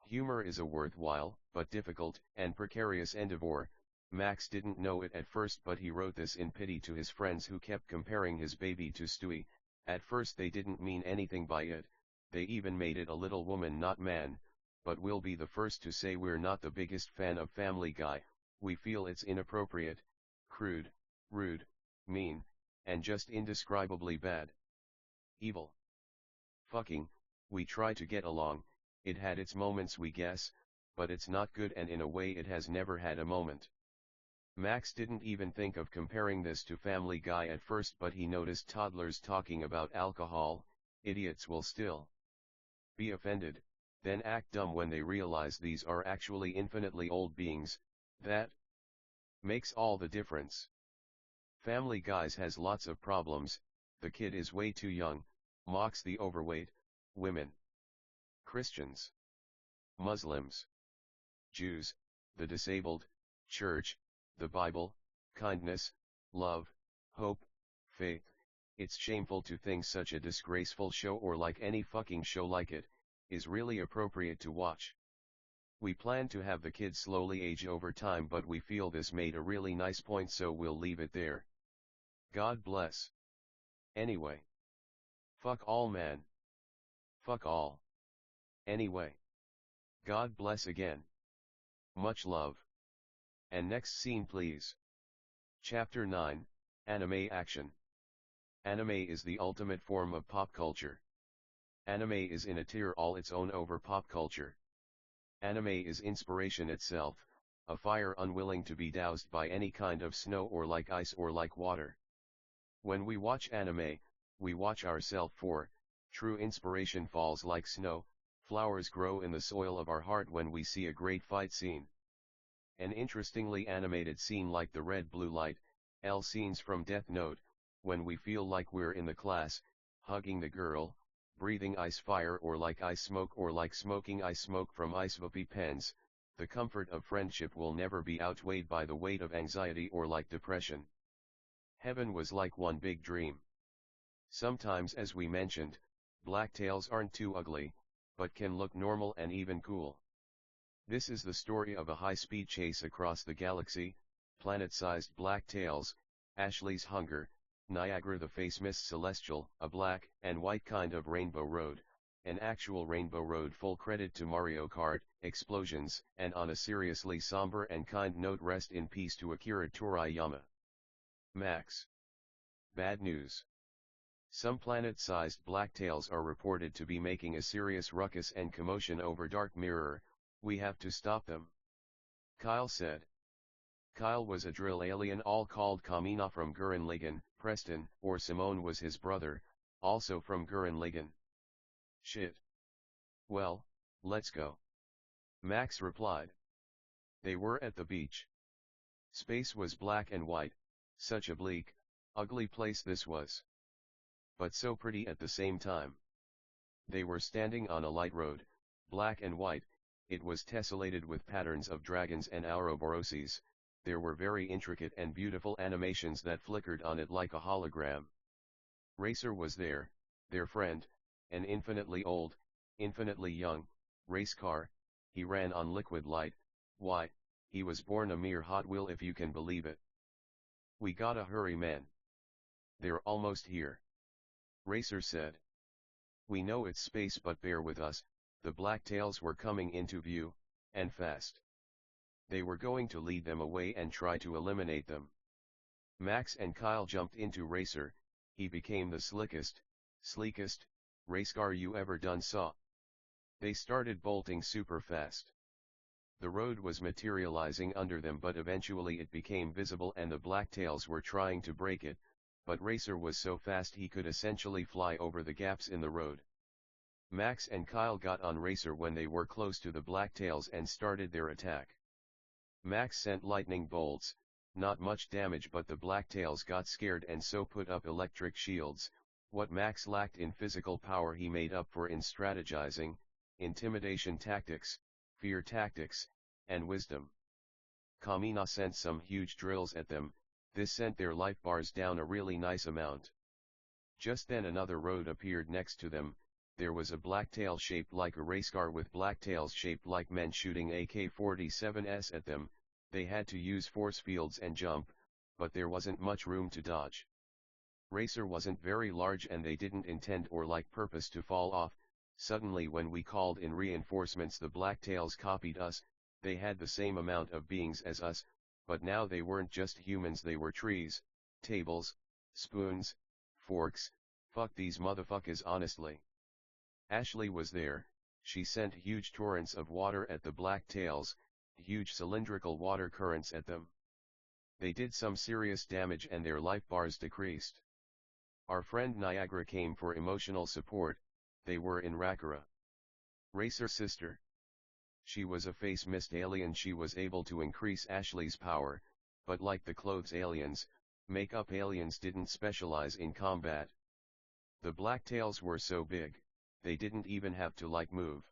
Humor is a worthwhile, but difficult, and precarious endeavor. Max didn't know it at first, but he wrote this in pity to his friends who kept comparing his baby to Stewie. At first they didn't mean anything by it, they even made it a little woman not man, but we'll be the first to say we're not the biggest fan of Family Guy, we feel it's inappropriate, crude, rude, mean, and just indescribably bad. Evil. Fucking, we try to get along, it had its moments we guess, but it's not good and in a way it has never had a moment. Max didn't even think of comparing this to Family Guy at first, but he noticed toddlers talking about alcohol, idiots will still be offended, then act dumb when they realize these are actually infinitely old beings, that makes all the difference. Family Guy has lots of problems, the kid is way too young, mocks the overweight, women, Christians, Muslims, Jews, the disabled, church, the Bible, kindness, love, hope, faith. It's shameful to think such a disgraceful show, or like any fucking show like it, is really appropriate to watch. We plan to have the kids slowly age over time, but we feel this made a really nice point, so we'll leave it there. God bless. Anyway. Fuck all, man. Fuck all. Anyway. God bless again. Much love. And next scene please. Chapter 9, Anime Action. Anime is the ultimate form of pop culture. Anime is in a tier all its own over pop culture. Anime is inspiration itself, a fire unwilling to be doused by any kind of snow or like ice or like water. When we watch anime, we watch ourselves, for true inspiration falls like snow, flowers grow in the soil of our heart when we see a great fight scene. An interestingly animated scene like the red blue light, L scenes from Death Note, when we feel like we're in the class, hugging the girl, breathing ice fire or like ice smoke or like smoking ice smoke from ice vape pens, The comfort of friendship will never be outweighed by the weight of anxiety or like depression. Heaven was like one big dream. Sometimes, as we mentioned, blacktails aren't too ugly, but can look normal and even cool. This is the story of a high-speed chase across the galaxy, planet-sized blacktails, Ashley's Hunger, Niagara the Face Miss Celestial, a black and white kind of rainbow road, an actual rainbow road. Full credit to Mario Kart, explosions, and on a seriously somber and kind note, rest in peace to Akira Toriyama. Max. Bad news. Some planet-sized blacktails are reported to be making a serious ruckus and commotion over Dark Mirror. We have to stop them, Kyle said. Kyle was a drill alien all called Kamina from Gurren Lagann. Preston, or Simone, was his brother, also from Gurren Lagann. Shit. Well, let's go, Max replied. They were at the beach. Space was black and white, such a bleak, ugly place this was. But so pretty at the same time. They were standing on a light road, black and white. It was tessellated with patterns of dragons and ouroboroses. There were very intricate and beautiful animations that flickered on it like a hologram. Racer was there, their friend, an infinitely old, infinitely young, race car. He ran on liquid light. Why, he was born a mere Hot Wheel if you can believe it. We gotta hurry, man. They're almost here, Racer said. We know it's space, but bear with us. The blacktails were coming into view, and fast. They were going to lead them away and try to eliminate them. Max and Kyle jumped into Racer. He became the slickest, sleekest race car you ever done saw. They started bolting super fast. The road was materializing under them, but eventually it became visible and the blacktails were trying to break it, but Racer was so fast he could essentially fly over the gaps in the road. Max and Kyle got on Racer when they were close to the blacktails and started their attack. Max sent lightning bolts, not much damage, but the blacktails got scared and so put up electric shields. What Max lacked in physical power he made up for in strategizing, intimidation tactics, fear tactics, and wisdom. Kamina sent some huge drills at them. This sent their life bars down a really nice amount. Just then another road appeared next to them. There was a blacktail shaped like a race car with blacktails shaped like men shooting AK-47s at them. They had to use force fields and jump, but there wasn't much room to dodge. Racer wasn't very large and they didn't intend or like purpose to fall off. Suddenly when we called in reinforcements, the blacktails copied us. They had the same amount of beings as us, but now they weren't just humans, they were trees, tables, spoons, forks. Fuck these motherfuckers, honestly. Ashley was there. She sent huge torrents of water at the blacktails, huge cylindrical water currents at them. They did some serious damage and their life bars decreased. Our friend Niagara came for emotional support. They were in Rakura. Racer's sister. She was a face mist alien. She was able to increase Ashley's power, but like the clothes aliens, makeup aliens didn't specialize in combat. The blacktails were so big, they didn't even have to like move.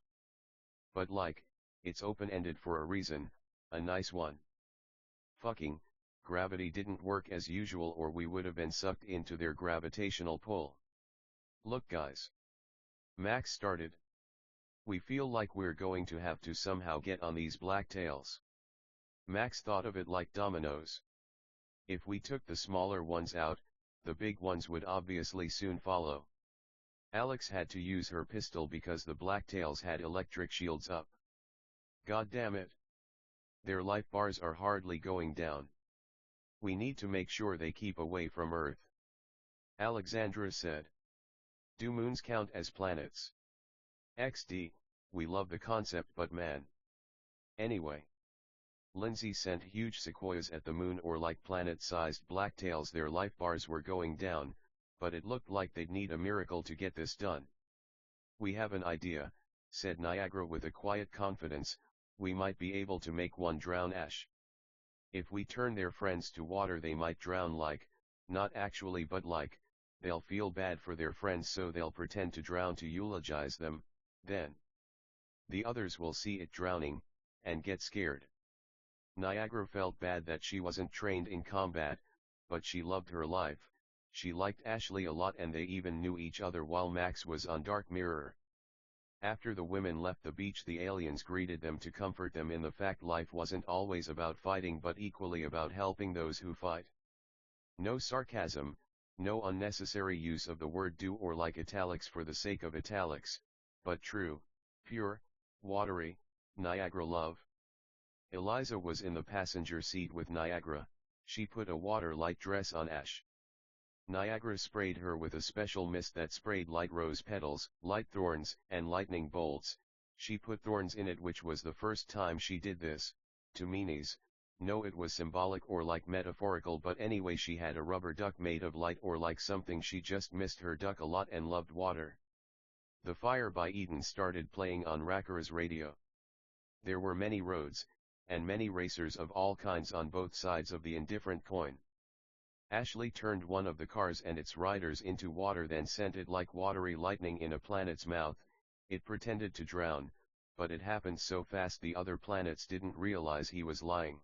But like, it's open-ended for a reason, a nice one. Fucking, gravity didn't work as usual or we would have been sucked into their gravitational pull. Look guys. Max started. We feel like we're going to have to somehow get on these blacktails. Max thought of it like dominoes. If we took the smaller ones out, the big ones would obviously soon follow. Alex had to use her pistol because the blacktails had electric shields up. God damn it. Their life bars are hardly going down. We need to make sure they keep away from Earth. Alexandra said. Do moons count as planets? XD, we love the concept but man. Anyway. Lindsay sent huge sequoias at the moon or like planet-sized blacktails. Their life bars were going down, but it looked like they'd need a miracle to get this done. We have an idea, said Niagara with a quiet confidence. We might be able to make one drown Ash. If we turn their friends to water they might drown, like, not actually but like, they'll feel bad for their friends so they'll pretend to drown to eulogize them, then the others will see it drowning, and get scared. Niagara felt bad that she wasn't trained in combat, but she loved her life. She liked Ashley a lot and they even knew each other while Max was on Dark Mirror. After the women left the beach, the aliens greeted them to comfort them in the fact life wasn't always about fighting but equally about helping those who fight. No sarcasm, no unnecessary use of the word do or like italics for the sake of italics, but true, pure, watery, Niagara love. Eliza was in the passenger seat with Niagara. She put a water-light dress on Ash. Niagara sprayed her with a special mist that sprayed light rose petals, light thorns, and lightning bolts. She put thorns in it, which was the first time she did this. To meanies, no, it was symbolic or like metaphorical, but anyway she had a rubber duck made of light or like something. She just missed her duck a lot and loved water. The Fire by Eden started playing on Rakara's radio. There were many roads, and many racers of all kinds on both sides of the indifferent coin. Ashley turned one of the cars and its riders into water, then sent it like watery lightning in a planet's mouth. It pretended to drown, but it happened so fast the other planets didn't realize he was lying.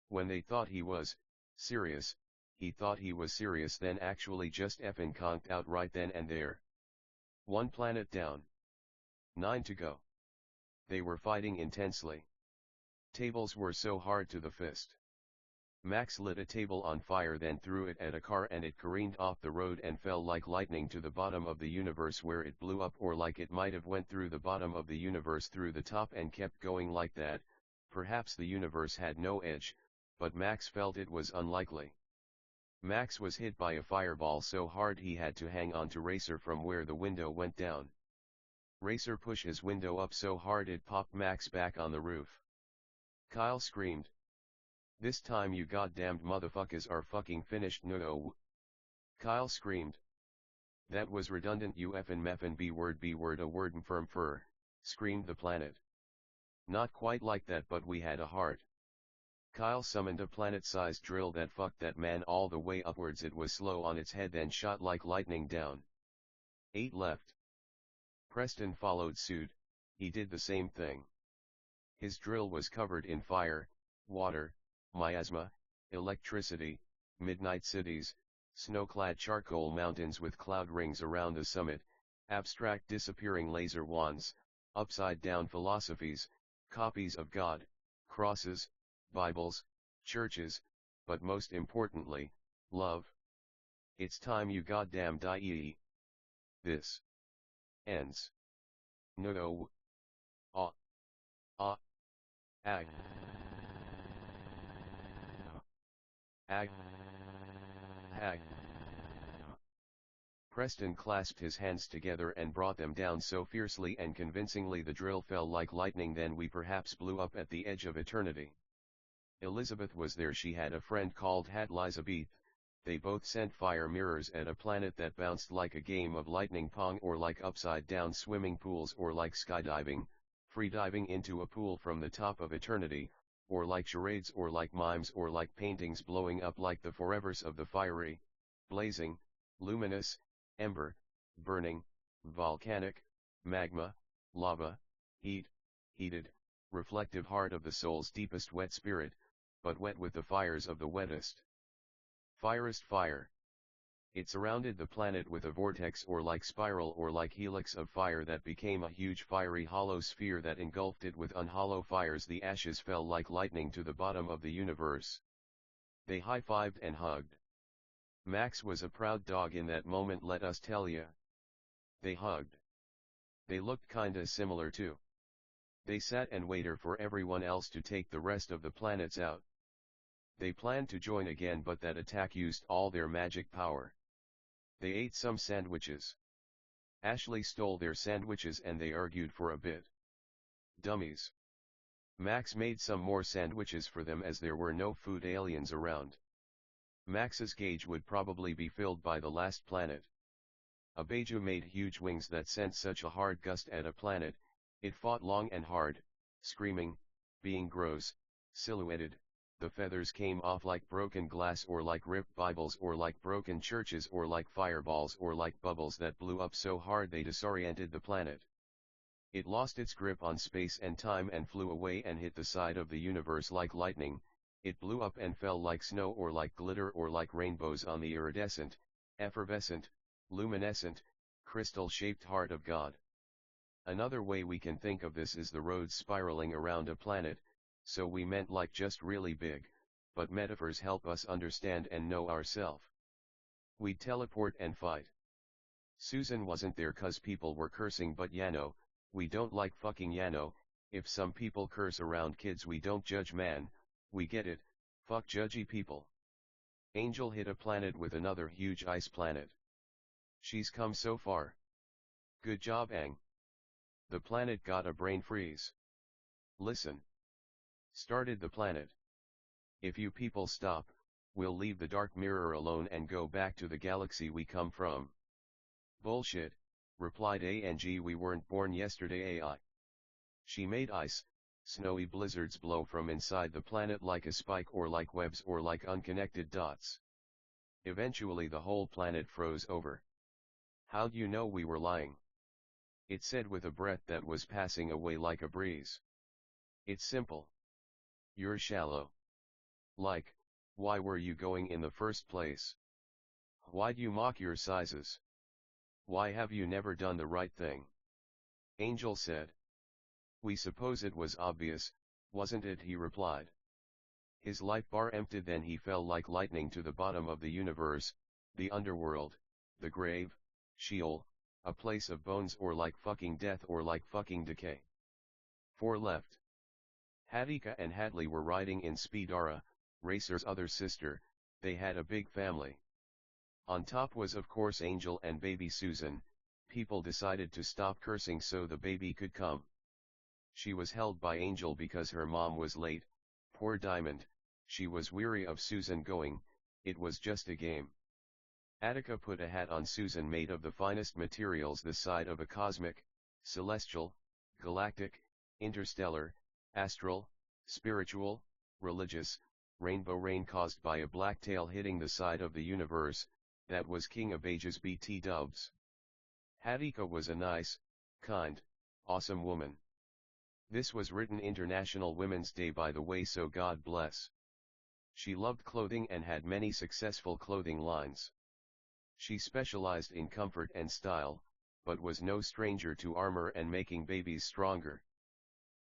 When they thought he was serious, he thought he was serious, then actually just effing conked out right then and there. One planet down. 9 to go. They were fighting intensely. Tables were so hard to the fist. Max lit a table on fire, then threw it at a car and it careened off the road and fell like lightning to the bottom of the universe, where it blew up, or like it might have went through the bottom of the universe through the top and kept going like that. Perhaps the universe had no edge, but Max felt it was unlikely. Max was hit by a fireball so hard he had to hang on to Racer from where the window went down. Racer pushed his window up so hard it popped Max back on the roof. Kyle screamed. "This time you goddamned motherfuckers are fucking finished, no." Kyle screamed. "That was redundant, you effin' meffin' b-word a word firm fur," screamed the planet. "Not quite like that, but we had a heart." Kyle summoned a planet-sized drill that fucked that man all the way upwards. It was slow on its head, then shot like lightning down. 8 left. Preston followed suit. He did the same thing. His drill was covered in fire, water, miasma, electricity, midnight cities, snow-clad charcoal mountains with cloud rings around the summit, abstract disappearing laser wands, upside-down philosophies, copies of God, crosses, Bibles, churches, but most importantly, love. It's time you goddamn die. This ends. No. Ag. Ag. Ag. Preston clasped his hands together and brought them down so fiercely and convincingly the drill fell like lightning. Then we perhaps blew up at the edge of eternity. Elizabeth was there. She had a friend called Hatlizabeth. They both sent fire mirrors at a planet that bounced like a game of lightning pong, or like upside-down swimming pools, or like skydiving, freediving into a pool from the top of eternity, or like charades, or like mimes, or like paintings blowing up like the forevers of the fiery, blazing, luminous, ember, burning, volcanic, magma, lava, heated, reflective heart of the soul's deepest wet spirit, but wet with the fires of the wettest, firest fire. It surrounded the planet with a vortex, or like spiral, or like helix of fire that became a huge fiery hollow sphere that engulfed it with unhollow fires. The ashes fell like lightning to the bottom of the universe. They high-fived and hugged. Max was a proud dog in that moment, let us tell ya. They hugged. They looked kinda similar too. They sat and waited for everyone else to take the rest of the planets out. They planned to join again, but that attack used all their magic power. They ate some sandwiches. Ashley stole their sandwiches and they argued for a bit. Dummies. Max made some more sandwiches for them as there were no food aliens around. Max's cage would probably be filled by the last planet. Abeju made huge wings that sent such a hard gust at a planet, it fought long and hard, screaming, being gross, silhouetted. The feathers came off like broken glass, or like ripped Bibles, or like broken churches, or like fireballs, or like bubbles that blew up so hard they disoriented the planet. It lost its grip on space and time and flew away and hit the side of the universe like lightning. It blew up and fell like snow or like glitter or like rainbows on the iridescent, effervescent, luminescent, crystal-shaped heart of God. Another way we can think of this is the roads spiraling around a planet, so we meant like just really big, but metaphors help us understand and know ourselves. We'd teleport and fight. Susan wasn't there cause people were cursing, but we don't like fucking if some people curse around kids we don't judge, man, we get it, fuck judgy people. Angel hit a planet with another huge ice planet. She's come so far. Good job, Ang. The planet got a brain freeze. Listen. Started the planet. If you people stop, we'll leave the dark mirror alone and go back to the galaxy we come from. Bullshit, replied Ang, we weren't born yesterday, AI. She made ice, snowy blizzards blow from inside the planet like a spike or like webs or like unconnected dots. Eventually the whole planet froze over. How'd you know we were lying? It said with a breath that was passing away like a breeze. It's simple. You're shallow. Like, why were you going in the first place? Why'd you mock your sizes? Why have you never done the right thing? Angel said. We suppose it was obvious, wasn't it? He replied. His life bar emptied, then he fell like lightning to the bottom of the universe, the underworld, the grave, Sheol, a place of bones or like fucking death or like fucking decay. 4 left. Hadika and Hadley were riding in Speedara, Racer's other sister. They had a big family. On top was of course Angel and baby Susan. People decided to stop cursing so the baby could come. She was held by Angel because her mom was late. Poor Diamond, she was weary of Susan going, it was just a game. Attica put a hat on Susan made of the finest materials, the side of a cosmic, celestial, galactic, interstellar, astral, spiritual, religious, rainbow rain caused by a black tail hitting the side of the universe, that was King of Ages BT dubs. Hadika was a nice, kind, awesome woman. This was written International Women's Day by the way, so God bless. She loved clothing and had many successful clothing lines. She specialized in comfort and style, but was no stranger to armor and making babies stronger.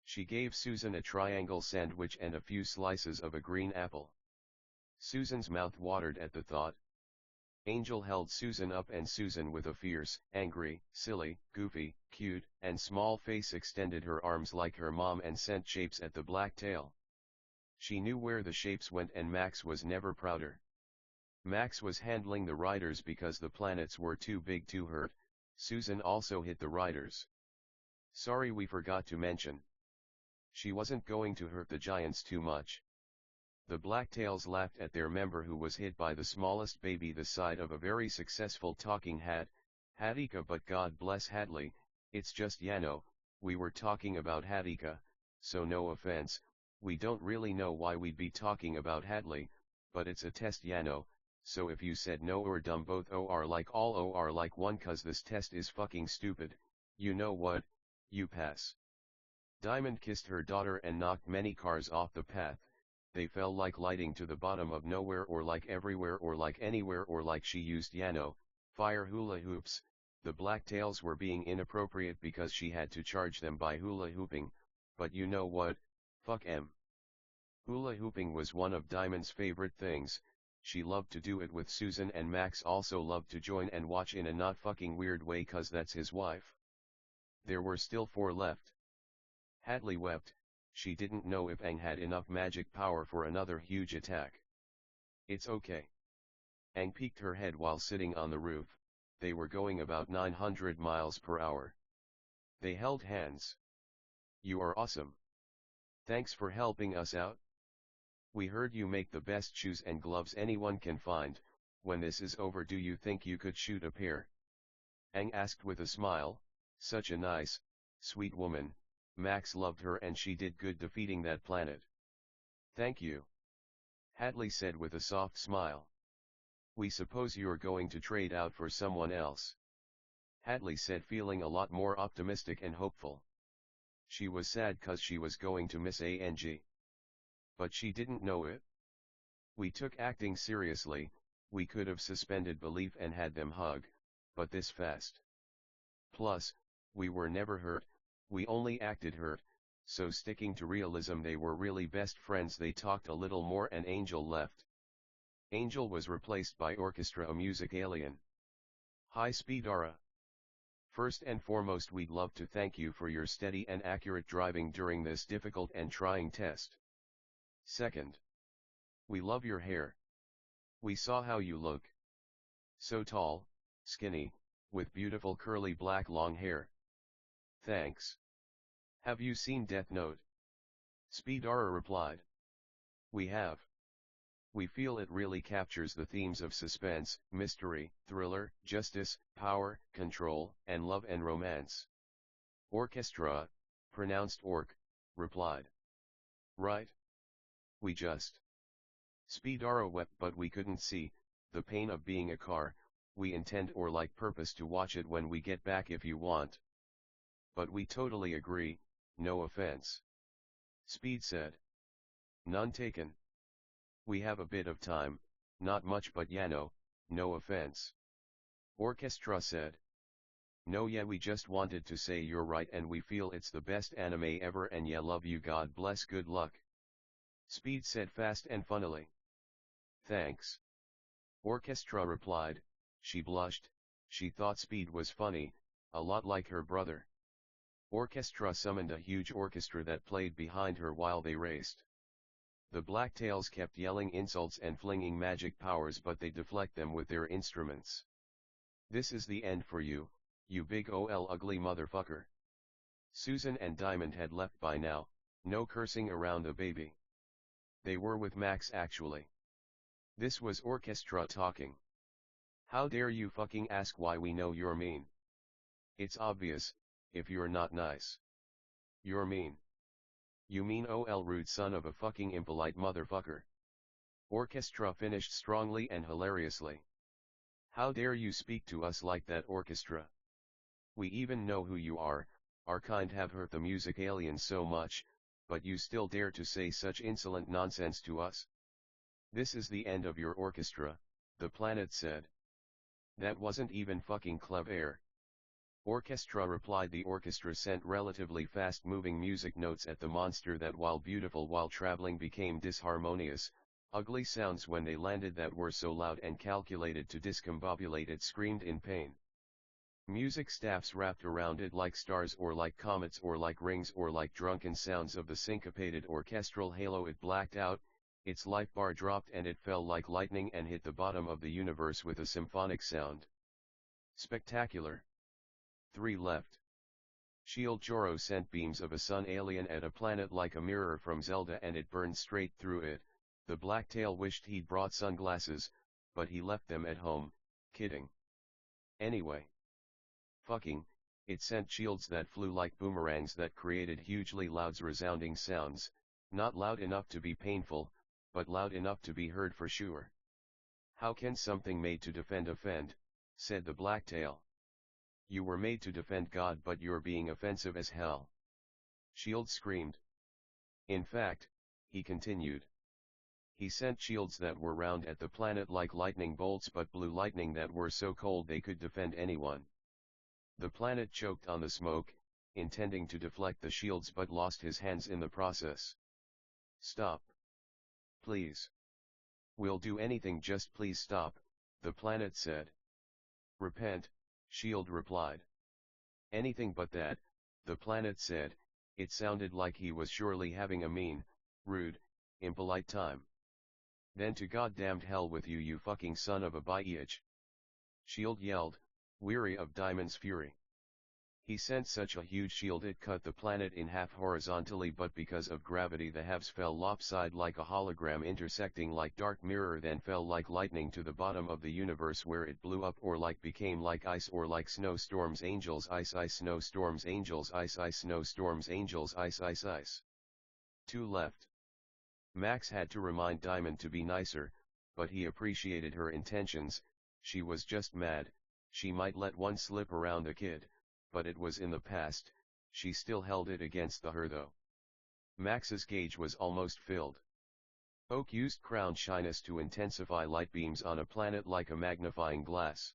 She gave Susan a triangle sandwich and a few slices of a green apple. Susan's mouth watered at the thought. Angel held Susan up, and Susan with a fierce, angry, silly, goofy, cute, and small face extended her arms like her mom and sent shapes at the black tail. She knew where the shapes went, and Max was never prouder. Max was handling the riders because the planets were too big to hurt. Susan also hit the riders. Sorry, we forgot to mention. She wasn't going to hurt the giants too much. The Blacktails laughed at their member who was hit by the smallest baby the side of a very successful talking hat, Hadika, but God bless Hadley, it's just we were talking about Hadika, so no offense, we don't really know why we'd be talking about Hadley, but it's a test so if you said no or dumb both or like all or like one, cause this test is fucking stupid, you know what, you pass. Diamond kissed her daughter and knocked many cars off the path. They fell like lighting to the bottom of nowhere or like everywhere or like anywhere or like she used fire hula hoops. The Blacktails were being inappropriate because she had to charge them by hula hooping, but you know what, fuck em. Hula hooping was one of Diamond's favorite things. She loved to do it with Susan, and Max also loved to join and watch in a not fucking weird way cause that's his wife. There were still 4 left. Hadley wept. She didn't know if Aang had enough magic power for another huge attack. It's okay. Aang peeked her head while sitting on the roof. They were going about 900 miles per hour. They held hands. You are awesome. Thanks for helping us out. We heard you make the best shoes and gloves anyone can find. When this is over, do you think you could shoot a pair? Aang asked with a smile. Such a nice, sweet woman. Max loved her and she did good defeating that planet. Thank you. Hadley said with a soft smile. We suppose you're going to trade out for someone else. Hadley said, feeling a lot more optimistic and hopeful. She was sad 'cause she was going to miss Ang. But she didn't know it. We took acting seriously, we could have suspended belief and had them hug, but this fast. Plus, we were never hurt, we only acted hurt, so sticking to realism they were really best friends. They talked a little more and Angel left. Angel was replaced by Orchestra, a music alien. Hi Speedara. First and foremost, we'd love to thank you for your steady and accurate driving during this difficult and trying test. Second, we love your hair. We saw how you look. So tall, skinny, with beautiful curly black long hair. Thanks. Have you seen Death Note? Speedara replied. We have. We feel it really captures the themes of suspense, mystery, thriller, justice, power, control, and love and romance. Orchestra, pronounced orc, replied. Right. We just. Speedara wept, but we couldn't see the pain of being a car. We intend or like purpose to watch it when we get back if you want. But we totally agree, no offense. Speed said. None taken. We have a bit of time, not much, but yeah, no offense. Orchestra said. No, yeah, we just wanted to say you're right and we feel it's the best anime ever and yeah, love you, God bless, good luck. Speed said fast and funnily. Thanks. Orchestra replied. She blushed, she thought Speed was funny, a lot like her brother. Orchestra summoned a huge orchestra that played behind her while they raced. The Blacktails kept yelling insults and flinging magic powers, but they deflect them with their instruments. This is the end for you, you big ol ugly motherfucker. Susan and Diamond had left by now, no cursing around the baby. They were with Max actually. This was Orchestra talking. How dare you fucking ask why we know you're mean? It's obvious, if you're not nice. You're mean. You mean ol rude son of a fucking impolite motherfucker. Orchestra finished strongly and hilariously. How dare you speak to us like that, Orchestra? We even know who you are, our kind have hurt the music aliens so much, but you still dare to say such insolent nonsense to us? This is the end of your orchestra, the planet said. That wasn't even fucking clever. Orchestra replied. The orchestra sent relatively fast-moving music notes at the monster that, while beautiful while traveling, became disharmonious, ugly sounds when they landed that were so loud and calculated to discombobulate it screamed in pain. Music staffs wrapped around it like stars or like comets or like rings or like drunken sounds of the syncopated orchestral halo. It blacked out, its life bar dropped and it fell like lightning and hit the bottom of the universe with a symphonic sound. Spectacular. 3 left. Shield Joro sent beams of a sun alien at a planet like a mirror from Zelda and it burned straight through it. The Blacktail wished he'd brought sunglasses, but he left them at home, kidding. Anyway. Fucking, it sent shields that flew like boomerangs that created hugely loud resounding sounds, not loud enough to be painful, but loud enough to be heard for sure. How can something made to defend offend, said the Blacktail. You were made to defend God, but you're being offensive as hell. Shield screamed. In fact, he continued. He sent shields that were round at the planet like lightning bolts, but blue lightning that were so cold they could defend anyone. The planet choked on the smoke, intending to deflect the shields but lost his hands in the process. Stop. Please. We'll do anything, just please stop, the planet said. Repent, Shield replied. Anything but that, the planet said. It sounded like he was surely having a mean, rude, impolite time. Then to goddamned hell with you, you fucking son of a bitch. Shield yelled, weary of Diamond's fury. He sent such a huge shield it cut the planet in half horizontally, but because of gravity the halves fell lopsided like a hologram, intersecting like dark mirror, then fell like lightning to the bottom of the universe, where it blew up or like became like ice or like snowstorms. Angels ice ice snowstorms, angels ice ice snowstorms, angels ice ice ice. 2 left. Max had to remind Diamond to be nicer, but he appreciated her intentions. She was just mad. She might let one slip around a kid, but it was in the past. she still held it against her though. Max's gauge was almost filled. Oak used crown shyness to intensify light beams on a planet like a magnifying glass.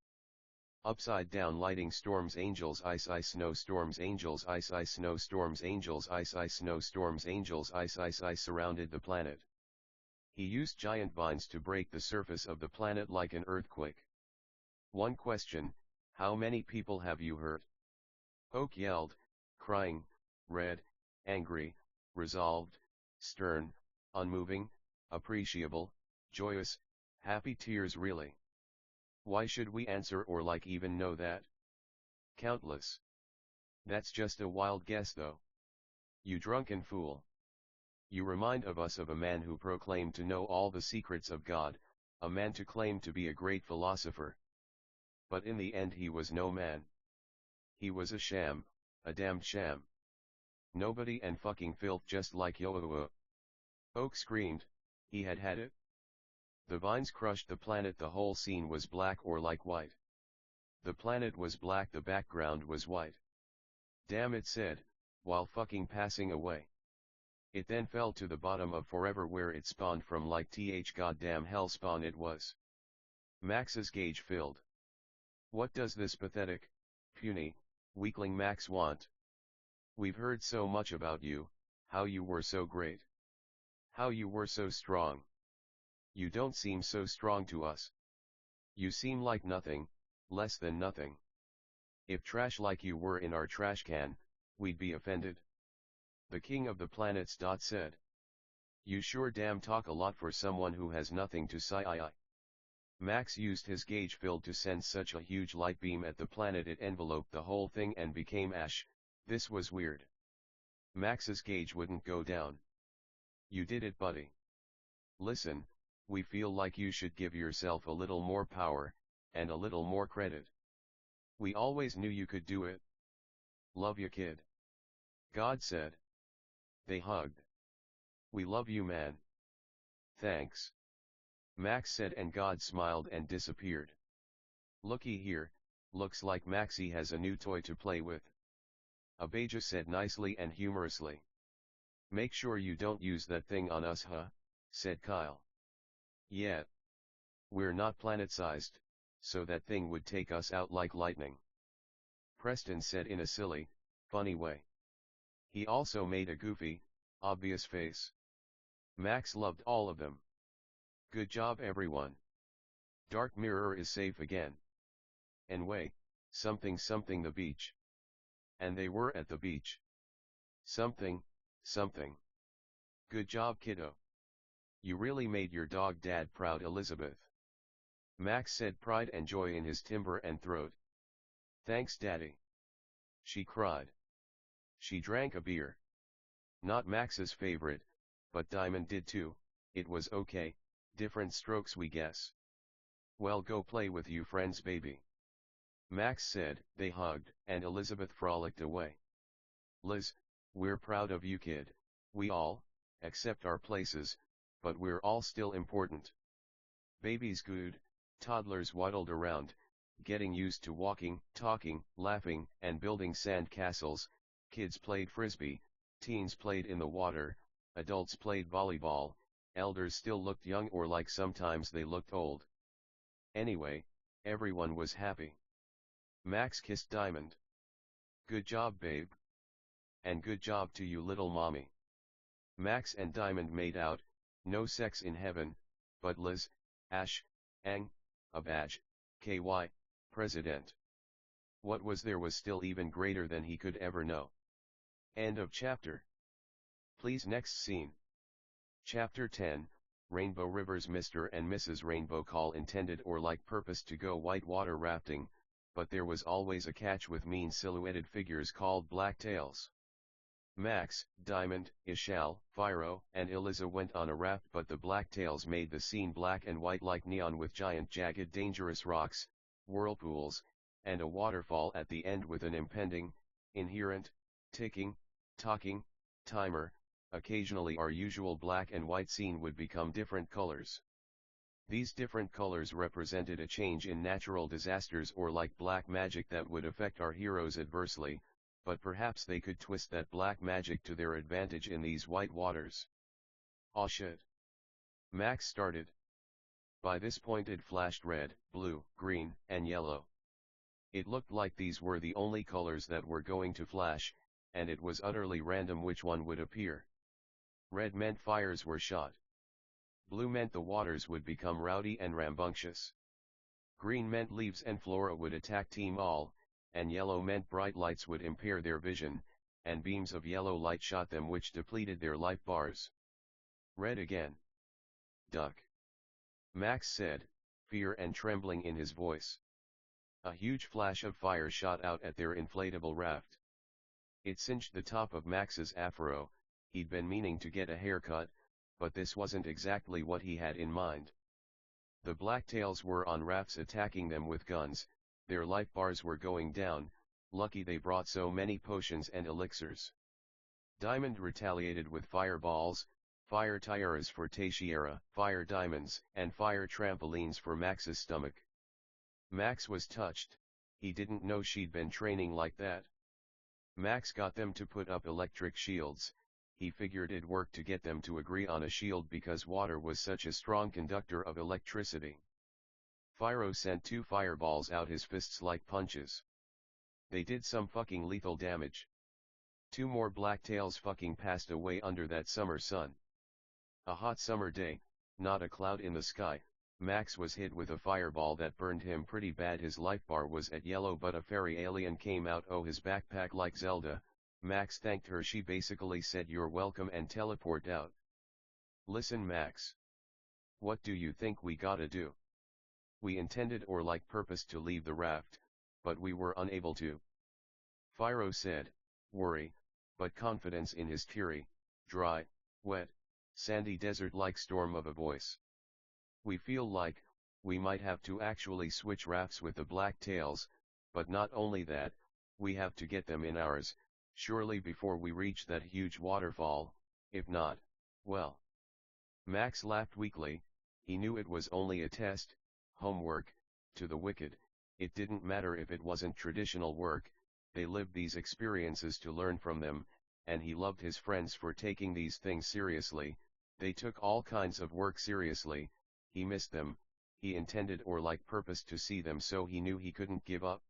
Upside down lighting storms angels ice ice snow storms angels ice ice snow storms angels ice ice snow storms angels ice ice ice surrounded the planet. He used giant vines to break the surface of the planet like an earthquake. One question, how many people have you hurt? Oak yelled, crying, red, angry, resolved, stern, unmoving, appreciable, joyous, happy tears really. Why should we answer or like even know that? Countless. That's just a wild guess though. You drunken fool. You remind of us of a man who proclaimed to know all the secrets of God, a man to claim to be a great philosopher. But in the end he was no man. He was a sham, a damned sham. Nobody and fucking filth just like yo. Oak screamed, he had had it. The vines crushed the planet, the whole scene was black or like white. The planet was black, the background was white. Damn, it said, while fucking passing away. It then fell to the bottom of forever where it spawned from, like goddamn hell spawn it was. Max's gauge filled. What does this pathetic, puny, weakling Max want? We've heard so much about you, how you were so great. How you were so strong. You don't seem so strong to us. You seem like nothing, less than nothing. If trash like you were in our trash can, we'd be offended. The king of the planets said. You sure damn talk a lot for someone who has nothing to say. Max used his gauge filled to send such a huge light beam at the planet it enveloped the whole thing and became ash. This was weird. Max's gauge wouldn't go down. You did it, buddy. Listen, we feel like you should give yourself a little more power, and a little more credit. We always knew you could do it. Love you, kid. God said. They hugged. We love you, man. Thanks. Max said, and God smiled and disappeared. Looky here, looks like Maxie has a new toy to play with. Abijah said nicely and humorously. Make sure you don't use that thing on us, huh? Said Kyle. Yeah. We're not planet-sized, so that thing would take us out like lightning. Preston said in a silly, funny way. He also made a goofy, obvious face. Max loved all of them. Good job, everyone. Dark Mirror is safe again. Anyway, something the beach. And they were at the beach. Something. Good job, kiddo. You really made your dog dad proud, Elizabeth. Max said, pride and joy in his timbre and throat. Thanks, daddy. She cried. She drank a beer. Not Max's favorite, but Diamond did too. It was okay, different strokes we guess. Well, go play with you friends, baby. Max said. They hugged, and Elizabeth frolicked away. Liz, we're proud of you, kid. We all, accept our places, but we're all still important. Baby's good. Toddlers waddled around, getting used to walking, talking, laughing, and building sand castles. Kids played frisbee, teens played in the water, adults played volleyball, elders still looked young, or like sometimes they looked old. Anyway, everyone was happy. Max kissed Diamond. Good job, babe. And good job to you, little mommy. Max and Diamond made out. No sex in heaven, but Liz, Ash, Ang, Abaj, KY, President. What was there was still even greater than he could ever know. End of chapter. Please next scene. Chapter 10, Rainbow Rivers. Mr. and Mrs. Rainbow call intended or like purpose to go whitewater rafting, but there was always a catch with mean silhouetted figures called blacktails. Max, Diamond, Ishal, Phiro, and Eliza went on a raft, but the blacktails made the scene black and white like neon, with giant jagged dangerous rocks, whirlpools, and a waterfall at the end with an impending, inherent, ticking, talking, timer. Occasionally our usual black and white scene would become different colors. These different colors represented a change in natural disasters or like black magic that would affect our heroes adversely, but perhaps they could twist that black magic to their advantage in these white waters. Aw shit. Max started. By this point it flashed red, blue, green, and yellow. It looked like these were the only colors that were going to flash, and it was utterly random which one would appear. Red meant fires were shot. Blue meant the waters would become rowdy and rambunctious. Green meant leaves and flora would attack Team All, and yellow meant bright lights would impair their vision, and beams of yellow light shot them which depleted their life bars. Red again. Duck. Max said, fear and trembling in his voice. A huge flash of fire shot out at their inflatable raft. It singed the top of Max's afro. He'd been meaning to get a haircut, but this wasn't exactly what he had in mind. The blacktails were on rafts attacking them with guns, their life bars were going down, lucky they brought so many potions and elixirs. Diamond retaliated with fireballs, fire tiaras for Teixeira, fire diamonds, and fire trampolines for Max's stomach. Max was touched, he didn't know she'd been training like that. Max got them to put up electric shields, he figured it'd work to get them to agree on a shield because water was such a strong conductor of electricity. Fyro sent 2 fireballs out his fists like punches. They did some fucking lethal damage. 2 more blacktails fucking passed away under that summer sun. A hot summer day, not a cloud in the sky, Max was hit with a fireball that burned him pretty bad. His life bar was at yellow but a fairy alien came out of his backpack like Zelda. Max thanked her, she basically said you're welcome and teleport out. Listen Max. What do you think we gotta do? We intended or like purpose to leave the raft, but we were unable to. Fyro said, worry, but confidence in his teary, dry, wet, sandy desert-like storm of a voice. We feel like, we might have to actually switch rafts with the blacktails, but not only that, we have to get them in ours, surely before we reach that huge waterfall, if not, well. Max laughed weakly, he knew it was only a test, homework, to the wicked, it didn't matter if it wasn't traditional work, they lived these experiences to learn from them, and he loved his friends for taking these things seriously, they took all kinds of work seriously, he missed them, he intended or like purposed to see them so he knew he couldn't give up.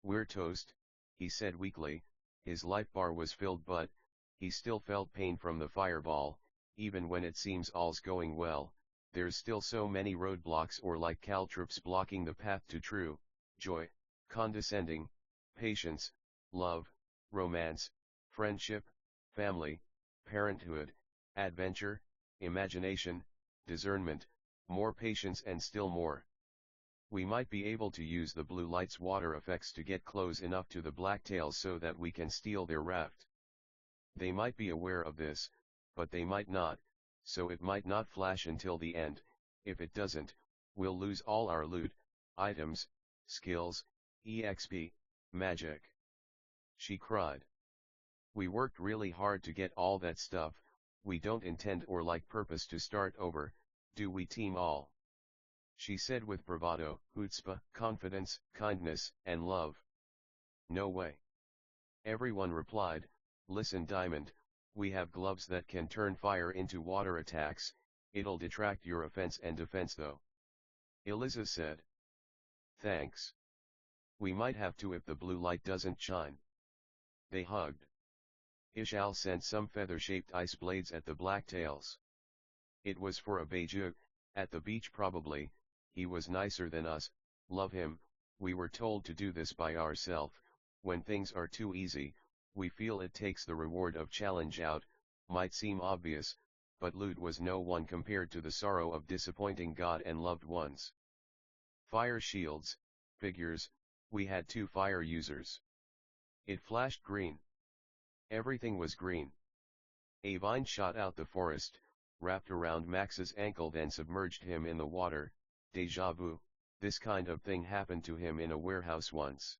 We're toast, he said weakly, his life bar was filled but, he still felt pain from the fireball, even when it seems all's going well, there's still so many roadblocks or like caltrops blocking the path to true joy, condescending, patience, love, romance, friendship, family, parenthood, adventure, imagination, discernment, more patience and still more. We might be able to use the blue light's water effects to get close enough to the blacktails so that we can steal their raft. They might be aware of this, but they might not, so it might not flash until the end. If it doesn't, we'll lose all our loot, items, skills, EXP, magic. She cried. We worked really hard to get all that stuff, we don't intend or like purpose to start over, do we Team All? She said with bravado, chutzpah, confidence, kindness, and love. No way. Everyone replied, listen Diamond, we have gloves that can turn fire into water attacks, it'll detract your offense and defense though. Eliza said. Thanks. We might have to if the blue light doesn't shine. They hugged. Ishal sent some feather-shaped ice blades at the blacktails. It was for a beiju, at the beach probably, he was nicer than us, love him, we were told to do this by ourselves, when things are too easy, we feel it takes the reward of challenge out, might seem obvious, but loot was no one compared to the sorrow of disappointing God and loved ones. Fire shields, figures, we had 2 fire users. It flashed green. Everything was green. A vine shot out the forest, wrapped around Max's ankle then submerged him in the water. Déjà vu, this kind of thing happened to him in a warehouse once.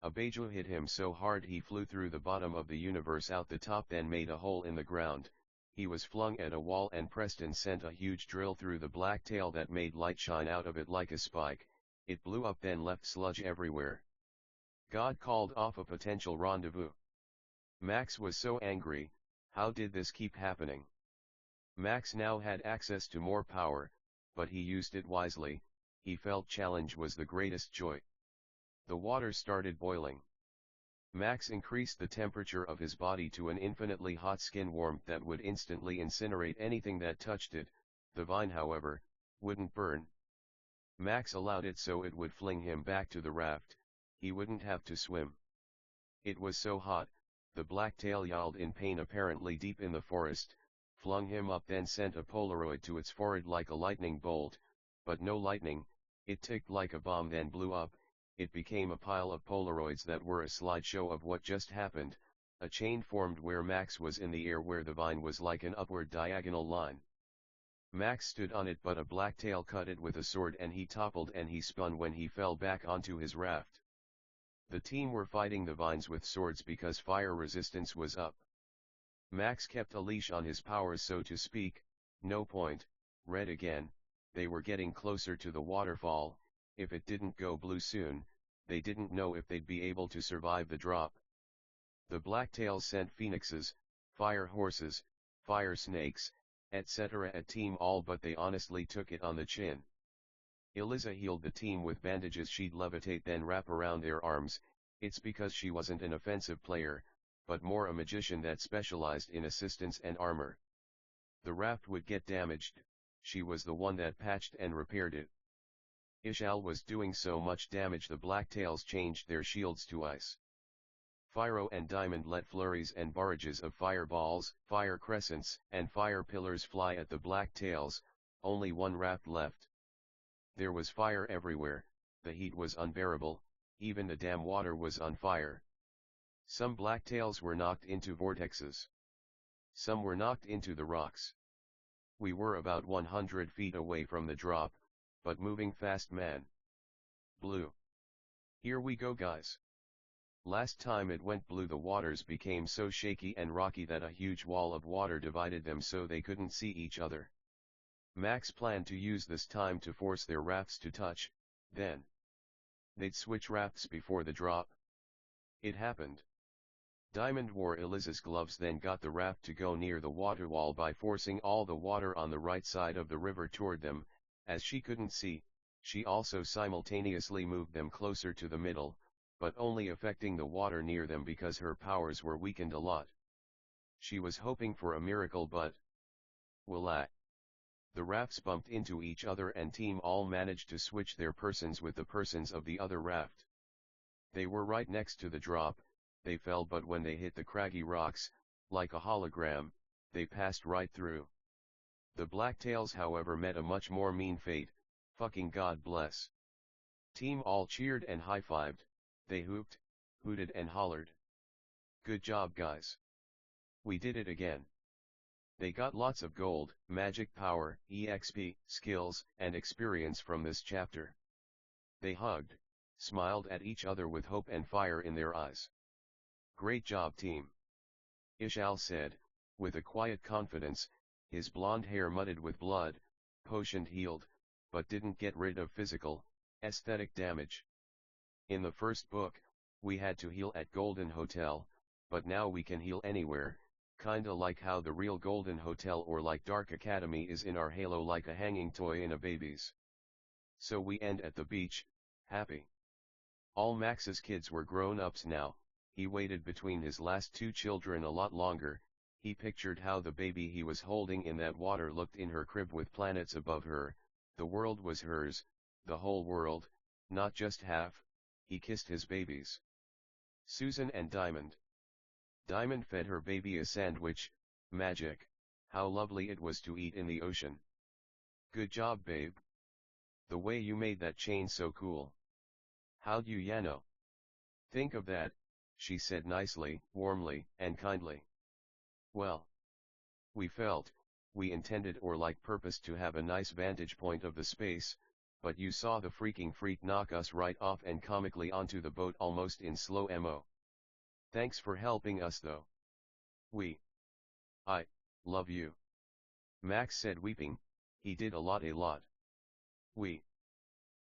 A beiju hit him so hard he flew through the bottom of the universe out the top then made a hole in the ground, he was flung at a wall and Preston sent a huge drill through the black tail that made light shine out of it like a spike, it blew up then left sludge everywhere. God called off a potential rendezvous. Max was so angry. How did this keep happening? Max now had access to more power, but he used it wisely. He felt challenge was the greatest joy. The water started boiling. Max increased the temperature of his body to an infinitely hot skin warmth that would instantly incinerate anything that touched it. The vine, however, wouldn't burn. Max allowed it so it would fling him back to the raft. He wouldn't have to swim. It was so hot, the blacktail yowled in pain, apparently deep in the forest, flung him up, then sent a Polaroid to its forehead like a lightning bolt, but no lightning. It ticked like a bomb, then blew up. It became a pile of Polaroids that were a slideshow of what just happened. A chain formed where Max was in the air, where the vine was like an upward diagonal line. Max stood on it, but a blacktail cut it with a sword and he toppled and he spun when he fell back onto his raft. The team were fighting the vines with swords because fire resistance was up. Max kept a leash on his powers, so to speak. No point. Red again. They were getting closer to the waterfall. If it didn't go blue soon, they didn't know if they'd be able to survive the drop. The blacktails sent phoenixes, fire horses, fire snakes, etc. at team all, but they honestly took it on the chin. Eliza healed the team with bandages she'd levitate then wrap around their arms. It's because she wasn't an offensive player, but more a magician that specialized in assistance and armor. The raft would get damaged. She was the one that patched and repaired it. Ishal was doing so much damage the blacktails changed their shields to ice. Fyro and Diamond let flurries and barrages of fireballs, fire crescents, and fire pillars fly at the blacktails. Only one raft left. There was fire everywhere. The heat was unbearable. Even the damn water was on fire. Some blacktails were knocked into vortexes. Some were knocked into the rocks. We were about 100 feet away from the drop, but moving fast, man. Blue. Here we go, guys. Last time it went blue, the waters became so shaky and rocky that a huge wall of water divided them so they couldn't see each other. Max planned to use this time to force their rafts to touch, then they'd switch rafts before the drop. It happened. Diamond wore Eliza's gloves, then got the raft to go near the water wall by forcing all the water on the right side of the river toward them. As she couldn't see, she also simultaneously moved them closer to the middle, but only affecting the water near them because her powers were weakened a lot. She was hoping for a miracle, but voila! The rafts bumped into each other and team all managed to switch their persons with the persons of the other raft. They were right next to the drop. They fell, but when they hit the craggy rocks, like a hologram, they passed right through. The blacktails, however, met a much more mean fate. Fucking God bless. Team all cheered and high-fived. They hooped, hooted and hollered. Good job, guys. We did it again. They got lots of gold, magic power, EXP, skills, and experience from this chapter. They hugged, smiled at each other with hope and fire in their eyes. Great job, team. Ishal said, with a quiet confidence, his blonde hair muddied with blood. Potioned healed, but didn't get rid of physical, aesthetic damage. In the first book, we had to heal at Golden Hotel, but now we can heal anywhere, kinda like how the real Golden Hotel or like Dark Academy is in our Halo, like a hanging toy in a baby's. So we end at the beach, happy. All Max's kids were grown-ups now. He waited between his last two children a lot longer. He pictured how the baby he was holding in that water looked in her crib with planets above her. The world was hers, the whole world, not just half. He kissed his babies. Susan and Diamond. Diamond fed her baby a sandwich. Magic. How lovely it was to eat in the ocean. Good job, babe. The way you made that chain so cool. How'd you know? Think of that, she said nicely, warmly, and kindly. Well, we felt, we intended or like purposed to have a nice vantage point of the space, but you saw the freaking freak knock us right off and comically onto the boat almost in slow mo. Thanks for helping us though. I love you. Max said, weeping. He did a lot.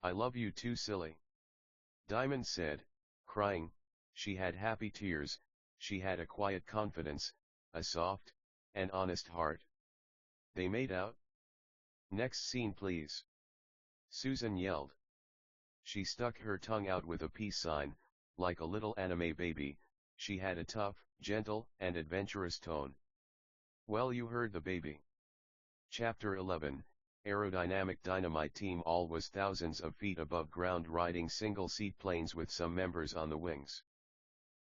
I love you too, silly. Diamond said, crying, she had happy tears, she had a quiet confidence, a soft, and honest heart. They made out? Next scene please. Susan yelled. She stuck her tongue out with a peace sign, like a little anime baby. She had a tough, gentle, and adventurous tone. Well, you heard the baby. Chapter 11, Aerodynamic Dynamite Team. All was thousands of feet above ground, riding single-seat planes with some members on the wings.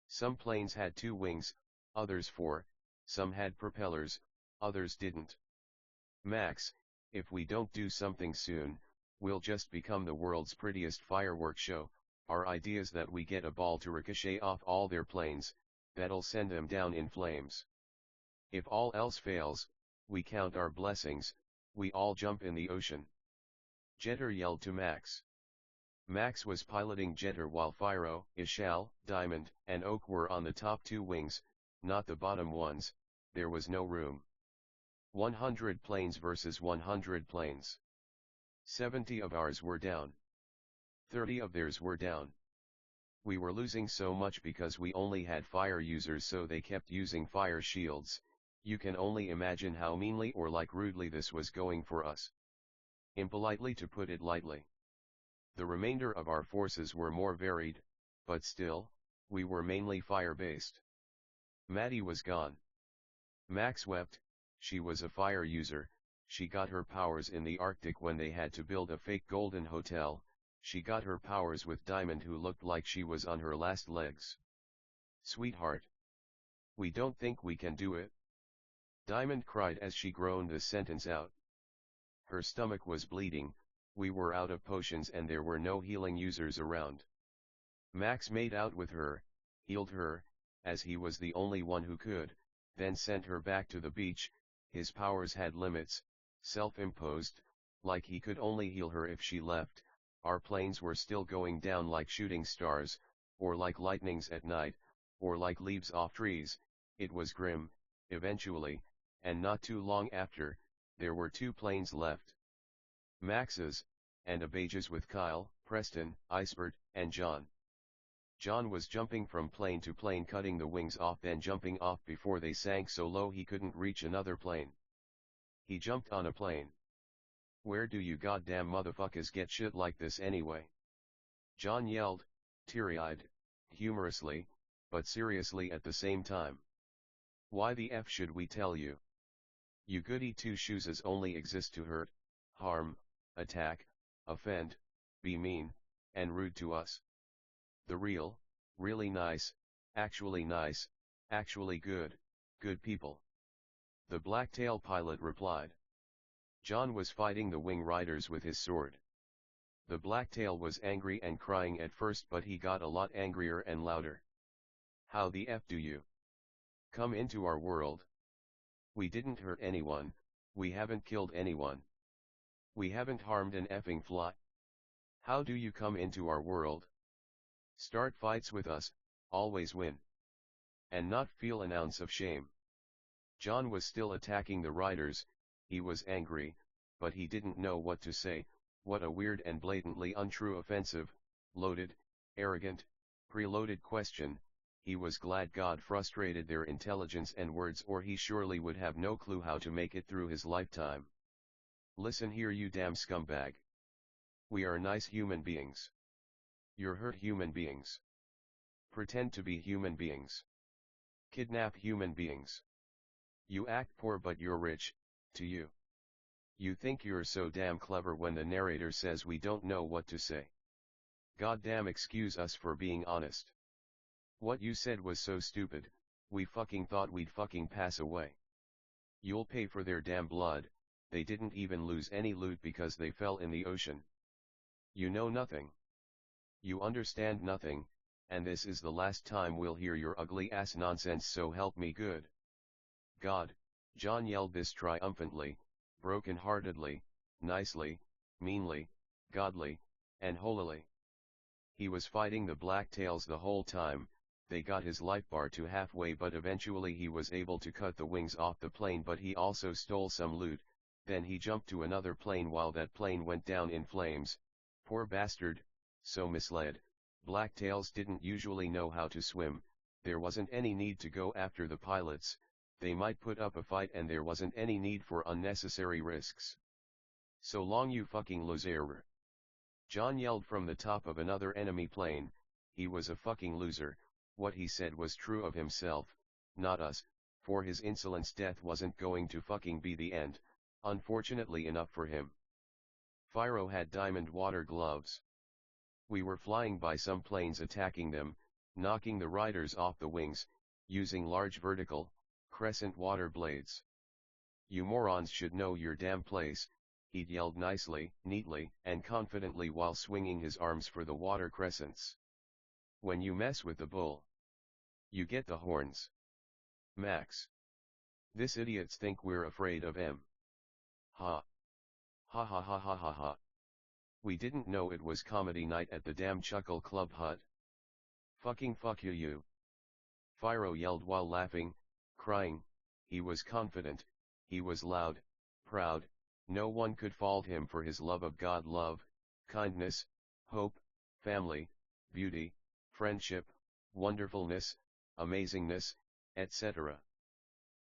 Some planes had 2 wings, others 4, some had propellers, others didn't. Max, if we don't do something soon, we'll just become the world's prettiest firework show. Our idea's that we get a ball to ricochet off all their planes, that'll send them down in flames. If all else fails, we count our blessings, we all jump in the ocean. Jeter yelled to Max. Max was piloting Jeter while Firo, Ishal, Diamond, and Oak were on the top 2 wings, not the bottom ones. There was no room. 100 planes versus 100 planes. 70 of ours were down. 30 of theirs were down. We were losing so much because we only had fire users, so they kept using fire shields. You can only imagine how meanly or like rudely this was going for us. Impolitely, to put it lightly. The remainder of our forces were more varied, but still, we were mainly fire-based. Maddie was gone. Max wept. She was a fire user. She got her powers in the Arctic when they had to build a fake golden hotel. She got her powers with Diamond, who looked like she was on her last legs. Sweetheart. We don't think we can do it. Diamond cried as she groaned the sentence out. Her stomach was bleeding. We were out of potions and there were no healing users around. Max made out with her, healed her, as he was the only one who could, then sent her back to the beach. His powers had limits, self-imposed, like he could only heal her if she left. Our planes were still going down like shooting stars, or like lightnings at night, or like leaves off trees. It was grim. Eventually, and not too long after, there were 2 planes left. Max's, and Abage's with Kyle, Preston, Icebert, and John. John was jumping from plane to plane, cutting the wings off, then jumping off before they sank so low he couldn't reach another plane. He jumped on a plane. Where do you goddamn motherfuckers get shit like this anyway? John yelled, teary-eyed, humorously, but seriously at the same time. Why the F should we tell you? You goody 2-shoeses only exist to hurt, harm, attack, offend, be mean, and rude to us. The real, really nice, actually good, good people. The blacktail pilot replied. John was fighting the wing riders with his sword. The blacktail was angry and crying at first, but he got a lot angrier and louder. How the F do you come into our world? We didn't hurt anyone, we haven't killed anyone. We haven't harmed an effing fly. How do you come into our world? Start fights with us, always win. And not feel an ounce of shame. John was still attacking the riders. He was angry, but he didn't know what to say. What a weird and blatantly untrue, offensive, loaded, arrogant, preloaded question. He was glad God frustrated their intelligence and words, or he surely would have no clue how to make it through his lifetime. Listen here, you damn scumbag. We are nice human beings. You're hurt human beings. Pretend to be human beings. Kidnap human beings. You act poor but you're rich, to you. You think you're so damn clever when the narrator says we don't know what to say. Goddamn excuse us for being honest. What you said was so stupid, we fucking thought we'd fucking pass away. You'll pay for their damn blood. They didn't even lose any loot because they fell in the ocean. You know nothing. You understand nothing, and this is the last time we'll hear your ugly ass nonsense, so help me good God. John yelled this triumphantly, broken-heartedly, nicely, meanly, godly, and holily. He was fighting the blacktails the whole time. They got his life bar to halfway, but eventually he was able to cut the wings off the plane, but he also stole some loot. Then he jumped to another plane while that plane went down in flames. Poor bastard, so misled. Blacktails didn't usually know how to swim, there wasn't any need to go after the pilots, they might put up a fight and there wasn't any need for unnecessary risks. So long you fucking loser. John yelled from the top of another enemy plane, he was a fucking loser, what he said was true of himself, not us, for his insolence death wasn't going to fucking be the end, unfortunately enough for him. Fyro had diamond water gloves. We were flying by some planes attacking them, knocking the riders off the wings, using large vertical, crescent water blades. You morons should know your damn place, he'd yelled nicely, neatly, and confidently while swinging his arms for the water crescents. When you mess with the bull, you get the horns. Max. This idiots think we're afraid of him. Ha. Ha ha ha ha ha ha. We didn't know it was comedy night at the damn Chuckle Club hut. Fucking fuck you. Fyro yelled while laughing, crying, he was confident, he was loud, proud, no one could fault him for his love of God, love, kindness, hope, family, beauty, friendship, wonderfulness, amazingness, etc.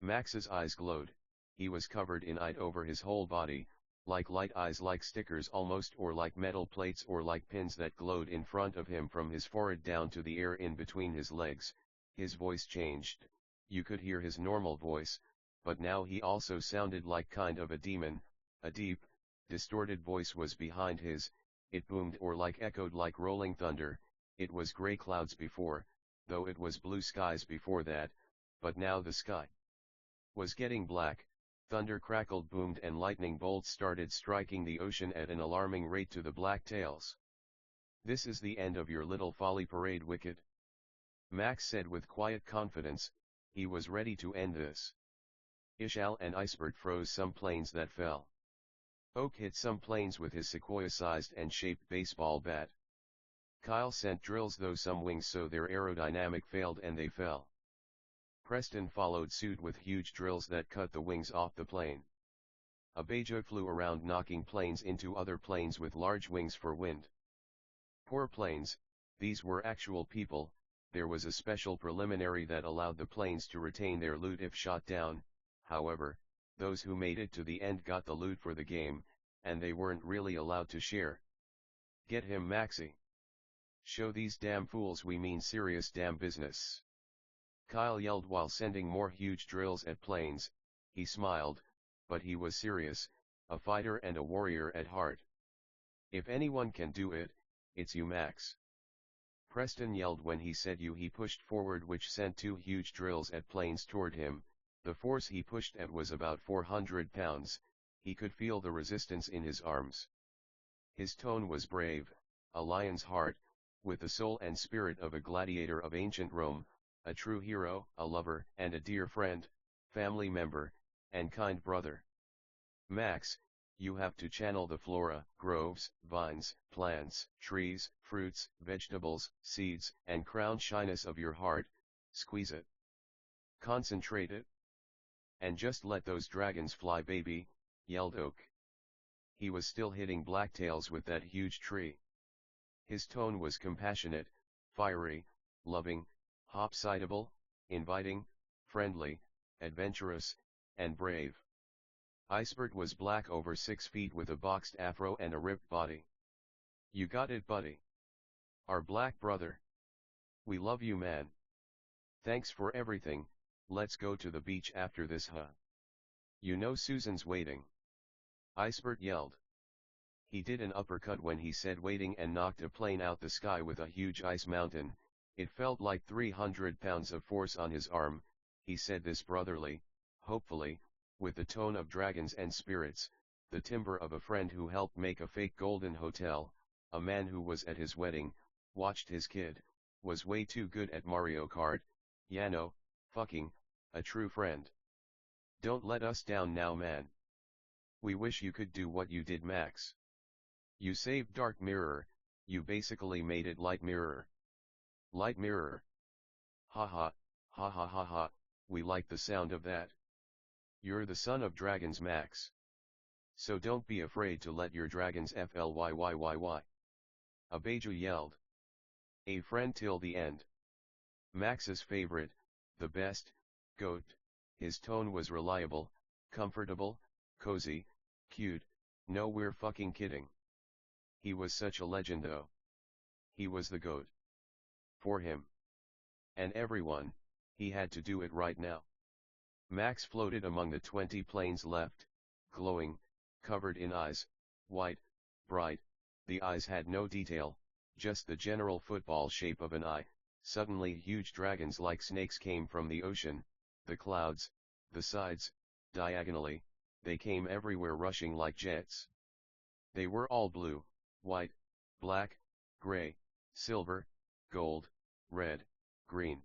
Max's eyes glowed, he was covered in it over his whole body, like light eyes, like stickers almost, or like metal plates, or like pins that glowed in front of him from his forehead down to the air in between his legs. His voice changed, you could hear his normal voice, but now he also sounded like kind of a demon, a deep, distorted voice was behind his, it boomed or like echoed like rolling thunder, it was gray clouds before, though it was blue skies before that, but now the sky was getting black. Thunder crackled, boomed, and lightning bolts started striking the ocean at an alarming rate to the blacktails. This is the end of your little folly parade, wicked. Max said with quiet confidence, he was ready to end this. Ishal and Iceberg froze some planes that fell. Oak hit some planes with his sequoia-sized and shaped baseball bat. Kyle sent drills, though some wings so their aerodynamic failed and they fell. Preston followed suit with huge drills that cut the wings off the plane. Abejo flew around knocking planes into other planes with large wings for wind. Poor planes, these were actual people, there was a special preliminary that allowed the planes to retain their loot if shot down, however, those who made it to the end got the loot for the game, and they weren't really allowed to share. Get him, Maxie. Show these damn fools we mean serious damn business. Kyle yelled while sending more huge drills at planes, he smiled, but he was serious, a fighter and a warrior at heart. If anyone can do it, it's you, Max. Preston yelled when he said you. He pushed forward, which sent 2 huge drills at planes toward him. The force he pushed at was about 400 pounds, he could feel the resistance in his arms. His tone was brave, a lion's heart, with the soul and spirit of a gladiator of ancient Rome, a true hero, a lover, and a dear friend, family member, and kind brother. Max, you have to channel the flora, groves, vines, plants, trees, fruits, vegetables, seeds, and crown shyness of your heart, squeeze it. Concentrate it. And just let those dragons fly, baby, yelled Oak. He was still hitting blacktails with that huge tree. His tone was compassionate, fiery, loving, hospitable, inviting, friendly, adventurous, and brave. Iceberg was black, over 6 feet, with a boxed afro and a ripped body. You got it, buddy. Our black brother. We love you, man. Thanks for everything, let's go to the beach after this, huh? You know Susan's waiting. Iceberg yelled. He did an uppercut when he said waiting and knocked a plane out the sky with a huge ice mountain. It felt like 300 pounds of force on his arm. He said this brotherly, hopefully, with the tone of dragons and spirits, the timbre of a friend who helped make a fake golden hotel, a man who was at his wedding, watched his kid, was way too good at Mario Kart, Yano, fucking, a true friend. Don't let us down now, man. We wish you could do what you did, Max. You saved Dark Mirror, you basically made it Light Mirror. Light Mirror. Ha ha, ha ha ha ha, we like the sound of that. You're the son of dragons, Max. So don't be afraid to let your dragons flyyyy. Abejo yelled. A friend till the end. Max's favorite, the best, goat. His tone was reliable, comfortable, cozy, cute. No, we're fucking kidding. He was such a legend though. He was the goat. For him. And everyone, he had to do it right now. Max floated among the 20 planes left, glowing, covered in eyes, white, bright. The eyes had no detail, just the general football shape of an eye. Suddenly huge dragons like snakes came from the ocean, the clouds, the sides, diagonally, they came everywhere rushing like jets. They were all blue, white, black, gray, silver, gold, red, green.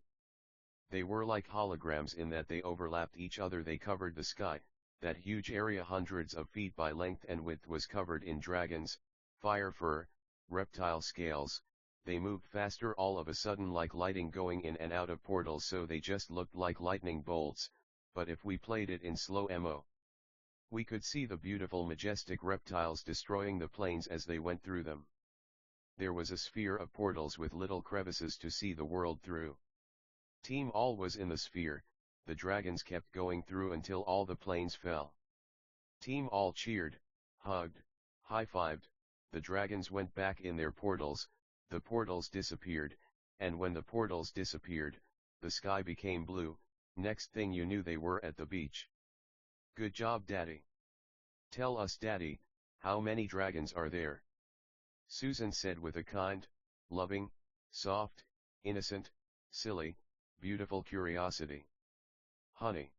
They were like holograms in that they overlapped each other. They covered the sky. That huge area hundreds of feet by length and width was covered in dragons, fire fur, reptile scales. They moved faster all of a sudden like lighting going in and out of portals, so they just looked like lightning bolts, but if we played it in slow-mo, we could see the beautiful majestic reptiles destroying the planes as they went through them. There was a sphere of portals with little crevices to see the world through. Team All was in the sphere. The dragons kept going through until all the planes fell. Team All cheered, hugged, high-fived. The dragons went back in their portals, the portals disappeared, and when the portals disappeared, the sky became blue. Next thing you knew they were at the beach. Good job, Daddy. Tell us, Daddy, how many dragons are there? Susan said with a kind, loving, soft, innocent, silly, beautiful curiosity. Honey.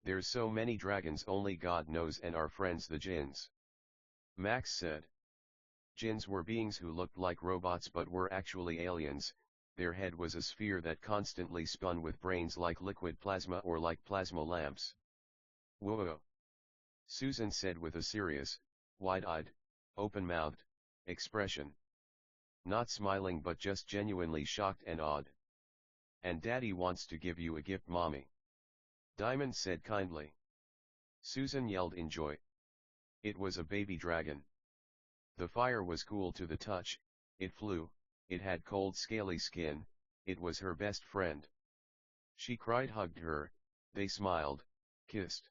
There's so many dragons only God knows, and our friends the jinns. Max said. Jinns were beings who looked like robots but were actually aliens. Their head was a sphere that constantly spun with brains like liquid plasma or like plasma lamps. Whoa! Susan said with a serious, wide-eyed, open-mouthed expression. Not smiling but just genuinely shocked and awed. And Daddy wants to give you a gift, Mommy. Diamond said kindly. Susan yelled in joy. It was a baby dragon. The fire was cool to the touch, it flew, it had cold scaly skin, it was her best friend. She cried, hugged her, they smiled, kissed.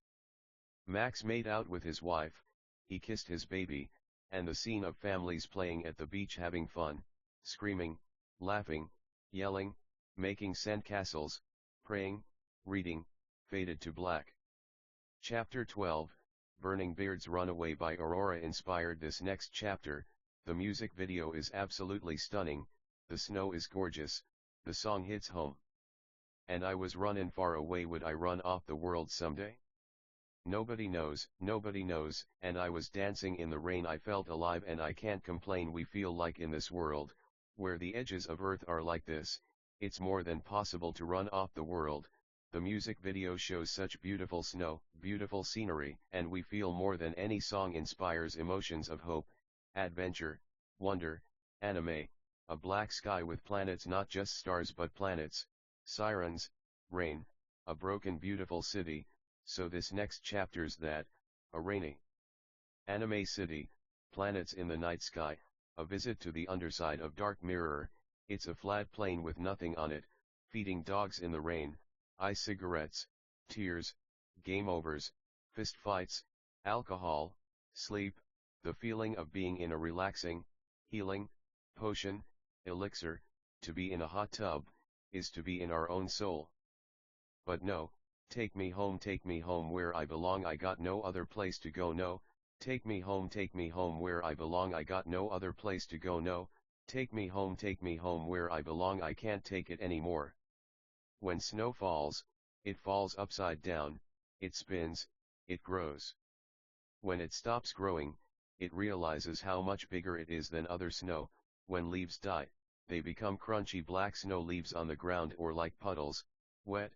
Max made out with his wife, he kissed his baby, and the scene of families playing at the beach having fun, screaming, laughing, yelling, making sandcastles, praying, reading, faded to black. Chapter 12, Burning Beards Runaway by Aurora inspired this next chapter. The music video is absolutely stunning, the snow is gorgeous, the song hits home. And I was running far away, would I run off the world someday? Nobody knows, and I was dancing in the rain. I felt alive and I can't complain. We feel like in this world, where the edges of earth are like this, it's more than possible to run off the world. The music video shows such beautiful snow, beautiful scenery, and we feel more than any song inspires emotions of hope, adventure, wonder, anime, a black sky with planets, not just stars but planets, sirens, rain, a broken beautiful city. So this next chapter's that, a rainy anime city, planets in the night sky, a visit to the underside of Dark Mirror. It's a flat plane with nothing on it, feeding dogs in the rain, cigarettes, tears, game overs, fist fights, alcohol, sleep, the feeling of being in a relaxing, healing, potion, elixir. To be in a hot tub, is to be in our own soul. But no, take me home where I belong, I got no other place to go. No, take me home where I belong, I got no other place to go. No, take me home where I belong, I can't take it anymore. When snow falls, it falls upside down, it spins, it grows. When it stops growing, it realizes how much bigger it is than other snow. When leaves die, they become crunchy black snow leaves on the ground, or like puddles, wet,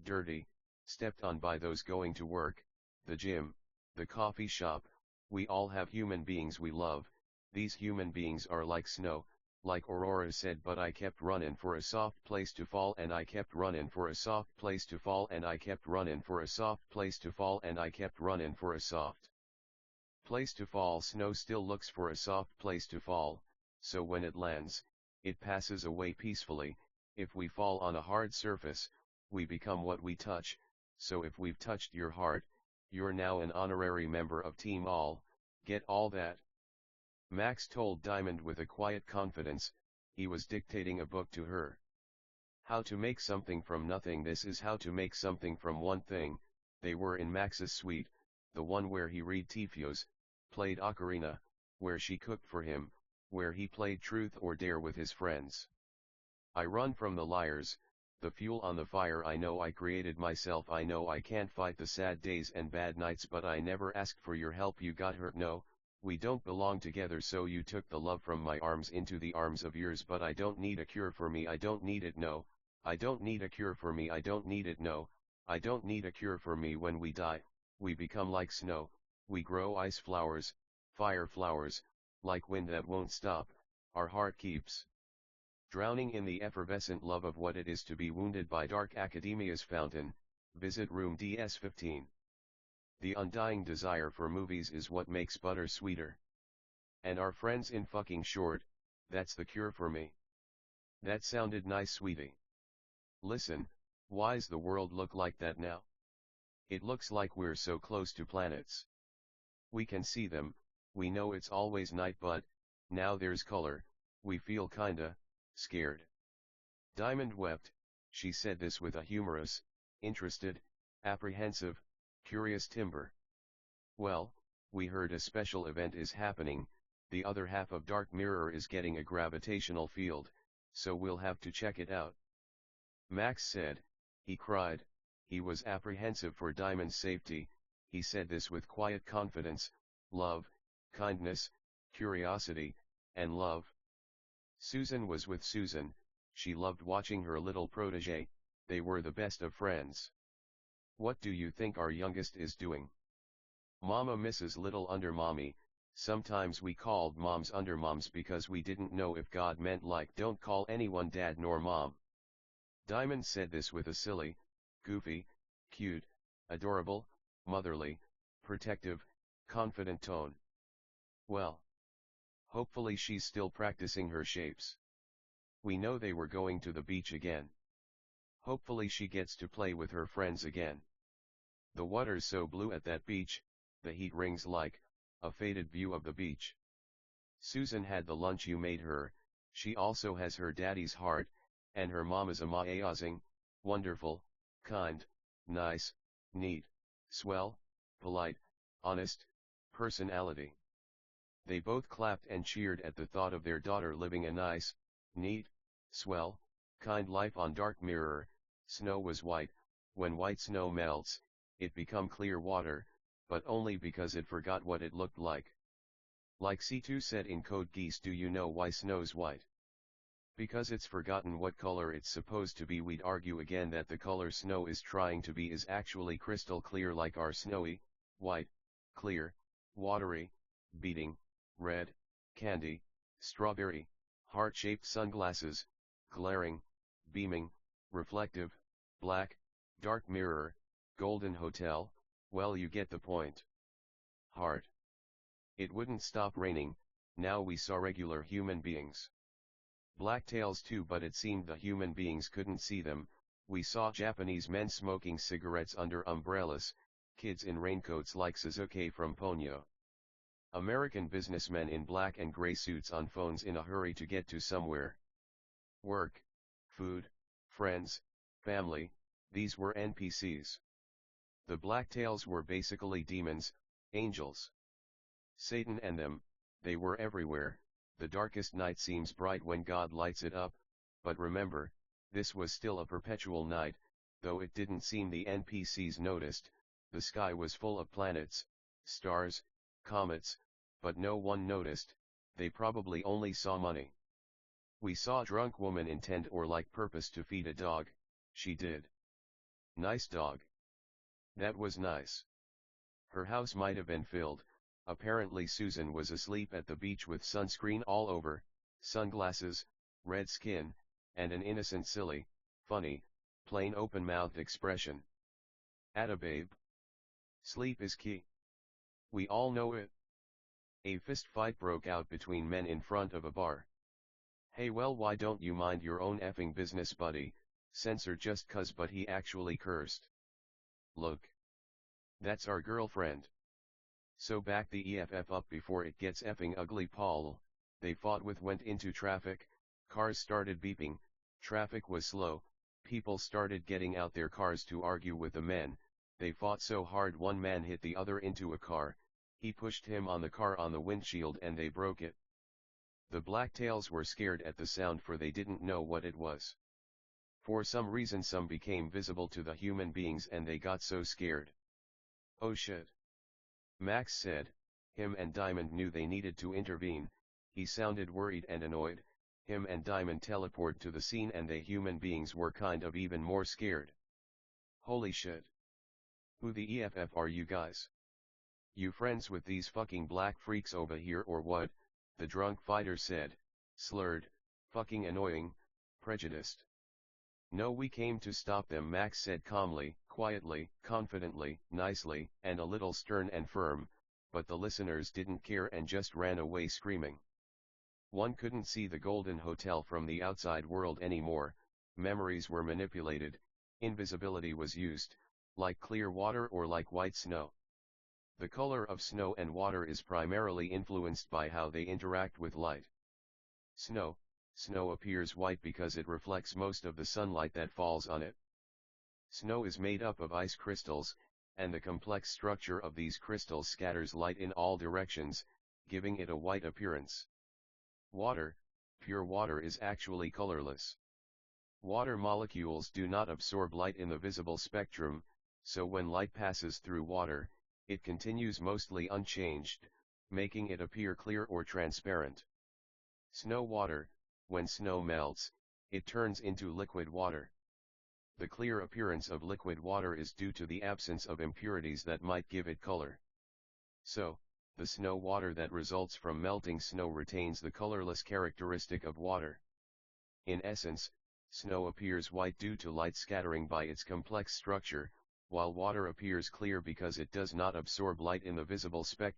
dirty, stepped on by those going to work, the gym, the coffee shop. We all have human beings we love. These human beings are like snow, like Aurora said, but I kept running for a soft place to fall, and I kept running for a soft place to fall, and I kept running for a soft place to fall, and I kept running for a soft place to fall. Snow still looks for a soft place to fall, so when it lands, it passes away peacefully. If we fall on a hard surface, we become what we touch, so if we've touched your heart, you're now an honorary member of Team All, get all that? Max told Diamond with a quiet confidence, he was dictating a book to her. How to make something from nothing. This is how to make something from one thing. They were in Max's suite, the one where he read Tifios, played ocarina, where she cooked for him, where he played truth or dare with his friends. I run from the liars, the fuel on the fire. I know I created myself. I know I can't fight the sad days and bad nights, but I never asked for your help. You got hurt. No, we don't belong together, so you took the love from my arms into the arms of yours. But I don't need a cure for me. I don't need it. No, I don't need a cure for me. I don't need it. No, I don't need a cure for me. When we die, we become like snow, we grow ice flowers, fire flowers, like wind that won't stop. Our heart keeps drowning in the effervescent love of what it is to be wounded by dark academia's fountain. Visit room DS15. The undying desire for movies is what makes butter sweeter. And our friends in fucking short, that's the cure for me. That sounded nice, sweetie. Listen, why's the world look like that now? It looks like we're so close to planets. We can see them, we know it's always night, but now there's color, we feel kinda scared. Diamond wept. She said this with a humorous, interested, apprehensive, curious timbre. Well, we heard a special event is happening, the other half of Dark Mirror is getting a gravitational field, so we'll have to check it out. Max said. He cried. He was apprehensive for Diamond's safety. He said this with quiet confidence, love, kindness, curiosity, and love. Susan was with Susan. She loved watching her little protege. They were the best of friends. What do you think our youngest is doing? Mama misses little under mommy. Sometimes we called moms under moms because we didn't know if God meant like don't call anyone dad nor mom. Diamond said this with a silly, goofy, cute, adorable, motherly, protective, confident tone. Well, hopefully she's still practicing her shapes. We know they were going to the beach again. Hopefully she gets to play with her friends again. The water's so blue at that beach, the heat rings like a faded view of the beach. Susan had the lunch you made her. She also has her daddy's heart, and her mama's amazing, wonderful, kind, nice, neat, swell, polite, honest personality. They both clapped and cheered at the thought of their daughter living a nice, neat, swell, kind life on Dark Mirror. Snow was white. When white snow melts, it become clear water, but only because it forgot what it looked like. Like C2 said in Code Geass, do you know why snow's white? Because it's forgotten what color it's supposed to be. We'd argue again that the color snow is trying to be is actually crystal clear, like our snowy, white, clear, watery, beating, red, candy, strawberry, heart-shaped sunglasses, glaring, beaming, reflective, black, Dark Mirror, Golden Hotel. Well, you get the point. Heart. It wouldn't stop raining. Now we saw regular human beings. Blacktails too, but it seemed the human beings couldn't see them. We saw Japanese men smoking cigarettes under umbrellas, kids in raincoats like Suzuki from Ponyo. American businessmen in black and gray suits on phones in a hurry to get to somewhere. Work, food, friends, family, these were NPCs. The Blacktails were basically demons, angels. Satan and them, they were everywhere. The darkest night seems bright when God lights it up, but remember, this was still a perpetual night, though it didn't seem the NPCs noticed. The sky was full of planets, stars, comets, but no one noticed. They probably only saw money. We saw a drunk woman intend or like purpose to feed a dog. She did. Nice dog. That was nice. Her house might have been filled. Apparently Susan was asleep at the beach with sunscreen all over, sunglasses, red skin, and an innocent, silly, funny, plain open-mouthed expression. Atta babe. Sleep is key. We all know it. A fist fight broke out between men in front of a bar. Hey well why don't you mind your own effing business buddy, censor just cuz but he actually cursed. Look. That's our girlfriend. So back the EFF up before it gets effing ugly Paul, they fought with went into traffic, cars started beeping, traffic was slow, people started getting out their cars to argue with the men, they fought so hard one man hit the other into a car, he pushed him on the car on the windshield and they broke it. The blacktails were scared at the sound for they didn't know what it was. For some reason some became visible to the human beings and they got so scared. Oh shit. Max said, him and Diamond knew they needed to intervene, he sounded worried and annoyed, him and Diamond teleport to the scene and the human beings were kind of even more scared. Holy shit. Who the EFF are you guys? You friends with these fucking black freaks over here or what? The drunk fighter said, slurred, fucking annoying, prejudiced. No, we came to stop them, Max said calmly, quietly, confidently, nicely, and a little stern and firm, but the listeners didn't care and just ran away screaming. One couldn't see the Golden Hotel from the outside world anymore, memories were manipulated, invisibility was used, like clear water or like white snow. The color of snow and water is primarily influenced by how they interact with light. Snow appears white because it reflects most of the sunlight that falls on it. Snow is made up of ice crystals, and the complex structure of these crystals scatters light in all directions, giving it a white appearance. Water, pure water, is actually colorless. Water molecules do not absorb light in the visible spectrum, so when light passes through water, it continues mostly unchanged, making it appear clear or transparent. Snow water, when snow melts, it turns into liquid water. The clear appearance of liquid water is due to the absence of impurities that might give it color. So, the snow water that results from melting snow retains the colorless characteristic of water. In essence, snow appears white due to light scattering by its complex structure, while water appears clear because it does not absorb light in the visible spectrum.